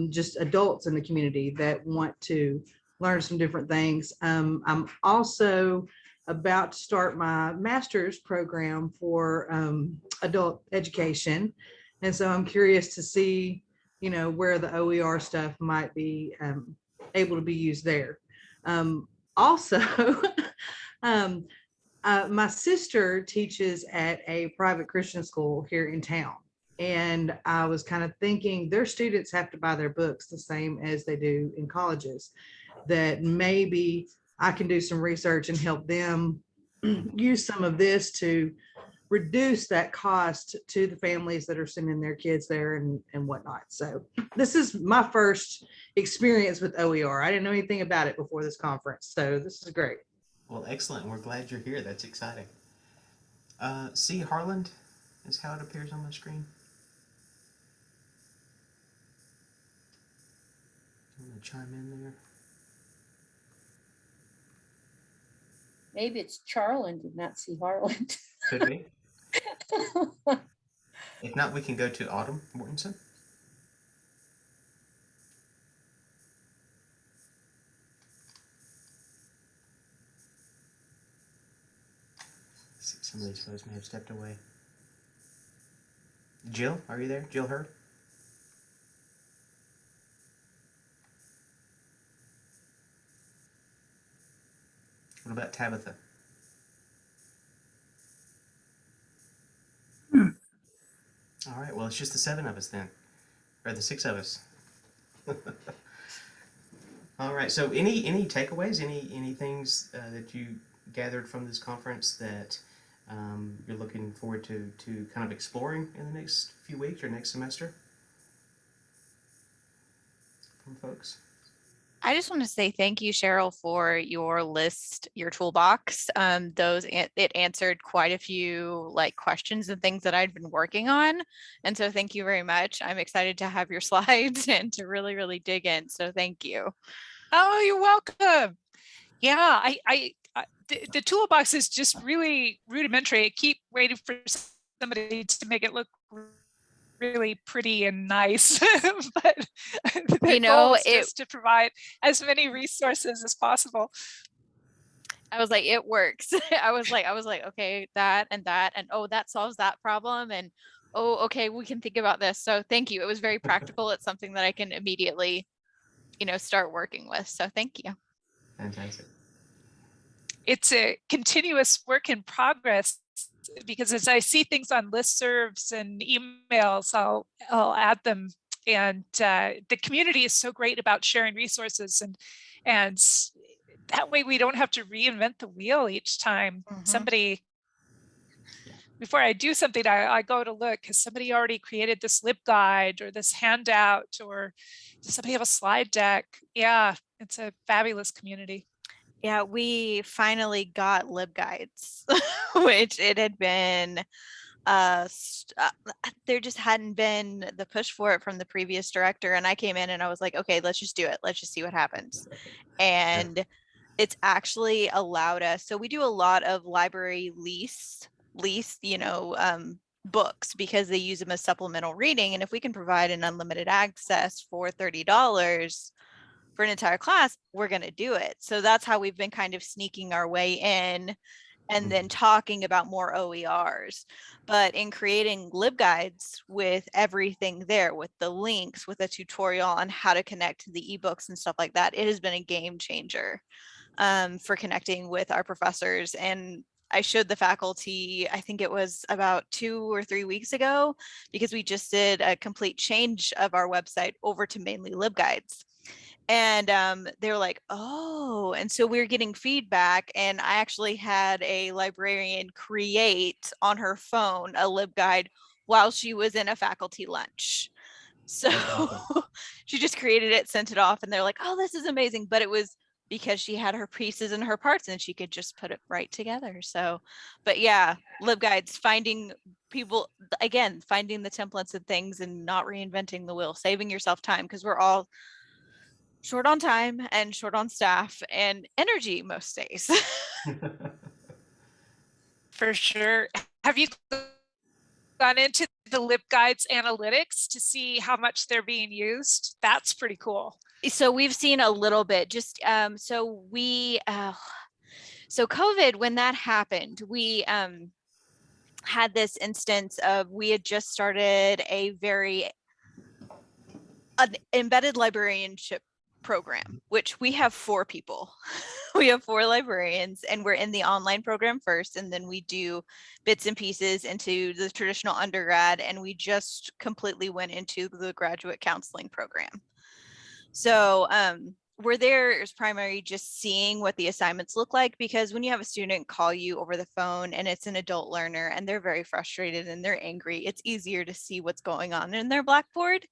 just adults in the community that want to learn some different things. I'm also about to start my master's program for adult education, and so I'm curious to see, where the OER stuff might be able to be used there. Also, my sister teaches at a private Christian school here in town. And I was kind of thinking their students have to buy their books the same as they do in colleges, that maybe I can do some research and help them use some of this to reduce that cost to the families that are sending their kids there and whatnot. So this is my first experience with OER. I didn't know anything about it before this conference. So this is great.
Well, excellent. We're glad you're here. That's exciting. C. Harland is how it appears on my screen. I'm going to chime in there.
Maybe it's Charland and not C. Harland.
Could be. If not, we can go to Autumn Mortensen. Some of these folks may have stepped away. Jill, are you there? Jill Hurd? What about Tabitha? All right, well, it's just the 7 of us then, or the 6 of us. All right, so any takeaways, any things that you gathered from this conference that you're looking forward to kind of exploring in the next few weeks or next semester from folks?
I just want to say thank you, Cheryl, for your list, your toolbox. It answered quite a few questions and things that I'd been working on. And so thank you very much. I'm excited to have your slides and to really, really dig in. So thank you.
Oh, you're welcome. Yeah, the toolbox is just really rudimentary. I keep waiting for somebody to make it look really pretty and nice, but the goal is just to provide as many resources as possible.
I was like, it works. I was like, okay, that and oh, that solves that problem. And
oh, okay, we can think about this. So thank you. It was very practical. It's something that I can immediately, start working with. So thank you.
Fantastic.
It's a continuous work in progress because as I see things on listservs and emails, I'll add them. And the community is so great about sharing resources, and that way we don't have to reinvent the wheel each time somebody. Before I do something, I go to look, has somebody already created this LibGuide or this handout, or does somebody have a slide deck? Yeah, it's a fabulous community.
Yeah, we finally got LibGuides, which it had been, there just hadn't been the push for it from the previous director. And I came in and I was like, okay, let's just do it. Let's just see what happens. And it's actually allowed us. So we do a lot of library lease, books because they use them as supplemental reading. And if we can provide an unlimited access for $30 for an entire class, we're going to do it. So that's how we've been kind of sneaking our way in and then talking about more OERs. But in creating LibGuides with everything there, with the links, with a tutorial on how to connect to the ebooks and stuff like that, it has been a game changer for connecting with our professors. And I showed the faculty, I think it was about 2 or 3 weeks ago, because we just did a complete change of our website over to mainly LibGuides. And they were like, oh, and so we were getting feedback. And I actually had a librarian create on her phone a LibGuide while she was in a faculty lunch. So she just created it, sent it off, and they're like, oh, this is amazing. But it was because she had her pieces and her parts and she could just put it right together. So, but yeah, LibGuides, finding people, again, finding the templates and things and not reinventing the wheel, saving yourself time, because we're all short on time and short on staff and energy most days.
For sure. Have you gone into the LibGuides analytics to see how much they're being used? That's pretty cool.
So we've seen a little bit, just so COVID, when that happened, we had this instance of, we had just started an embedded librarianship program, which we have 4 people. We have 4 librarians, and we're in the online program first, and then we do bits and pieces into the traditional undergrad, and we just completely went into the graduate counseling program. So we're there as primary, just seeing what the assignments look like, because when you have a student call you over the phone and it's an adult learner and they're very frustrated and they're angry, it's easier to see what's going on in their Blackboard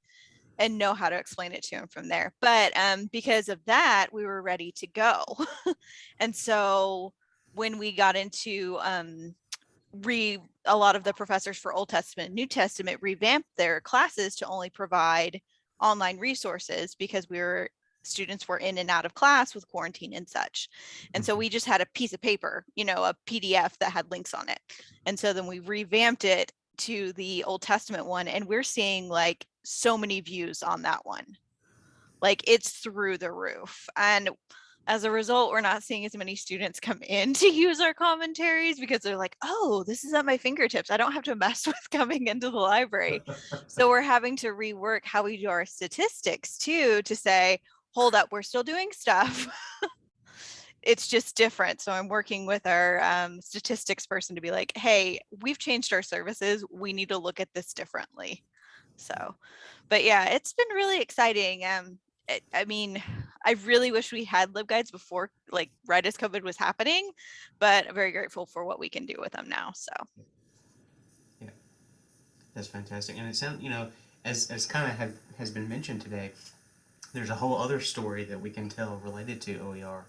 and know how to explain it to them from there. But because of that, we were ready to go. And so when we got into a lot of the professors for Old Testament, New Testament revamped their classes to only provide online resources, because students were in and out of class with quarantine and such. And so we just had a piece of paper, a PDF that had links on it. And so then we revamped it to the Old Testament one, and we're seeing like so many views on that one. Like, it's through the roof. And as a result, we're not seeing as many students come in to use our commentaries, because they're like, oh, this is at my fingertips. I don't have to mess with coming into the library. So we're having to rework how we do our statistics too, to say, hold up, we're still doing stuff. It's just different. So I'm working with our statistics person to be like, hey, we've changed our services. We need to look at this differently. So, but yeah, it's been really exciting. I mean, I really wish we had LibGuides before, like right as COVID was happening, but I'm very grateful for what we can do with them now. So.
Yeah, that's fantastic. And it sounds, as kind of has been mentioned today, there's a whole other story that we can tell related to OER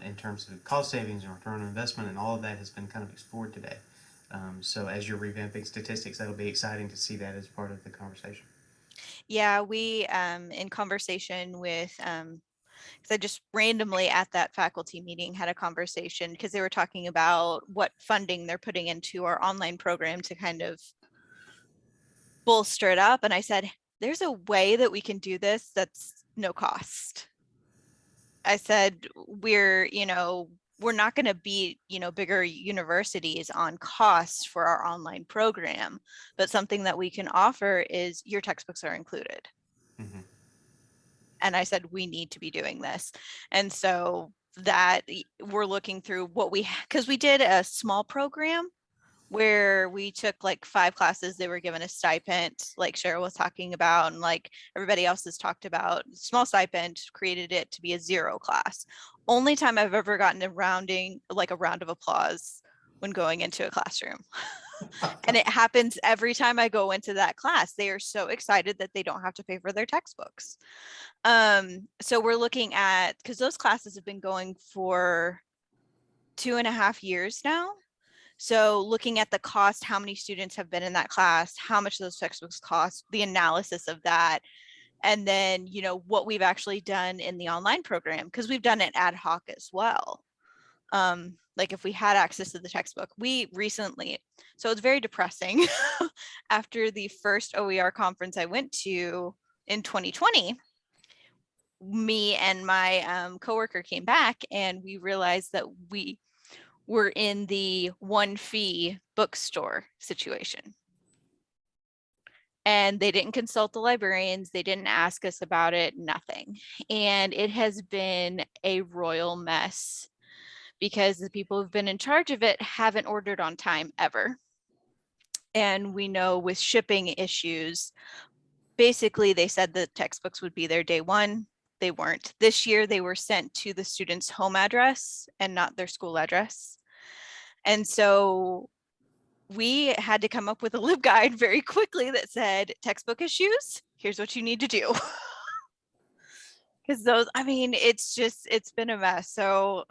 in terms of cost savings and return on investment, and all of that has been kind of explored today. So as you're revamping statistics, that'll be exciting to see that as part of the conversation.
Yeah, we in conversation with, because I just randomly at that faculty meeting had a conversation, because they were talking about what funding they're putting into our online program to kind of bolster it up. And I said, there's a way that we can do this that's no cost. I said, we're we're not going to beat, bigger universities on costs for our online program, but something that we can offer is your textbooks are included. And I said, we need to be doing this. And so that we're looking through because we did a small program where we took like 5 classes. They were given a stipend, like Cheryl was talking about, and like everybody else has talked about, small stipend, created it to be a 0 class. Only time I've ever gotten a round of applause when going into a classroom. And it happens every time I go into that class. They are so excited that they don't have to pay for their textbooks. So we're looking at, because those classes have been going for 2.5 years now. So looking at the cost, how many students have been in that class, how much those textbooks cost, the analysis of that, and then, what we've actually done in the online program, because we've done it ad hoc as well. Like if we had access to the textbook, we recently, so it's very depressing. After the first OER conference I went to in 2020, me and my coworker came back and we realized that we were in the one fee bookstore situation. And they didn't consult the librarians. They didn't ask us about it, nothing. And it has been a royal mess because the people who've been in charge of it haven't ordered on time ever. And we know with shipping issues, basically they said the textbooks would be there day 1. They weren't. This year they were sent to the student's home address and not their school address. And so we had to come up with a LibGuide very quickly that said textbook issues, here's what you need to do. Because those, it's been a mess. So,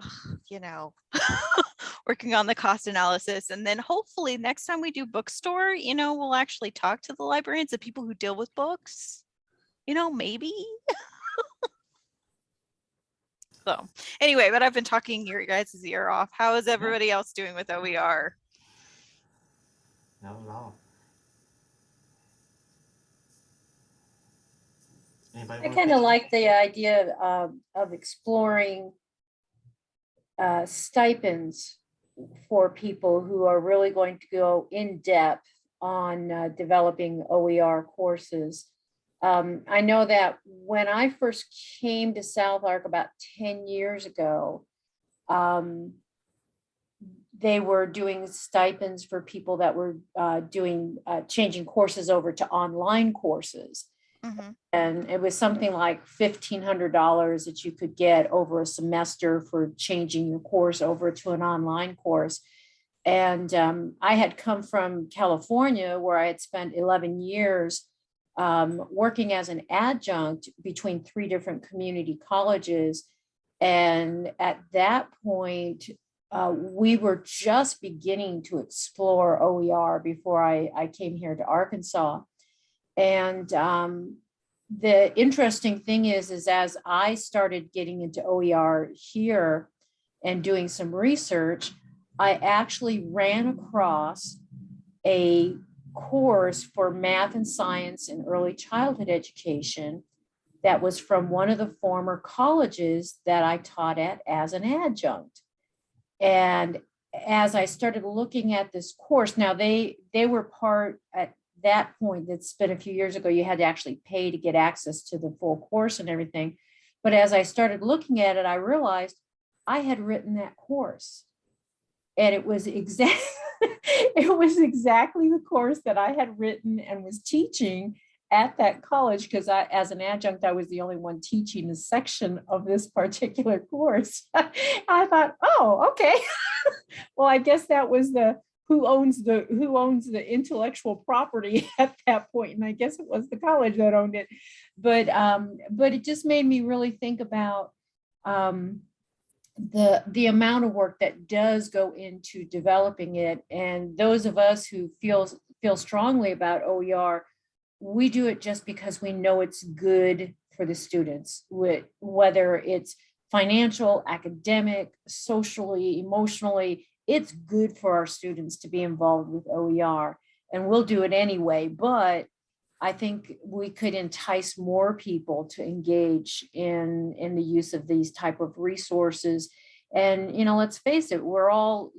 working on the cost analysis, and then hopefully next time we do bookstore, we'll actually talk to the librarians, the people who deal with books, maybe. So anyway, but I've been talking your guys' ear off. How is everybody else doing with OER?
Not at all. Anybody
I
wanna
kind of
pitch?
like the idea of exploring stipends for people who are really going to go in depth on developing OER courses. I know that when I first came to South Ark about 10 years ago, they were doing stipends for people that were changing courses over to online courses. And it was something like $1,500 that you could get over a semester for changing your course over to an online course. And I had come from California, where I had spent 11 years working as an adjunct between 3 different community colleges. And at that point, we were just beginning to explore OER before I came here to Arkansas. And the interesting thing is as I started getting into OER here and doing some research, I actually ran across a course for math and science and early childhood education that was from one of the former colleges that I taught at as an adjunct. And as I started looking at this course, now they were part at that point, that's been a few years ago, you had to actually pay to get access to the full course and everything. But as I started looking at it, I realized I had written that course. And it was exactly the course that I had written and was teaching at that college, because as an adjunct, I was the only one teaching a section of this particular course. I thought, oh, okay. Well, I guess that was who owns the intellectual property at that point, and I guess it was the college that owned it. But it just made me really think about the amount of work that does go into developing it. And those of us who feel strongly about OER, we do it just because we know it's good for the students, whether it's financial, academic, socially, emotionally. It's good for our students to be involved with OER, and we'll do it anyway. But I think we could entice more people to engage in the use of these type of resources And, let's face it, we're all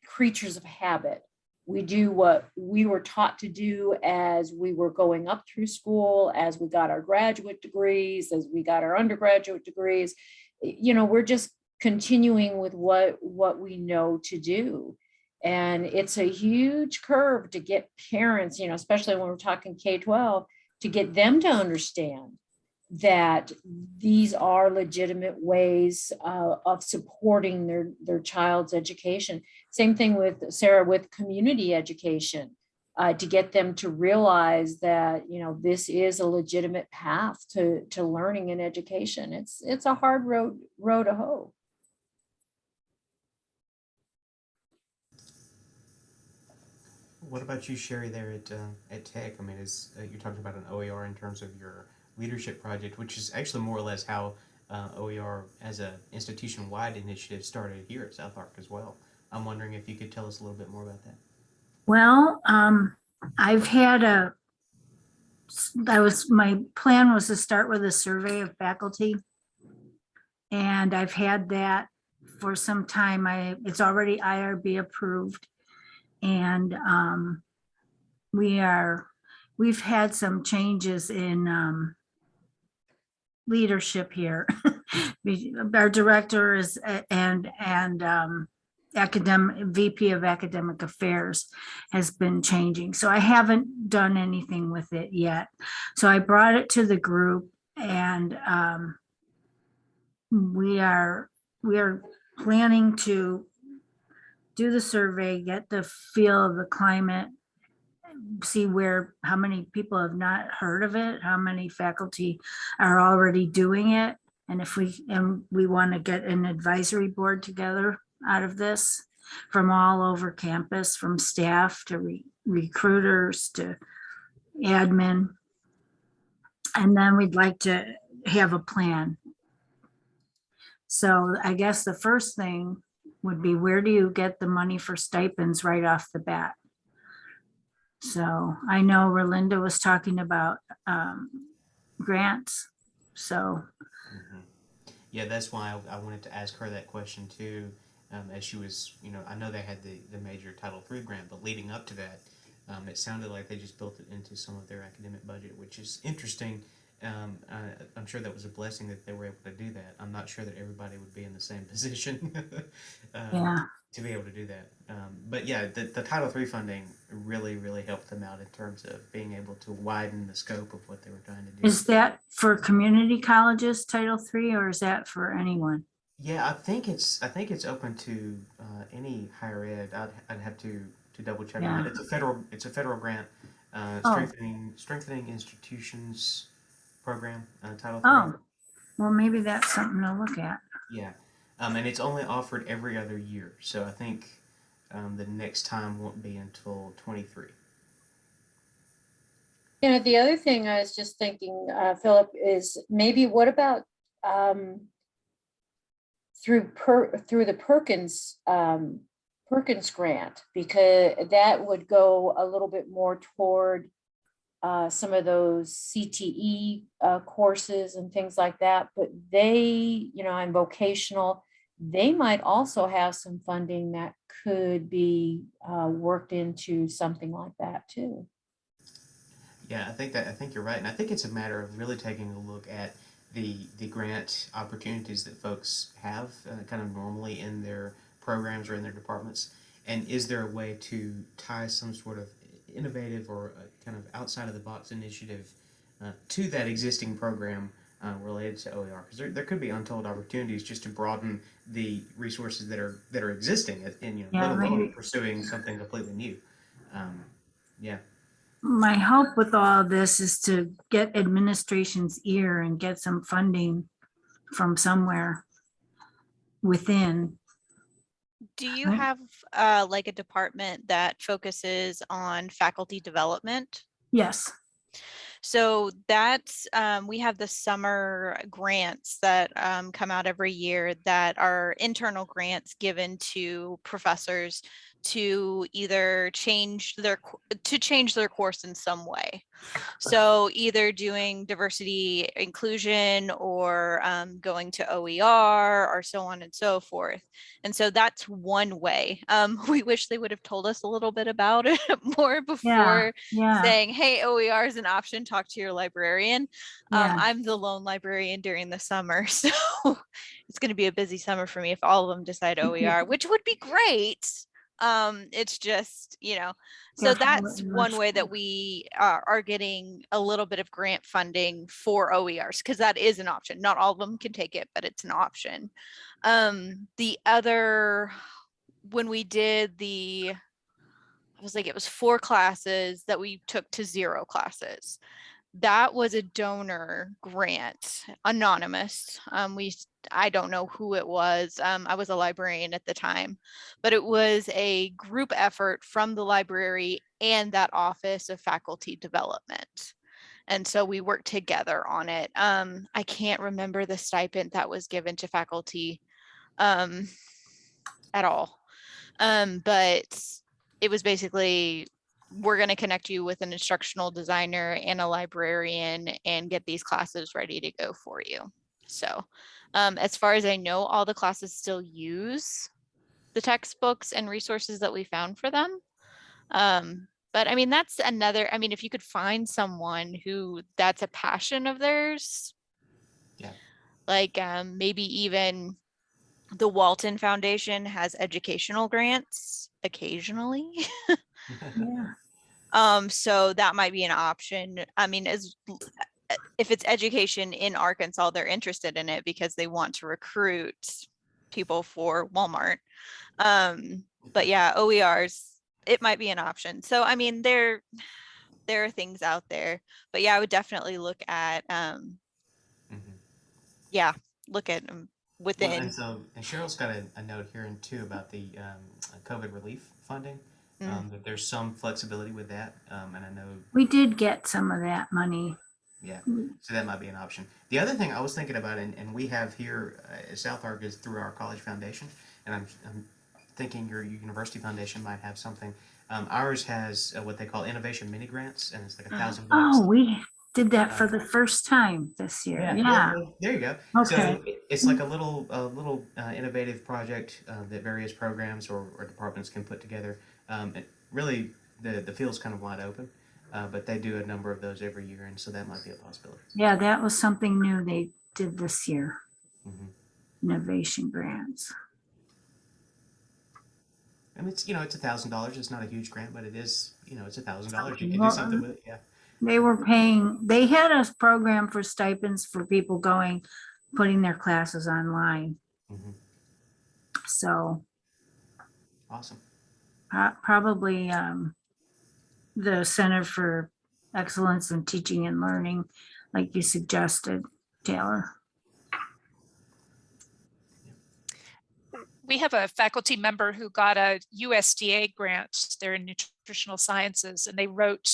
creatures of habit. We do what we were taught to do as we were going up through school, as we got our graduate degrees, as we got our undergraduate degrees. We're just continuing with what we know to do. And it's a huge curve to get parents, especially when we're talking K-12, to get them to understand that these are legitimate ways of supporting their child's education. Same thing with Sarah, with community education, to get them to realize that, this is a legitimate path to learning and education. It's a hard road to hoe.
What about you, Sherry, there at Tech? I mean, you're talking about an OER in terms of your leadership project, which is actually more or less how OER as a institution-wide initiative started here at South Ark as well. I'm wondering if you could tell us a little bit more about that.
Well, I've had my plan was to start with a survey of faculty. And I've had that for some time. It's already IRB approved. And we've had some changes in leadership here. Our director is and VP of Academic Affairs has been changing. So I haven't done anything with it yet. So I brought it to the group, and we are planning to do the survey, get the feel of the climate, see how many people have not heard of it, how many faculty are already doing it. And we want to get an advisory board together out of this from all over campus, from staff to recruiters to admin. And then we'd like to have a plan. So I guess the first thing would be, where do you get the money for stipends right off the bat? So I know Rolinda was talking about grants. So
yeah, that's why I wanted to ask her that question too. As she was, I know they had the major Title III grant, but leading up to that, it sounded like they just built it into some of their academic budget, which is interesting. I'm sure that was a blessing that they were able to do that. I'm not sure that everybody would be in the same position to be able to do that. But yeah, the Title III funding really, really helped them out in terms of being able to widen the scope of what they were trying to do.
is that for community colleges, Title III, or is that for anyone?
Yeah, I think it's open to any higher ed. I'd have to double check on it. It's a federal grant, strengthening institutions program, Title III.
Oh, well, maybe that's something to look at.
Yeah, and it's only offered every other year, so I think the next time won't be until 23.
The other thing I was just thinking, Philip, is maybe what about through the Perkins grant, because that would go a little bit more toward some of those CTE courses and things like that. But they, and vocational, they might also have some funding that could be worked into something like that too.
Yeah, I think you're right, and I think it's a matter of really taking a look at the grant opportunities that folks have kind of normally in their programs or in their departments, and is there a way to tie some sort of innovative or kind of outside of the box initiative to that existing program related to OER? Because there could be untold opportunities just to broaden the resources that are existing, and let alone pursuing something completely new. Yeah.
My hope with all of this is to get administration's ear and get some funding from somewhere within.
Do you have like a department that focuses on faculty development?
Yes.
So that's, we have the summer grants that come out every year that are internal grants given to professors to either change their course in some way. So either doing diversity inclusion or going to OER or so on and so forth. And so that's one way. We wish they would have told us a little bit about it more before saying, hey, OER is an option, talk to your librarian. I'm the lone librarian during the summer, so it's going to be a busy summer for me if all of them decide OER, which would be great. It's just, so that's one way that we are getting a little bit of grant funding for OERs, because that is an option. Not all of them can take it, but it's an option. The other, when we did it was 4 classes that we took to 0 classes. That was a donor grant, anonymous. I don't know who it was. I was a librarian at the time, but it was a group effort from the library and that Office of Faculty Development. And so we worked together on it. I can't remember the stipend that was given to faculty at all. But it was basically, we're going to connect you with an instructional designer and a librarian and get these classes ready to go for you. So as far as I know, all the classes still use the textbooks and resources that we found for them. But I mean, that's another, if you could find someone who that's a passion of theirs, like maybe even the Walton Foundation has educational grants occasionally. So that might be an option. If it's education in Arkansas, they're interested in it because they want to recruit people for Walmart. But yeah, OERs, it might be an option. So there are things out there, but yeah, I would definitely look at within.
Well, and Cheryl's got a note here and too about the COVID relief funding. That there's some flexibility with that, and I know
We did get some of that money.
Yeah, so that might be an option. The other thing I was thinking about, and we have here at South Ark, is through our college foundation, and I'm thinking your university foundation might have something. Ours has what they call innovation mini grants, and it's like $1,000.
Oh, we did that for the first time this year. Yeah.
Well, there you go.
Okay.
So it's like a little innovative project that various programs or departments can put together. And really, the field's kind of wide open. But they do a number of those every year, and so that might be a possibility.
Yeah, that was something new they did this year. Innovation grants.
And it's $1,000. It's not a huge grant, but it is it's $1,000. You can do something with it. Yeah.
They had a program for stipends for people putting their classes online. So.
Awesome.
Probably the Center for Excellence in Teaching and Learning, like you suggested, Taylor.
We have a faculty member who got a USDA grant. They're in nutritional sciences, and they wrote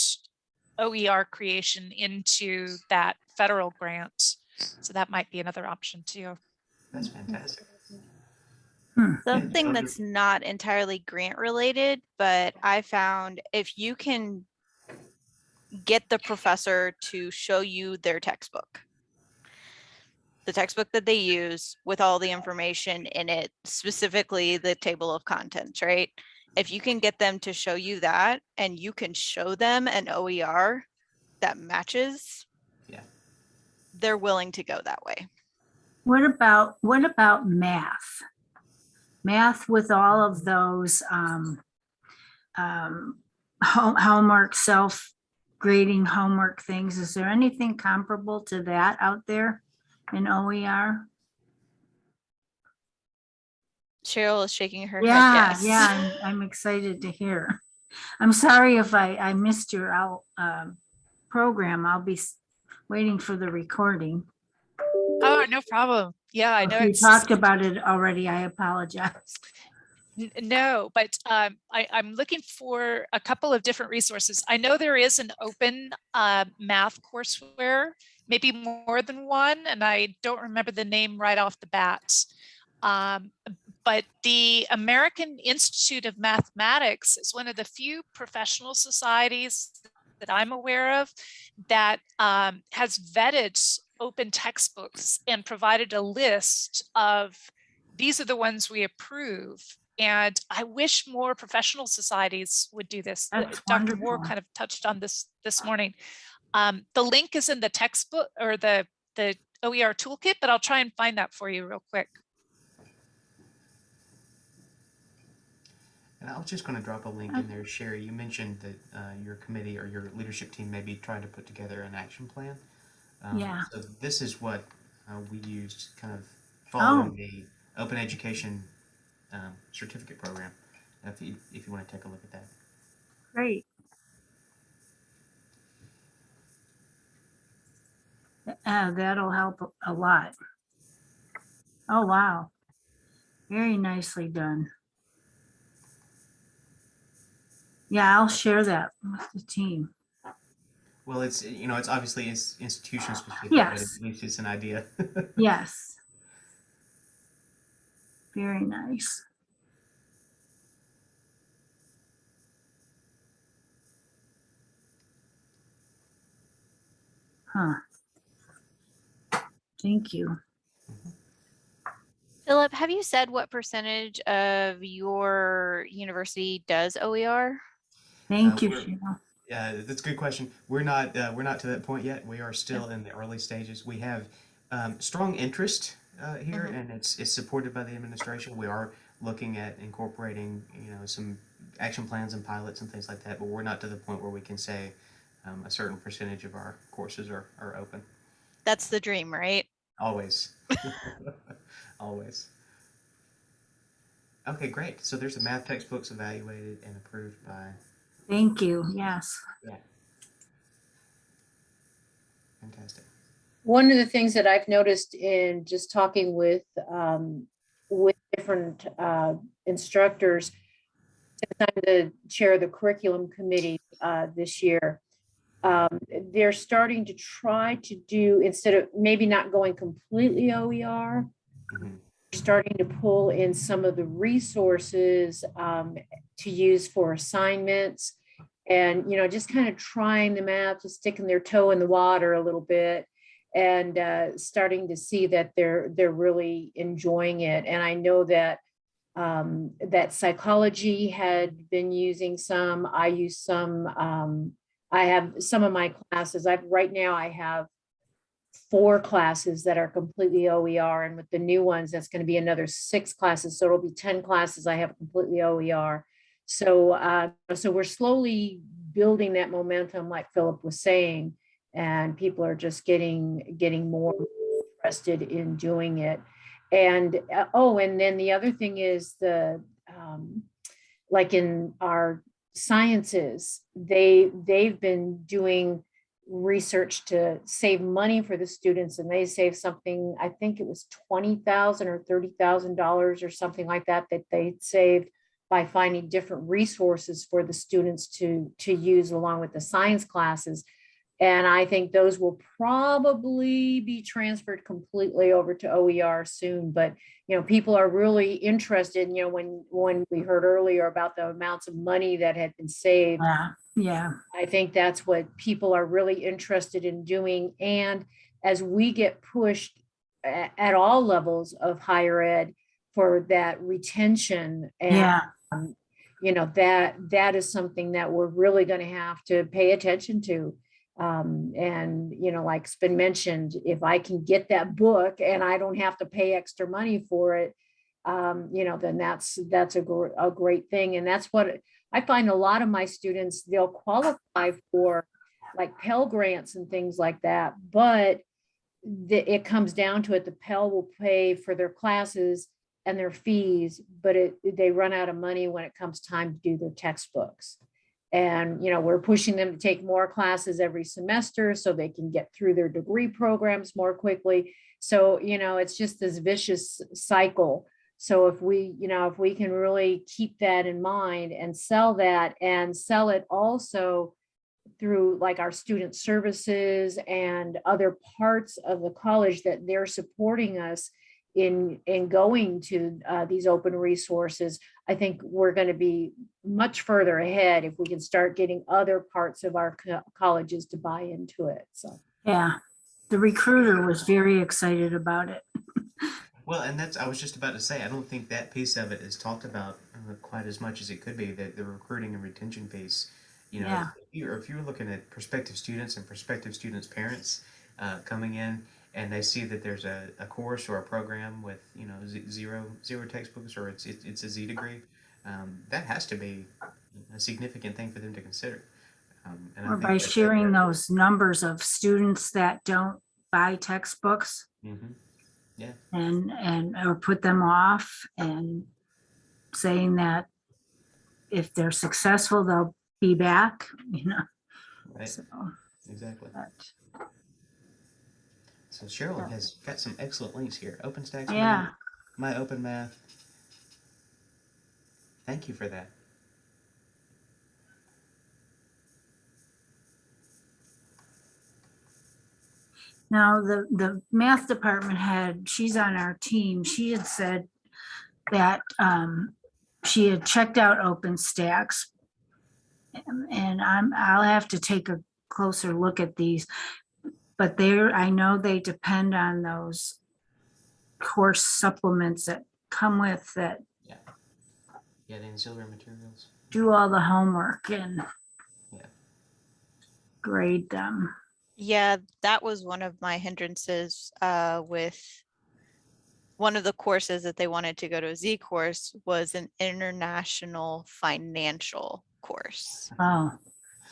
OER creation into that federal grant. So that might be another option too.
That's fantastic.
Something that's not entirely grant related, but I found if you can get the professor to show you their textbook, the textbook that they use with all the information in it, specifically the table of contents, right? If you can get them to show you that and you can show them an OER that matches, they're willing to go that way.
What about math? Math with all of those homework, self-grading homework things. Is there anything comparable to that out there in OER?
Cheryl is shaking her head.
Yeah,
Yes.
I'm excited to hear. I'm sorry if I missed your program. I'll be waiting for the recording.
Oh, no problem. Yeah, I know.
If you talked about it already, I apologize.
No, but I'm looking for a couple of different resources. I know there is an open math courseware, maybe more than one, and I don't remember the name right off the bat. But the American Institute of Mathematics is one of the few professional societies that I'm aware of that has vetted open textbooks and provided a list of these are the ones we approve. And I wish more professional societies would do this.
That's
Dr. Moore
wonderful.
kind of touched on this morning. The link is in the textbook or the OER toolkit, but I'll try and find that for you real quick.
And I was just going to drop a link in there. Sherry, you mentioned that your committee or your leadership team may be trying to put together an action plan.
Yeah.
So this is what we used kind of following
Oh.
the Open Education certificate program. If you want to take a look at that.
Great. That'll help a lot. Oh, wow. Very nicely done. Yeah, I'll share that with the team.
Well, it's it's obviously institution specific,
Yes.
but at least it's an idea.
Yes. Very nice. Huh. Thank you.
Philip, have you said what percentage of your university does OER?
Thank you,
we're-
Sheila.
Yeah, that's a good question. We're not to that point yet. We are still in the early stages. We have strong interest here, and it's supported by the administration. We are looking at incorporating some action plans and pilots and things like that, but we're not to the point where we can say a certain percentage of our courses are open.
That's the dream, right?
Always. Always. Okay, great. So there's the math textbooks evaluated and approved by.
Thank you. Yes.
Yeah. Fantastic.
One of the things that I've noticed in just talking with different instructors, since I'm the chair of the curriculum committee this year, they're starting to try to do, instead of maybe not going completely OER, starting to pull in some of the resources to use for assignments, and just kind of trying them out, just sticking their toe in the water a little bit, and starting to see that they're really enjoying it. And I know that that psychology had been using some. I use some. I have some of my classes. Right now I have 4 classes that are completely OER, and with the new ones, that's going to be another 6 classes. So it'll be 10 classes I have completely OER. So so we're slowly building that momentum, like Philip was saying, and people are just getting more interested in doing it. And and then the other thing is the like in our sciences, they've been doing research to save money for the students, and they saved something, I think it was $20,000 or $30,000 or something like that they saved by finding different resources for the students to use along with the science classes. And I think those will probably be transferred completely over to OER soon. But people are really interested. When we heard earlier about the amounts of money that had been saved,
Yeah.
I think that's what people are really interested in doing. And as we get pushed at all levels of higher ed for that retention, and that is something that we're really going to have to pay attention to. And like's been mentioned, if I can get that book and I don't have to pay extra money for it, then that's a great thing. And that's what I find a lot of my students, they'll qualify for like Pell grants and things like that, but it comes down to it. The Pell will pay for their classes and their fees, but they run out of money when it comes time to do their textbooks. And, we're pushing them to take more classes every semester so they can get through their degree programs more quickly. So, it's just this vicious cycle So if we, if we can really keep that in mind and sell that and sell it also through like our student services and other parts of the college that they're supporting us in going to these open resources, I think we're going to be much further ahead if we can start getting other parts of our colleges to buy into it. So
Yeah, the recruiter was very excited about it.
Well, and I was just about to say, I don't think that piece of it is talked about quite as much as it could be, the recruiting and retention piece.
Yeah.
If you're looking at prospective students and prospective students' parents coming in and they see that there's a course or a program with, zero textbooks or it's a Z degree, that has to be a significant thing for them to consider. And I
Or
think
by
that's
sharing those numbers of students that don't buy textbooks
Yeah.
and or put them off, and saying that if they're successful, they'll be back,
Right.
So,
Exactly.
but,
So Cheryl has got some excellent links here. OpenStax,
yeah.
My Open Math. Thank you for that.
Now, the math department head, she's on our team. She had said that she had checked out OpenStax, and I'll have to take a closer look at these. But I know they depend on those course supplements that come with that
Yeah, the ancillary materials.
do all the homework and
Yeah.
grade them.
Yeah, that was one of my hindrances with one of the courses that they wanted to go to a Z course was an international financial course.
Oh.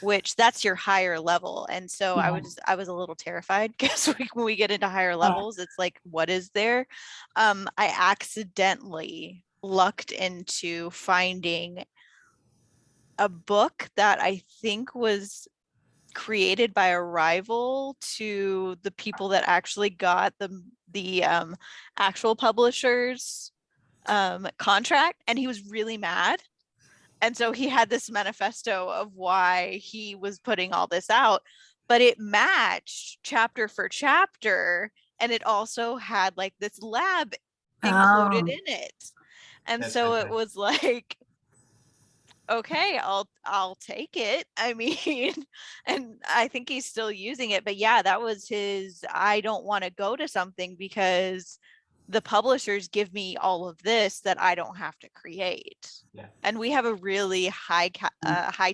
Which that's your higher level. And so
Yeah.
I was a little terrified because when we get into higher levels, it's like, what is there? I accidentally lucked into finding a book that I think was created by a rival to the people that actually got the actual publisher's contract, and he was really mad. And so he had this manifesto of why he was putting all this out, but it matched chapter for chapter, and it also had like this lab included in it. And
That's
so
fantastic.
it was like, okay, I'll take it. I mean, and I think he's still using it, but yeah, that was his, I don't want to go to something because the publishers give me all of this that I don't have to create.
Yeah.
And we have a really high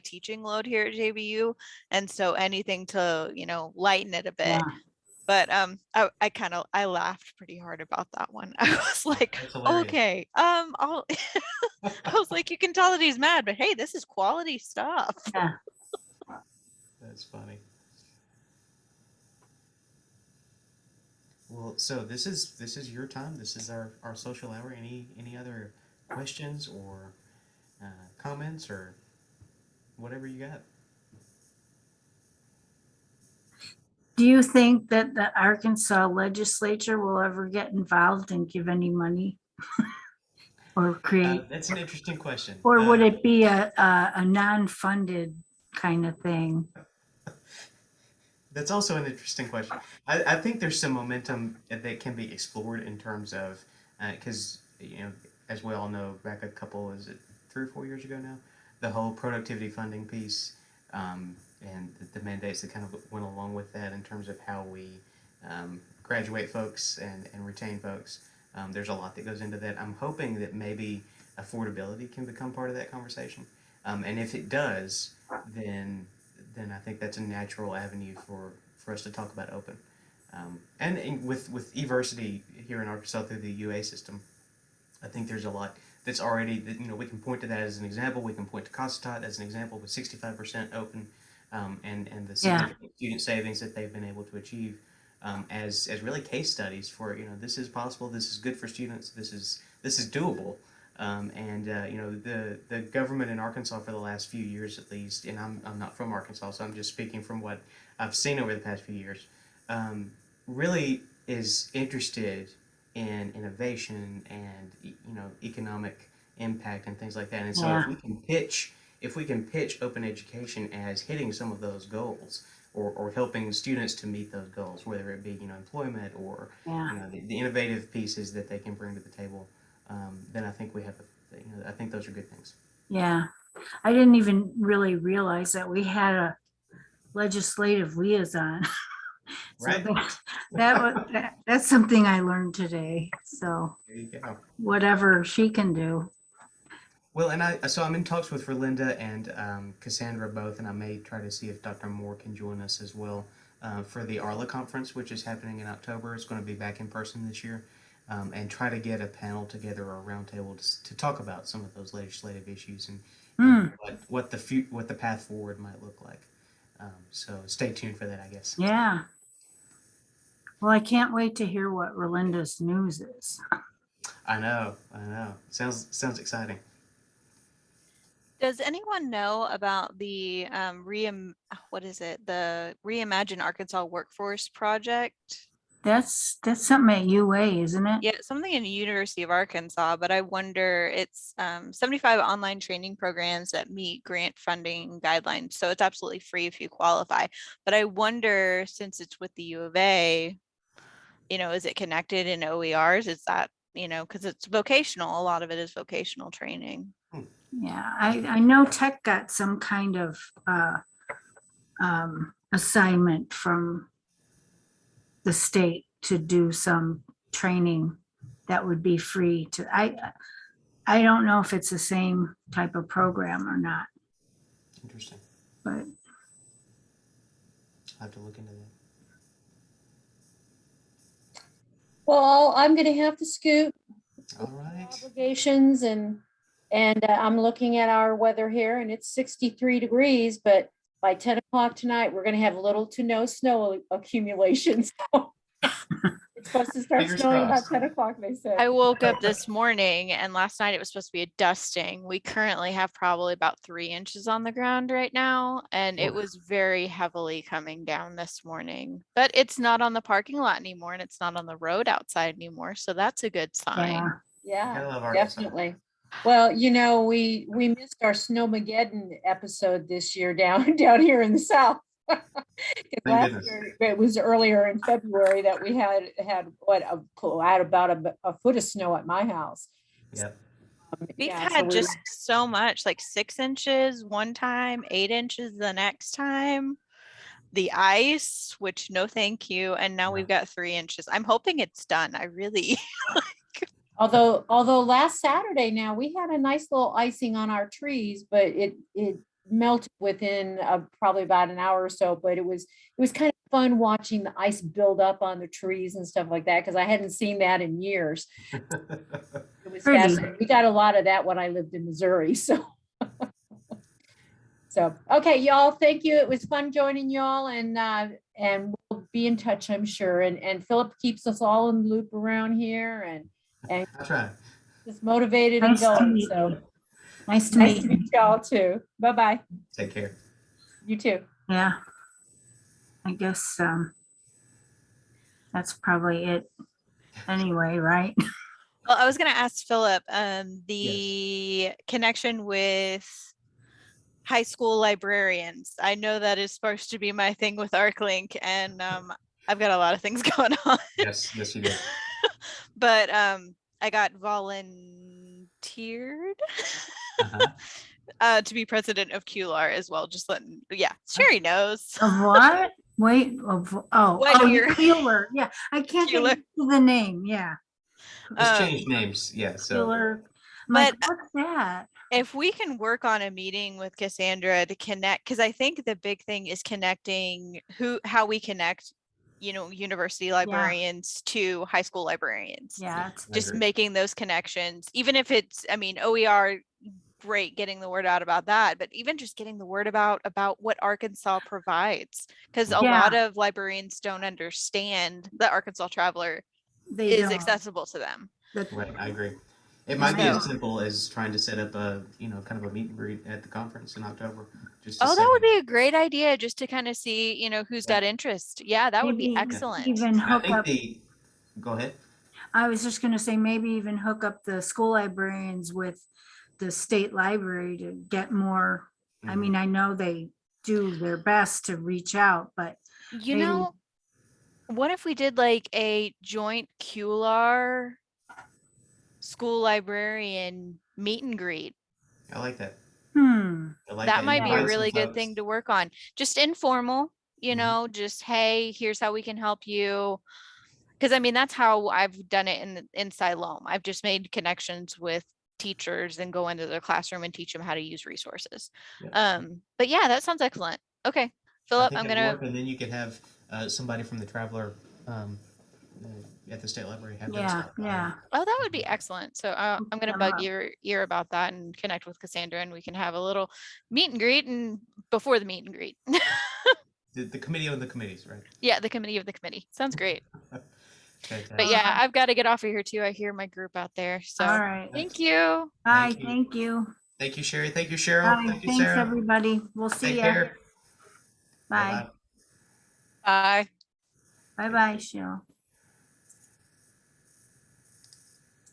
teaching load here at JVU, and so anything to lighten it a bit.
Yeah.
But I laughed pretty hard about that one. I was like,
That's hilarious.
okay, I'll I was like, you can tell that he's mad, but hey, this is quality stuff.
Yeah.
That's funny. Well, so this is your time. This is our social hour. Any other questions or comments or whatever you got?
Do you think that the Arkansas legislature will ever get involved and give any money? Or create,
That's an interesting question.
or would it be a non-funded kind of thing?
That's also an interesting question. I think there's some momentum that can be explored in terms of, because, as we all know, back a couple, is it 3 or 4 years ago now, the whole productivity funding piece and the mandates that kind of went along with that in terms of how we graduate folks and retain folks. There's a lot that goes into that. I'm hoping that maybe affordability can become part of that conversation. And if it does, then I think that's a natural avenue for us to talk about open. And with eVersity here in Arkansas through the UA system, I think there's a lot that's already, we can point to that as an example. We can point to Cossatot as an example with 65% open and the significant student savings that they've been able to achieve as really case studies for, this is possible, this is good for students, this is doable. The government in Arkansas for the last few years at least, and I'm not from Arkansas, so I'm just speaking from what I've seen over the past few years, really is interested in innovation and economic impact and things like that. And so
Yeah.
if we can pitch open education as hitting some of those goals, or helping students to meet those goals, whether it be employment or
Yeah.
the innovative pieces that they can bring to the table, then I think we have I think those are good things.
Yeah. I didn't even really realize that we had a legislative liaison. So
Right.
that's something I learned today. So
There you go.
whatever she can do.
Well, and so I'm in talks with Verlinda and Cassandra both, and I may try to see if Dr. Moore can join us as well for the ARLA conference, which is happening in October. It's going to be back in person this year, and try to get a panel together or a roundtable to talk about some of those legislative issues and what the path forward might look like. So stay tuned for that, I guess.
Yeah. Well, I can't wait to hear what Rolinda's news is.
I know. Sounds exciting.
Does anyone know about the the Reimagine Arkansas Workforce Project?
That's something at UA, isn't it?
Yeah, something in the University of Arkansas, but I wonder, it's 75 online training programs that meet grant funding guidelines. So it's absolutely free if you qualify. But I wonder, since it's with the U of A, is it connected in OERs? Is that, because it's vocational, a lot of it is vocational training.
Yeah, I know Tech got some kind of assignment from the state to do some training that would be free to, I don't know if it's the same type of program or not,
Interesting.
but
I'll have to look into that.
Well, I'm going to have to scoot.
All right.
Obligations and I'm looking at our weather here and it's 63 degrees, but by 10 o'clock tonight, we're going to have little to no snow accumulation. So it's supposed to start
Fingers
snowing
crossed.
about 10 o'clock, they said.
I woke up this morning and last night it was supposed to be a dusting. We currently have probably about 3 inches on the ground right now, and it was very heavily coming down this morning. But it's not on the parking lot anymore, and it's not on the road outside anymore, so that's a good sign.
yeah.
I love Arkansas.
Definitely. Well, we missed our Snowmageddon episode this year down here in the South. Last
goodness.
year, it was earlier in February that we had I had about a foot of snow at my house.
Yep.
We've
Yeah, so
had
we-
just so much, like 6 inches one time, 8 inches the next time. The ice, which no thank you, and now we've got 3 inches. I'm hoping it's done. I really
Although last Saturday now we had a nice little icing on our trees, but it melted within probably about an hour or so. But it was kind of fun watching the ice build up on the trees and stuff like that, because I hadn't seen that in years. It was
Pretty.
fascinating. We got a lot of that when I lived in Missouri. So okay, y'all, thank you. It was fun joining y'all, and we'll be in touch, I'm sure. And Philip keeps us all in the loop around here, and
I'll try.
just motivated and
Nice to
going.
meet
So
you. Nice to
nice
meet
to
you.
meet y'all too. Bye-bye.
Take care.
You too.
Yeah. I guess that's probably it anyway, right?
Well, I was going to ask Philip, the connection with high school librarians. I know that is supposed to be my thing with ArcLink, and I've got a lot of things going on.
Yes, you do.
But I got volunteered to be president of QLAR as well. Just letting, Sherry knows.
Of what? Wait,
What year?
Keeler. Yeah, I can't
Keeler.
think of the name. Yeah.
Let's change names. Yeah. So
Keeler. Like,
But
what's that?
if we can work on a meeting with Cassandra to connect, because I think the big thing is connecting how we connect, university librarians to high school librarians.
Yeah, it's
Just making those connections, even if it's, OER, great getting the word out about that, but even just getting the word about what Arkansas provides, because a lot of librarians don't understand the Arkansas Traveler
They
is
don't.
accessible to them.
right, I agree. It might be as simple as trying to set up a kind of a meet and greet at the conference in October. Just to
Oh,
say,
that would be a great idea, just to kind of see, who's got interest. Yeah, that would be
Maybe
excellent.
Even
I
hook
think
up.
go ahead.
I was just gonna say, maybe even hook up the school librarians with the state library to get more. I mean, I know they do their best to reach out, but
You
maybe-
know, what if we did like a joint QLR school librarian meet and greet?
I like that. I like
That might be a
Invite some
really good
folks.
thing to work on. Just informal, you
Mhm.
know, just, hey, here's how we can help you. Because I mean, that's how I've done it in Siloam. I've just made connections with teachers and go into their classroom and teach them how to use resources.
Yeah.
But yeah, that sounds excellent. Okay,
I
Philip,
think
I'm
it'll
gonna,
work, and then you could have somebody from the Traveler at the state library have them
Yeah,
stop by.
yeah.
oh, that would be excellent. So I'm gonna
them
bug
up.
your ear about that and connect with Cassandra, and we can have a little meet and greet and before the meet and greet.
The committee on the committees, right?
Yeah, the committee of the committee. Sounds great. But
Fantastic.
yeah, I've got to get off of here too. I hear my group out there. So
All right.
thank you.
Bye,
you.
thank you.
Thank you, Sherry. Thank you, Cheryl.
Bye,
Thank you,
thanks,
Sarah.
everybody. We'll see
Take
ya.
care.
Bye.
Bye.
Bye-bye, Cheryl.